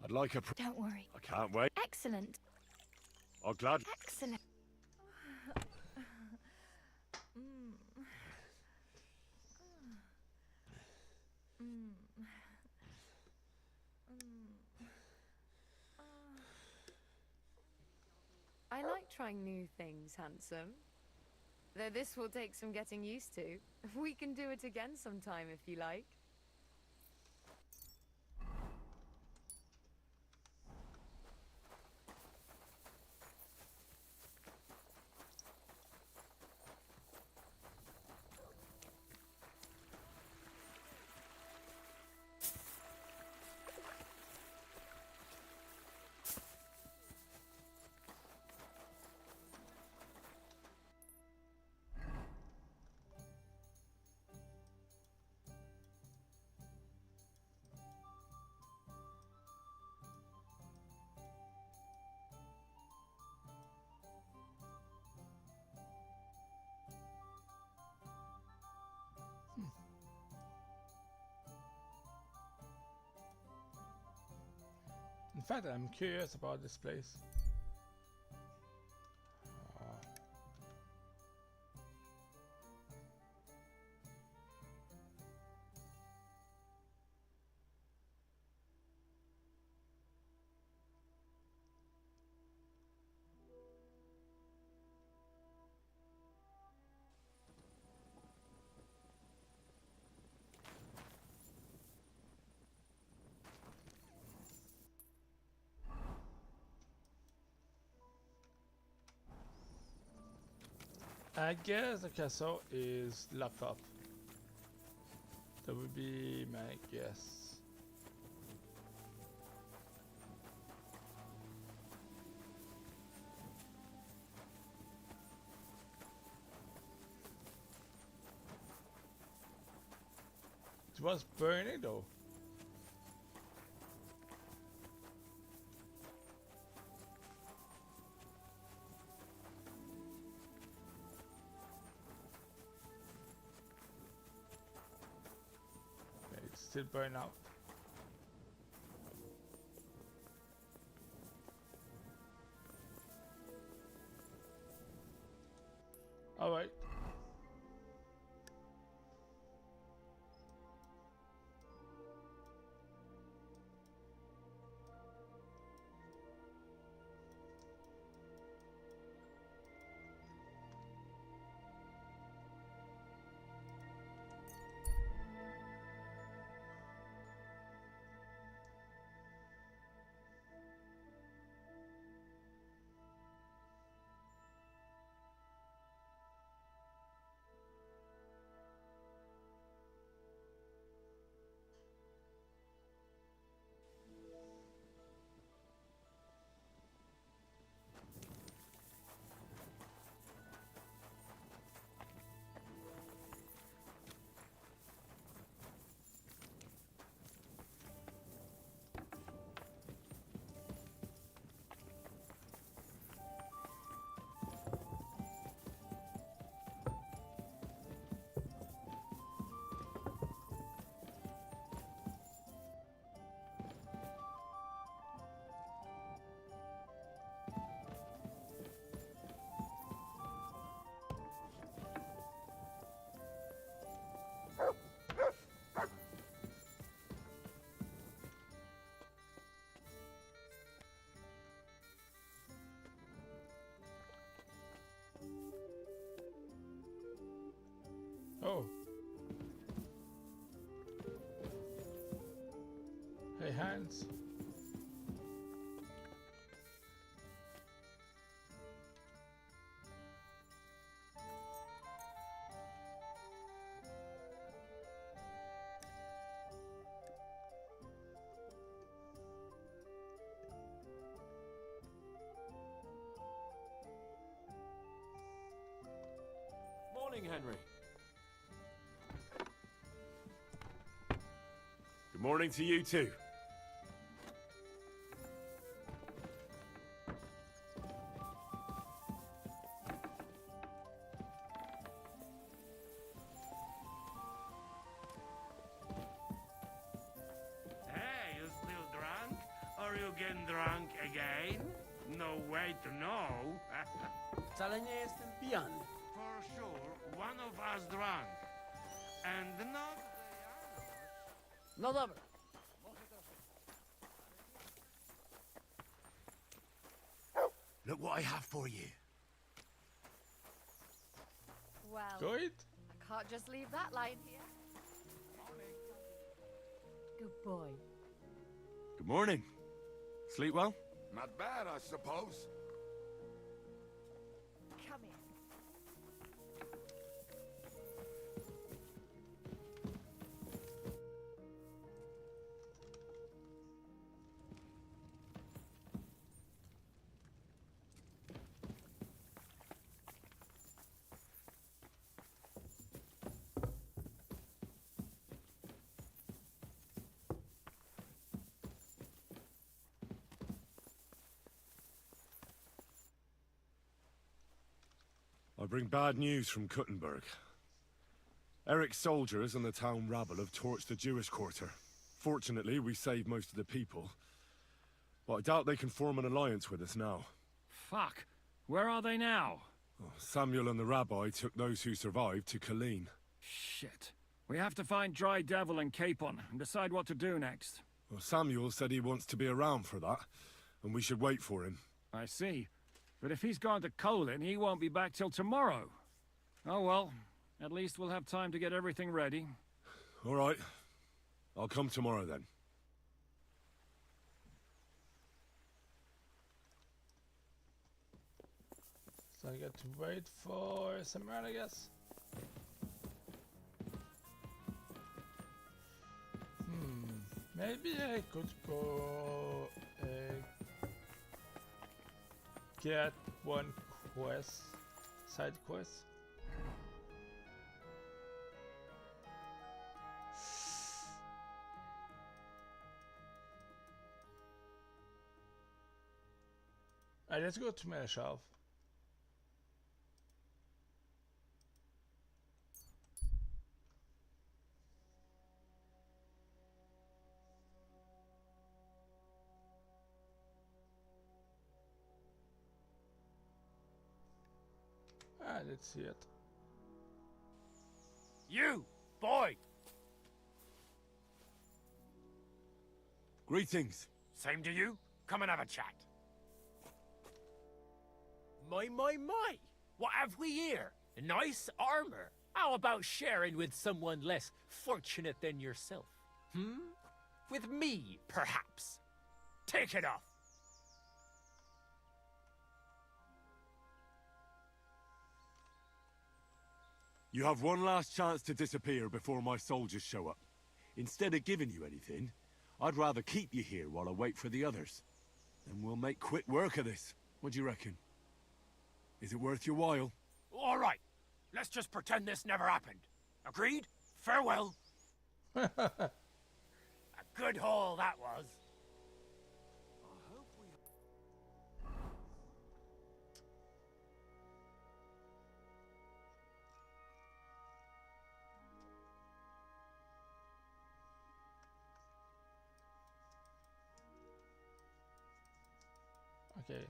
I'd like a. Don't worry. I can't wait. Excellent. I'll glad. Excellent. I like trying new things, handsome. Though this will take some getting used to. We can do it again sometime if you like. In fact, I'm curious about this place. I guess the castle is locked up. That would be my guess. It was burning though. Okay, it's still burning out. All right. Oh. Hey, Hans. Morning, Henry. Good morning to you too. Hey, you still drunk? Are you getting drunk again? No way to know. Wcale nie jestem pijany. For sure, one of us drunk. And not the others. No dobra. Look what I have for you. Well, Good. I can't just leave that lying here. Good boy. Good morning. Sleep well? Not bad, I suppose. Come here. I bring bad news from Kuttenberg. Eric's soldiers and the town rabble have torched the Jewish quarter. Fortunately, we saved most of the people. But I doubt they can form an alliance with us now. Fuck. Where are they now? Oh, Samuel and the rabbi took those who survived to Colleen. Shit. We have to find Dry Devil and Capon and decide what to do next. Well, Samuel said he wants to be around for that, and we should wait for him. I see. But if he's gone to Colin, he won't be back till tomorrow. Oh well. At least we'll have time to get everything ready. All right. I'll come tomorrow then. So I got to wait for someone, I guess. Maybe I could go get one quest, side quest. Alright, let's go to my shelf. Let's see it. You, boy! Greetings. Same to you. Come and have a chat. My! What have we here? Nice armor. How about sharing with someone less fortunate than yourself? With me, perhaps? Take it off. You have one last chance to disappear before my soldiers show up. Instead of giving you anything, I'd rather keep you here while I wait for the others. Then we'll make quick work of this. What do you reckon? Is it worth your while? All right. Let's just pretend this never happened. Agreed? Farewell. A good haul that was. Okay.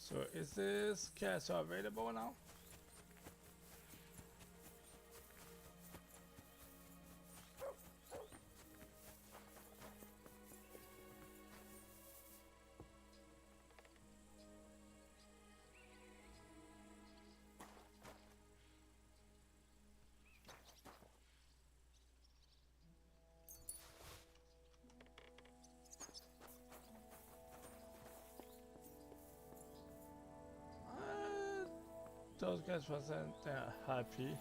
So is this castle available now? Those guys wasn't happy.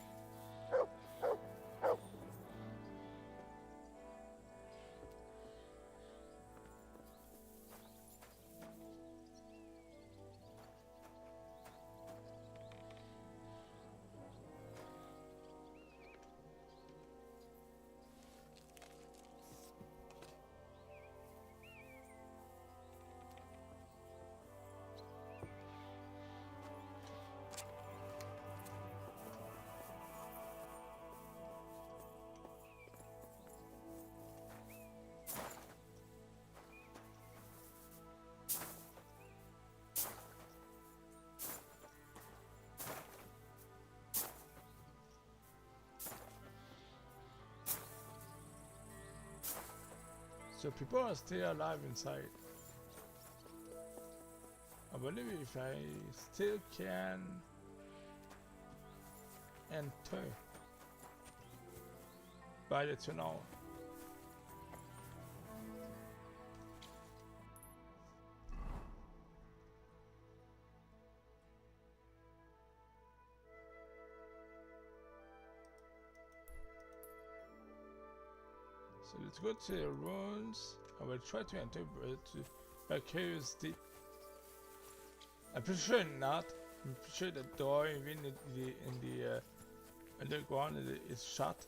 So people are still alive inside. I believe if I still can enter, but I'll let you know. So let's go to the ruins. I will try to enter by curiosity. I'm pretty sure not. I'm pretty sure the door even in the underground is shut.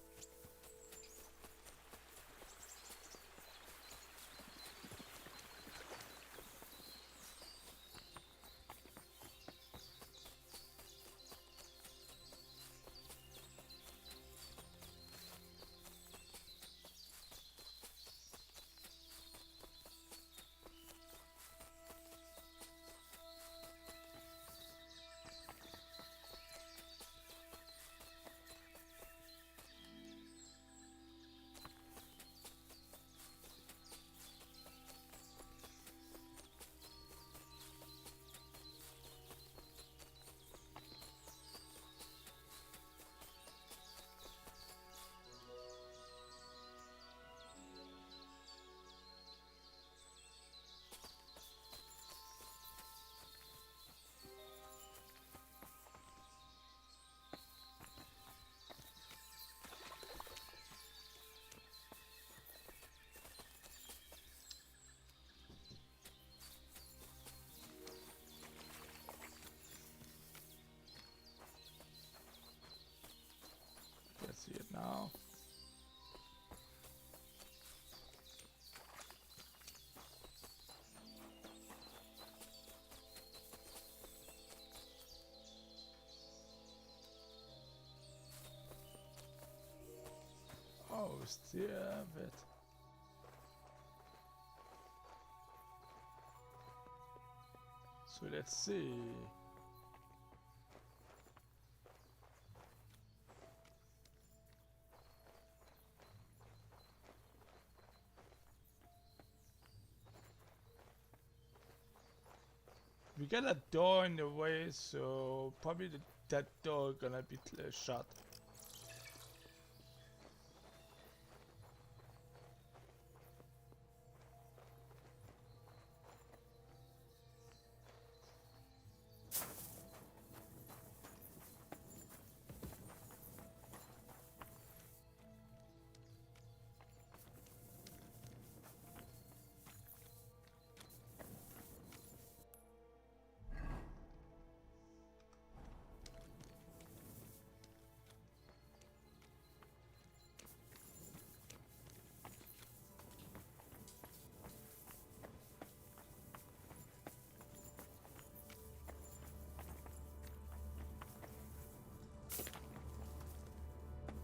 see it now. Oh, we still have it. So let's see. We got a door in the way, so probably that door gonna be shut.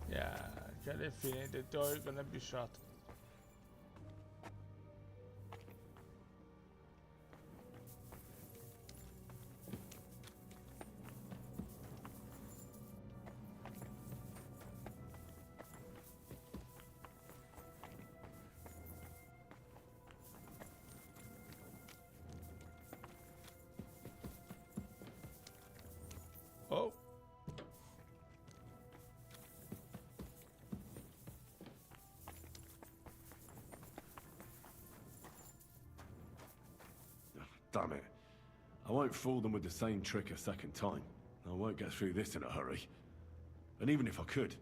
Yeah, I got a feeling the door is gonna be shut. Oh. Damn it. I won't fool them with the same trick a second time. I won't get through this in a hurry. And even if I could,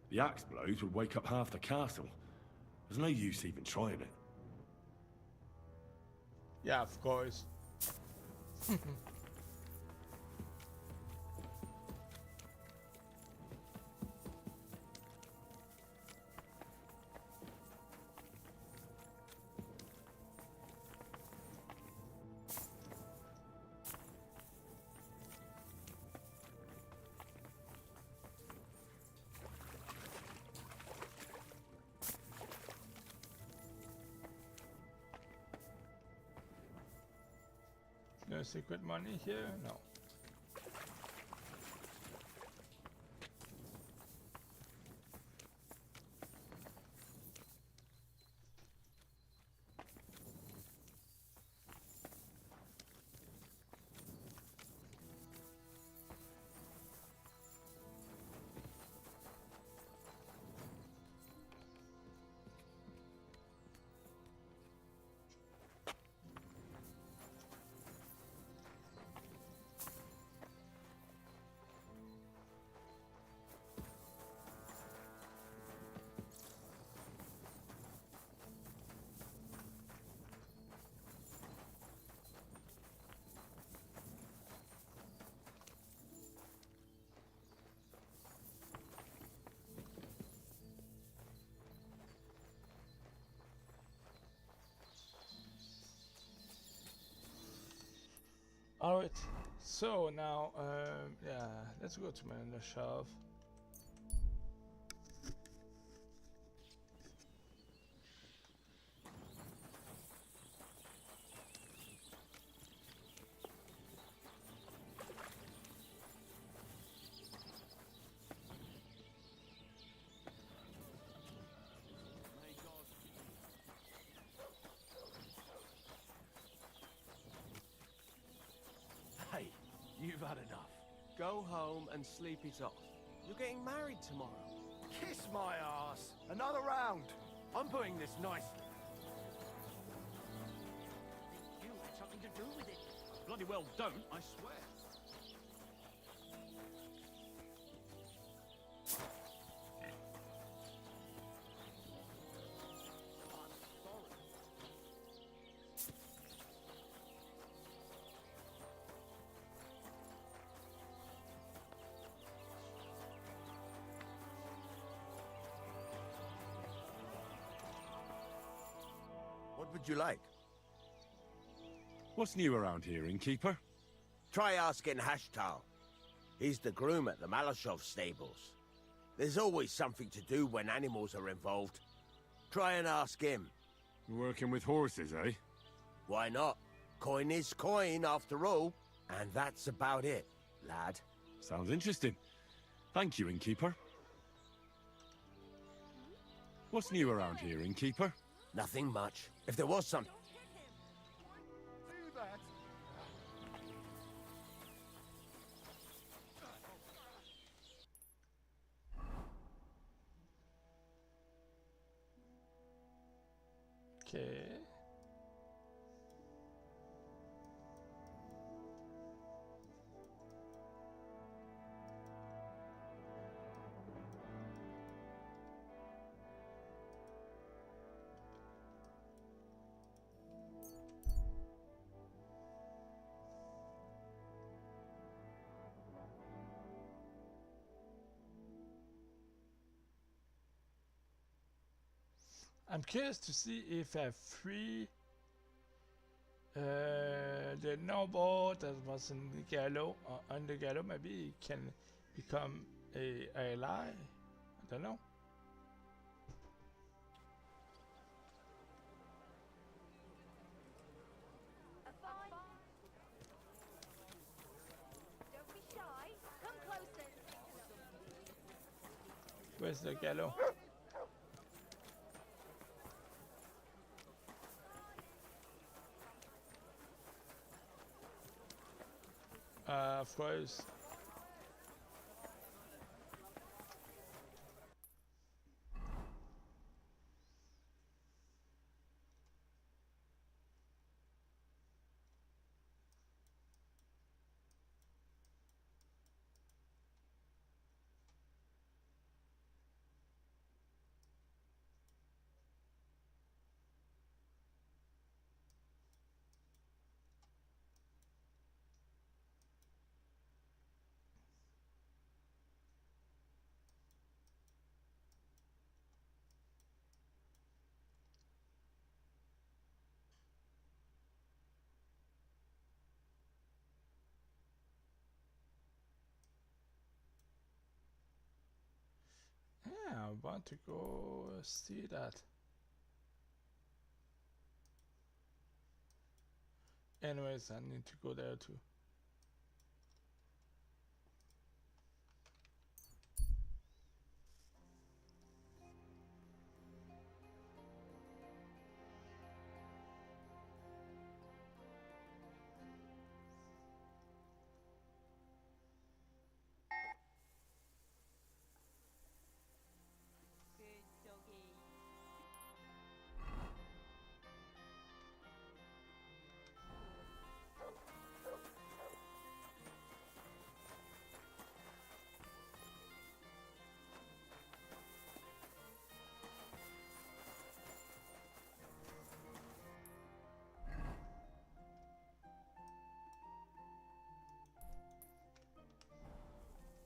the axe blows would wake up half the castle. There's no use even trying it. Yeah, of course. No secret money here? No. Alright, so now, yeah, let's go to my other shelf. Hey, you've had enough. Go home and sleep it off. You're getting married tomorrow. Kiss my ass. Another round. I'm putting this nicely. You had something to do with it. Bloody well don't, I swear. What would you like? What's new around here, innkeeper? Try asking Hashtal. He's the groom at the Malashov stables. There's always something to do when animals are involved. Try and ask him. Working with horses, eh? Why not? Coin is coin, after all. And that's about it, lad. Sounds interesting. Thank you, innkeeper. What's new around here, innkeeper? Nothing much. If there was something... Okay. I'm curious to see if I free the noble that was in the gallows, on the gallows. Maybe he can become a ally. I don't know. Don't be shy. Come closer. Where's the gallows? Of course. Yeah, I want to go see that. Anyways, I need to go there too.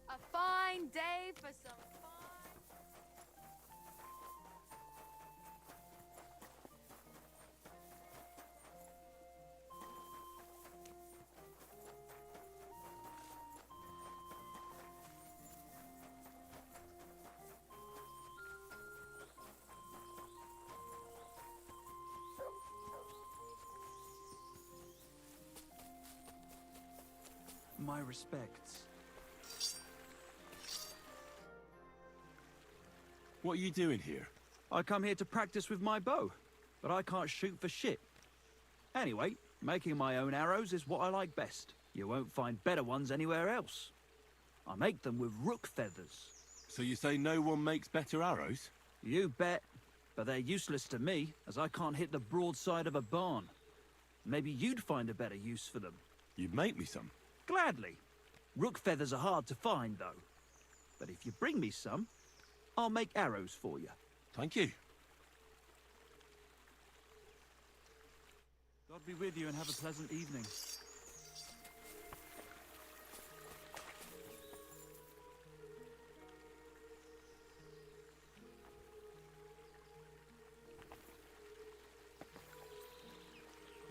A fine day for some My respects. What are you doing here? I come here to practice with my bow, but I can't shoot for shit. Anyway, making my own arrows is what I like best. You won't find better ones anywhere else. I make them with rook feathers. So you say no one makes better arrows? You bet. But they're useless to me, as I can't hit the broadside of a barn. Maybe you'd find a better use for them. You'd make me some? Gladly. Rook feathers are hard to find, though. But if you bring me some, I'll make arrows for you. Thank you. God be with you and have a pleasant evening.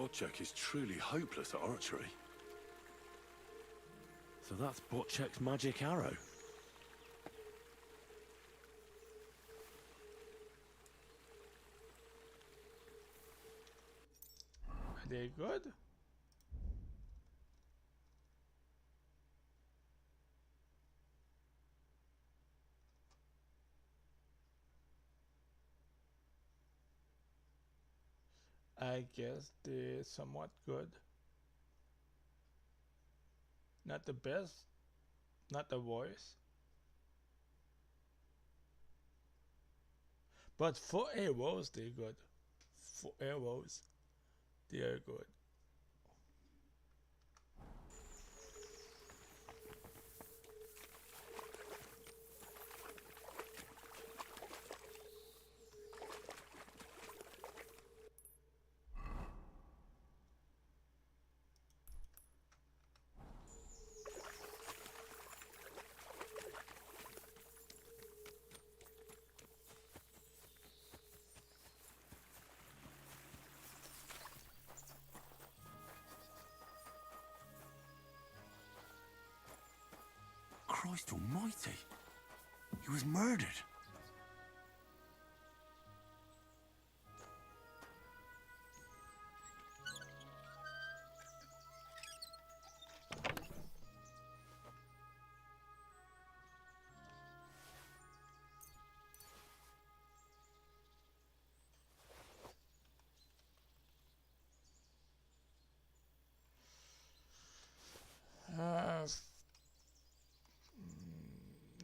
Bocek is truly hopeless at archery. So that's Bocek's magic arrow. Are they good? I guess they're somewhat good. Not the best, not the worst. But for arrows, they're good. For arrows, they are good. Christ almighty. He was murdered.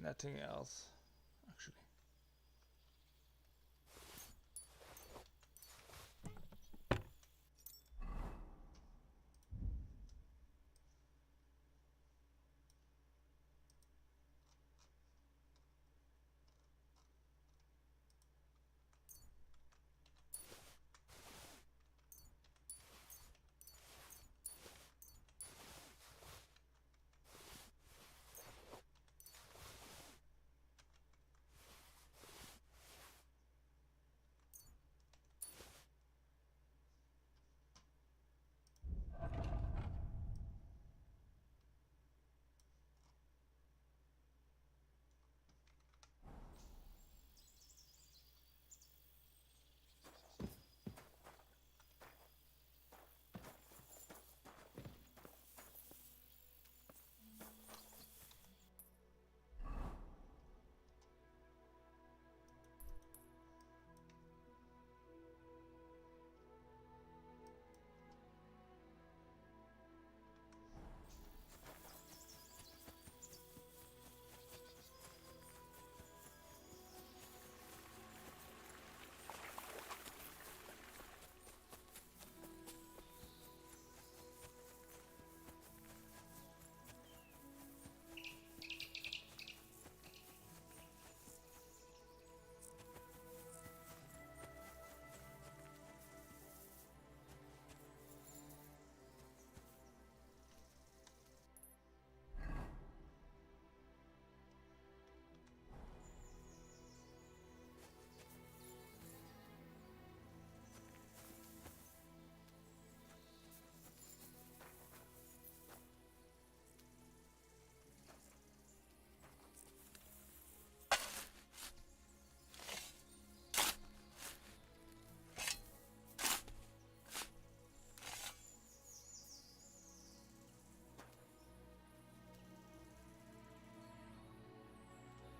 Nothing else, actually.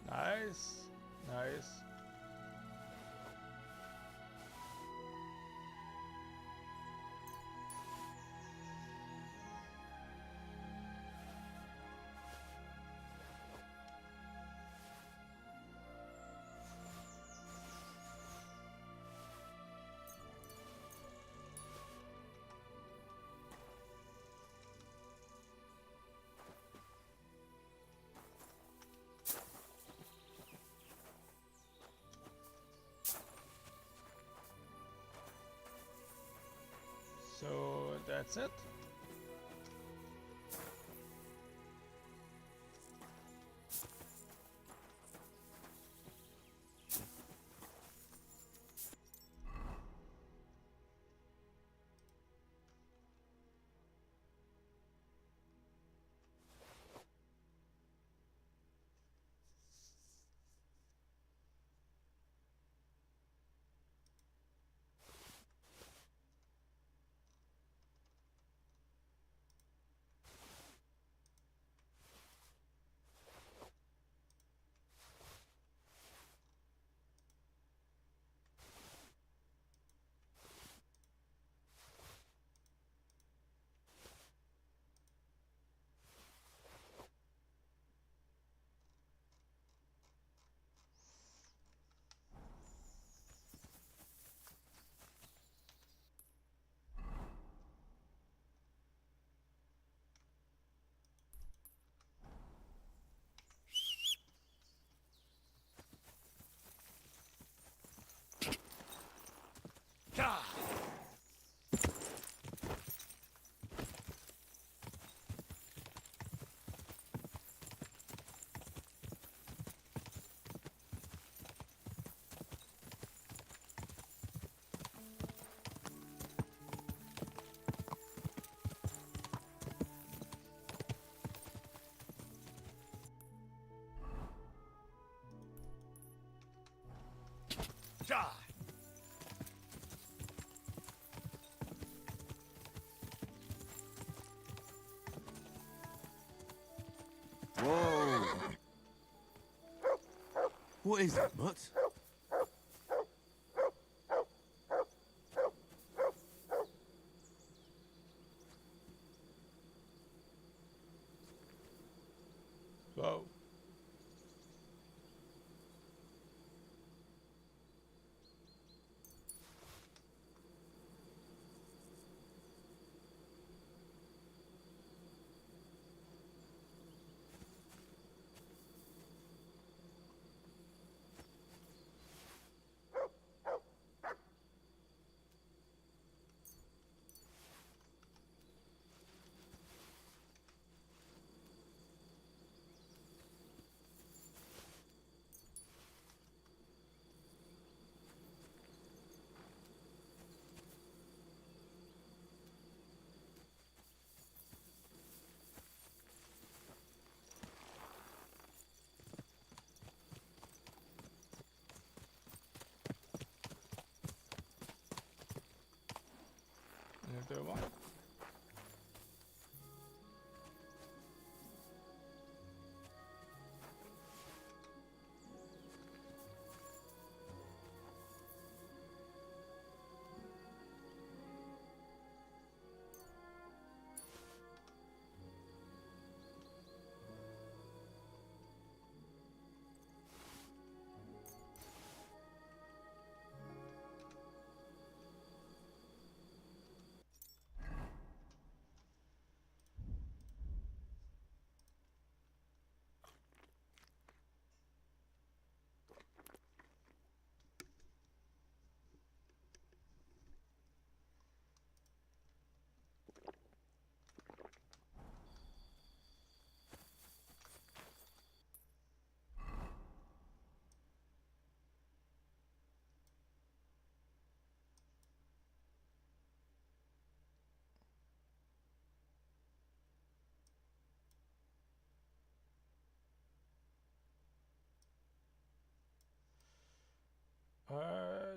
Nice, nice. So that's it. Whoa! What is that, Mutt? Whoa. Another one.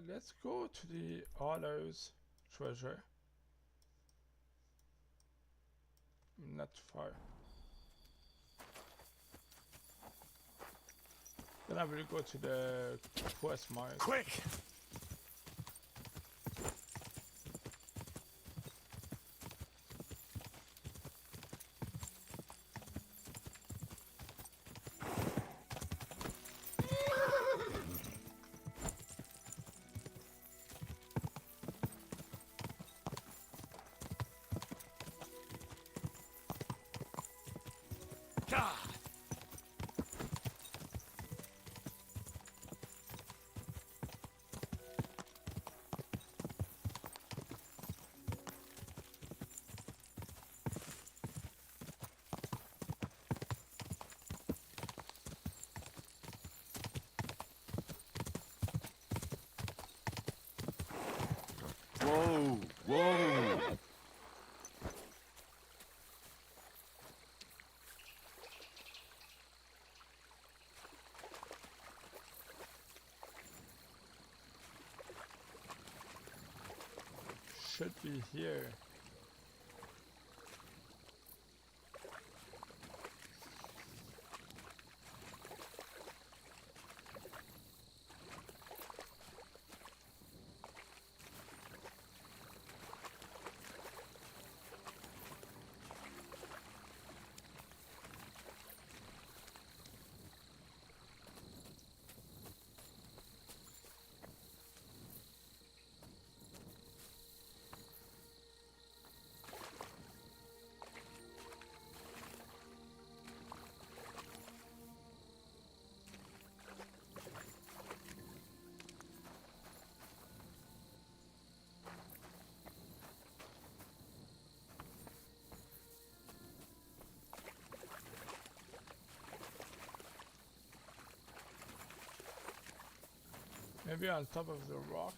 Let's go to the Arlo's treasure. Not far. Then I will go to the quest mine. Quick! Whoa! Whoa! Should be here. Maybe on top of the rock.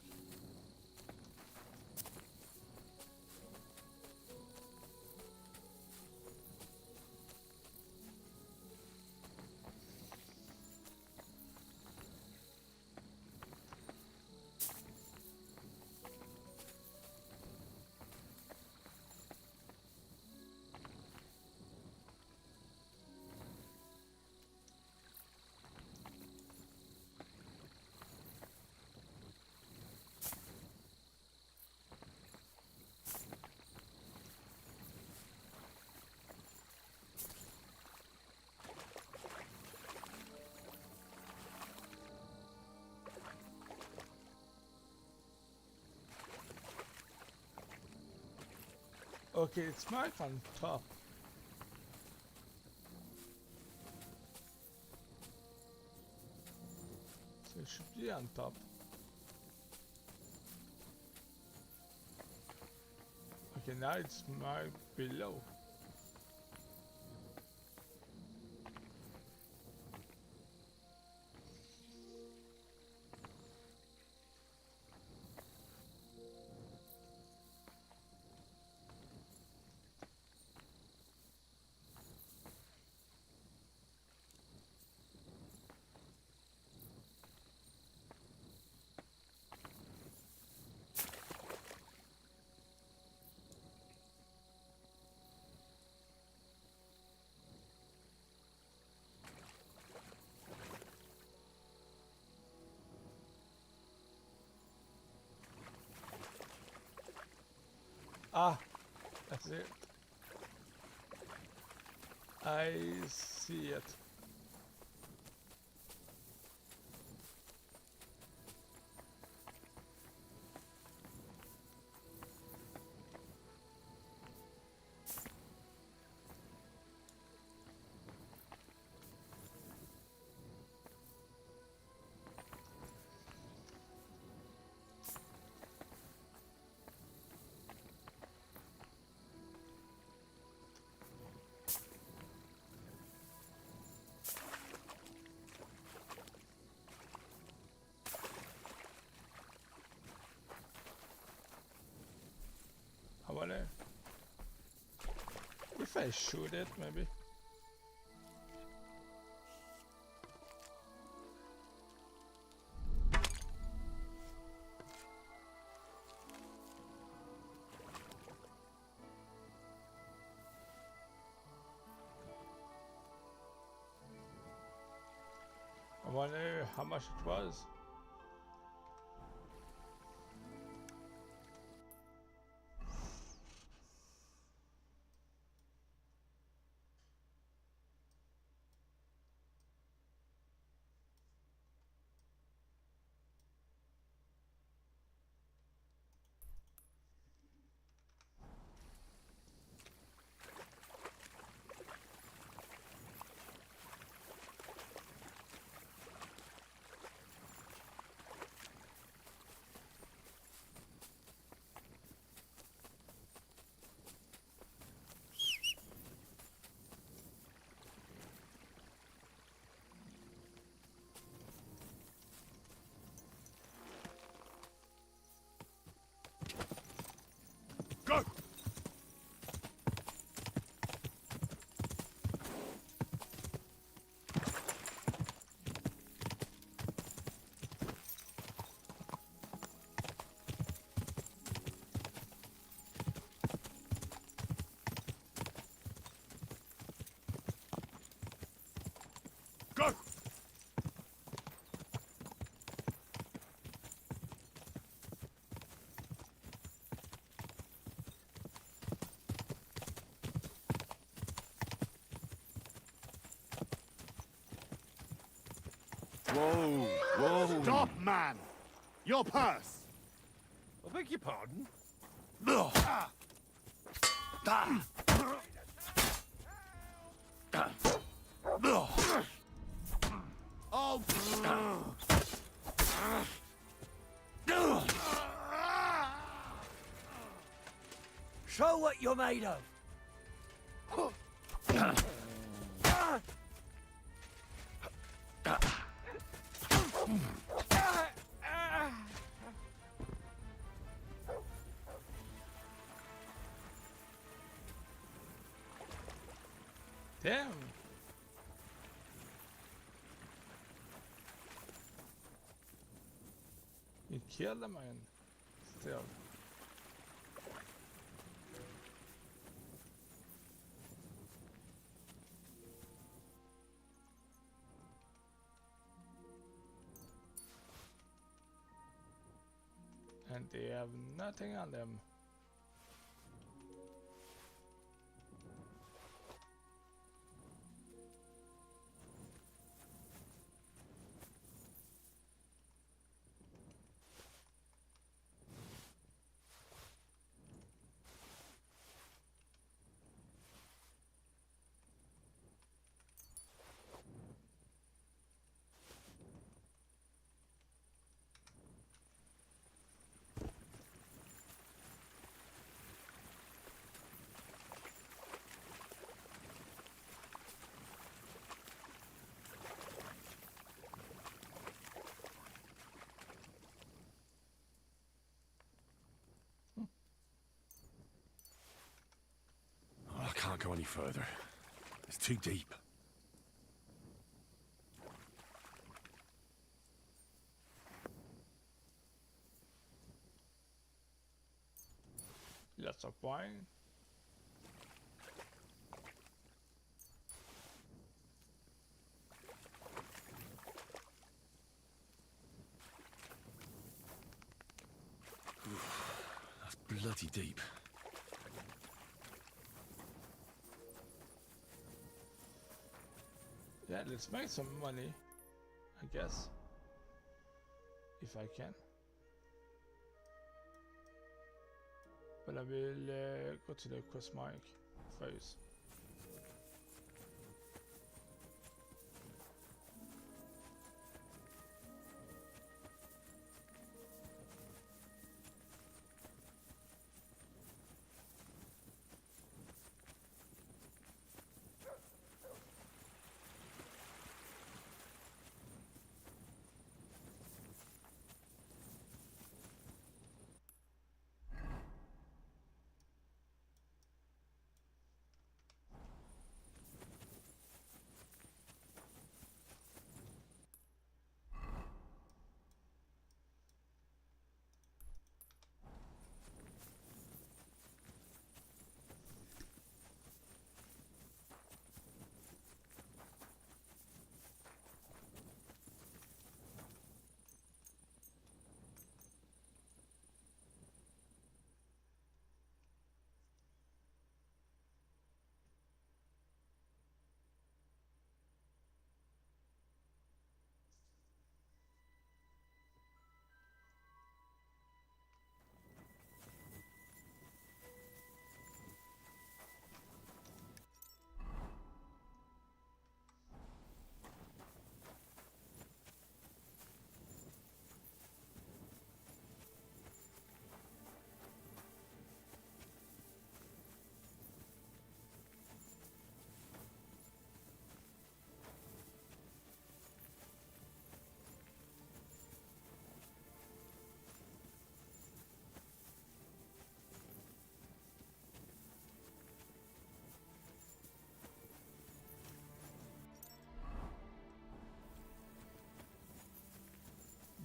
Okay, it's marked on top. So it should be on top. Okay, now it's marked below. Ah, that's it. I see it. I wonder if I shoot it, maybe. I wonder how much it was. Go! Go! Whoa, whoa. Stop, man! Your purse! I beg your pardon? Oh! Show what you're made of. Damn! You killed the man. Still. And they have nothing on them. I can't go any further. It's too deep. Lots of wine. That's bloody deep. Yeah, let's make some money, I guess. If I can. But I will go to the quest mic first.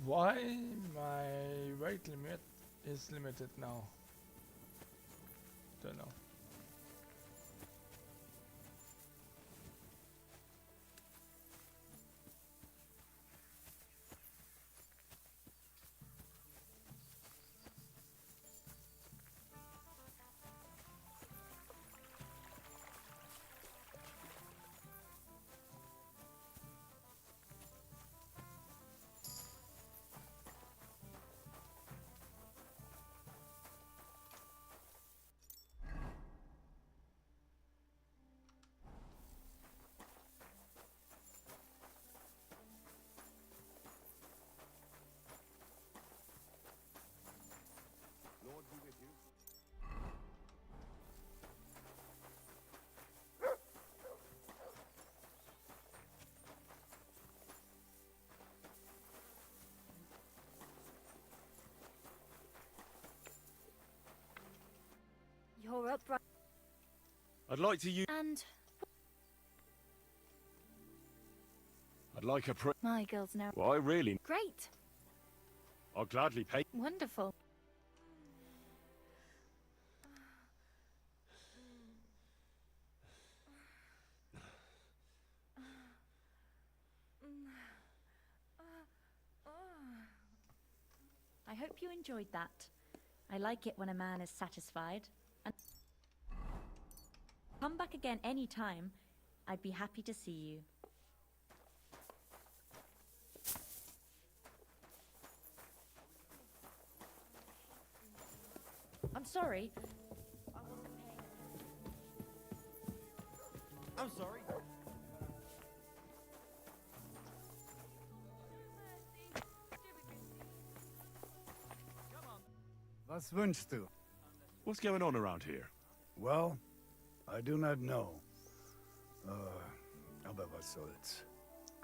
Why my weight limit is limited now? Don't know. Lord be with you. You're up, right? I'd like to use... And I'd like a My girls know. Why, really? Great. I'll gladly pay. Wonderful. I hope you enjoyed that. I like it when a man is satisfied. And come back again any time. I'd be happy to see you. I'm sorry. I'm sorry. Was wünschst du? What's going on around here? Well, I do not know. Aber was soll's.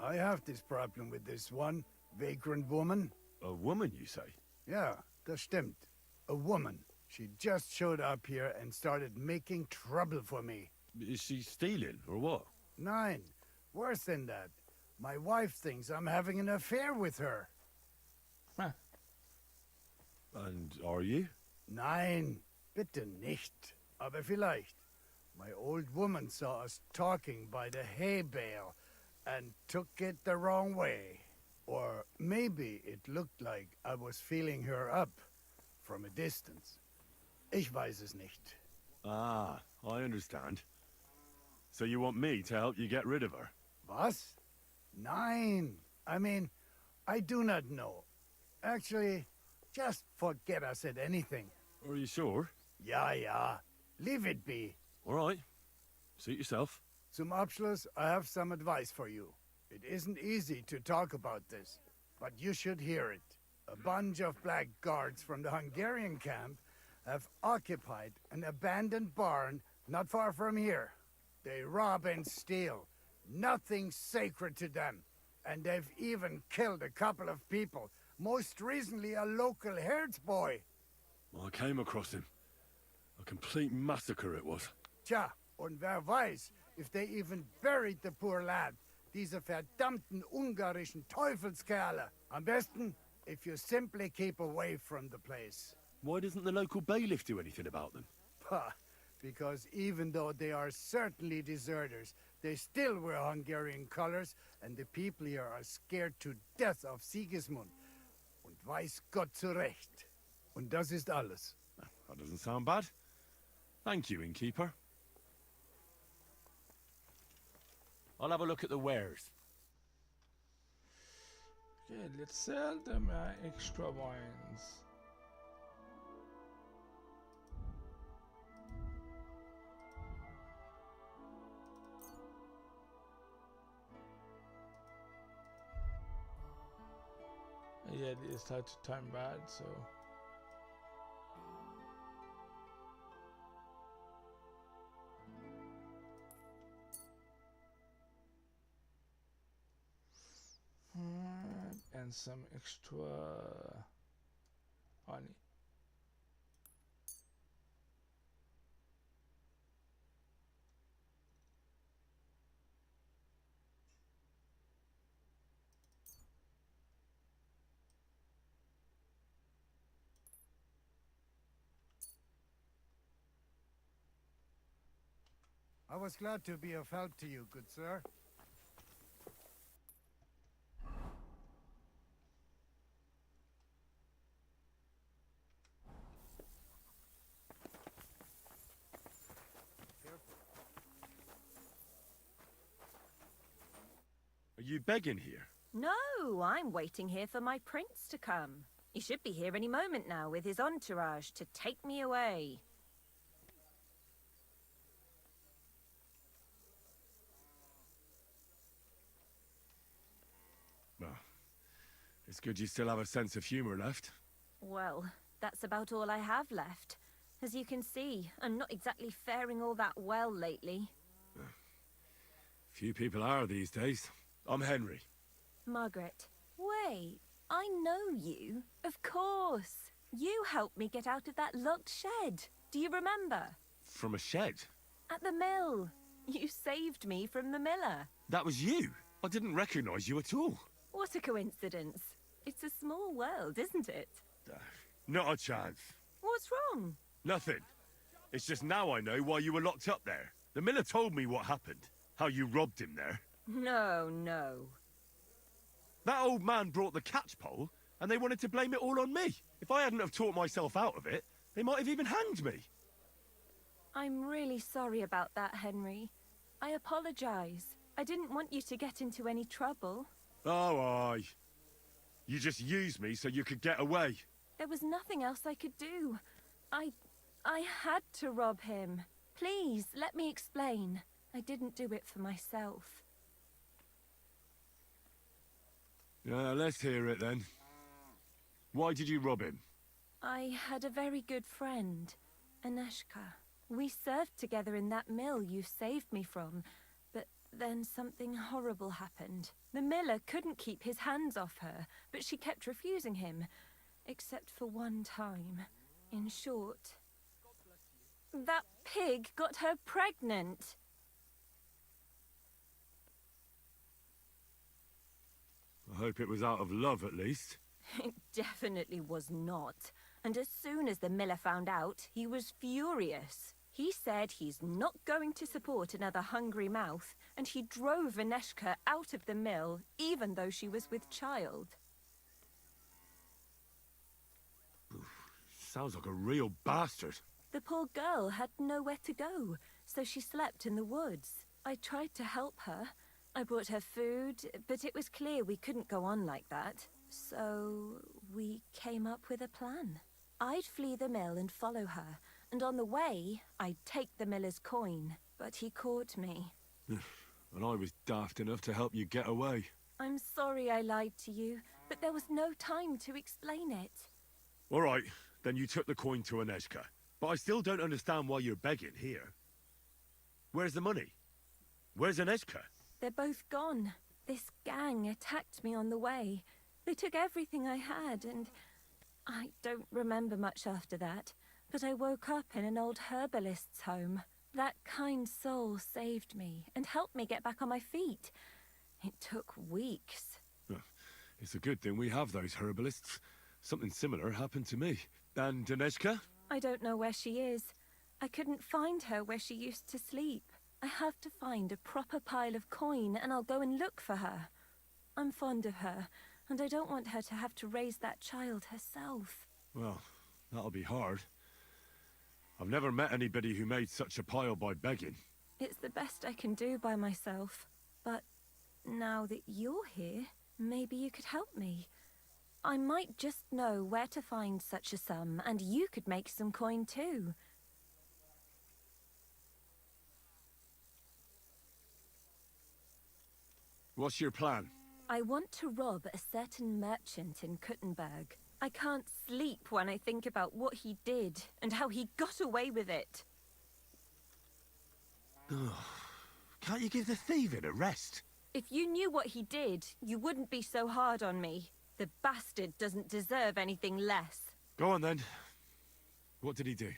I have this problem with this one vagrant woman. A woman, you say? Yeah, das stimmt. A woman. She just showed up here and started making trouble for me. Is she stealing, or what? Nein, worse than that. My wife thinks I'm having an affair with her. Huh. And are you? Nein, bitte nicht. Aber vielleicht. My old woman saw us talking by the hay bale and took it the wrong way. Or maybe it looked like I was feeling her up from a distance. Ich weiß es nicht. Ah, I understand. So you want me to help you get rid of her? Was? Nein. I mean, I do not know. Actually, just forget I said anything. Are you sure? Ja, ja. Leave it be. All right. Suit yourself. Zum Abschluss, I have some advice for you. It isn't easy to talk about this, but you should hear it. A bunch of black guards from the Hungarian camp have occupied an abandoned barn not far from here. They rob and steal. Nothing sacred to them. And they've even killed a couple of people. Most recently, a local herdsboy. I came across him. A complete massacre it was. Tja, und wer weiß, if they even buried the poor lad. Diese verdammten ungarischen Teufelskerle. Am besten, if you simply keep away from the place. Why doesn't the local bailiff do anything about them? Pah, because even though they are certainly deserters, they still wear Hungarian colors, and the people here are scared to death of Sigismund. Und weiß Gott zu Recht. Und das ist alles. That doesn't sound bad. Thank you, innkeeper. I'll have a look at the wares. Okay, let's sell them extra wines. Yeah, it started to turn bad, so... and some extra honey. I was glad to be of help to you, good sir. Are you begging here? No, I'm waiting here for my prince to come. He should be here any moment now with his entourage to take me away. Well, it's good you still have a sense of humor left. Well, that's about all I have left. As you can see, I'm not exactly faring all that well lately. Few people are these days. I'm Henry. Margaret, wait, I know you. Of course. You helped me get out of that locked shed. Do you remember? From a shed? At the mill. You saved me from the miller. That was you? I didn't recognize you at all. What a coincidence. It's a small world, isn't it? Not a chance. What's wrong? Nothing. It's just now I know why you were locked up there. The miller told me what happened. How you robbed him there. No, no. That old man brought the catchpole, and they wanted to blame it all on me. If I hadn't have taught myself out of it, they might have even hanged me. I'm really sorry about that, Henry. I apologize. I didn't want you to get into any trouble. Oh, aye. You just used me so you could get away. There was nothing else I could do. I had to rob him. Please, let me explain. I didn't do it for myself. Let's hear it then. Why did you rob him? I had a very good friend, Aneshka. We served together in that mill you saved me from, but then something horrible happened. The miller couldn't keep his hands off her, but she kept refusing him, except for one time. In short, that pig got her pregnant. I hope it was out of love, at least. It definitely was not. And as soon as the miller found out, he was furious. He said he's not going to support another hungry mouth, and he drove Aneshka out of the mill, even though she was with child. Sounds like a real bastard. The poor girl had nowhere to go, so she slept in the woods. I tried to help her. I brought her food, but it was clear we couldn't go on like that. So we came up with a plan. I'd flee the mill and follow her, and on the way, I'd take the miller's coin. But he caught me. And I was daft enough to help you get away. I'm sorry I lied to you, but there was no time to explain it. All right, then you took the coin to Aneshka. But I still don't understand why you're begging here. Where's the money? Where's Aneshka? They're both gone. This gang attacked me on the way. They took everything I had, and I don't remember much after that. But I woke up in an old herbalist's home. That kind soul saved me and helped me get back on my feet. It took weeks. It's a good thing we have those herbalists. Something similar happened to me. And Aneshka? I don't know where she is. I couldn't find her where she used to sleep. I have to find a proper pile of coin, and I'll go and look for her. I'm fond of her, and I don't want her to have to raise that child herself. Well, that'll be hard. I've never met anybody who made such a pile by begging. It's the best I can do by myself. But now that you're here, maybe you could help me. I might just know where to find such a sum, and you could make some coin too. What's your plan? I want to rob a certain merchant in Kuttenberg. I can't sleep when I think about what he did and how he got away with it. Can't you give the thieving a rest? If you knew what he did, you wouldn't be so hard on me. The bastard doesn't deserve anything less. Go on then. What did he do?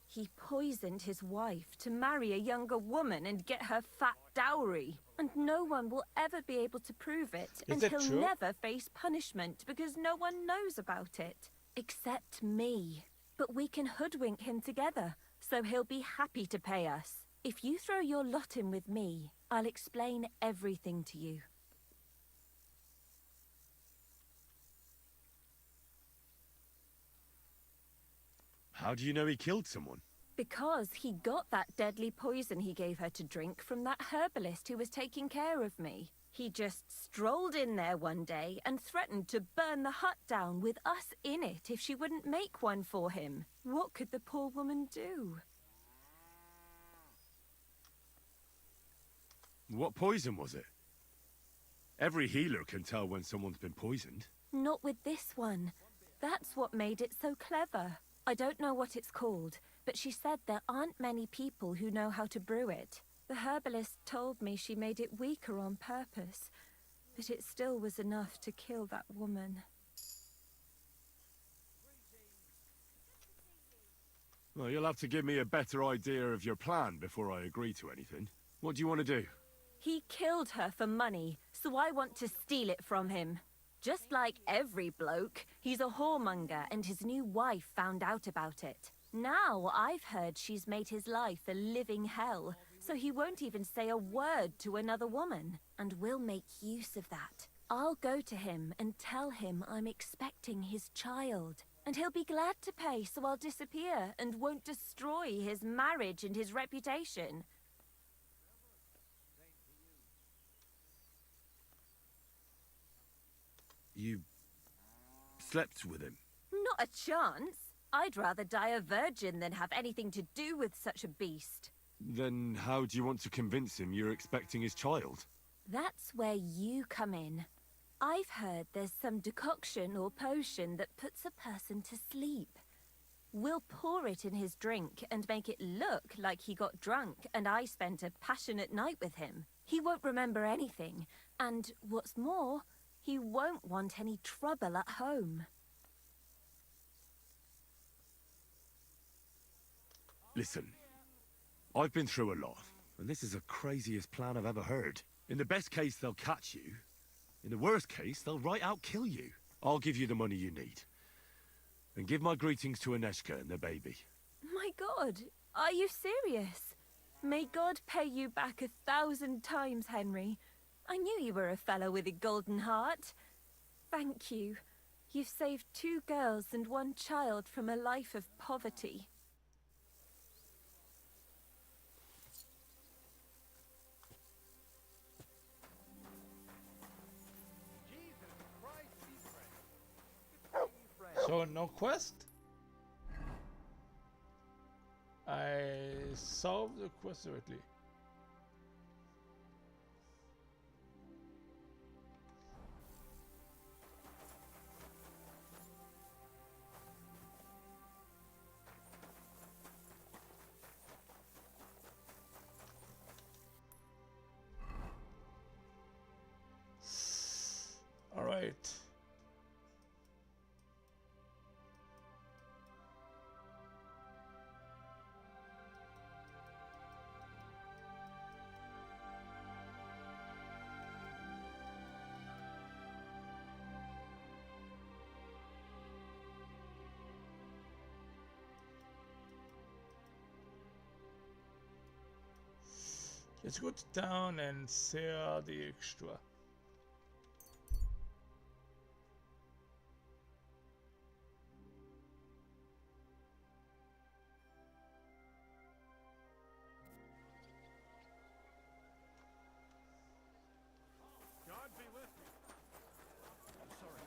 He poisoned his wife to marry a younger woman and get her fat dowry. And no one will ever be able to prove it, and he'll never face punishment because no one knows about it. Except me. But we can hoodwink him together, so he'll be happy to pay us. If you throw your lot in with me, I'll explain everything to you. How do you know he killed someone? Because he got that deadly poison he gave her to drink from that herbalist who was taking care of me. He just strolled in there one day and threatened to burn the hut down with us in it if she wouldn't make one for him. What could the poor woman do? What poison was it? Every healer can tell when someone's been poisoned. Not with this one. That's what made it so clever. I don't know what it's called, but she said there aren't many people who know how to brew it. The herbalist told me she made it weaker on purpose, but it still was enough to kill that woman. Well, you'll have to give me a better idea of your plan before I agree to anything. What do you want to do? He killed her for money, so I want to steal it from him. Just like every bloke, he's a whoremonger and his new wife found out about it. Now I've heard she's made his life a living hell, so he won't even say a word to another woman. And we'll make use of that. I'll go to him and tell him I'm expecting his child. And he'll be glad to pay, so I'll disappear and won't destroy his marriage and his reputation. You slept with him? Not a chance. I'd rather die a virgin than have anything to do with such a beast. Then how do you want to convince him you're expecting his child? That's where you come in. I've heard there's some decoction or potion that puts a person to sleep. We'll pour it in his drink and make it look like he got drunk and I spent a passionate night with him. He won't remember anything, and what's more, he won't want any trouble at home. Listen, I've been through a lot, and this is the craziest plan I've ever heard. In the best case, they'll catch you. In the worst case, they'll right out kill you. I'll give you the money you need. And give my greetings to Aneshka and the baby. My God, are you serious? May God pay you back 1,000 times, Henry. I knew you were a fellow with a golden heart. Thank you. You've saved 2 girls and 1 child from a life of poverty. So no quest? I solved the quest directly. All right. Let's go to town and sell the extra. God be with you. I'm sorry.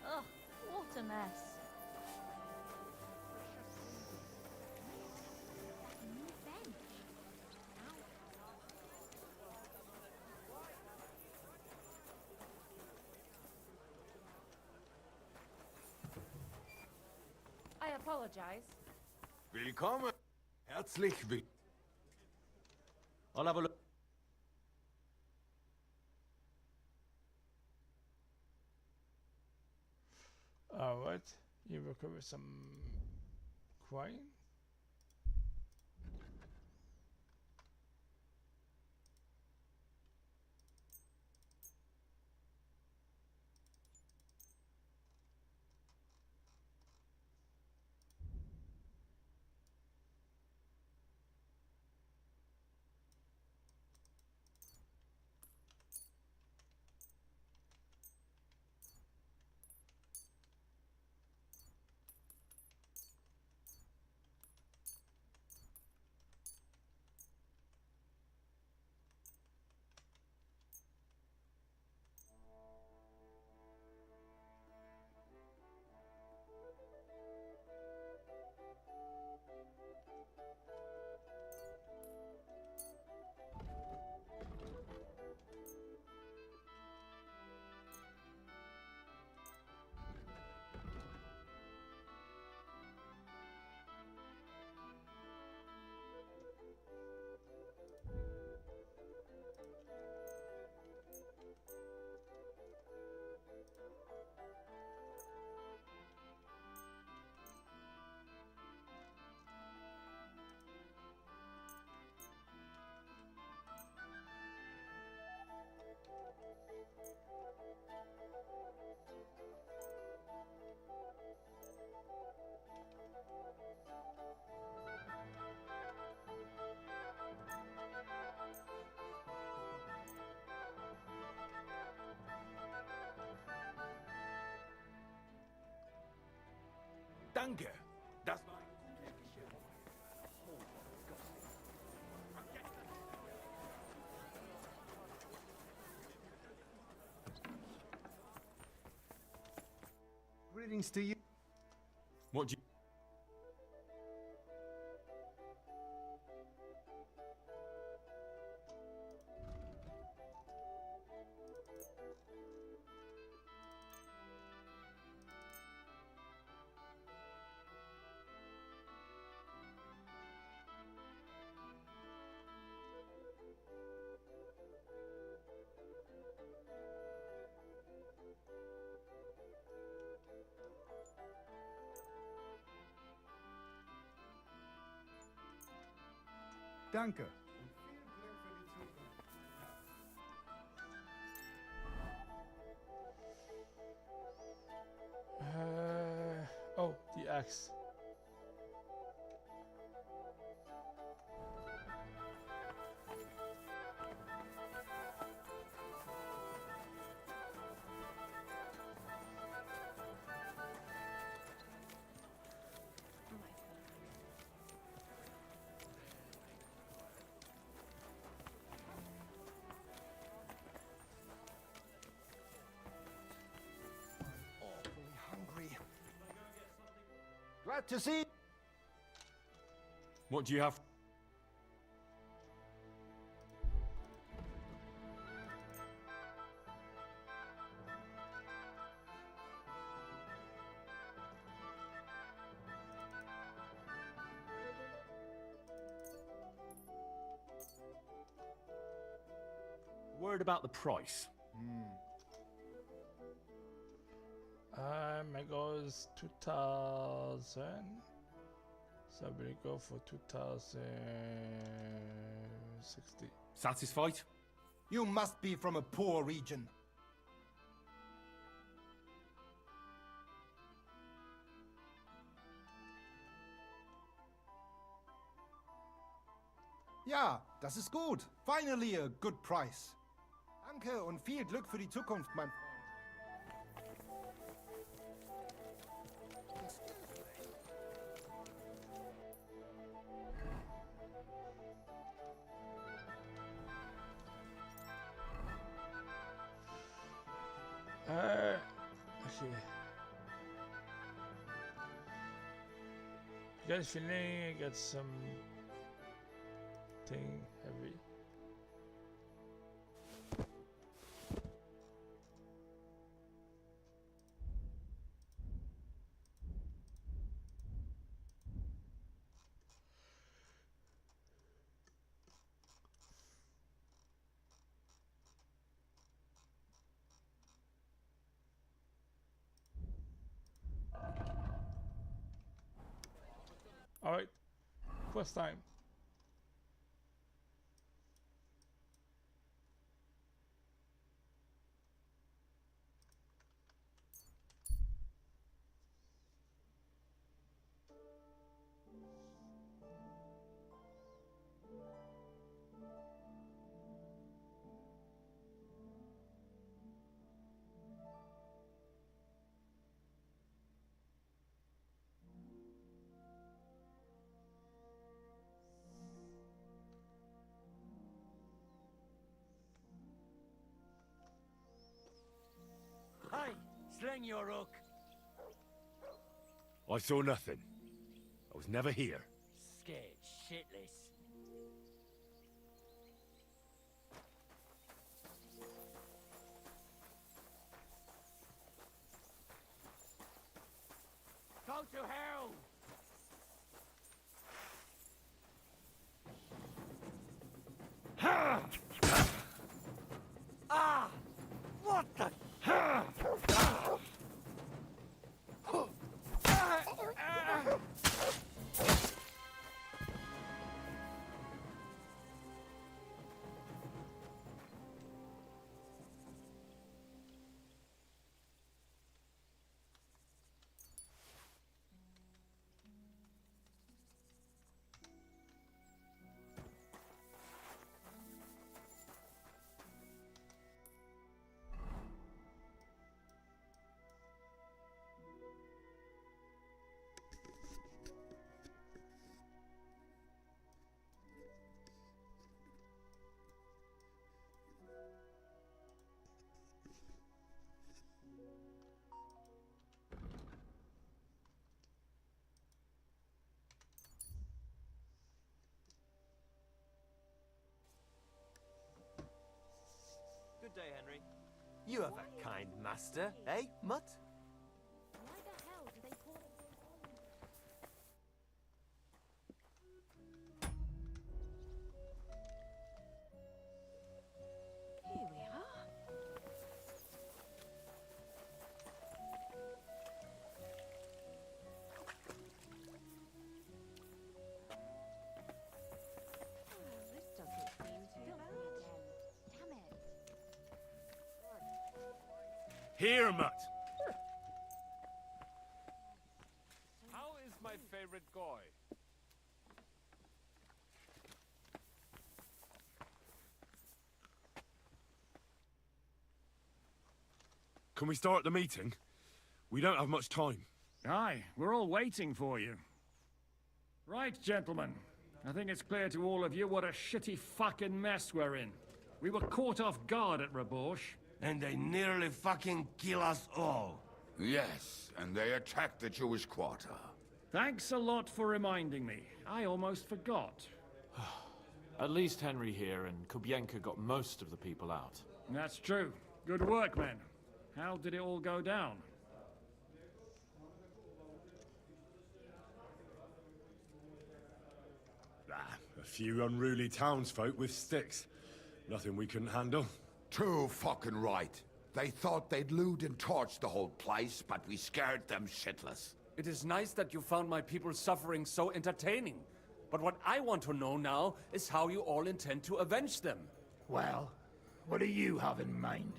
Ugh, what a mess. I apologize. Willkommen. Herzlich willkommen. I'll have a look. Alright, you recover some coin. Danke. Das Greetings to you. What do you... Danke. Oh, the axe. Awfully hungry. Glad to see. What do you have? Word about the price. It goes 2,000. So we'll go for 2,060. Satisfied? You must be from a poor region. Ja, das ist gut. Finally a good price. Danke und viel Glück für die Zukunft, mein Freund. Okay. You guys feeling I got some thing heavy? All right, first time. Hi, sling your hook. I saw nothing. I was never here. Scared shitless. Go to hell! Ah! What the? Good day, Henry. You have a kind master, eh, Mutt? Why the hell do they call Here we are. this doesn't seem too bad. Damn it. Here, Mutt. How is my favorite guy? Can we start the meeting? We don't have much time. Aye, we're all waiting for you. Right, gentlemen. I think it's clear to all of you what a shitty fucking mess we're in. We were caught off guard at Rabosh. And they nearly fucking kill us all. Yes, and they attacked the Jewish quarter. Thanks a lot for reminding me. I almost forgot. At least Henry here and Kubienka got most of the people out. That's true. Good work, men. How did it all go down? A few unruly townsfolk with sticks. Nothing we couldn't handle. Too fucking right. They thought they'd loot and torch the whole place, but we scared them shitless. It is nice that you found my people's suffering so entertaining. But what I want to know now is how you all intend to avenge them. Well, what do you have in mind?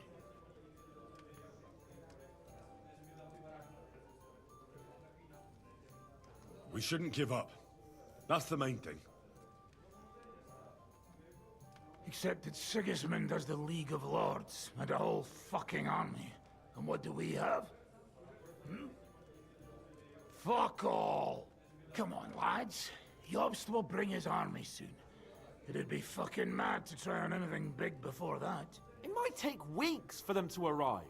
We shouldn't give up. That's the main thing. Except that Sigismund has the League of Lords and a whole fucking army. And what do we have? Fuck all! Come on, lads. Jobst will bring his army soon. It'd be fucking mad to try on anything big before that. It might take weeks for them to arrive.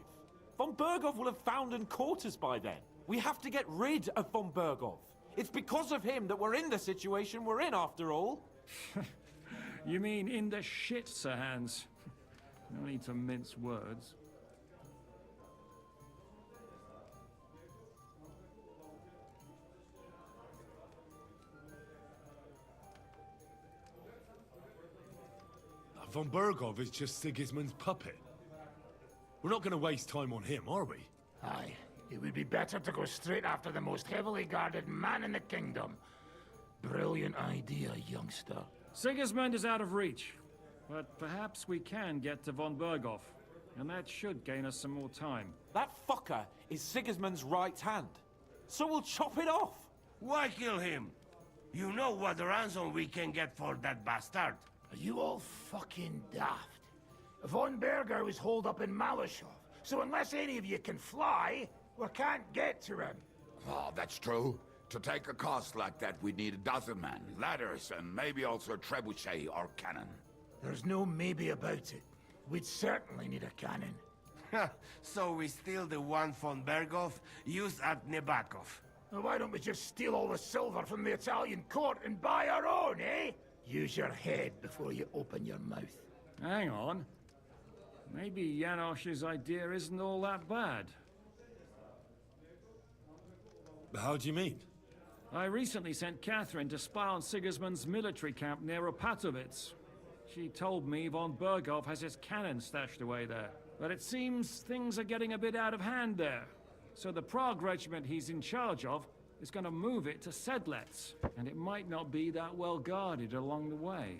Von Bergov will have found and caught us by then. We have to get rid of Von Bergov. It's because of him that we're in the situation we're in, after all. You mean in the shit, Sir Hans? No need to mince words. Von Bergov is just Sigismund's puppet. We're not going to waste time on him, are we? Aye. It would be better to go straight after the most heavily guarded man in the kingdom. Brilliant idea, youngster. Sigismund is out of reach, but perhaps we can get to Von Bergov, and that should gain us some more time. That fucker is Sigismund's right hand, so we'll chop it off. Why kill him? You know what ransom we can get for that bastard. Are you all fucking daft? Von Berger was holed up in Malashov, so unless any of you can fly, we can't get to him. Oh, that's true. To take a cost like that, we'd need a dozen men, ladders, and maybe also a trebuchet or cannon. There's no maybe about it. We'd certainly need a cannon. So we steal the one von Bergov used at Nebakov. Well, why don't we just steal all the silver from the Italian court and buy our own, eh? Use your head before you open your mouth. Hang on. Maybe Janosch's idea isn't all that bad. How do you mean? I recently sent Catherine to spy on Sigismund's military camp near Opatovitz. She told me Von Bergov has his cannon stashed away there. But it seems things are getting a bit out of hand there. So the Prague regiment he's in charge of is going to move it to Sedlets. And it might not be that well guarded along the way.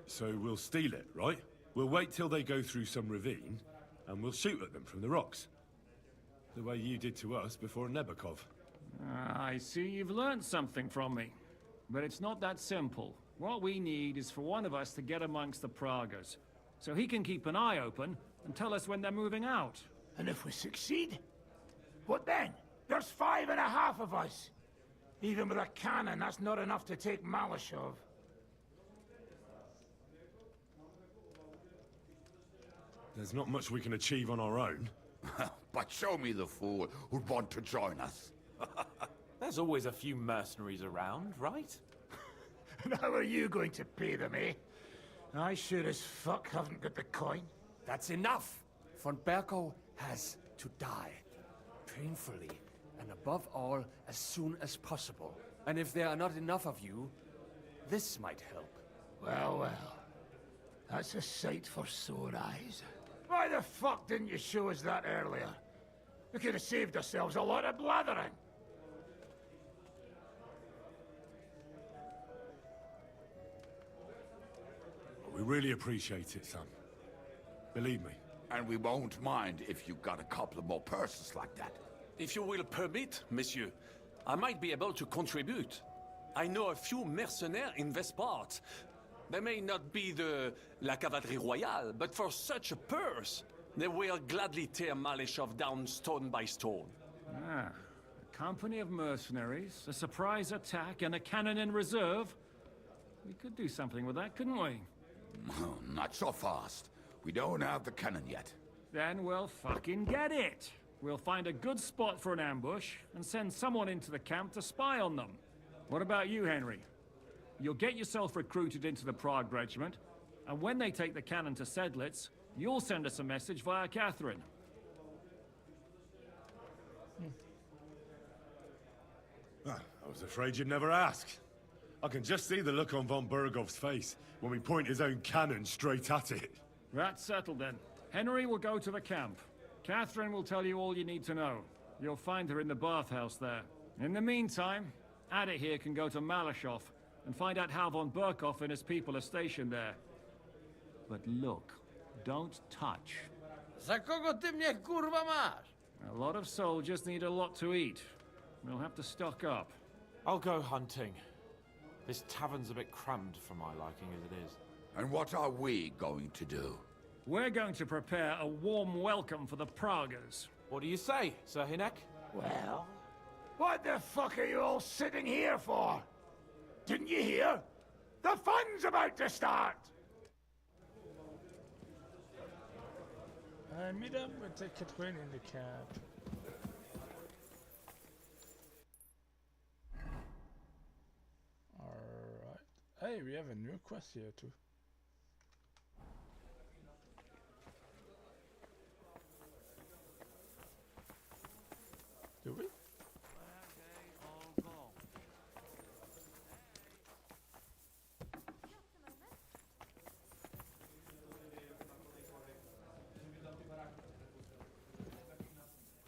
So we'll steal it, right? We'll wait till they go through some ravine, and we'll shoot at them from the rocks. The way you did to us before Nebakov. I see you've learned something from me. But it's not that simple. What we need is for one of us to get amongst the Pragas, so he can keep an eye open and tell us when they're moving out. And if we succeed? What then? There's 5.5 of us. Even with a cannon, that's not enough to take Malashov. There's not much we can achieve on our own. But show me the fool who'd want to join us. There's always a few mercenaries around, right? And how are you going to pay them, eh? I sure as fuck haven't got the coin. That's enough! Von Berko has to die. Painfully, and above all, as soon as possible. And if there are not enough of you, this might help. Well, well. That's a sight for sore eyes. Why the fuck didn't you show us that earlier? We could have saved ourselves a lot of blathering. We really appreciate it, son. Believe me. And we won't mind if you got a couple of more purses like that. If you will permit, monsieur, I might be able to contribute. I know a few mercenaires in this part. They may not be la cavalerie royale, but for such a purse, they will gladly tear Malishov down stone by stone. Ah, a company of mercenaries, a surprise attack, and a cannon in reserve. We could do something with that, couldn't we? Not so fast. We don't have the cannon yet. Then we'll fucking get it. We'll find a good spot for an ambush and send someone into the camp to spy on them. What about you, Henry? You'll get yourself recruited into the Prague regiment, and when they take the cannon to Sedlitz, you'll send us a message via Catherine. I was afraid you'd never ask. I can just see the look on von Bergov's face when we point his own cannon straight at it. That's settled then. Henry will go to the camp. Catherine will tell you all you need to know. You'll find her in the bathhouse there. In the meantime, Ada here can go to Malishov and find out how von Berkov and his people are stationed there. But look, don't touch. Za kogo ty mnie kurwa masz? A lot of soldiers need a lot to eat. We'll have to stock up. I'll go hunting. This tavern's a bit crammed for my liking as it is. And what are we going to do? We're going to prepare a warm welcome for the Praguers. What do you say, Sir Hinek? Well, what the fuck are you all sitting here for? Didn't you hear? The fun's about to start! I meet up with the Catherine in the cab. Alright. Hey, we have a new quest here too. Do we?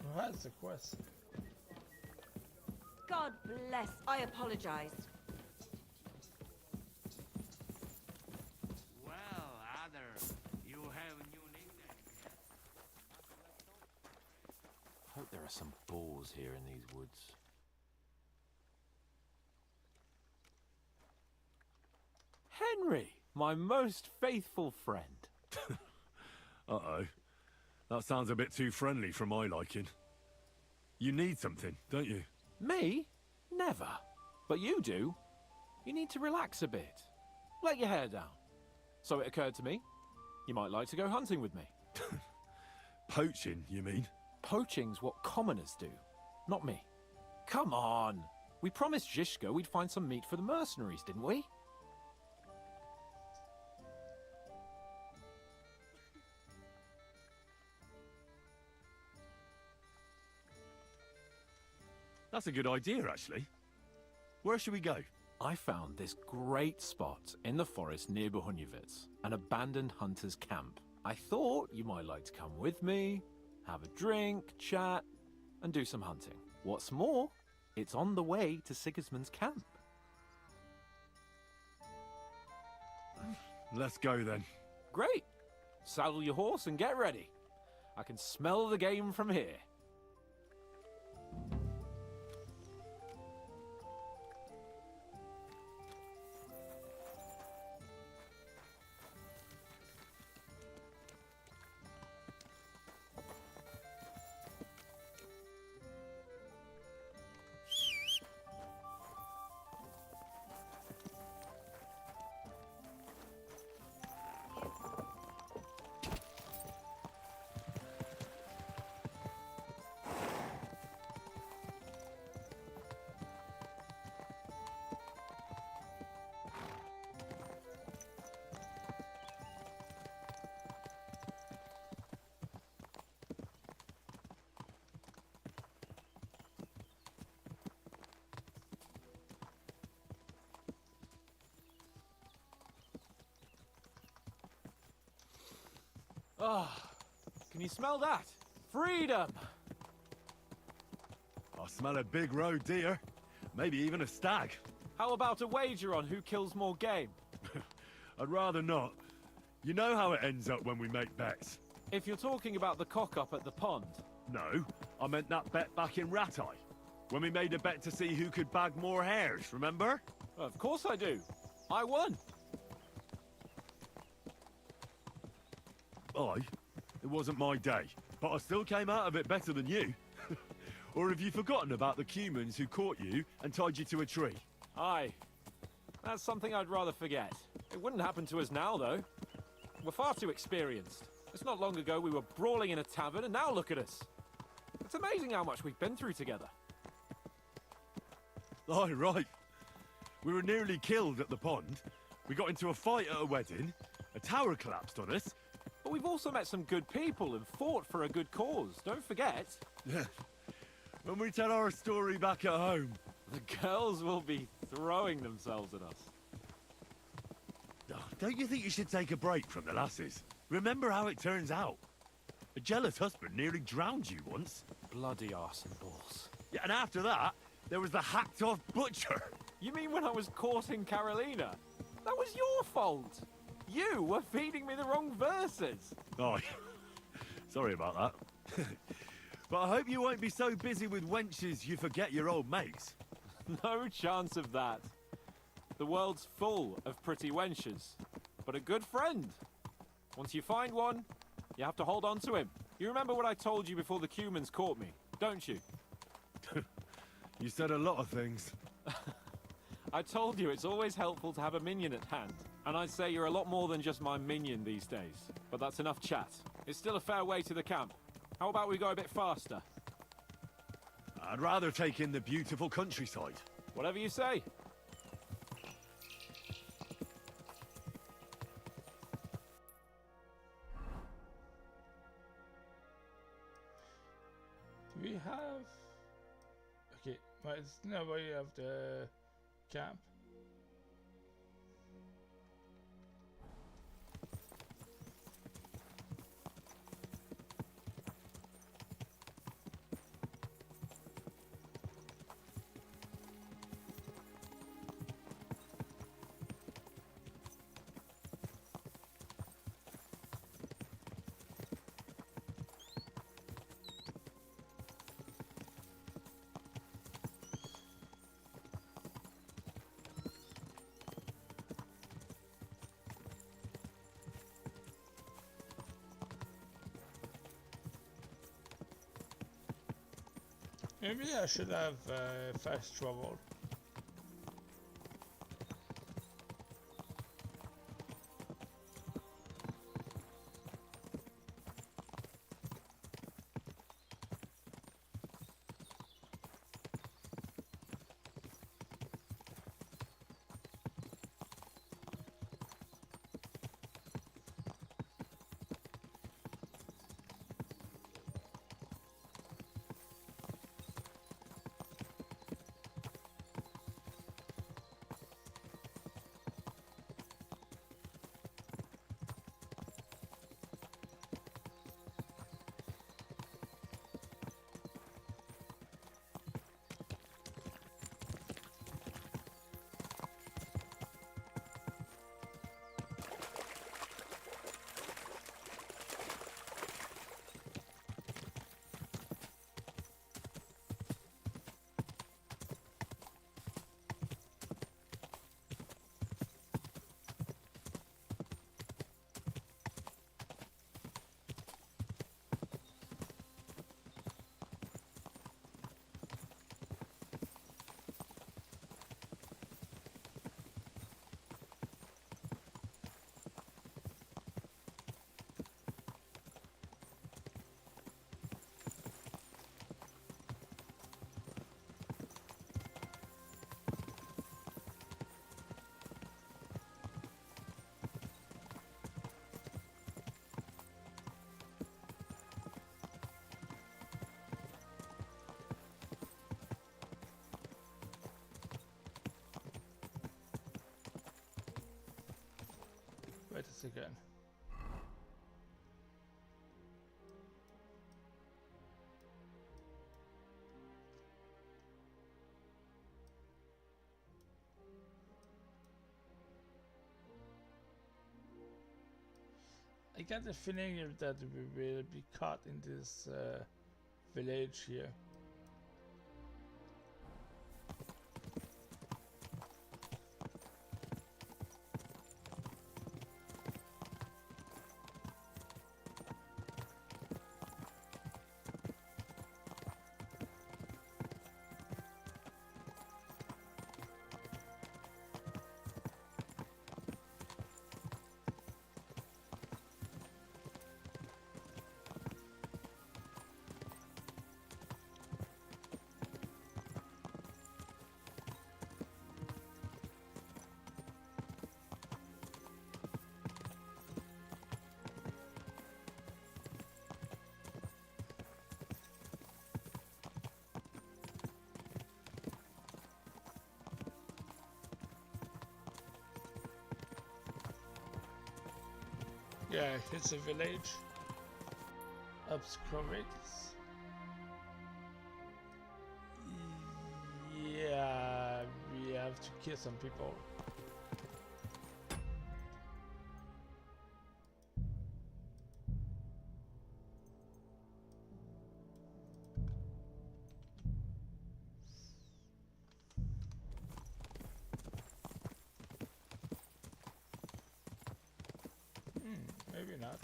Oh, that's the quest. God bless. I apologize. Well, Adder, you have a new nickname. Hope there are some balls here in these woods. Henry, my most faithful friend. Uh-oh. That sounds a bit too friendly for my liking. You need something, don't you? Me? Never. But you do. You need to relax a bit. Let your hair down. So it occurred to me, you might like to go hunting with me. Poaching, you mean? Poaching's what commoners do, not me. Come on! We promised Zhishka we'd find some meat for the mercenaries, didn't we? That's a good idea, actually. Where should we go? I found this great spot in the forest near Bohunyevitz, an abandoned hunter's camp. I thought you might like to come with me, have a drink, chat, and do some hunting. What's more, it's on the way to Sigismund's camp. Let's go then. Great! Saddle your horse and get ready. I can smell the game from here. Can you smell that? Freedom! I smell a big roe deer. Maybe even a stag. How about a wager on who kills more game? I'd rather not. You know how it ends up when we make bets. If you're talking about the cock-up at the pond. No, I meant that bet back in Ratai. When we made a bet to see who could bag more hares, remember? Of course I do. I won. It wasn't my day, but I still came out of it better than you. Or have you forgotten about the humans who caught you and tied you to a tree? Aye. That's something I'd rather forget. It wouldn't happen to us now, though. We're far too experienced. It's not long ago we were brawling in a tavern, and now look at us. It's amazing how much we've been through together. Aye, right. We were nearly killed at the pond. We got into a fight at a wedding. A tower collapsed on us. But we've also met some good people and fought for a good cause. Don't forget. When we tell our story back at home. The girls will be throwing themselves at us. Don't you think you should take a break from the lasses? Remember how it turns out. A jealous husband nearly drowned you once. Bloody arse and balls. Yeah, and after that, there was the hacked-off butcher. You mean when I was courting Carolina? That was your fault. You were feeding me the wrong verses. Oh, sorry about that. But I hope you won't be so busy with wenches you forget your old mates. No chance of that. The world's full of pretty wenches. But a good friend. Once you find one, you have to hold on to him. You remember what I told you before the Cumans caught me, don't you? You said a lot of things. I told you it's always helpful to have a minion at hand. And I'd say you're a lot more than just my minion these days. But that's enough chat. It's still a fair way to the camp. How about we go a bit faster? I'd rather take in the beautiful countryside. Whatever you say. Do we have... Okay, but it's nobody of the camp. Maybe I should have fast travel. Wait a second. I got the feeling that we will be caught in this village here. Yeah, it's a village. Obscurates. Yeah, we have to kill some people. Maybe not.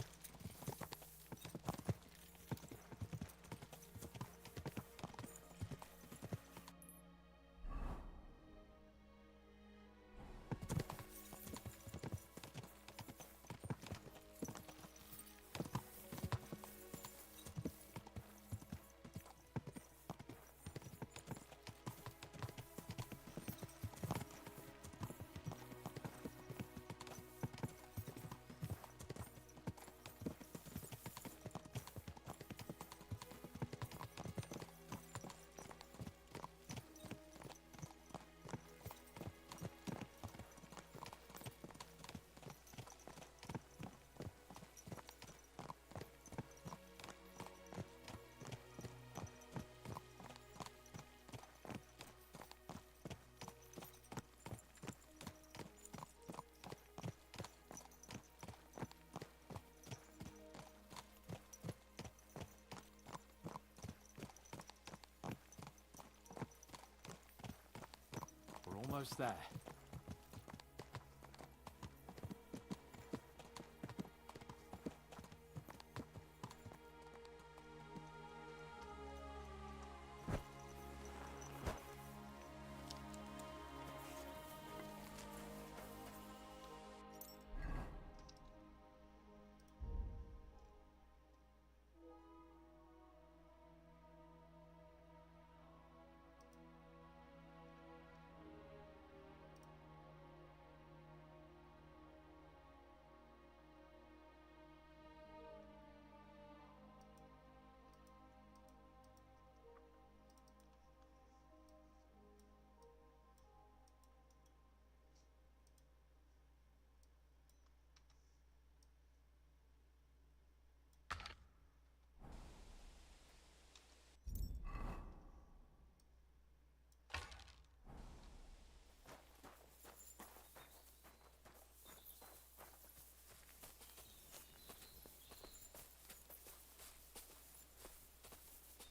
We're almost there.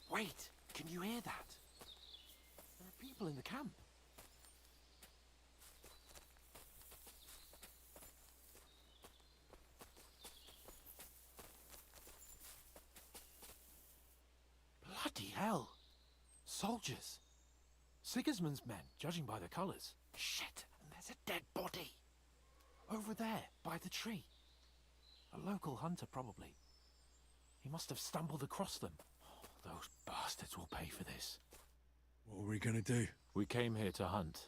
Wait, can you hear that? There are people in the camp. Bloody hell! Soldiers. Sigismund's men, judging by the colours. Shit, and there's a dead body. Over there, by the tree. A local hunter, probably. He must have stumbled across them. Those bastards will pay for this. What are we gonna do? We came here to hunt.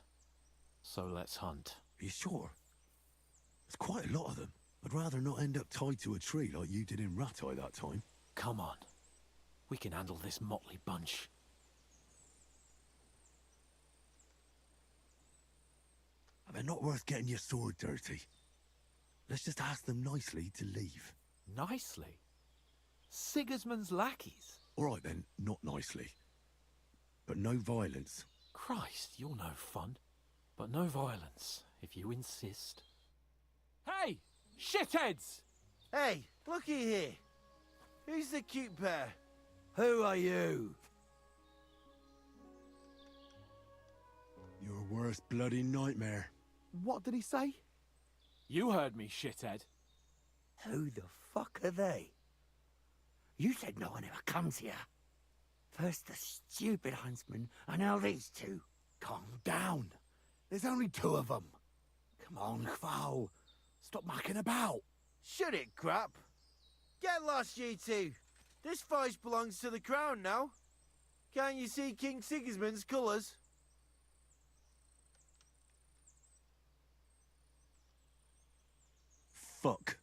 So let's hunt. Are you sure? There's quite a lot of them. I'd rather not end up tied to a tree like you did in Rattay that time. Come on. We can handle this motley bunch. They're not worth getting your sword dirty. Let's just ask them nicely to leave. Nicely? Sigismund's lackeys? All right then, not nicely. But no violence. Christ, you're no fun. But no violence, if you insist. Hey! Shitheads! Hey, Looky here. Who's the cute pair? Who are you? Your worst bloody nightmare. What did he say? You heard me, shithead. Who the fuck are they? You said no one ever comes here. First the stupid huntsman, and now these two. Calm down. There's only two of them. Come on, Kval. Stop mucking about. Shut it, crap. Get lost, you two. This forest belongs to the crown now. Can't you see King Sigismund's colours? Fuck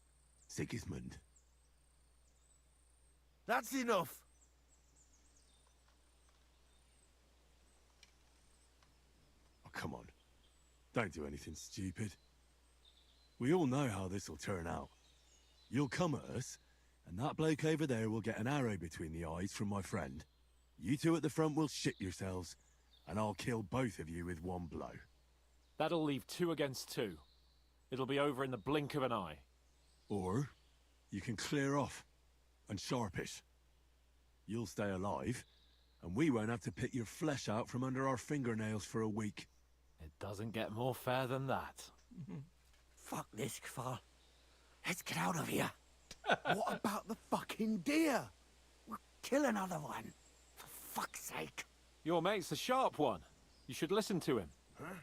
Sigismund. That's enough. Oh, come on. Don't do anything stupid. We all know how this'll turn out. You'll come at us, and that bloke over there will get an arrow between the eyes from my friend. You two at the front will shit yourselves, and I'll kill both of you with one blow. That'll leave 2 against 2. It'll be over in the blink of an eye. Or you can clear off and sharpish. You'll stay alive, and we won't have to pick your flesh out from under our fingernails for a week. It doesn't get more fair than that. Fuck this, Kval. Let's get out of here. What about the fucking deer? We'll kill another one. For fuck's sake. Your mate's the sharp one. You should listen to him. Huh?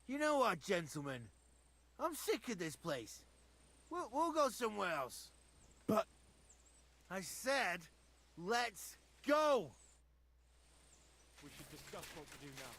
You know what, gentlemen? I'm sick of this place. We'll go somewhere else. But... I said, let's go! We should discuss what to do now.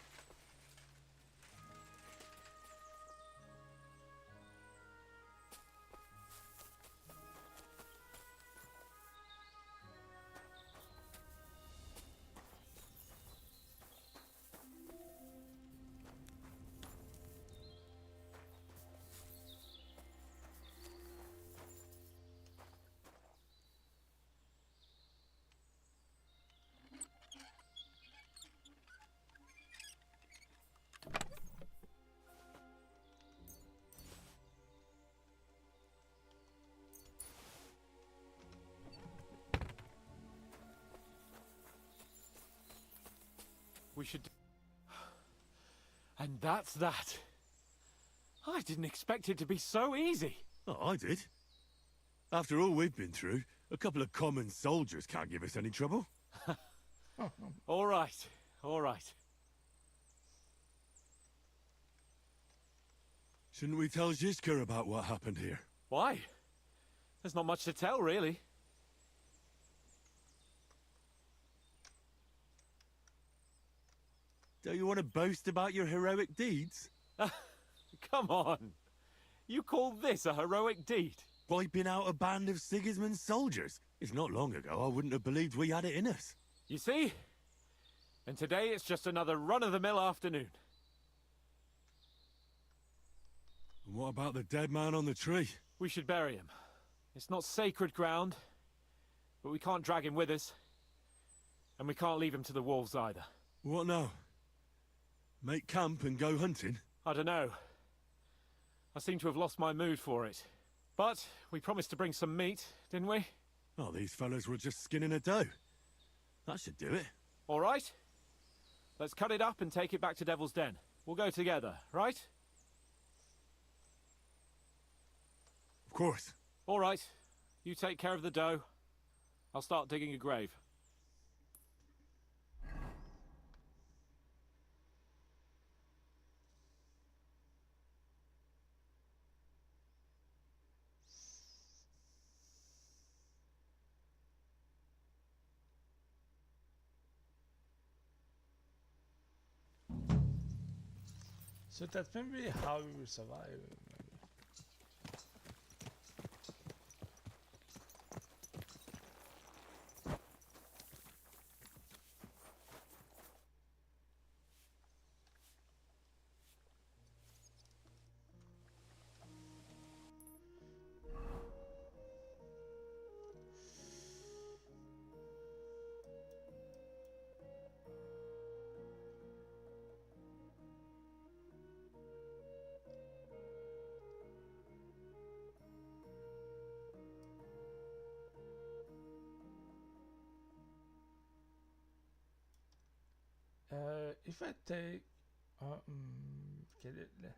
We should... And that's that. I didn't expect it to be so easy. Oh, I did. After all we've been through, a couple of common soldiers can't give us any trouble. All right, all right. Shouldn't we tell Zizka about what happened here? Why? There's not much to tell, really. Don't you want to boast about your heroic deeds? Come on. You call this a heroic deed? Wiping out a band of Sigismund's soldiers. It's not long ago I wouldn't have believed we had it in us. You see? And today it's just another run-of-the-mill afternoon. And what about the dead man on the tree? We should bury him. It's not sacred ground, but we can't drag him with us. And we can't leave him to the wolves either. What now? Make camp and go hunting? I don't know. I seem to have lost my mood for it. But we promised to bring some meat, didn't we? Oh, these fellas were just skinning a doe. That should do it. All right. Let's cut it up and take it back to Devil's Den. We'll go together, right? Of course. All right. You take care of the doe. I'll start digging a grave. So that's maybe how we will survive. If I take,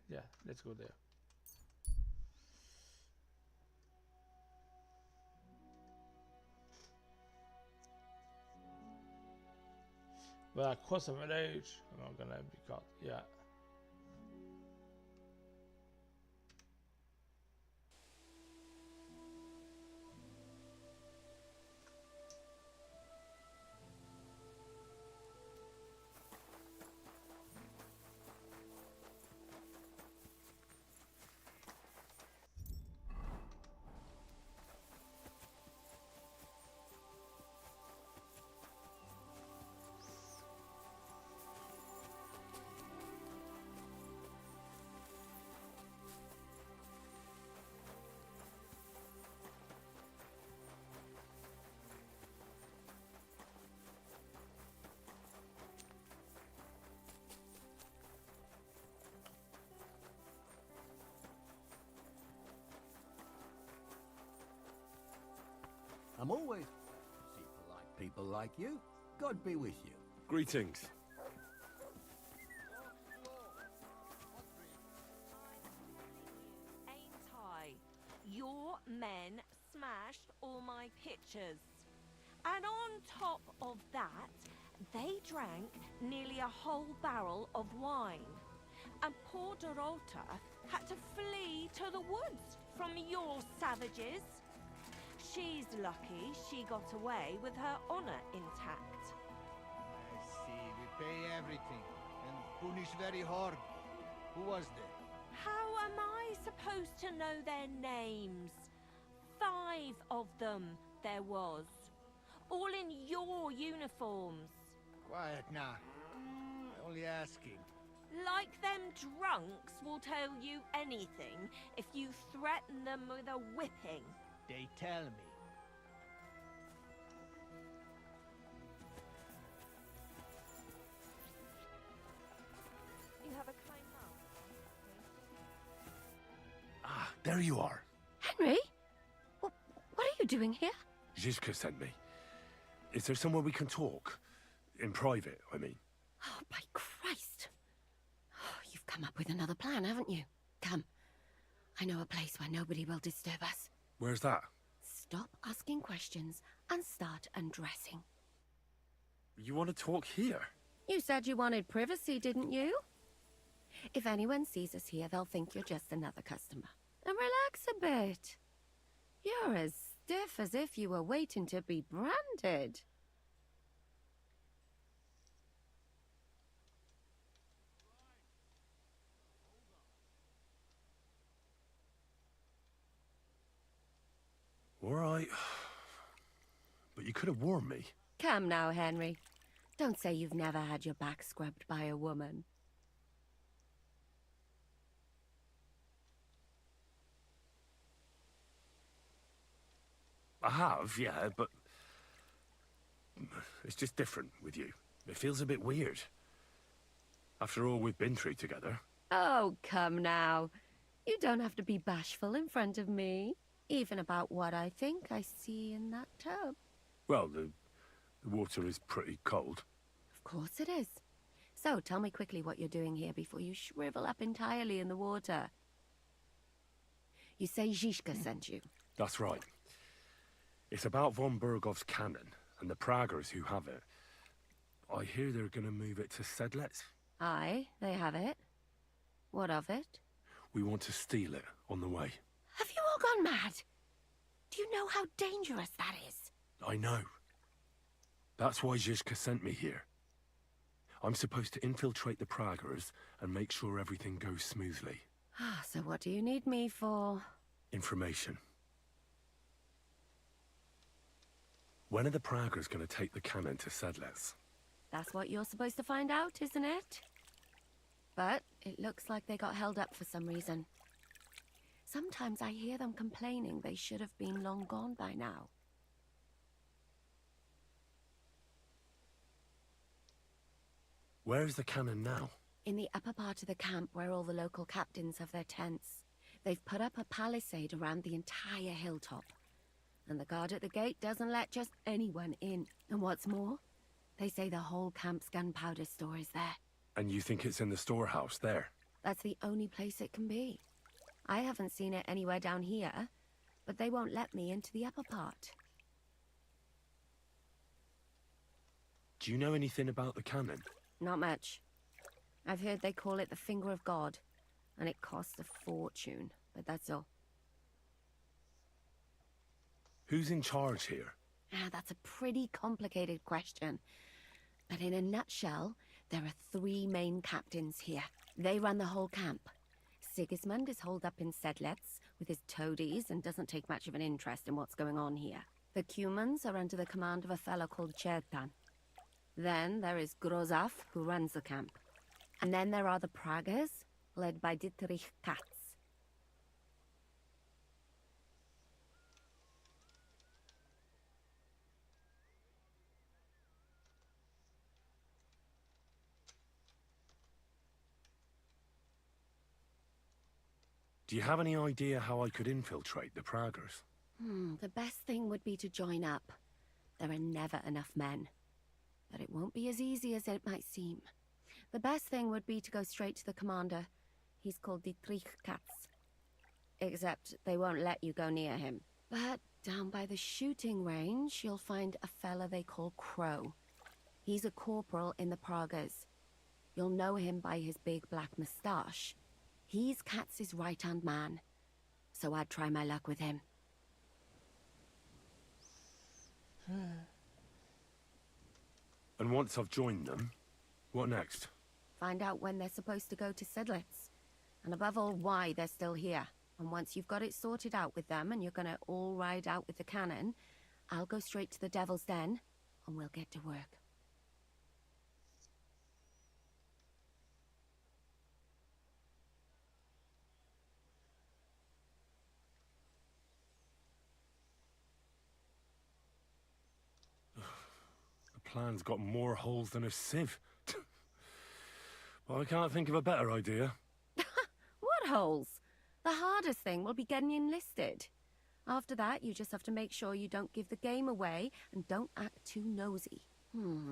yeah, let's go there. But across the village, I'm not gonna be caught. Yeah. I'm always people like you. God be with you. Greetings. Ain't I? Your men smashed all my pictures. And on top of that, they drank nearly a whole barrel of wine. And poor Dorota had to flee to the woods from your savages. She's lucky she got away with her honor intact. I see. We pay everything and punish very hard. Who was there? How am I supposed to know their names? 5 of them there was. All in your uniforms. Quiet now. Only asking. Like them drunks will tell you anything if you threaten them with a whipping. They tell me. You have a kind heart. Ah, there you are. Henry? What are you doing here? Zizka sent me. Is there somewhere we can talk? In private, I mean. Oh, by Christ. Oh, you've come up with another plan, haven't you? Come. I know a place where nobody will disturb us. Where's that? Stop asking questions and start undressing. You want to talk here? You said you wanted privacy, didn't you? If anyone sees us here, they'll think you're just another customer. And relax a bit. You're as stiff as if you were waiting to be branded. All right. But you could have warned me. Come now, Henry. Don't say you've never had your back scrubbed by a woman. I have, yeah, but it's just different with you. It feels a bit weird. After all we've been through together. Oh, come now. You don't have to be bashful in front of me. Even about what I think I see in that tub. Well, the water is pretty cold. Of course it is. So, tell me quickly what you're doing here before you shrivel up entirely in the water. You say Zizka sent you? That's right. It's about von Bergov's cannon and the Praggers who have it. I hear they're going to move it to Sedlec. Aye, they have it. What of it? We want to steal it on the way. Have you all gone mad? Do you know how dangerous that is? I know. That's why Zizka sent me here. I'm supposed to infiltrate the Praggers and make sure everything goes smoothly. So what do you need me for? Information. When are the Praggers going to take the cannon to Sedlec? That's what you're supposed to find out, isn't it? But it looks like they got held up for some reason. Sometimes I hear them complaining they should have been long gone by now. Where's the cannon now? In the upper part of the camp where all the local captains have their tents. They've put up a palisade around the entire hilltop. And the guard at the gate doesn't let just anyone in. And what's more, They say the whole camp's gunpowder store is there. And you think it's in the storehouse there? That's the only place it can be. I haven't seen it anywhere down here, but they won't let me into the upper part. Do you know anything about the cannon? Not much. I've heard they call it the Finger of God, and it costs a fortune, but that's all. Who's in charge here? That's a pretty complicated question. But in a nutshell, there are 3 main captains here. They run the whole camp. Sigismund is holed up in Sedlets with his toadies and doesn't take much of an interest in what's going on here. The Cumans are under the command of a fellow called Chertan. Then there is Grozaf, who runs the camp. And then there are the Pragas, led by Dietrich Katz. Do you have any idea how I could infiltrate the Praggers? The best thing would be to join up. There are never enough men. But it won't be as easy as it might seem. The best thing would be to go straight to the commander. He's called Dietrich Katz. Except they won't let you go near him. But down by the shooting range, you'll find a fella they call Crow. He's a corporal in the Pragas. You'll know him by his big black moustache. He's Katz's right-hand man. So I'd try my luck with him. And once I've joined them, what next? Find out when they're supposed to go to Sedlitz. And above all, why they're still here. And once you've got it sorted out with them and you're gonna all ride out with the cannon, I'll go straight to the Devil's Den and we'll get to work. Plan's got more holes than a sieve. Well, I can't think of a better idea. What holes? The hardest thing will be getting you enlisted. After that, you just have to make sure you don't give the game away and don't act too nosy.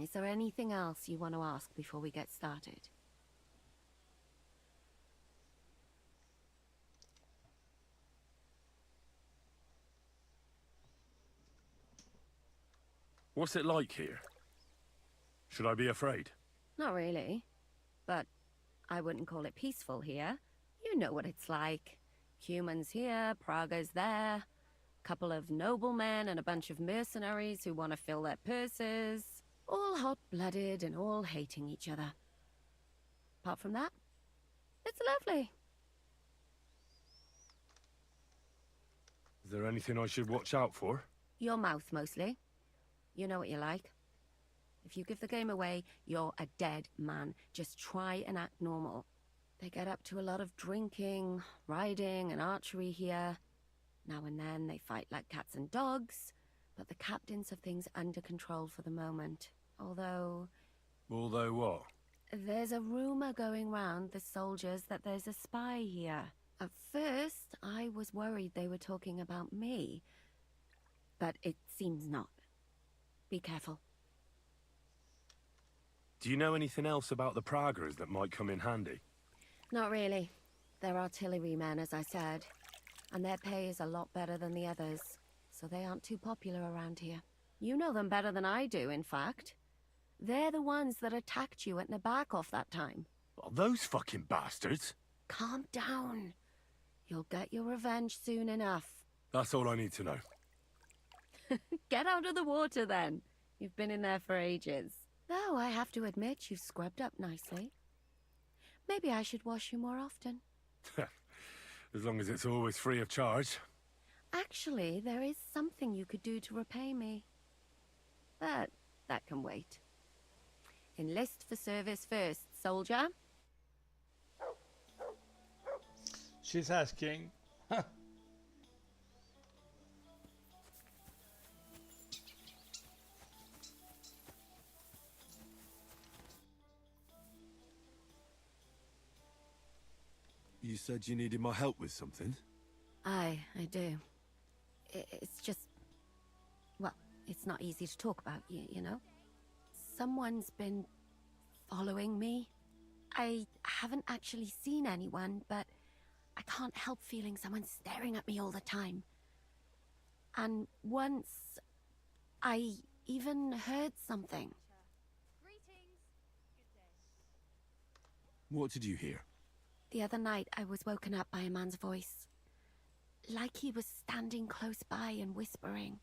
Is there anything else you want to ask before we get started? What's it like here? Should I be afraid? Not really. But I wouldn't call it peaceful here. You know what it's like. Humans here, Praga's there. Couple of noblemen and a bunch of mercenaries who want to fill their purses. All hot-blooded and all hating each other. Apart from that, it's lovely. Is there anything I should watch out for? Your mouth, mostly. You know what you're like. If you give the game away, you're a dead man. Just try and act normal. They get up to a lot of drinking, riding, and archery here. Now and then they fight like cats and dogs, but the captains have things under control for the moment. Although what? There's a rumor going round the soldiers that there's a spy here. At first, I was worried they were talking about me, but it seems not. Be careful. Do you know anything else about the Praggers that might come in handy? Not really. They're artillerymen, as I said, and their pay is a lot better than the others, so they aren't too popular around here. You know them better than I do, in fact. They're the ones that attacked you at Nabakov that time. Well, those fucking bastards! Calm down. You'll get your revenge soon enough. That's all I need to know. Get out of the water, then. You've been in there for ages. Though I have to admit you've scrubbed up nicely. Maybe I should wash you more often. As long as it's always free of charge. Actually, there is something you could do to repay me. But that can wait. Enlist for service first, soldier. She's asking. You said you needed my help with something? I do. It's just... Well, it's not easy to talk about, you know? Someone's been following me. I haven't actually seen anyone, but I can't help feeling someone staring at me all the time. And once, I even heard something. What did you hear? The other night, I was woken up by a man's voice. Like he was standing close by and whispering.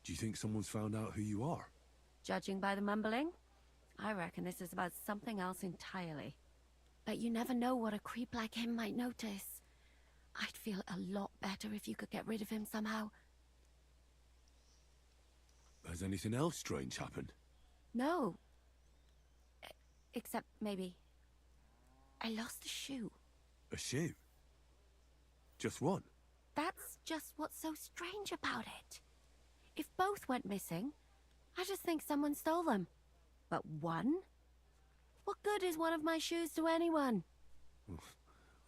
Do you think someone's found out who you are? Judging by the mumbling, I reckon this is about something else entirely. But you never know what a creep like him might notice. I'd feel a lot better if you could get rid of him somehow. Has anything else strange happened? No. Except maybe I lost a shoe. A shoe? Just one? That's just what's so strange about it. If both went missing, I just think someone stole them. But one? What good is one of my shoes to anyone?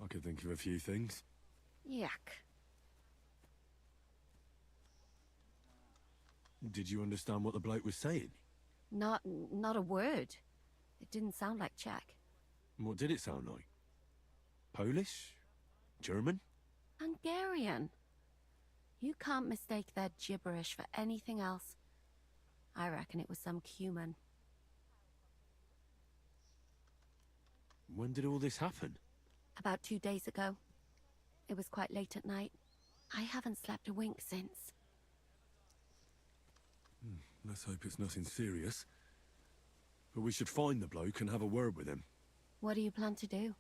I could think of a few things. Yuck. Did you understand what the bloke was saying? Not a word. It didn't sound like Czech. What did it sound like? Polish? German? Hungarian. You can't mistake their gibberish for anything else. I reckon it was some Cuman. When did all this happen? About 2 days ago. It was quite late at night. I haven't slept a wink since. Let's hope it's nothing serious. But we should find the bloke and have a word with him. What do you plan to do?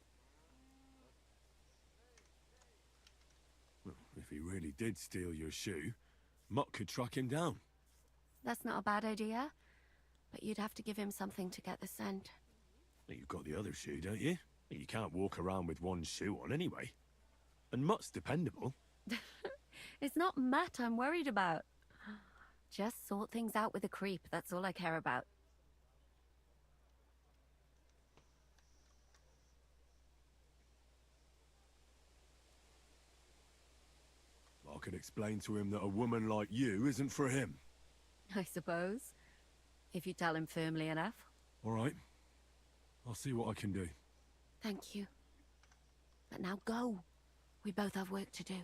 Well, if he really did steal your shoe, Mutt could track him down. That's not a bad idea. But you'd have to give him something to get the scent. You've got the other shoe, don't you? You can't walk around with one shoe on anyway. And Mutt's dependable. It's not Matt I'm worried about. Just sort things out with a creep, that's all I care about. I could explain to him that a woman like you isn't for him. I suppose. If you tell him firmly enough. All right. I'll see what I can do. Thank you. But now go. We both have work to do.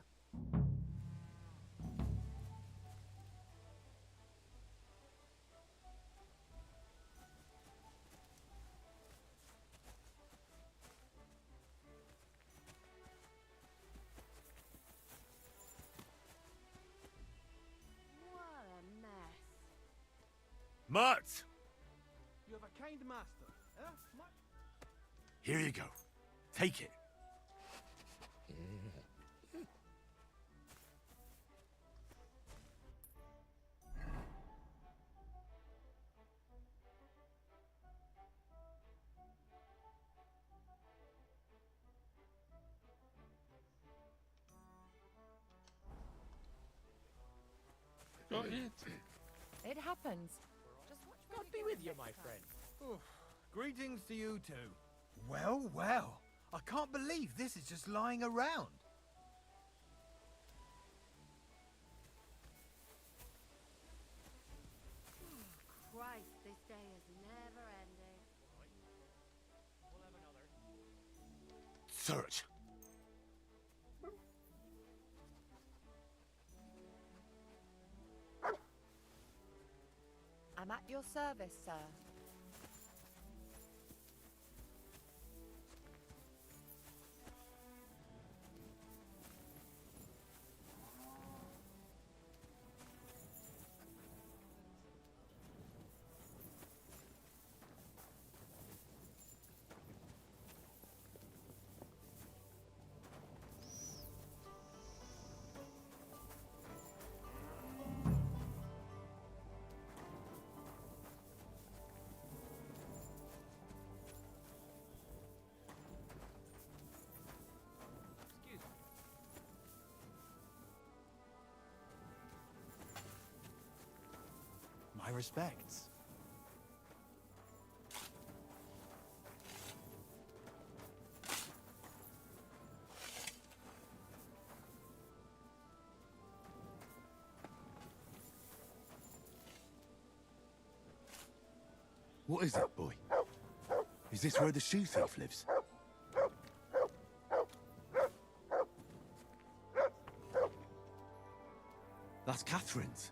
What a mess. Mutt! You have a kind master, eh? Here you go. Take it. Got it. It happens. God be with you, my friend. Greetings to you too. Well, well. I can't believe this is just lying around. Christ, this day is never ending. We'll have another. Search. I'm at your service, sir. My respects. What is it, boy? Is this where the shoe thief lives? That's Catherine's.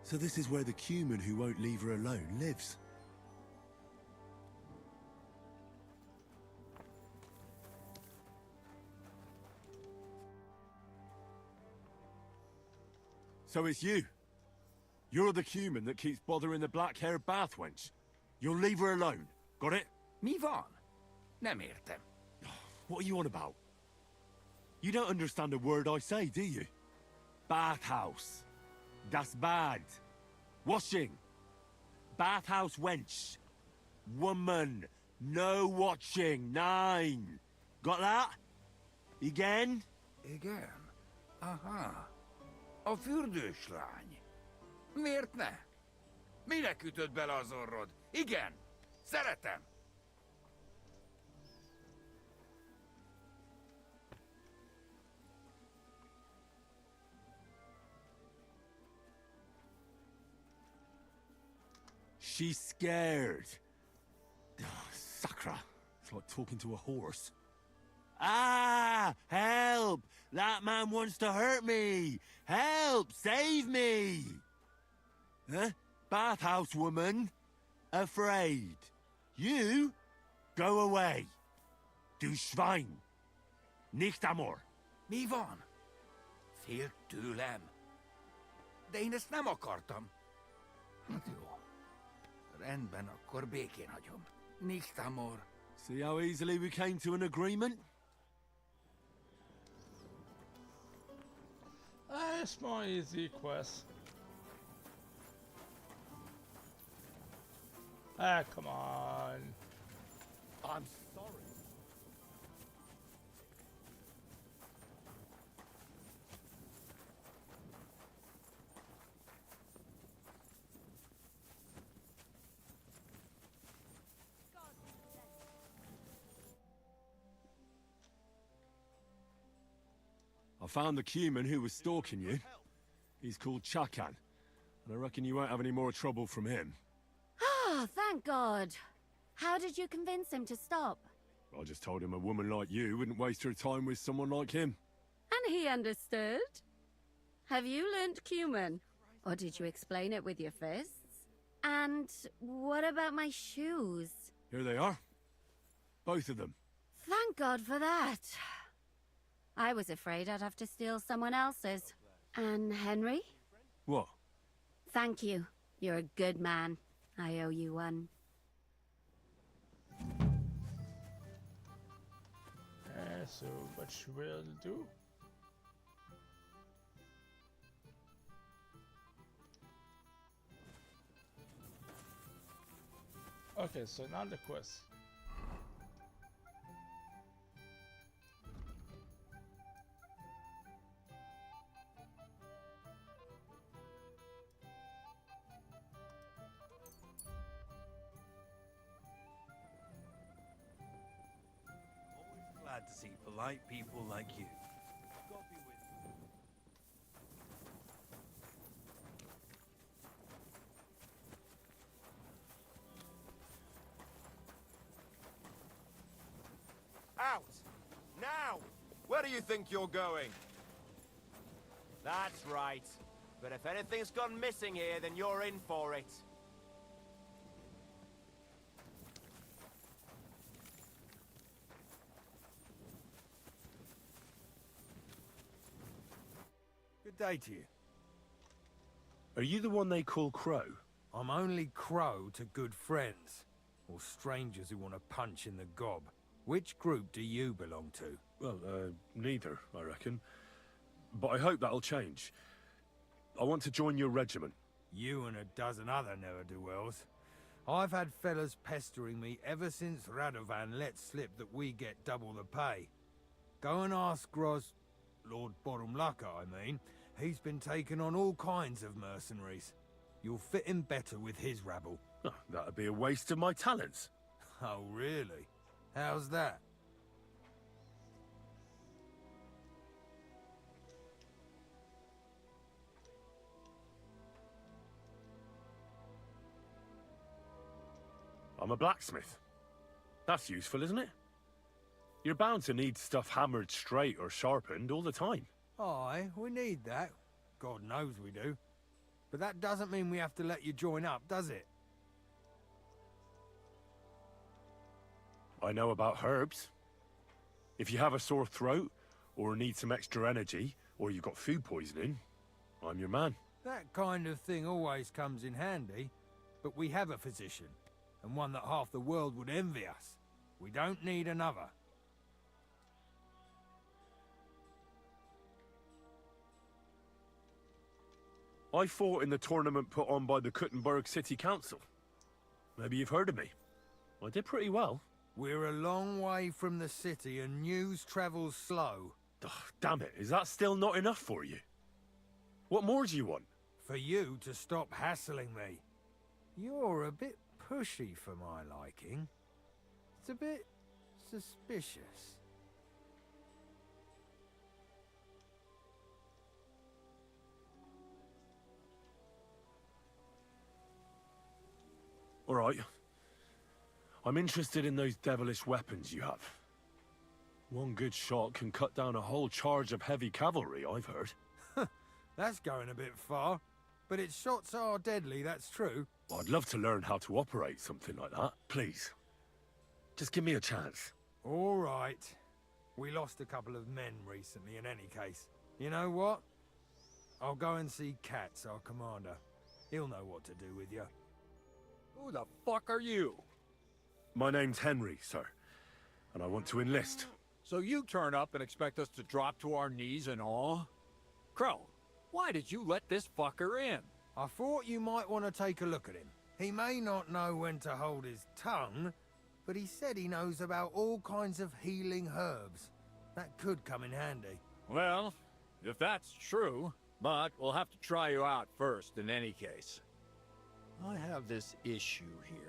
So this is where the Cuman who won't leave her alone lives. So it's you. You're the Cuman that keeps bothering the black-haired bath wench. You'll leave her alone. Got it? Mi van? Nem értem. What are you on about? You don't understand a word I say, do you? Bathhouse. Das Bad. Washing. Bathhouse wench. Woman. No watching. 9. Got that? Again? Igen. Aha. A fürdőslány. Miért ne? Minek ütöd bele az orrod? Igen. Szeretem. She's scared. Sakra. It's like talking to a horse. Ah! Help! That man wants to hurt me! Help! Save me! Huh? Bathhouse woman? Afraid. You? Go away. Du Schwein. Nicht amor. Mi van? Fél tőlem. De én ezt nem akartam. Hát jó. Rendben, akkor békén hagyom. Nicht amor. See how easily we came to an agreement? It's more easy quest. Ah, come on. I'm sorry. I found the Cuman who was stalking you. He's called Chakan, and I reckon you won't have any more trouble from him. Ah, thank God. How did you convince him to stop? I just told him a woman like you wouldn't waste her time with someone like him. And he understood? Have you learnt Cuman? Or did you explain it with your fists? And what about my shoes? Here they are. Both of them. Thank God for that. I was afraid I'd have to steal someone else's. And Henry? What? Thank you. You're a good man. I owe you one. So what you will do? Okay, so now the quest. Glad to see polite people like you. God be with you. Out! Now! Where do you think you're going? That's right. But if anything's gone missing here, then you're in for it. Good day to you. Are you the one they call Crow? I'm only Crow to good friends, or strangers who want to punch in the gob. Which group do you belong to? Well, neither, I reckon. But I hope that'll change. I want to join your regiment. You and a dozen other ne'er-do-wells. I've had fellas pestering me ever since Radovan let slip that we get double the pay. Go and ask Lord Bottomlucker, I mean. He's been taking on all kinds of mercenaries. You'll fit in better with his rabble. Oh, that'd be a waste of my talents. Oh, really? How's that? I'm a blacksmith. That's useful, isn't it? You're bound to need stuff hammered straight or sharpened all the time. Aye, we need that. God knows we do. But that doesn't mean we have to let you join up, does it? I know about herbs. If you have a sore throat, or need some extra energy, or you've got food poisoning, I'm your man. That kind of thing always comes in handy. But we have a physician, and one that half the world would envy us. We don't need another. I fought in the tournament put on by the Kuttenberg City Council. Maybe you've heard of me. I did pretty well. We're a long way from the city and news travels slow. Ugh, damn it, is that still not enough for you? What more do you want? For you to stop hassling me. You're a bit pushy for my liking. It's a bit suspicious. All right. I'm interested in those devilish weapons you have. One good shot can cut down a whole charge of heavy cavalry, I've heard. That's going a bit far. But its shots are deadly, that's true. I'd love to learn how to operate something like that. Please. Just give me a chance. All right. We lost a couple of men recently in any case. You know what? I'll go and see Katz, our commander. He'll know what to do with you. Who the fuck are you? My name's Henry, sir. And I want to enlist. So you turn up and expect us to drop to our knees in awe? Crow, why did you let this fucker in? I thought you might want to take a look at him. He may not know when to hold his tongue, but he said he knows about all kinds of healing herbs. That could come in handy. Well, if that's true, but we'll have to try you out first in any case. I have this issue here.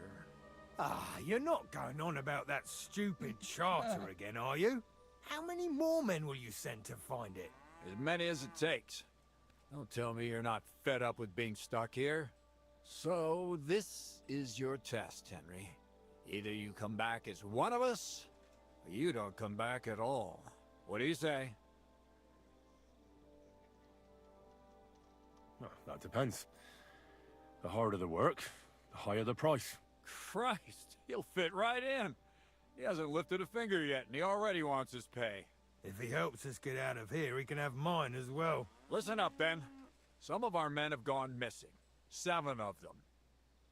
Ah, you're not going on about that stupid charter again, are you? How many more men will you send to find it? As many as it takes. Don't tell me you're not fed up with being stuck here. So, this is your test, Henry. Either you come back as one of us, or you don't come back at all. What do you say? Well, that depends. The harder the work, the higher the price. Christ, he'll fit right in. He hasn't lifted a finger yet, and he already wants his pay. If he helps us get out of here, he can have mine as well. Listen up, then. Some of our men have gone missing. 7 of them.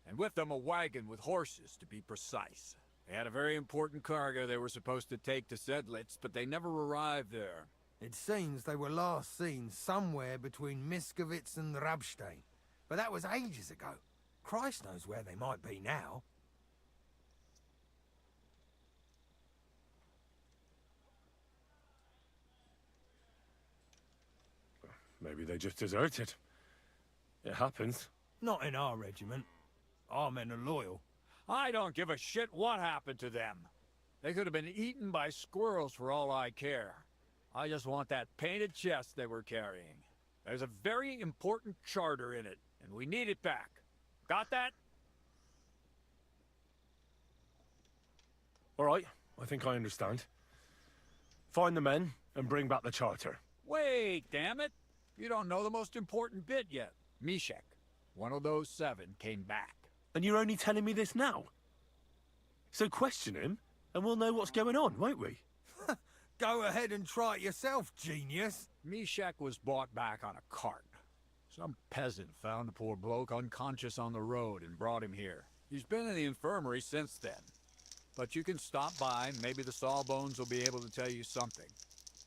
And with them a wagon with horses, to be precise. They had a very important cargo they were supposed to take to Sedlitz, but they never arrived there. It seems they were last seen somewhere between Miskovitz and Rabstein. But that was ages ago. Christ knows where they might be now. Maybe they just deserted. It happens. Not in our regiment. Our men are loyal. I don't give a shit what happened to them. They could have been eaten by squirrels for all I care. I just want that painted chest they were carrying. There's a very important charter in it, and we need it back. Got that? All right, I think I understand. Find the men and bring back the charter. Wait, damn it! You don't know the most important bit yet. Mishek, one of those 7, came back. And you're only telling me this now? So question him, and we'll know what's going on, won't we? Go ahead and try it yourself, genius. Mishek was brought back on a cart. Some peasant found the poor bloke unconscious on the road and brought him here. He's been in the infirmary since then. But you can stop by, and maybe the Sawbones will be able to tell you something.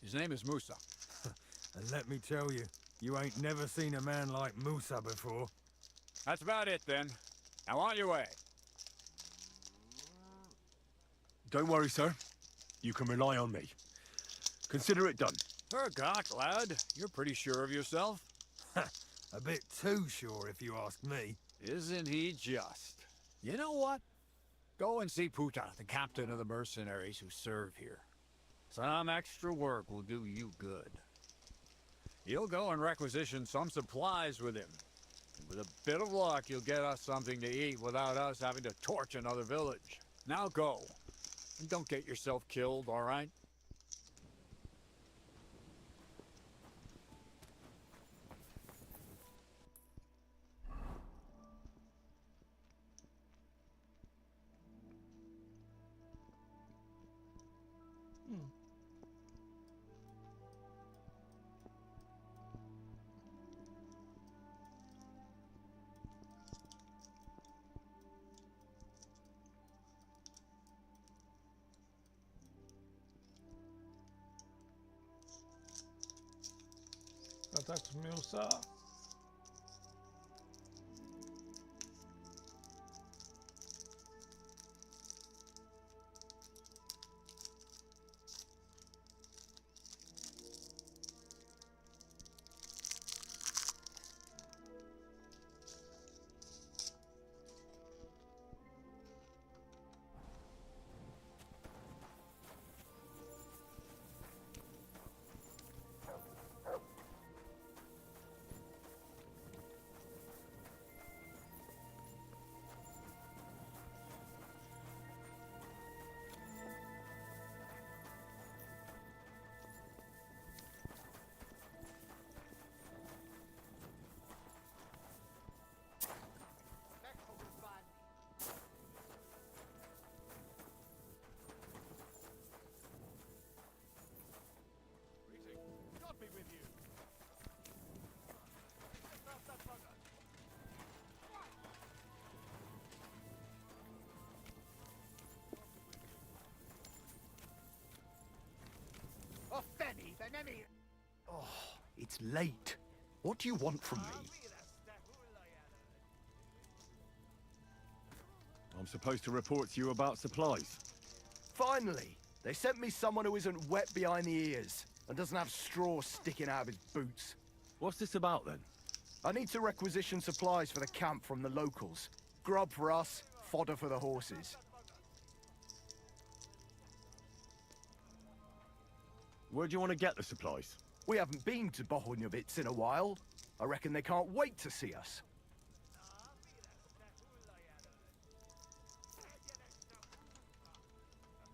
His name is Musa. And let me tell you, you ain't never seen a man like Musa before. That's about it, then. Now on your way. Don't worry, sir. You can rely on me. Consider it done. Hergott, lad. You're pretty sure of yourself. A bit too sure, if you ask me. Isn't he just? You know what? Go and see Puta, the captain of the mercenaries who serve here. Some extra work will do you good. You'll go and requisition some supplies with him. With a bit of luck, you'll get us something to eat without us having to torch another village. Now go. And don't get yourself killed, all right? Contact Musa. God be with you. Stop that bugger. Oh, Fenny, Benemi. Oh, it's late. What do you want from me? I'm supposed to report to you about supplies. Finally! They sent me someone who isn't wet behind the ears and doesn't have straw sticking out of his boots. What's this about, then? I need to requisition supplies for the camp from the locals. Grub for us, fodder for the horses. Where do you want to get the supplies? We haven't been to Bohunjovitz in a while. I reckon they can't wait to see us.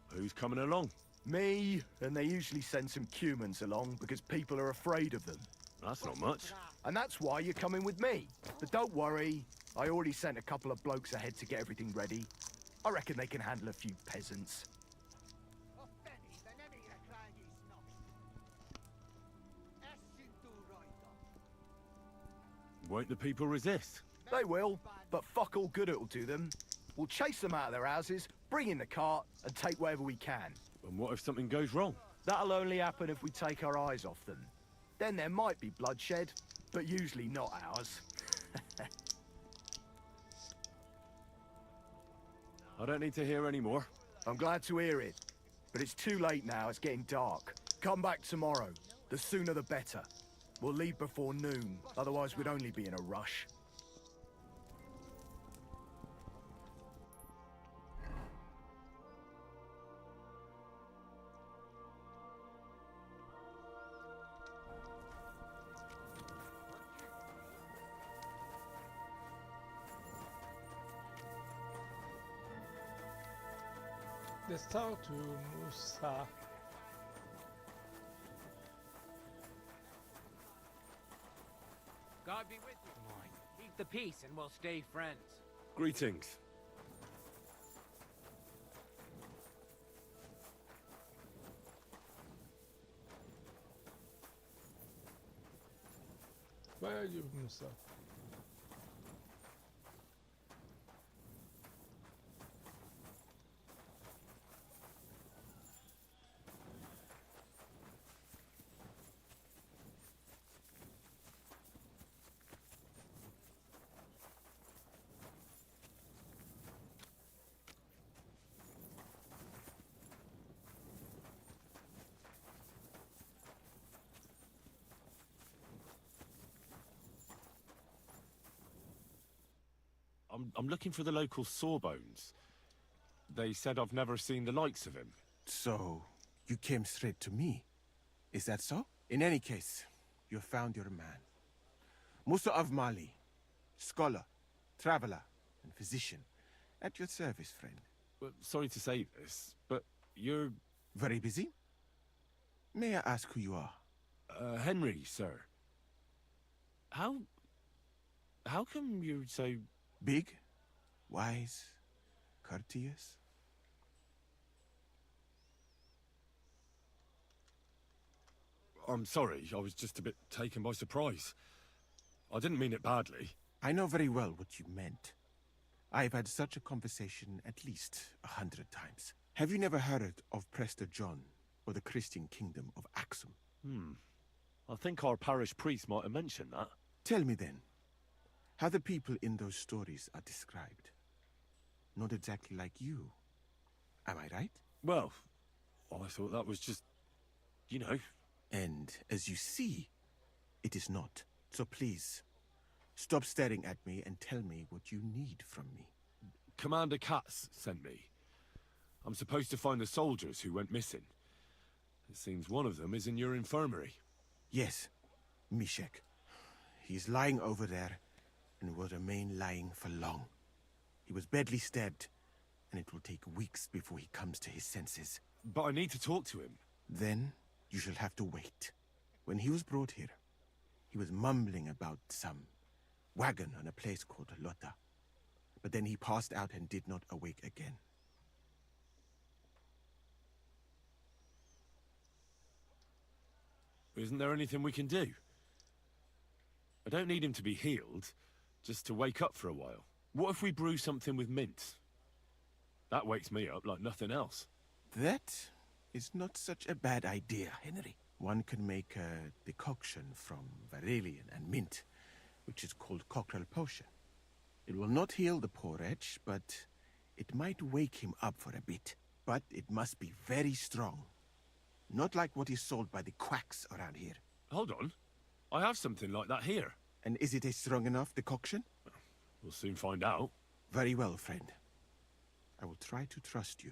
Who's coming along? Me, and they usually send some humans along because people are afraid of them. That's not much. And that's why you're coming with me. But don't worry, I already sent a couple of blokes ahead to get everything ready. I reckon they can handle a few peasants. Won't the people resist? They will, but fuck all good it'll do them. We'll chase them out of their houses, bring in the cart, and take whatever we can. And what if something goes wrong? That'll only happen if we take our eyes off them. Then there might be bloodshed, but usually not ours. I don't need to hear any more. I'm glad to hear it. But it's too late now, it's getting dark. Come back tomorrow. The sooner the better. We'll leave before noon, otherwise we'd only be in a rush. Let's talk to Musa. God be with you. Keep the peace and we'll stay friends. Greetings. Where are you, Musa? I'm looking for the local Sawbones. They said I've never seen the likes of him. So, you came straight to me. Is that so? In any case, you found your man. Musa of Mali. Scholar, traveler, and physician. At your service, friend. Well, sorry to say this, but you're... Very busy? May I ask who you are? Henry, sir. How come you're so... Big, wise, courteous? I'm sorry, I was just a bit taken by surprise. I didn't mean it badly. I know very well what you meant. I've had such a conversation at least 100 times. Have you never heard of Prester John or the Christian kingdom of Axum? I think our parish priest might have mentioned that. Tell me then, how the people in those stories are described. Not exactly like you. Am I right? Well, I thought that was just... you know. And as you see, it is not. So please, stop staring at me and tell me what you need from me. Commander Katz sent me. I'm supposed to find the soldiers who went missing. It seems one of them is in your infirmary. Yes, Mishek. He's lying over there and will remain lying for long. He was badly stabbed, and it will take weeks before he comes to his senses. But I need to talk to him. Then you shall have to wait. When he was brought here, he was mumbling about some wagon on a place called Lota. But then he passed out and did not awake again. Isn't there anything we can do? I don't need him to be healed, just to wake up for a while. What if we brew something with mint? That wakes me up like nothing else. That is not such a bad idea, Henry. One can make a decoction from Varelian and mint, which is called cockerel potion. It will not heal the poor wretch, but it might wake him up for a bit. But it must be very strong. Not like what is sold by the quacks around here. Hold on. I have something like that here. And is it a strong enough decoction? We'll soon find out. Very well, friend. I will try to trust you.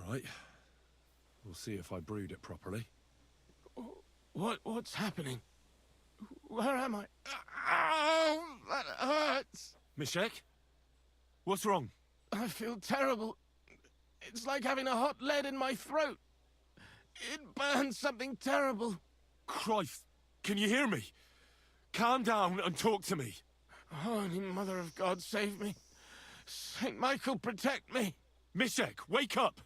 Right. We'll see if I brewed it properly. What's happening? Where am I? Ow! That hurts! Mishek? What's wrong? I feel terrible. It's like having a hot lead in my throat. It burns something terrible. Christ! Can you hear me? Calm down and talk to me. Holy Mother of God, save me. Saint Michael, protect me. Mishek, wake up!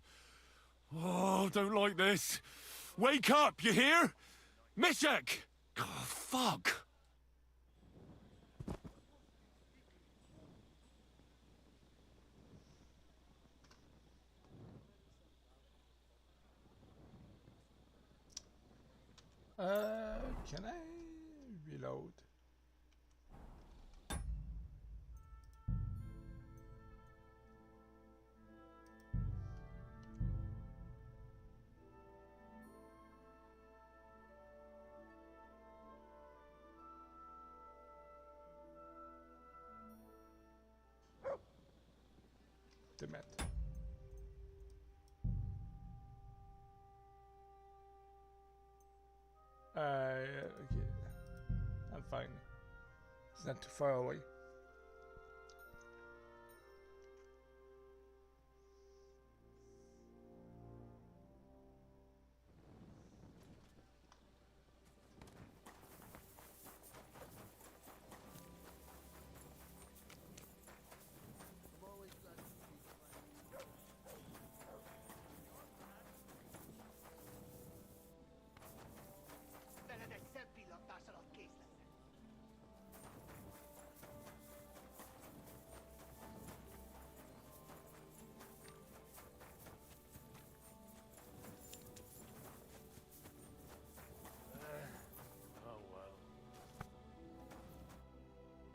Oh, don't like this. Wake up, you hear? Mishek! Oh, fuck! Can I reload? The mat. Okay. I'm fine. It's not too far away.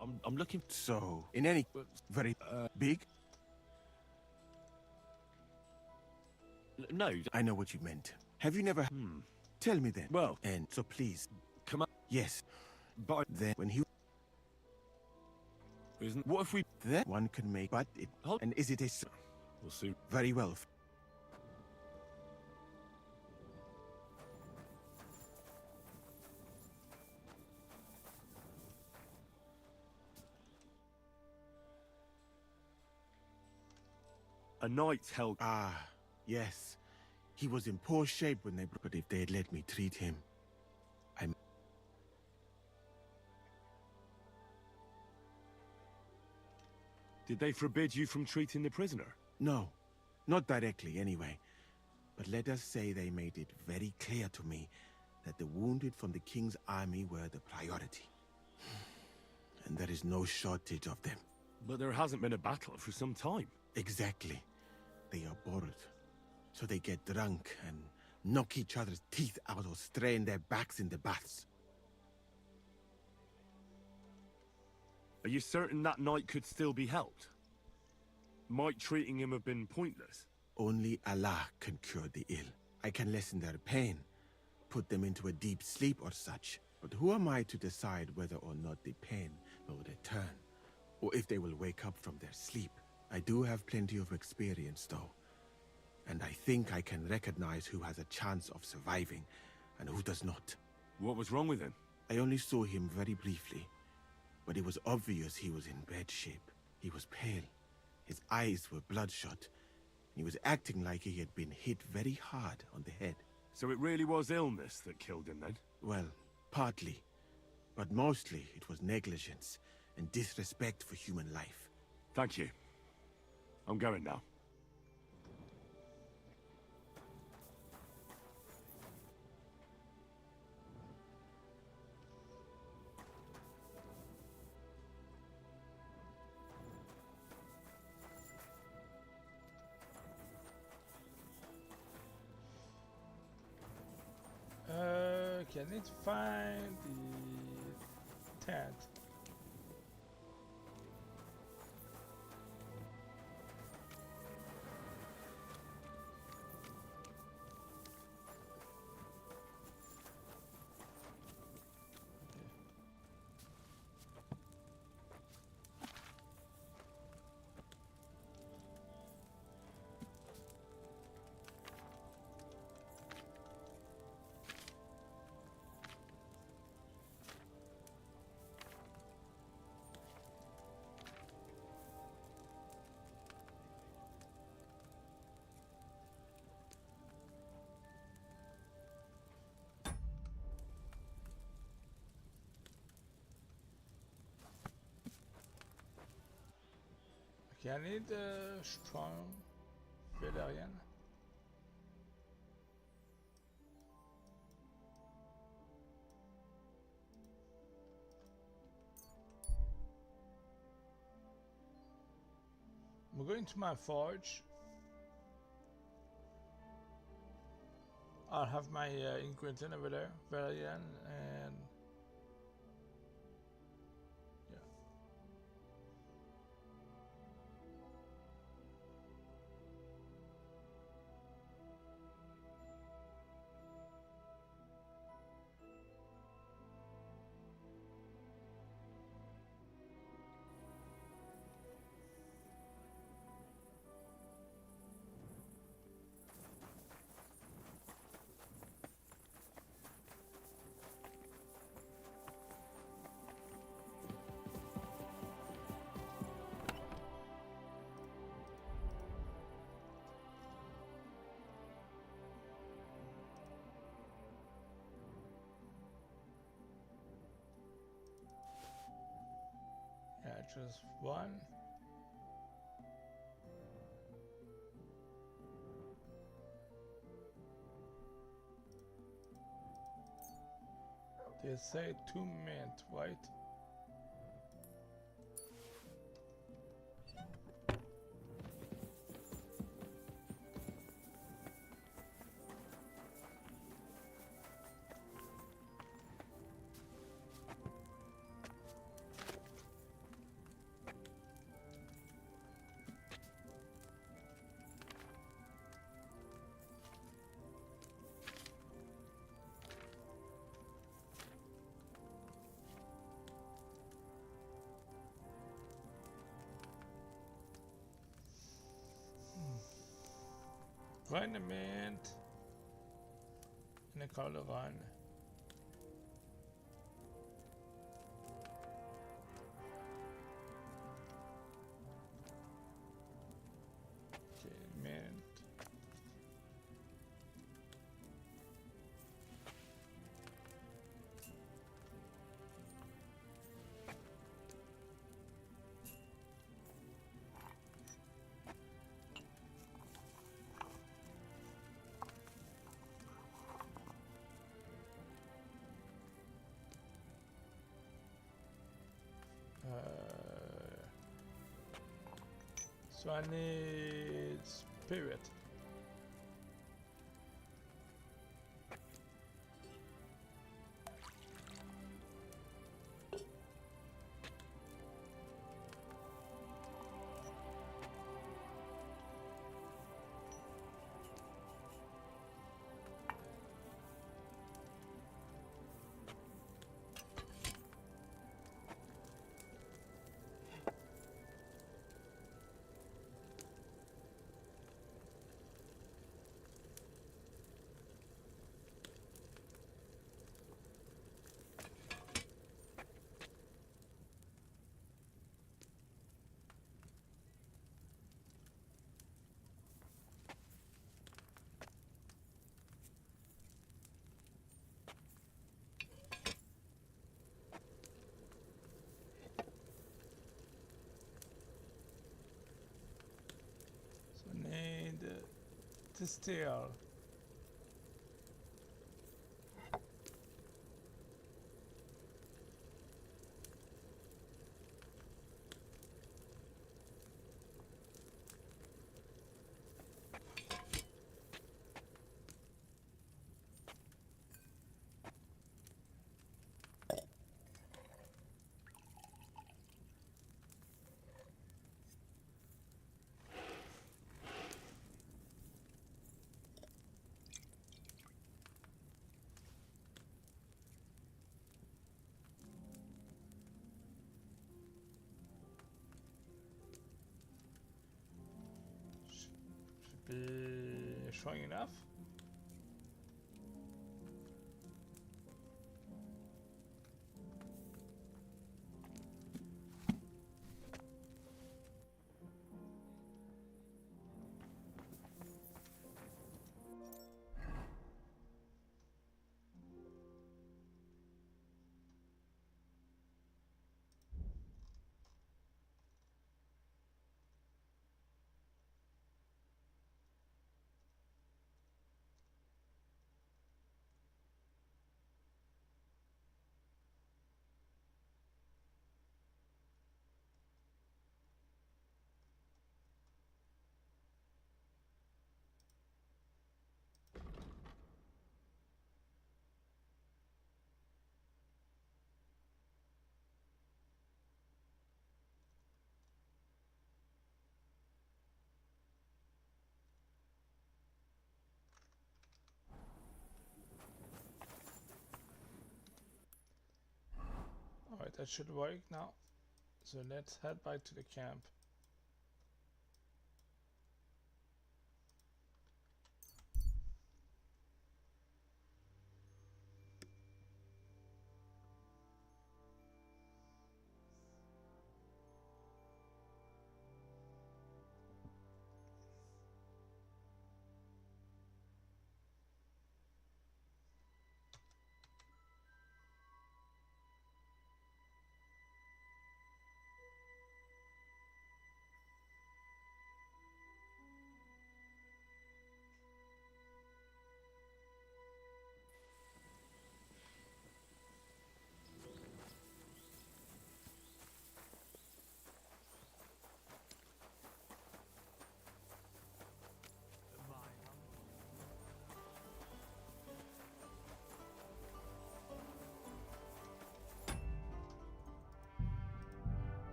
I'm looking... So, in any... very... big? No. I know what you meant. Have you never... Tell me then. Well... And so please... Come on. Yes. But... Then, when he... Isn't... What if we... That one can make... But it... And is it a... We'll see. Very well. A knight held... Ah, yes. He was in poor shape when they... But if they had let me treat him... Did they forbid you from treating the prisoner? No. Not directly, anyway. But let us say they made it very clear to me that the wounded from the king's army were the priority. And there is no shortage of them. But there hasn't been a battle for some time. Exactly. They are bored. So they get drunk and knock each other's teeth out or strain their backs in the baths. Are you certain that knight could still be helped? Might treating him have been pointless? Only Allah can cure the ill. I can lessen their pain, put them into a deep sleep or such. But who am I to decide whether or not the pain will return? Or if they will wake up from their sleep? I do have plenty of experience, though. And I think I can recognize who has a chance of surviving, and who does not. What was wrong with him? I only saw him very briefly. But it was obvious he was in bad shape. He was pale. His eyes were bloodshot. He was acting like he had been hit very hard on the head. So it really was illness that killed him, then? Well, partly. But mostly it was negligence and disrespect for human life. Thank you. I'm going now. Okay, I need to find the tent. Okay, I need a strong Valerian. I'm going to my forge. I'll have my ingredient over there, Valerian, and just one. They say 2 mint, right? Wait a minute. In the color run. Okay, mint. So I need spirit. Need to steal. Be strong enough. Alright, that should work now. So let's head back to the camp.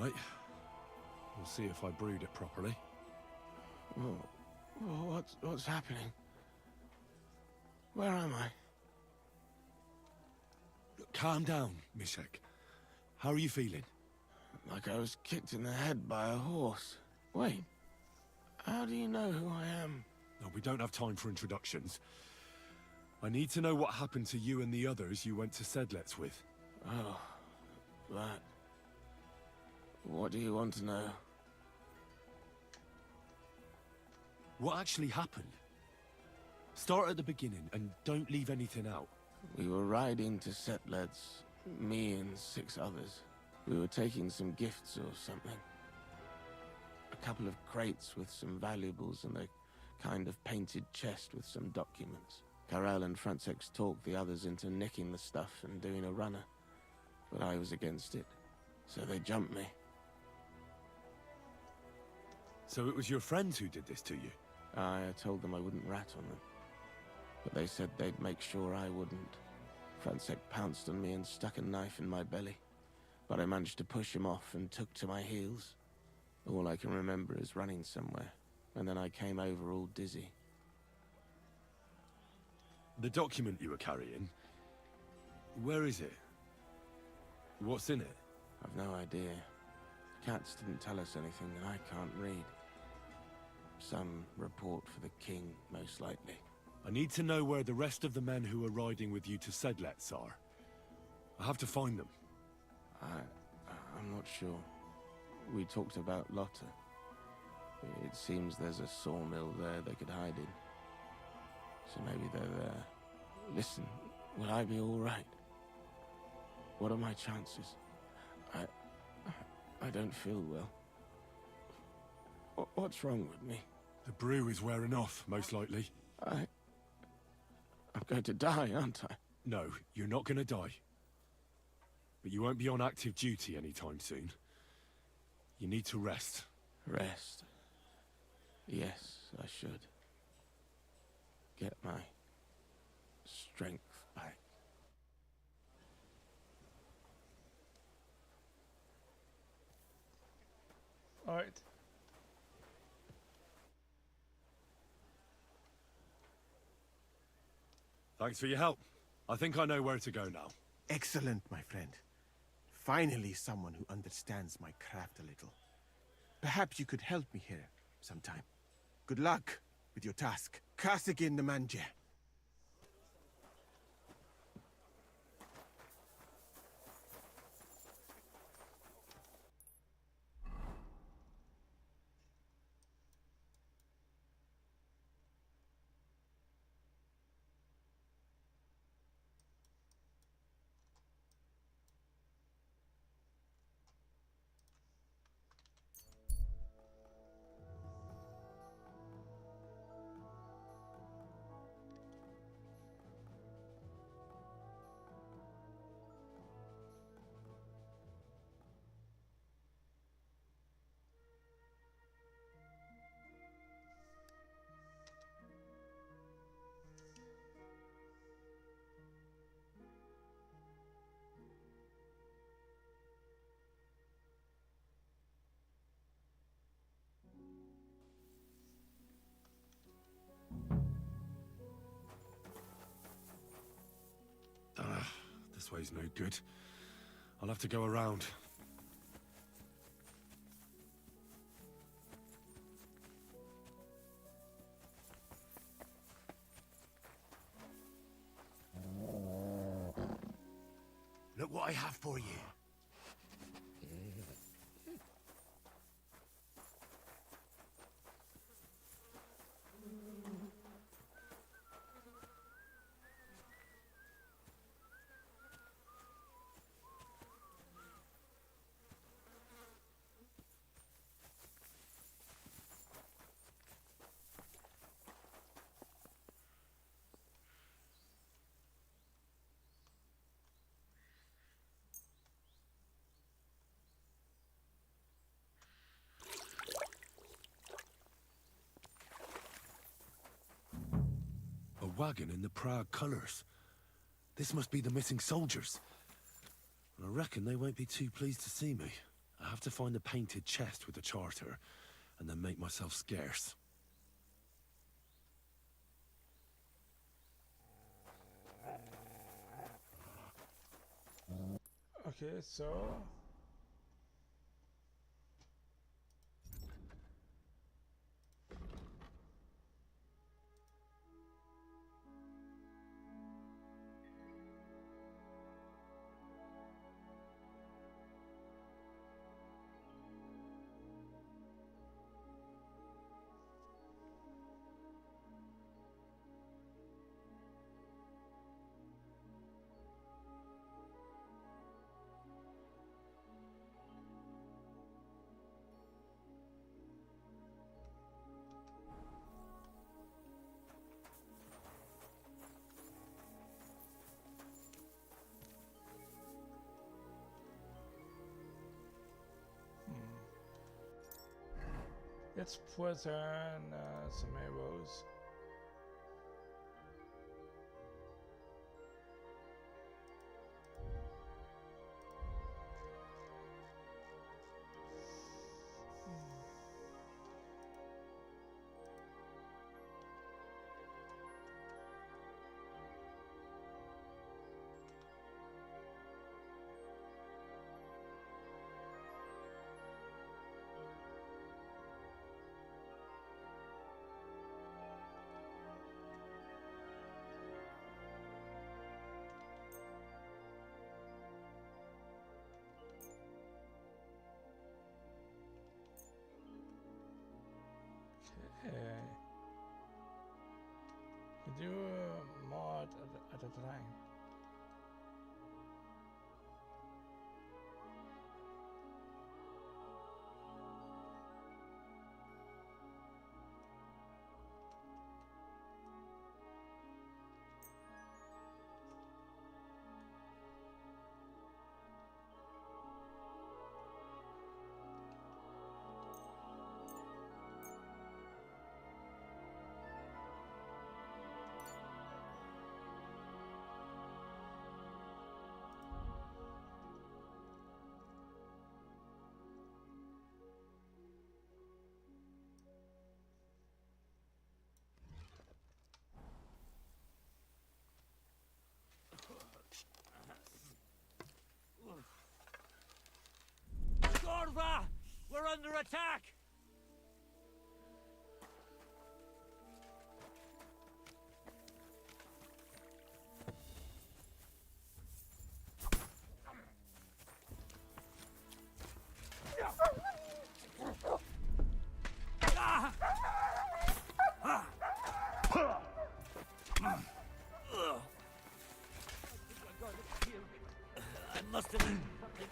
right. We'll see if I brewed it properly. What's happening? Where am I? Calm down, Mishek. How are you feeling? Like I was kicked in the head by a horse. Wait, how do you know who I am? No, we don't have time for introductions. I need to know what happened to you and the others you went to Sedlets with. Oh, that. What do you want to know? What actually happened? Start at the beginning and don't leave anything out. We were riding to Sedlets, me and 6 others. We were taking some gifts or something. A couple of crates with some valuables and a kind of painted chest with some documents. Karel and Francex talked the others into nicking the stuff and doing a runner, but I was against it, so they jumped me. So it was your friends who did this to you? I told them I wouldn't rat on them, but they said they'd make sure I wouldn't. Francex pounced on me and stuck a knife in my belly, but I managed to push him off and took to my heels. All I can remember is running somewhere, and then I came over all dizzy. The document you were carrying, where is it? What's in it? I've no idea. Cats didn't tell us anything, and I can't read. Some report for the king, most likely. I need to know where the rest of the men who are riding with you to Sedlets are. I have to find them. I'm not sure. We talked about Lotta. It seems there's a sawmill there they could hide in. So maybe they're there. Listen, will I be all right? What are my chances? I don't feel well. What's wrong with me? The brew is wearing off, most likely. I'm going to die, aren't I? No, you're not going to die. But you won't be on active duty anytime soon. You need to rest. Rest? Yes, I should. Get my strength back. All right. Thanks for your help. I think I know where to go now. Excellent, my friend. Finally someone who understands my craft a little. Perhaps you could help me here sometime. Good luck with your task. Kasigin the Manje. This way's no good. I'll have to go around. Look what I have for you. A wagon in the Prague colours. This must be the missing soldiers. I reckon they won't be too pleased to see me. I have to find the painted chest with the charter, and then make myself scarce. Okay, so let's put on some arrows. Do a mod at a time. Gorva! We're under attack! I must have eaten something.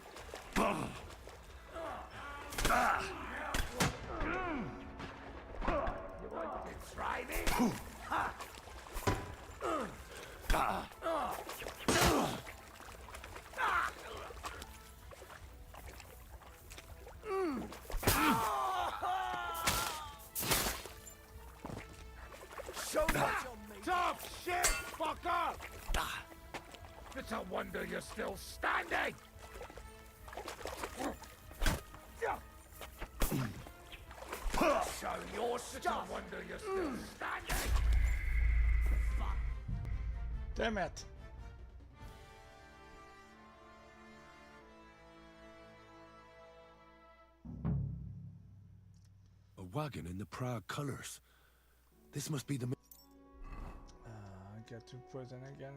You want to try me? Show me tough shit, fucker! It's a wonder you're still standing! So you're such a wonder you're still standing! Damn it! A wagon in the Prague colors. This must be the... I get to prison again.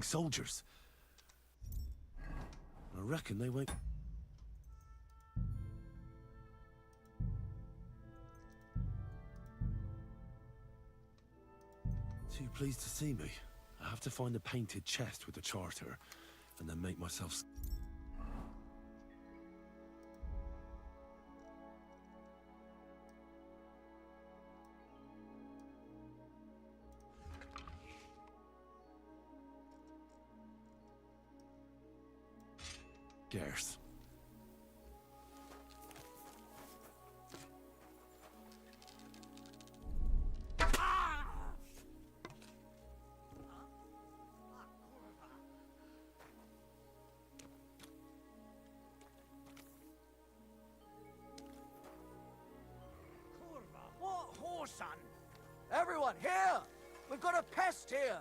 soldiers. I reckon they won't... Too pleased to see me. have to find the painted chest with the charter, and then make myself... Scarce. What horse, son? Everyone, here! We've got a pest here!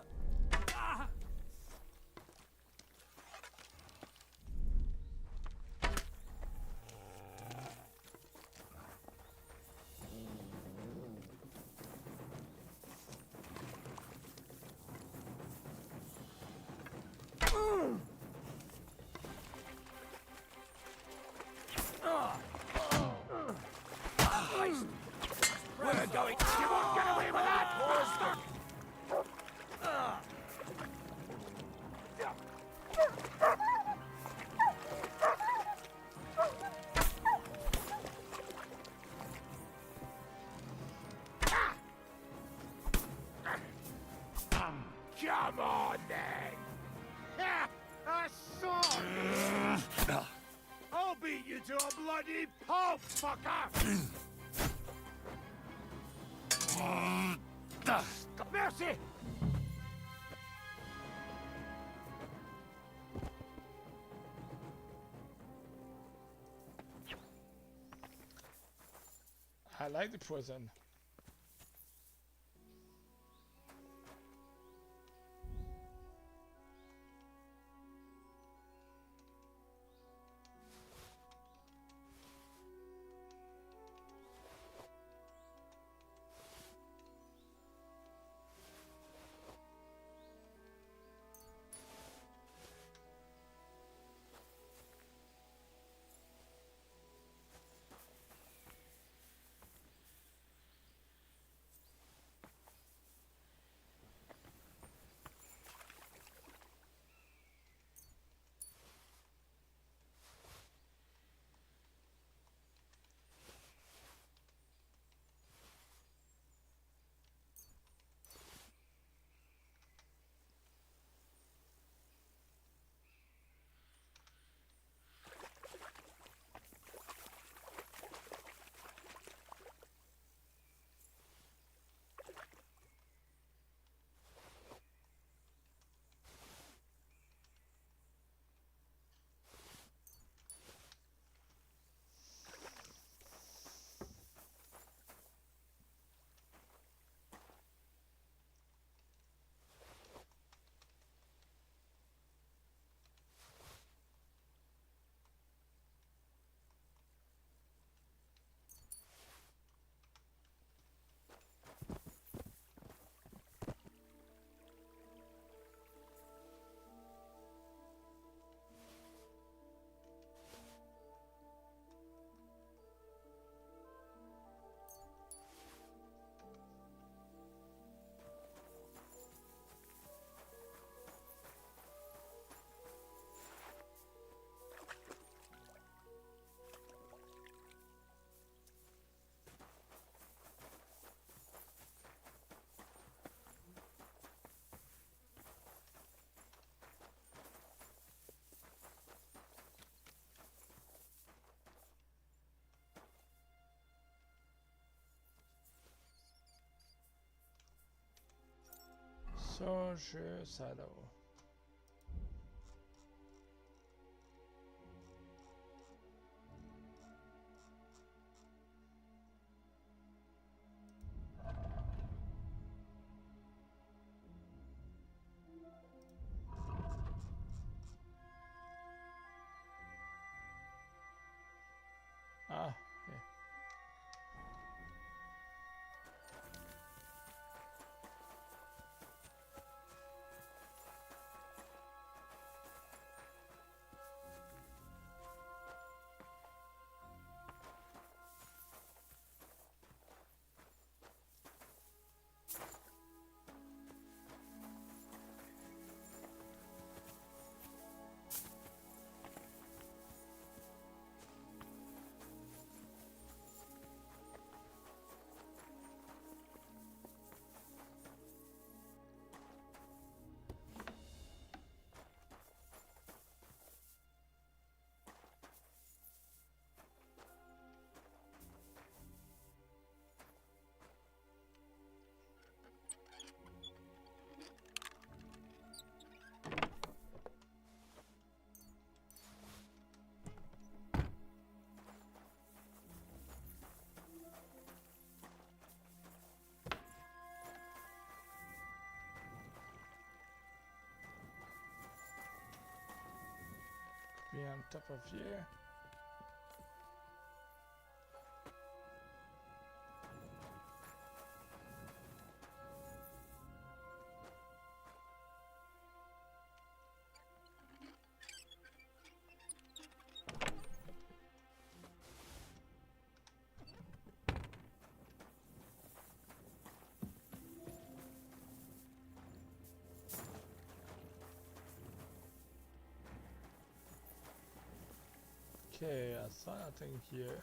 We're going. You won't get away with that, bastard! Come on, then! A sword! I'll beat you to a bloody pulp, fucker! Mercy! I like the prison. Soldier saddle. Ah, yeah. on top of here. Okay, I saw nothing here.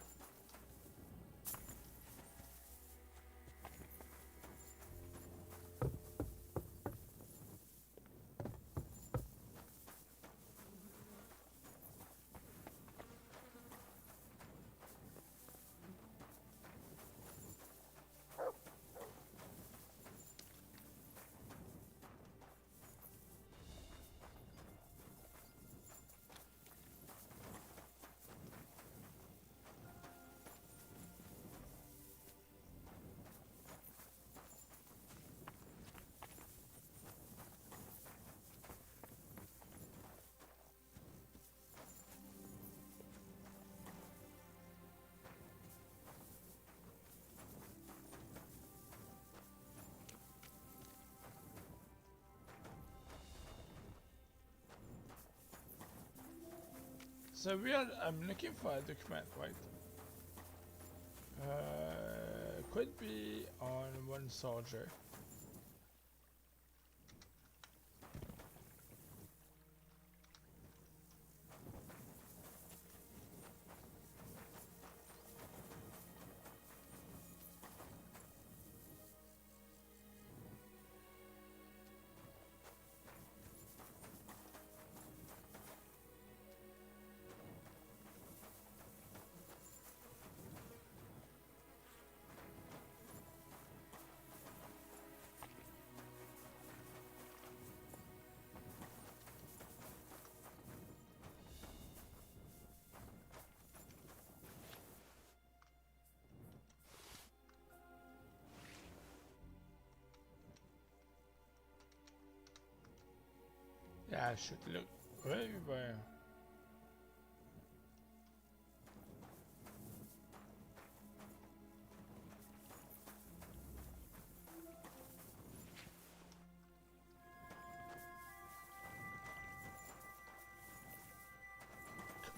So I'm looking for a document, right? Could be on one soldier. Yeah, I should look everywhere.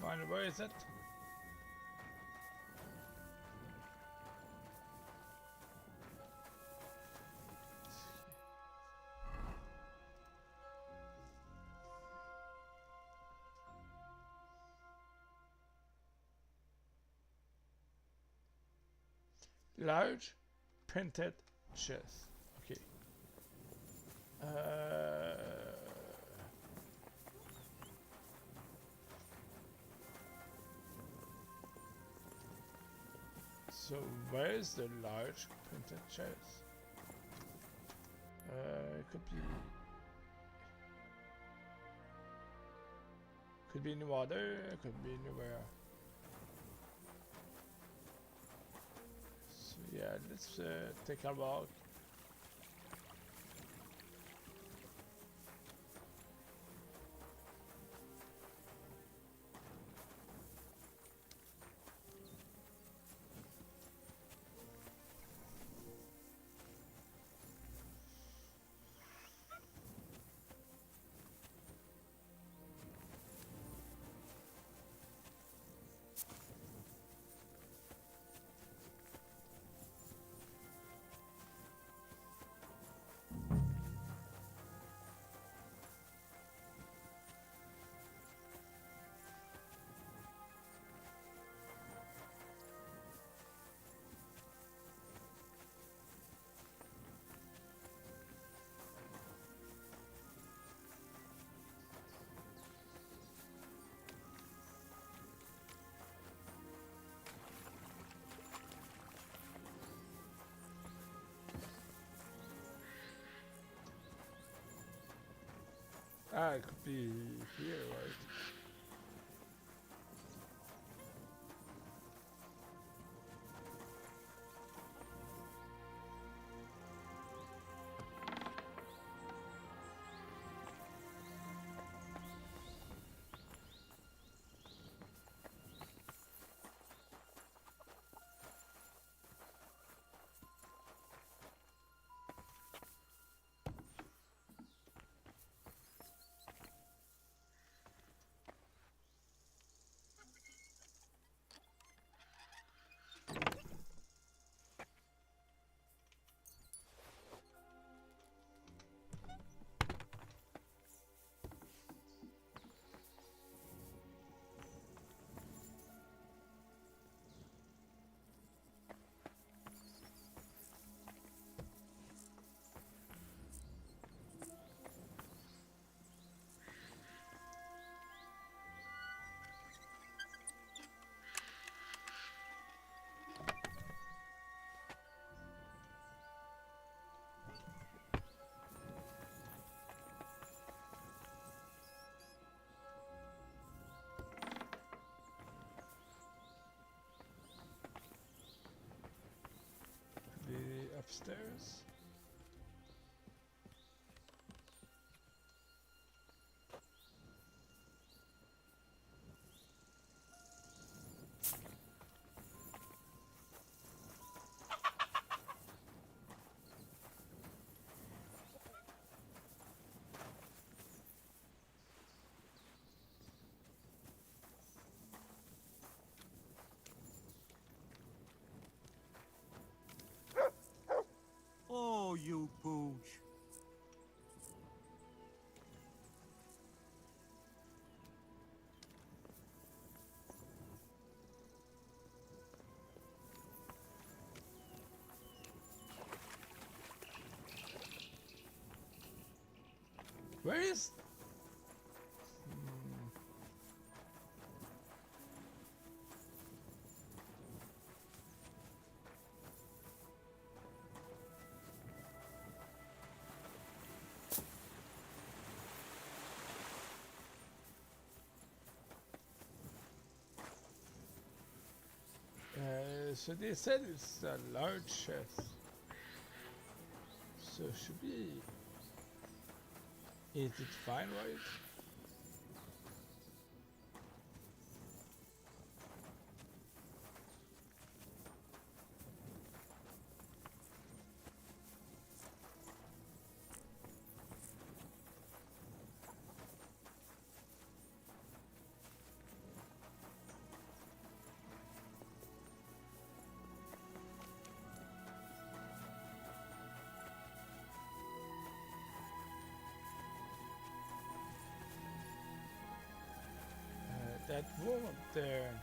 Come on, where is it? Large printed chest. Okay. So where is the large printed chest? It could be in the water, could be anywhere. So yeah, let's take a walk. Ah, it could be here, right? upstairs. Oh, you pooch. Where is... so they said it's a large chest. So it should be... Is it fine, right? That room up there.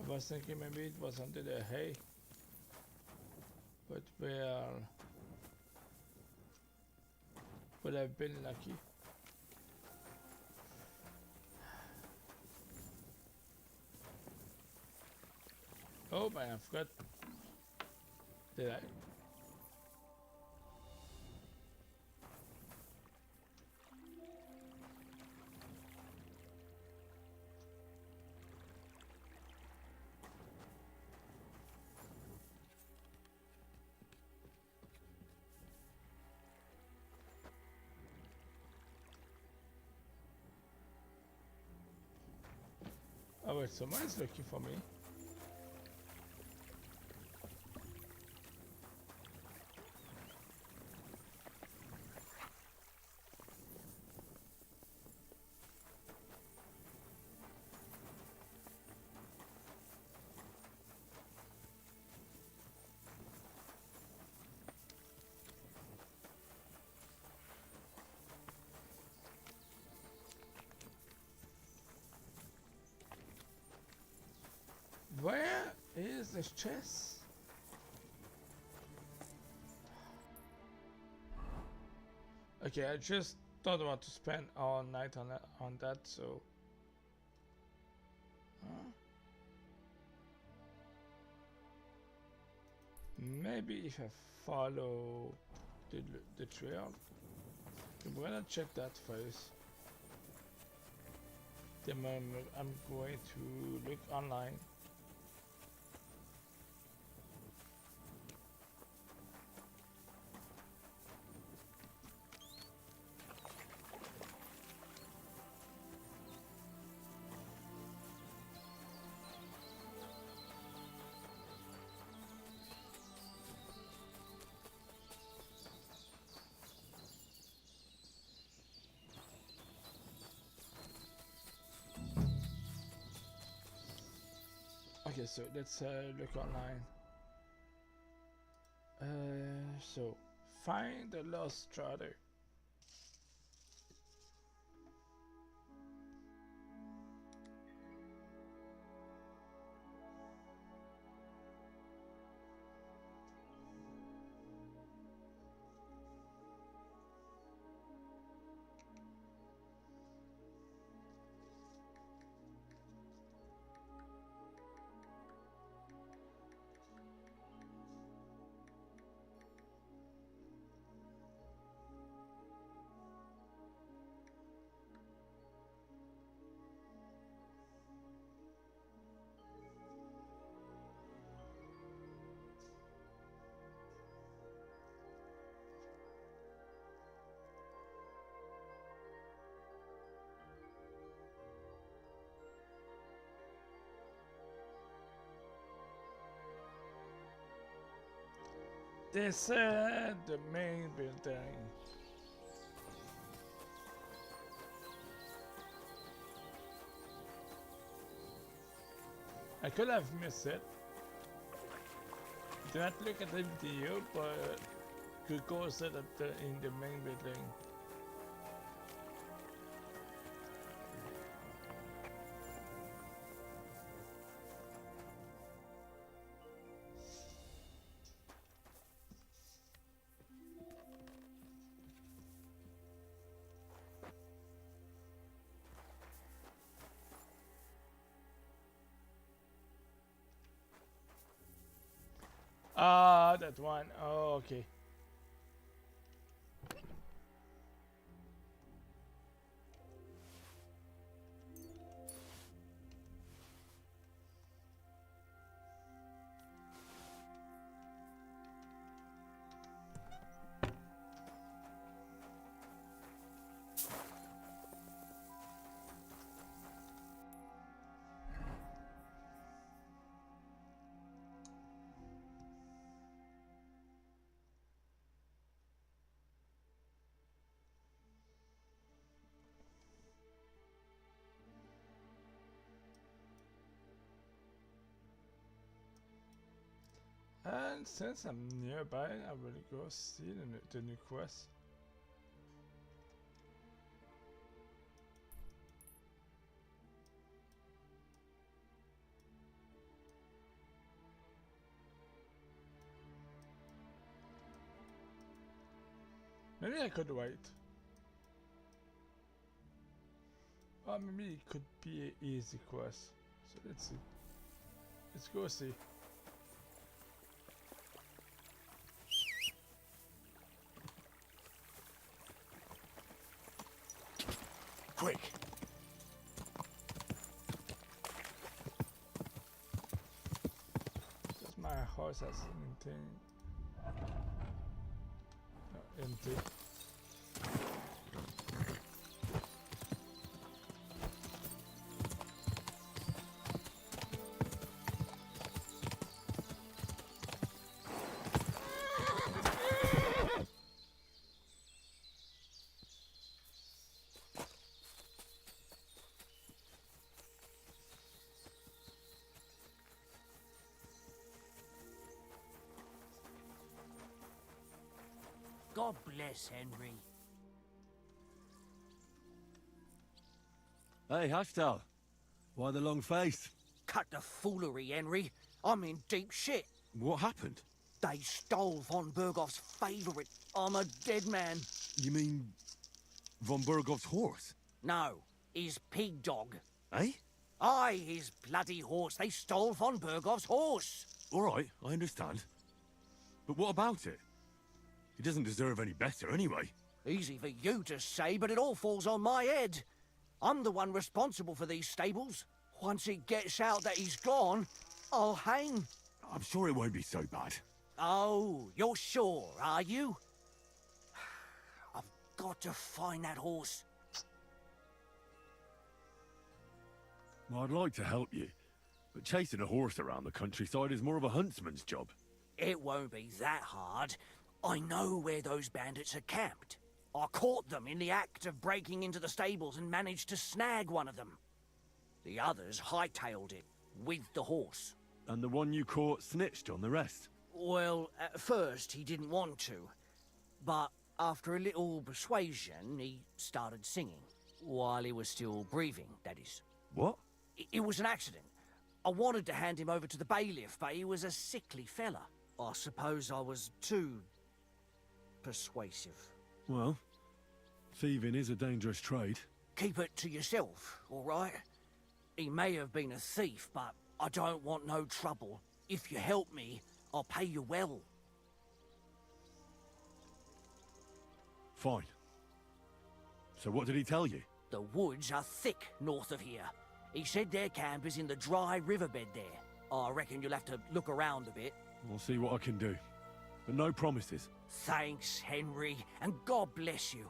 I was thinking maybe it was under the hay, but well, would have been lucky. Oh man, I forgot. Did I? Oh wait, someone's looking for me. Where is this chest? Okay, I just don't want to spend all night on that, so... Maybe if I follow the trail, I'm gonna check that first. Then I'm going to look online. Okay, so let's look online. So find the lost Strider. They said the main building. I could have missed it. Did not look at the video, but could go said that in the main building. Ah, that one. Oh, okay. And since I'm nearby, I will go see the new quest. Maybe I could wait. Or maybe it could be an easy quest. So let's see. Let's go see. Quick! Does my horse has anything? No, empty. God bless Henry. Hey, Hashtal. Why the long face? Cut the foolery, Henry. I'm in deep shit. What happened? They stole von Bergoff's favorite. I'm a dead man. You mean von Bergoff's horse? No, his pig dog. Eh? Aye, his bloody horse. They stole von Bergoff's horse. All right, I understand. But what about it? He doesn't deserve any better anyway. Easy for you to say, but it all falls on my head. I'm the one responsible for these stables. Once it gets out that he's gone, I'll hang. I'm sure it won't be so bad. Oh, you're sure, are you? I've got to find that horse. I'd like to help you, but chasing a horse around the countryside is more of a huntsman's job. It won't be that hard. I know where those bandits are camped. I caught them in the act of breaking into the stables and managed to snag one of them. The others hightailed it with the horse. And the one you caught snitched on the rest? Well, at first he didn't want to, but after a little persuasion, he started singing. While he was still breathing, that is. What? It was an accident. I wanted to hand him over to the bailiff, but he was a sickly fella. I suppose I was too persuasive. Well, thieving is a dangerous trade. Keep it to yourself, all right? He may have been a thief, but I don't want no trouble. If you help me, I'll pay you well. Fine. So what did he tell you? The woods are thick north of here. He said their camp is in the dry riverbed there. I reckon you'll have to look around a bit. I'll see what I can do. But no promises. Thanks, Henry, and God bless you.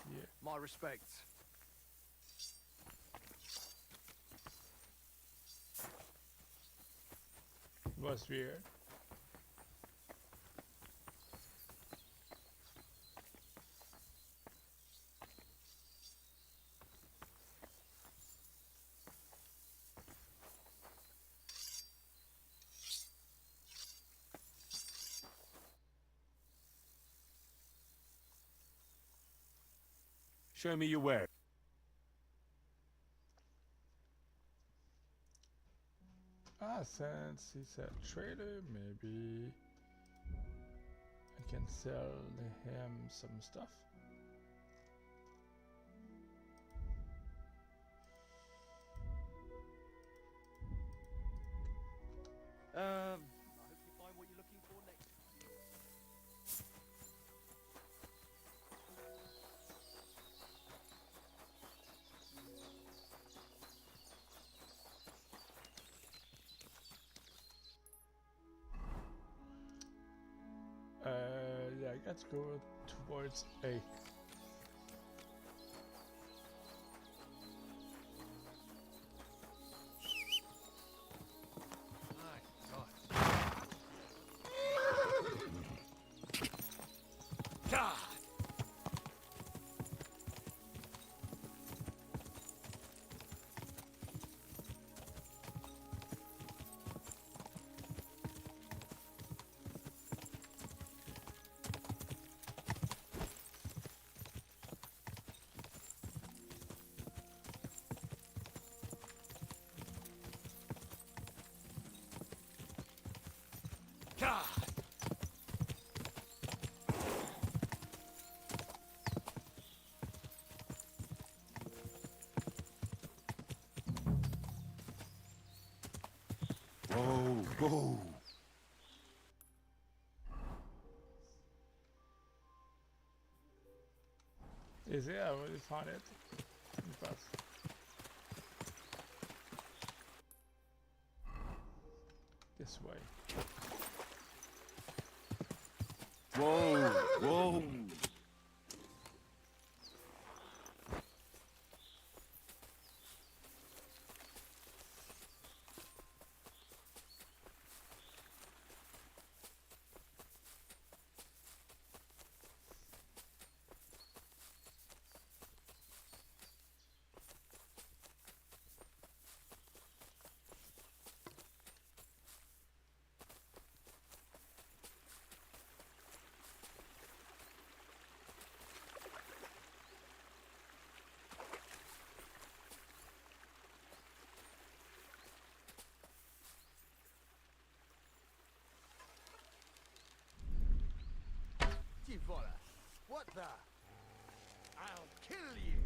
Here. My respects. Was weird. Show me your ware. Ah, since he's a trader, maybe I can sell him some stuff. I hope you find what you're looking for next. Yeah, let's go towards A. Whoa, whoa. Is it? I already found it. Pass. This way. Whoa, whoa. What the? I'll kill you!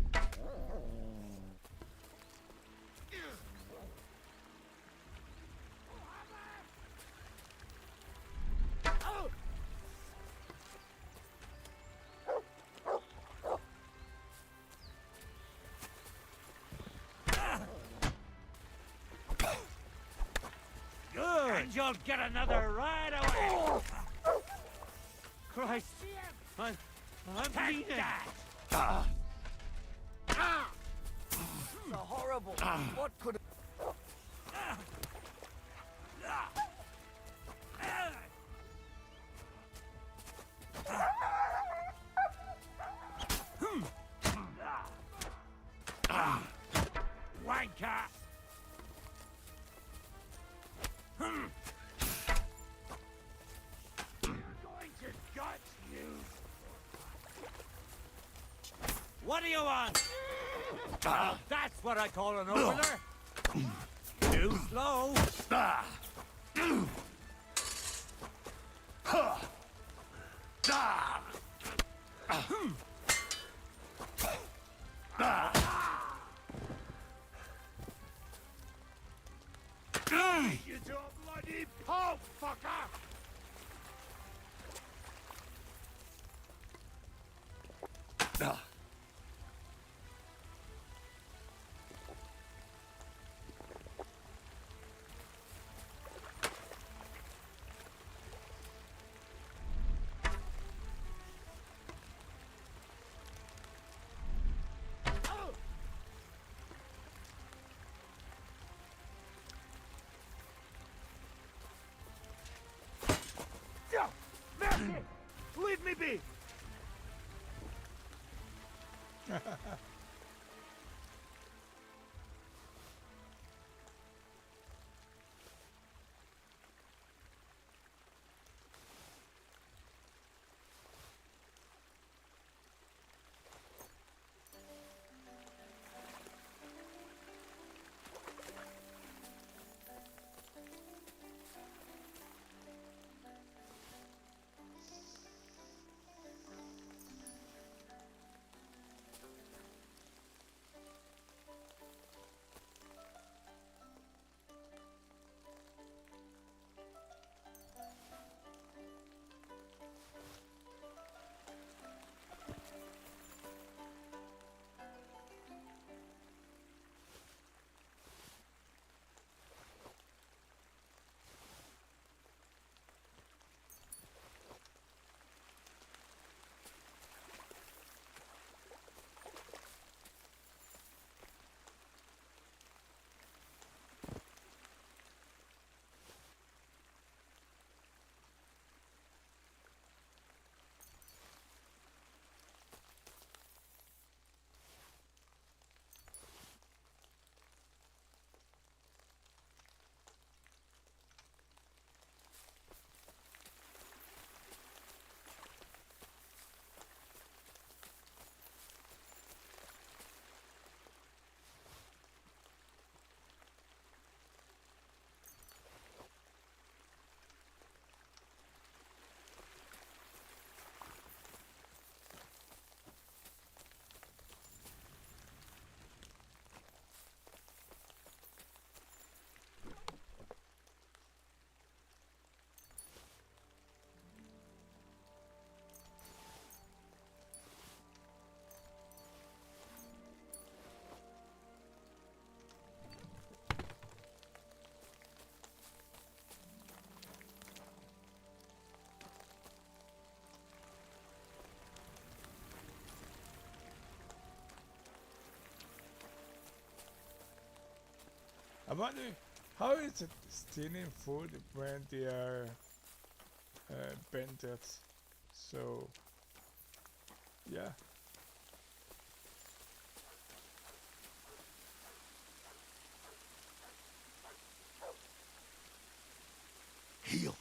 Good! And you'll get another right away! Christ! I'm bleeding! So horrible. What could Wanker! Going to gut you! What do you want? That's what I call an opener! Too slow! You to a bloody pulp, fucker! Leave me be! I'm wondering how is it stealing food when they are bandits? So yeah. Heal.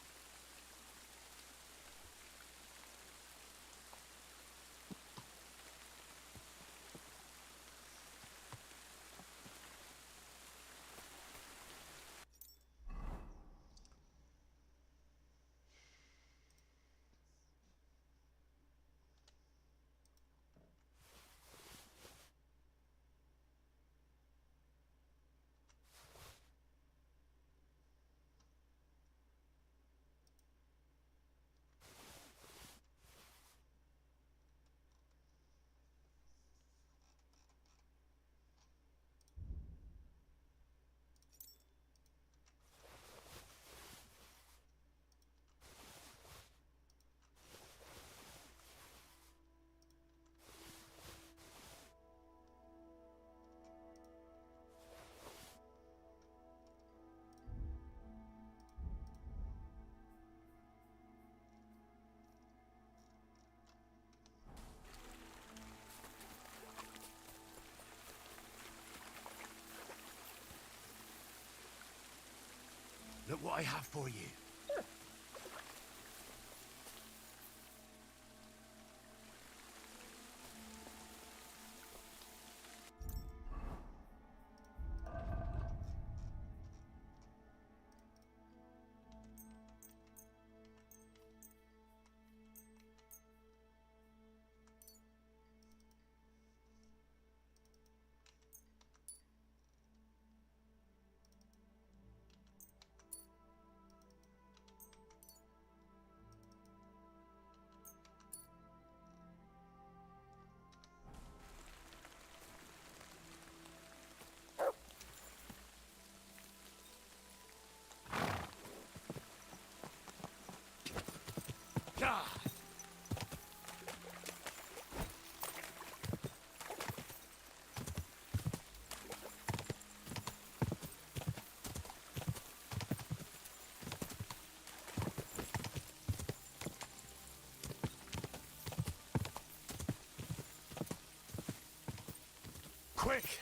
Look what I have for you. Quick!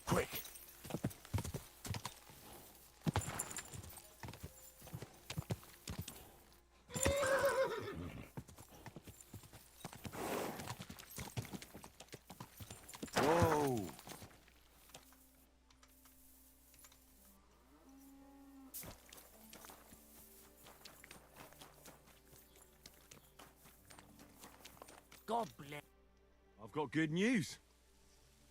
Quick! Whoa! God bless. I've got good news.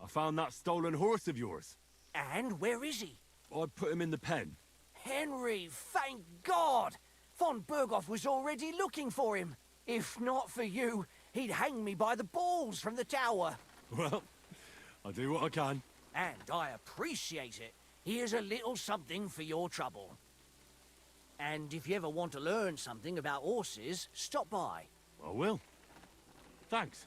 I found that stolen horse of yours. And where is he? I put him in the pen. Henry, thank God! Von Berghoff was already looking for him. If not for you, he'd hang me by the balls from the tower. Well, I do what I can. And I appreciate it. Here's a little something for your trouble. And if you ever want to learn something about horses, stop by. I will. Thanks.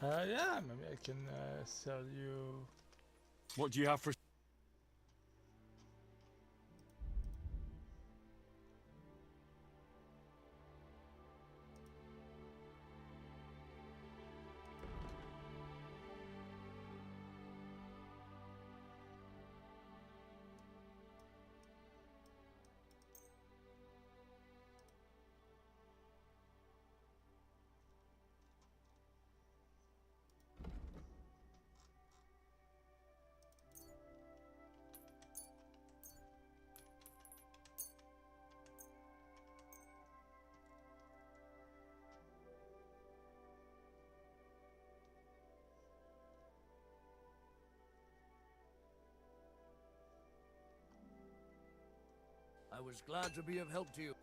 Yeah, maybe I can sell you. What do you have for... I was glad to be of help to you.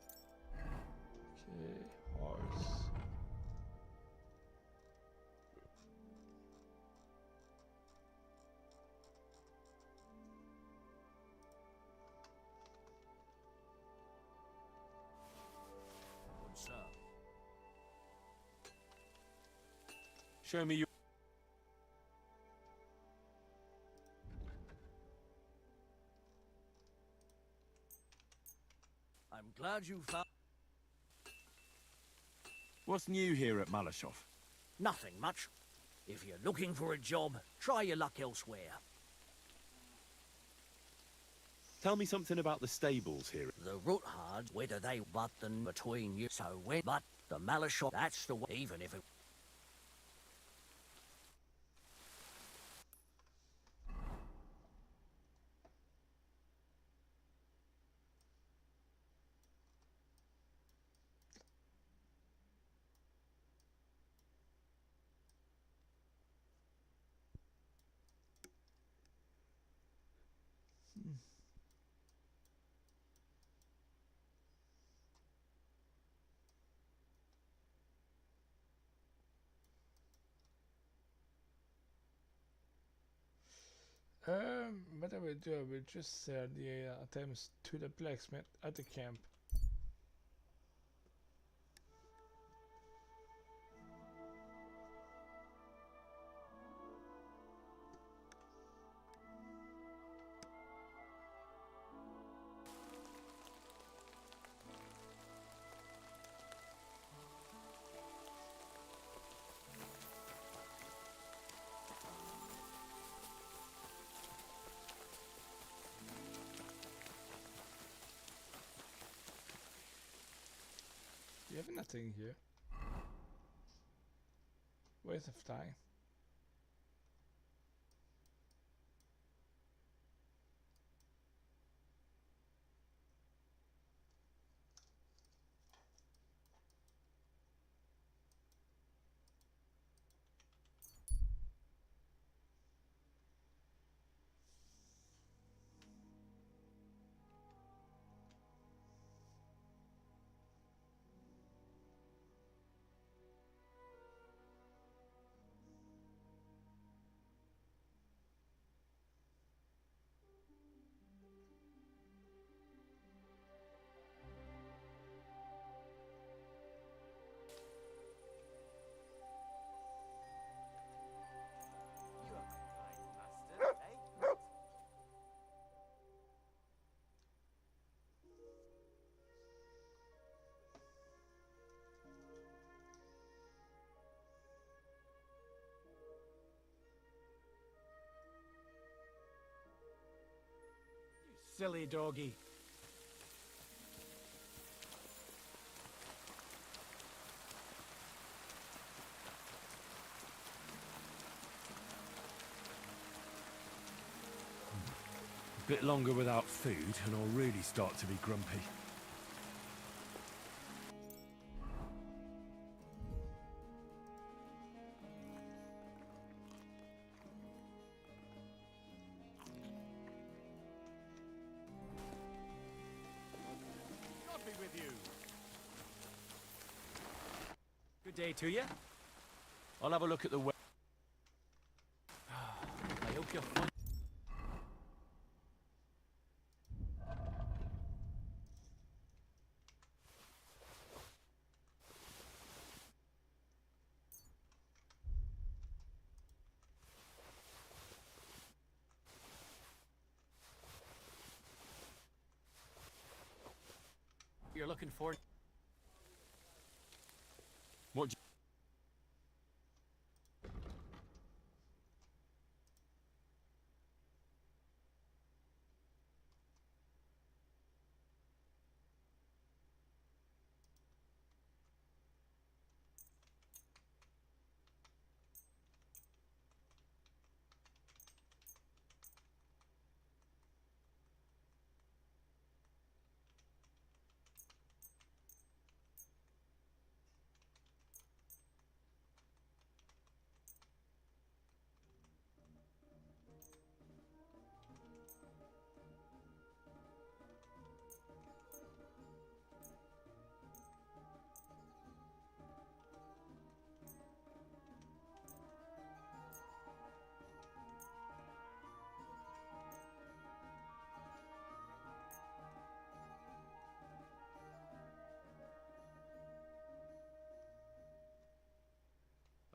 Okay, horse. Good sir. Show me your... I'm glad you found... What's new here at Malashov? Nothing much. If you're looking for a job, try your luck elsewhere. Tell me something about the stables here. The Ruthards, whether they button between you, so when... But the Malashov, that's the way, even if it... What I will do, I will just sell the items to the blacksmith at the camp. You have nothing here. Waste of time. Silly doggy. A bit longer without food and I'll really start to be grumpy. God be with you. Good day to you. I'll have a look at the... I hope you're fine. You're looking for... What?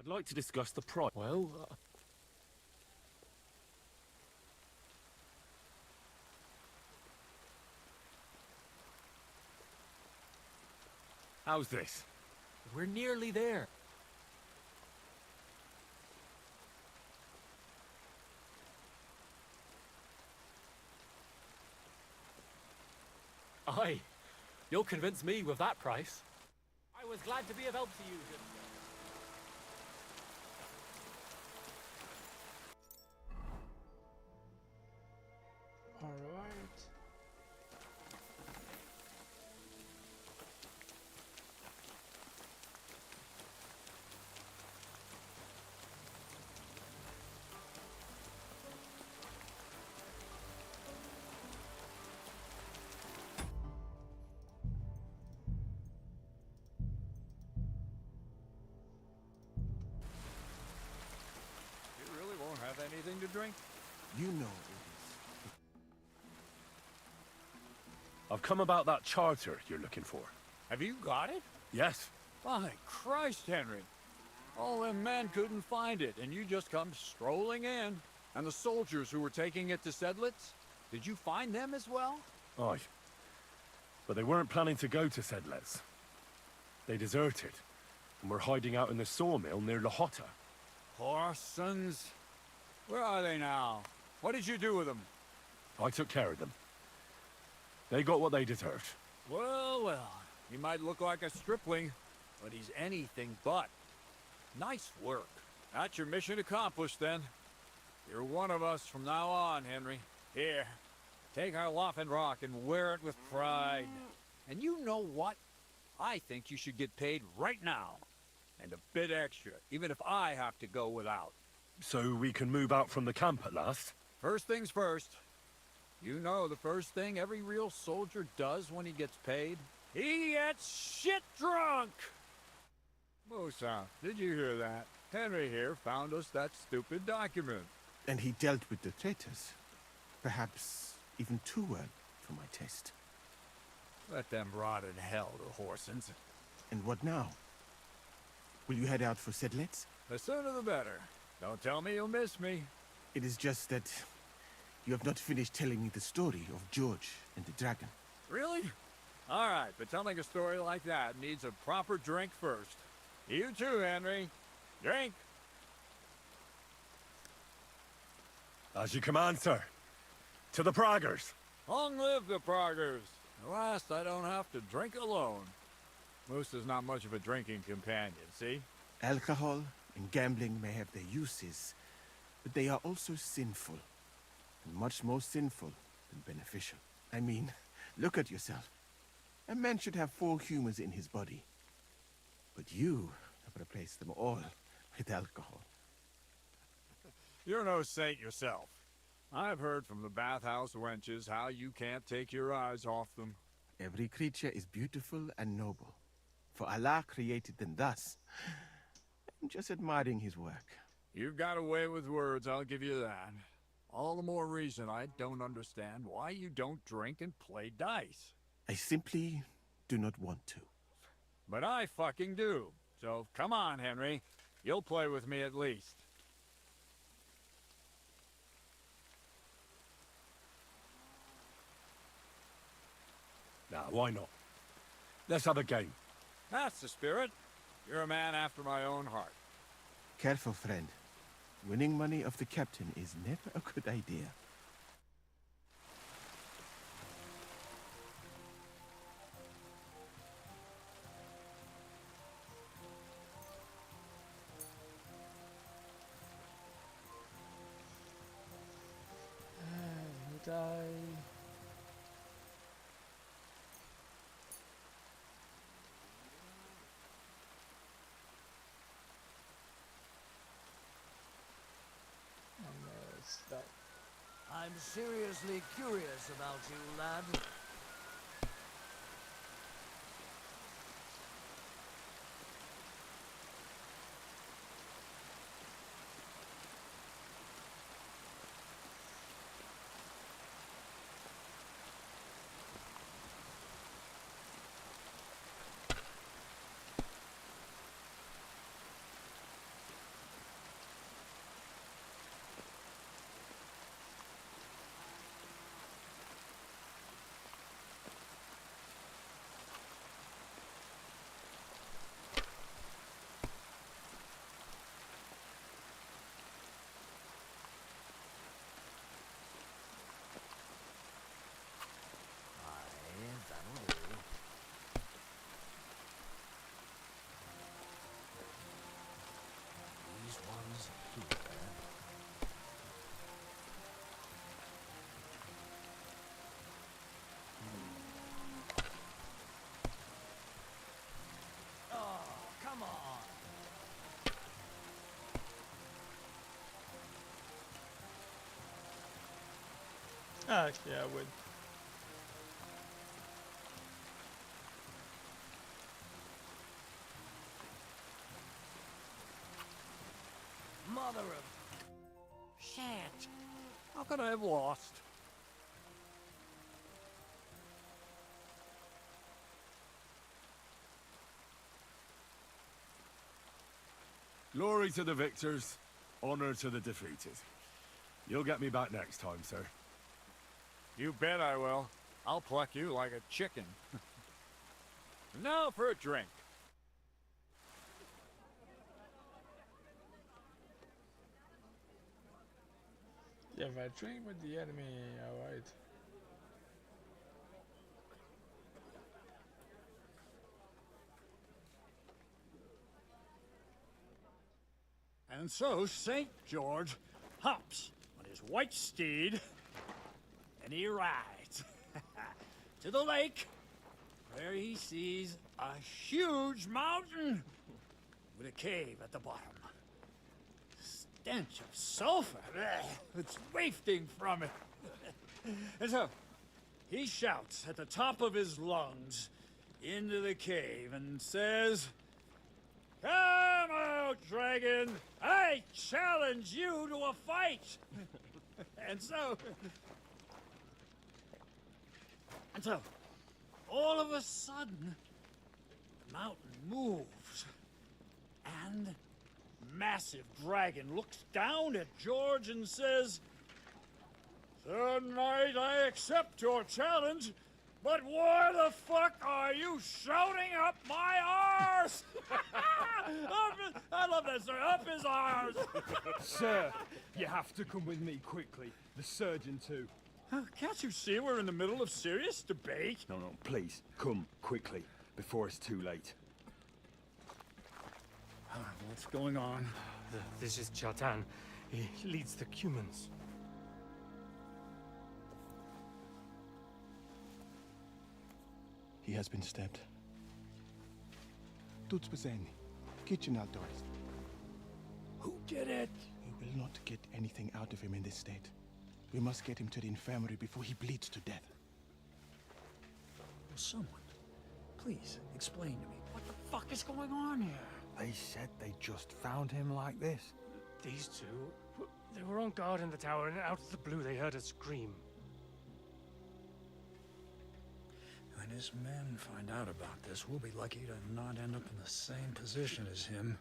I'd like to discuss the price. Well, How's this? we're nearly there. Aye, you'll convince me with that price. I was glad to be of help to you, good sir. Alright. You really won't have anything to drink? You know I've come about that charter you're looking for. Have you got it? Yes. By Christ, Henry. All them men couldn't find it, and you just come strolling in. And the soldiers who were taking it to Sedlitz, did you find them as well? Aye. But they weren't planning to go to Sedlitz. They deserted, and were hiding out in the sawmill near Lahota. Horsons. Where are they now? What did you do with them? I took care of them. They got what they deserved. Well, well. He might look like a stripling, but he's anything but. Nice work. That's your mission accomplished, then. You're one of us from now on, Henry. Here, take our Laughing Rock and wear it with pride. And you know what? I think you should get paid right now. And a bit extra, even if I have to go without. So we can move out from the camp at last? First things first. You know the first thing every real soldier does when he gets paid? He gets shit drunk! Musa, did you hear that? Henry here found us that stupid document. And he dealt with the traitors. Perhaps even too well for my taste. Let them rot in hell, the Horsons. And what now? Will you head out for Sedlitz? The sooner the better. Don't tell me you'll miss me. It is just that you have not finished telling me the story of George and the dragon. Really? All right, but telling a story like that needs a proper drink first. You too, Henry. Drink. As you command, sir. To the Praggers. Long live the Praggers. At last, I don't have to drink alone. Moose is not much of a drinking companion, see? Alcohol and gambling may have their uses, but they are also sinful. And much more sinful than beneficial. I mean, look at yourself. A man should have 4 humors in his body. But you have replaced them all with alcohol. You're no saint yourself. I've heard from the bathhouse wenches how you can't take your eyes off them. Every creature is beautiful and noble. For Allah created them thus. I'm just admiring his work. You've got a way with words, I'll give you that. All the more reason I don't understand why you don't drink and play dice. I simply do not want to. But I fucking do. So come on, Henry. You'll play with me at least. Nah, why not? Let's have a game. That's the spirit. You're a man after my own heart. Careful, friend. Winning money off the captain is never a good idea. Die. I'm seriously curious about you, lad. Okay, I win. Mother of... Shit. How could I have lost? Glory to the victors, honor to the defeated. You'll get me back next time, sir. You bet I will. I'll pluck you like a chicken. Now for a drink. Yeah, if I drink with the enemy, alright. And so St. George hops on his white steed, and he rides to the lake, where he sees a huge mountain with a cave at the bottom. Stench of sulfur, it's wafting from it. And so he shouts at the top of his lungs into the cave and says, "Come out, dragon! I challenge you to a fight!" And so, all of a sudden, the mountain moves, and massive dragon looks down at George and says, "Sir Knight, I accept your challenge, but why the fuck are you shouting up my arse?" I love that, sir. Up his arse. Sir, you have to come with me quickly. The surgeon too. Can't you see we're in the middle of serious debate? No, please, come quickly, before it's too late. What's going on? This is Chatan. He leads the Cumans. He has been stabbed. Tuts bezeni. Kitchen outdoors. Who did it? We will not get anything out of him in this state. We must get him to the infirmary before he bleeds to death. Will someone please explain to me what the fuck is going on here? They said they just found him like this. These two, they were on guard in the tower, and out of the blue they heard a scream. When his men find out about this, we'll be lucky to not end up in the same position as him.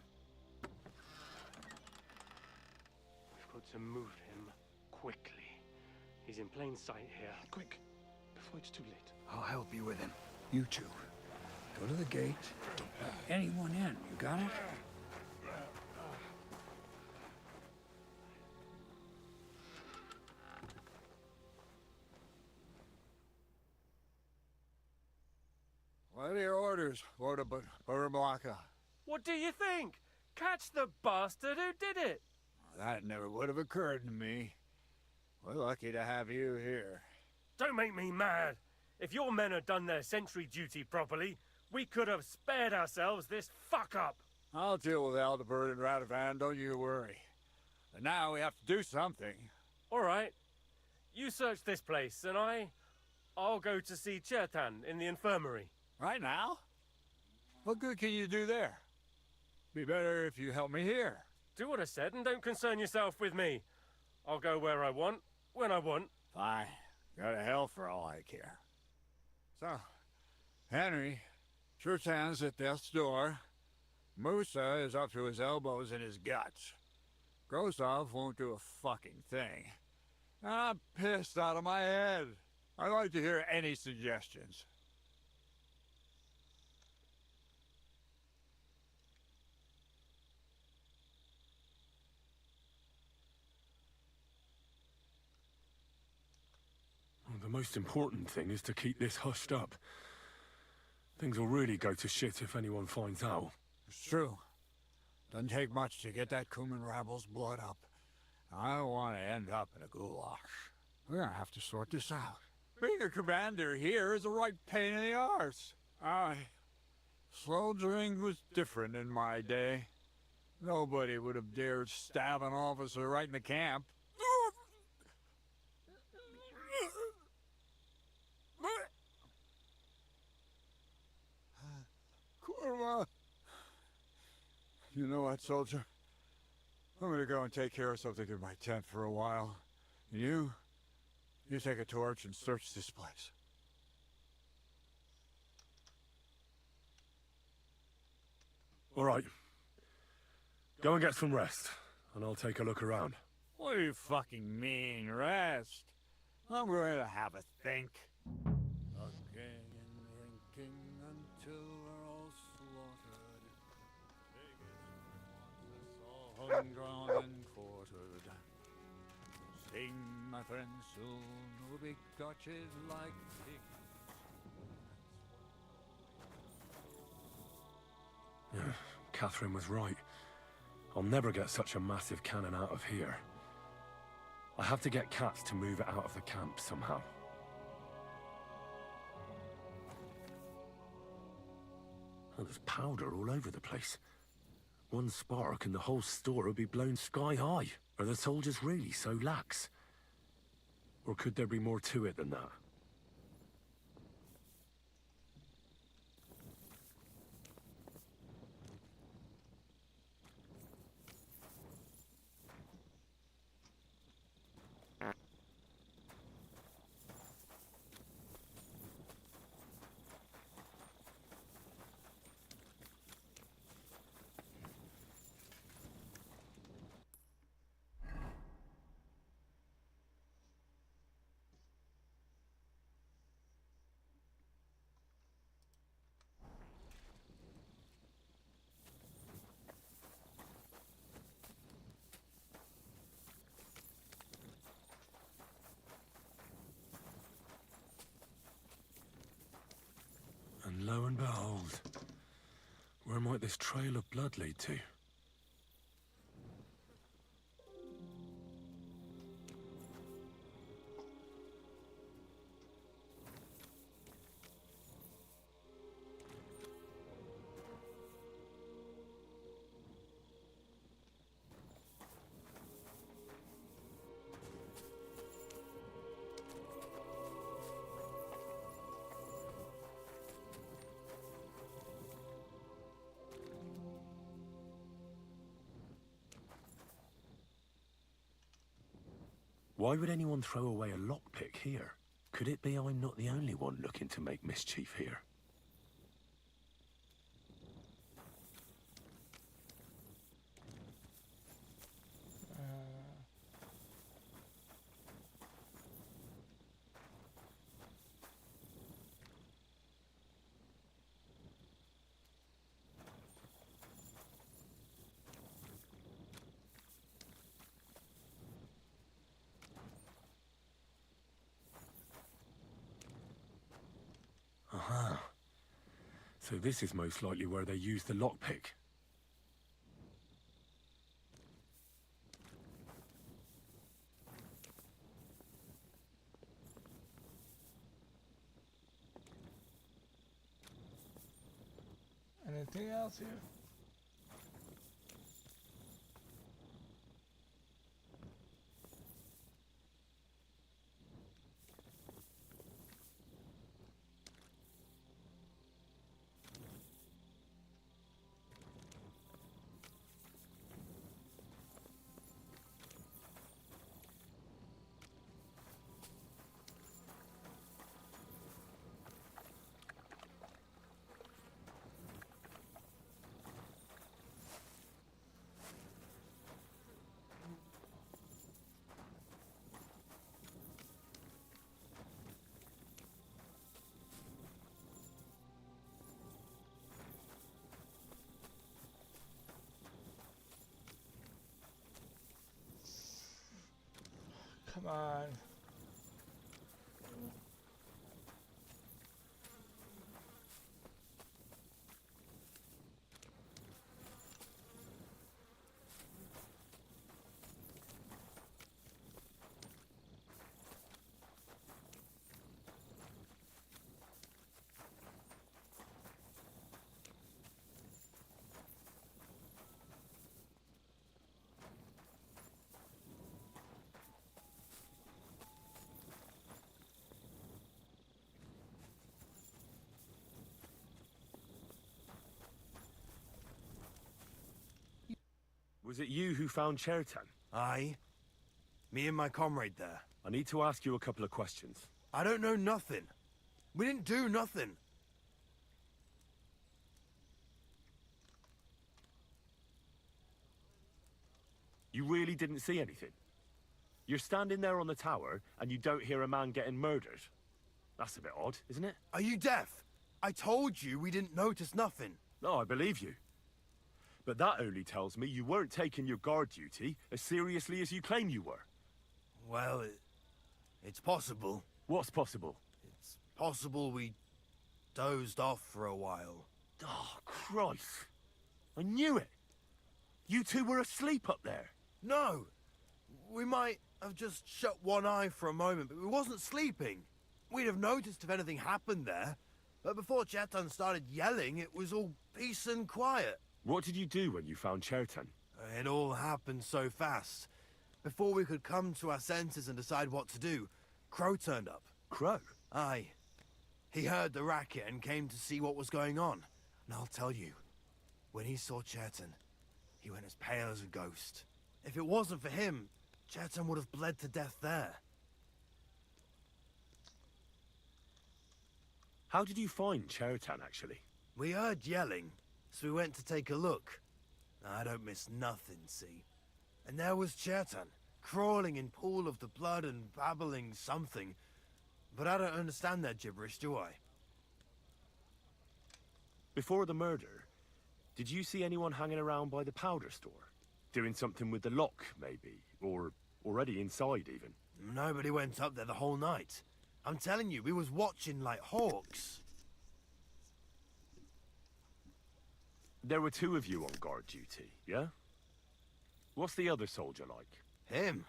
We've got to move him quickly. He's in plain sight here. Quick, before it's too late. I'll help you with him. You two, go to the gate. Don't let anyone in. You got it? What are your orders, Lord of Burblaka? What do you think? Catch the bastard who did it! That never would have occurred to me. We're lucky to have you here. Don't make me mad. If your men had done their sentry duty properly, we could have spared ourselves this fuck-up. I'll deal with Aldebert and Radovan, don't you worry. And now we have to do something. All right. You search this place, and I'll go to see Chertan in the infirmary. Right now? What good can you do there? Be better if you help me here. Do what I said and don't concern yourself with me. I'll go where I want, when I want. Fine. Go to hell for all I care. So, Henry, Chertan's at death's door. Musa is up to his elbows in his guts. Grosov won't do a fucking thing. I'm pissed out of my head. I'd like to hear any suggestions. The most important thing is to keep this hushed up. Things will really go to shit if anyone finds out. It's true. Doesn't take much to get that Kuman rabble's blood up. I don't want to end up in a goulash. We're gonna have to sort this out. Being a commander here is a right pain in the arse. Soldiering was different in my day. Nobody would have dared stab an officer right in the camp. You know what, soldier? I'm gonna go and take care of something in my tent for a while. And you take a torch and search this place. All right. Go and get some rest, and I'll take a look around. What do you fucking mean, rest? I'm going to have a think. Fucking and drinking until we're all slaughtered. All hung, drawn, and quartered. Sing, my friends, soon we'll be gotchas like pigs. Catherine was right. I'll never get such a massive cannon out of here. I have to get cats to move it out of the camp somehow. Oh, there's powder all over the place. One spark and the whole store will be blown sky high. Are the soldiers really so lax? Or could there be more to it than that? And lo and behold, where might this trail of blood lead to? Why would anyone throw away a lockpick here? Could it be I'm not the only one looking to make mischief here? Aha. So this is most likely where they used the lockpick. Anything else here? Come on. Was it you who found Chertan? Aye. Me and my comrade there. I need to ask you a couple of questions. I don't know nothing. We didn't do nothing. You really didn't see anything? You're standing there on the tower, and you don't hear a man getting murdered? That's a bit odd, isn't it? Are you deaf? I told you we didn't notice nothing. No, I believe you. But that only tells me you weren't taking your guard duty as seriously as you claim you were. Well, it's possible. What's possible? It's possible we dozed off for a while. Oh, Christ. I knew it. You two were asleep up there. No. We might have just shut one eye for a moment, but we wasn't sleeping. We'd have noticed if anything happened there. But before Chertan started yelling, it was all peace and quiet. What did you do when you found Chertan? It all happened so fast. Before we could come to our senses and decide what to do, Crow turned up. Crow? Aye. He heard the racket and came to see what was going on. And I'll tell you, when he saw Chertan, he went as pale as a ghost. If it wasn't for him, Chertan would have bled to death there. How did you find Chertan, actually? We heard yelling, so we went to take a look. I don't miss nothing, see? And there was Chertan, crawling in pool of the blood and babbling something. But I don't understand that gibberish, do I? Before the murder, did you see anyone hanging around by the powder store? Doing something with the lock, maybe? Or already inside, even? Nobody went up there the whole night. I'm telling you, we was watching like hawks. There were two of you on guard duty, yeah? What's the other soldier like? Him?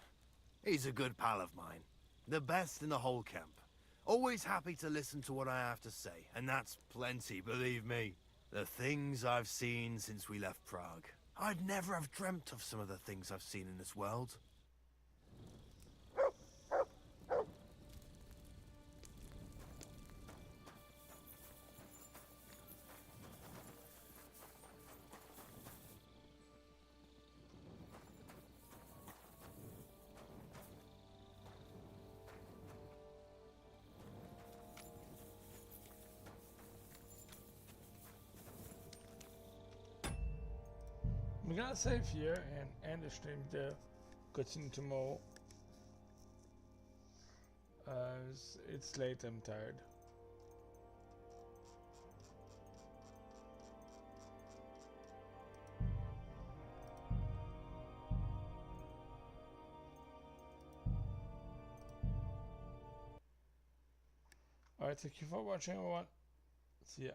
He's a good pal of mine. The best in the whole camp. Always happy to listen to what I have to say, and that's plenty, believe me. The things I've seen since we left Prague. I'd never have dreamt of some of the things I've seen in this world. I'm gonna save here and end the stream there. Continue tomorrow. It's late, I'm tired. Alright, thank you for watching, everyone. See ya.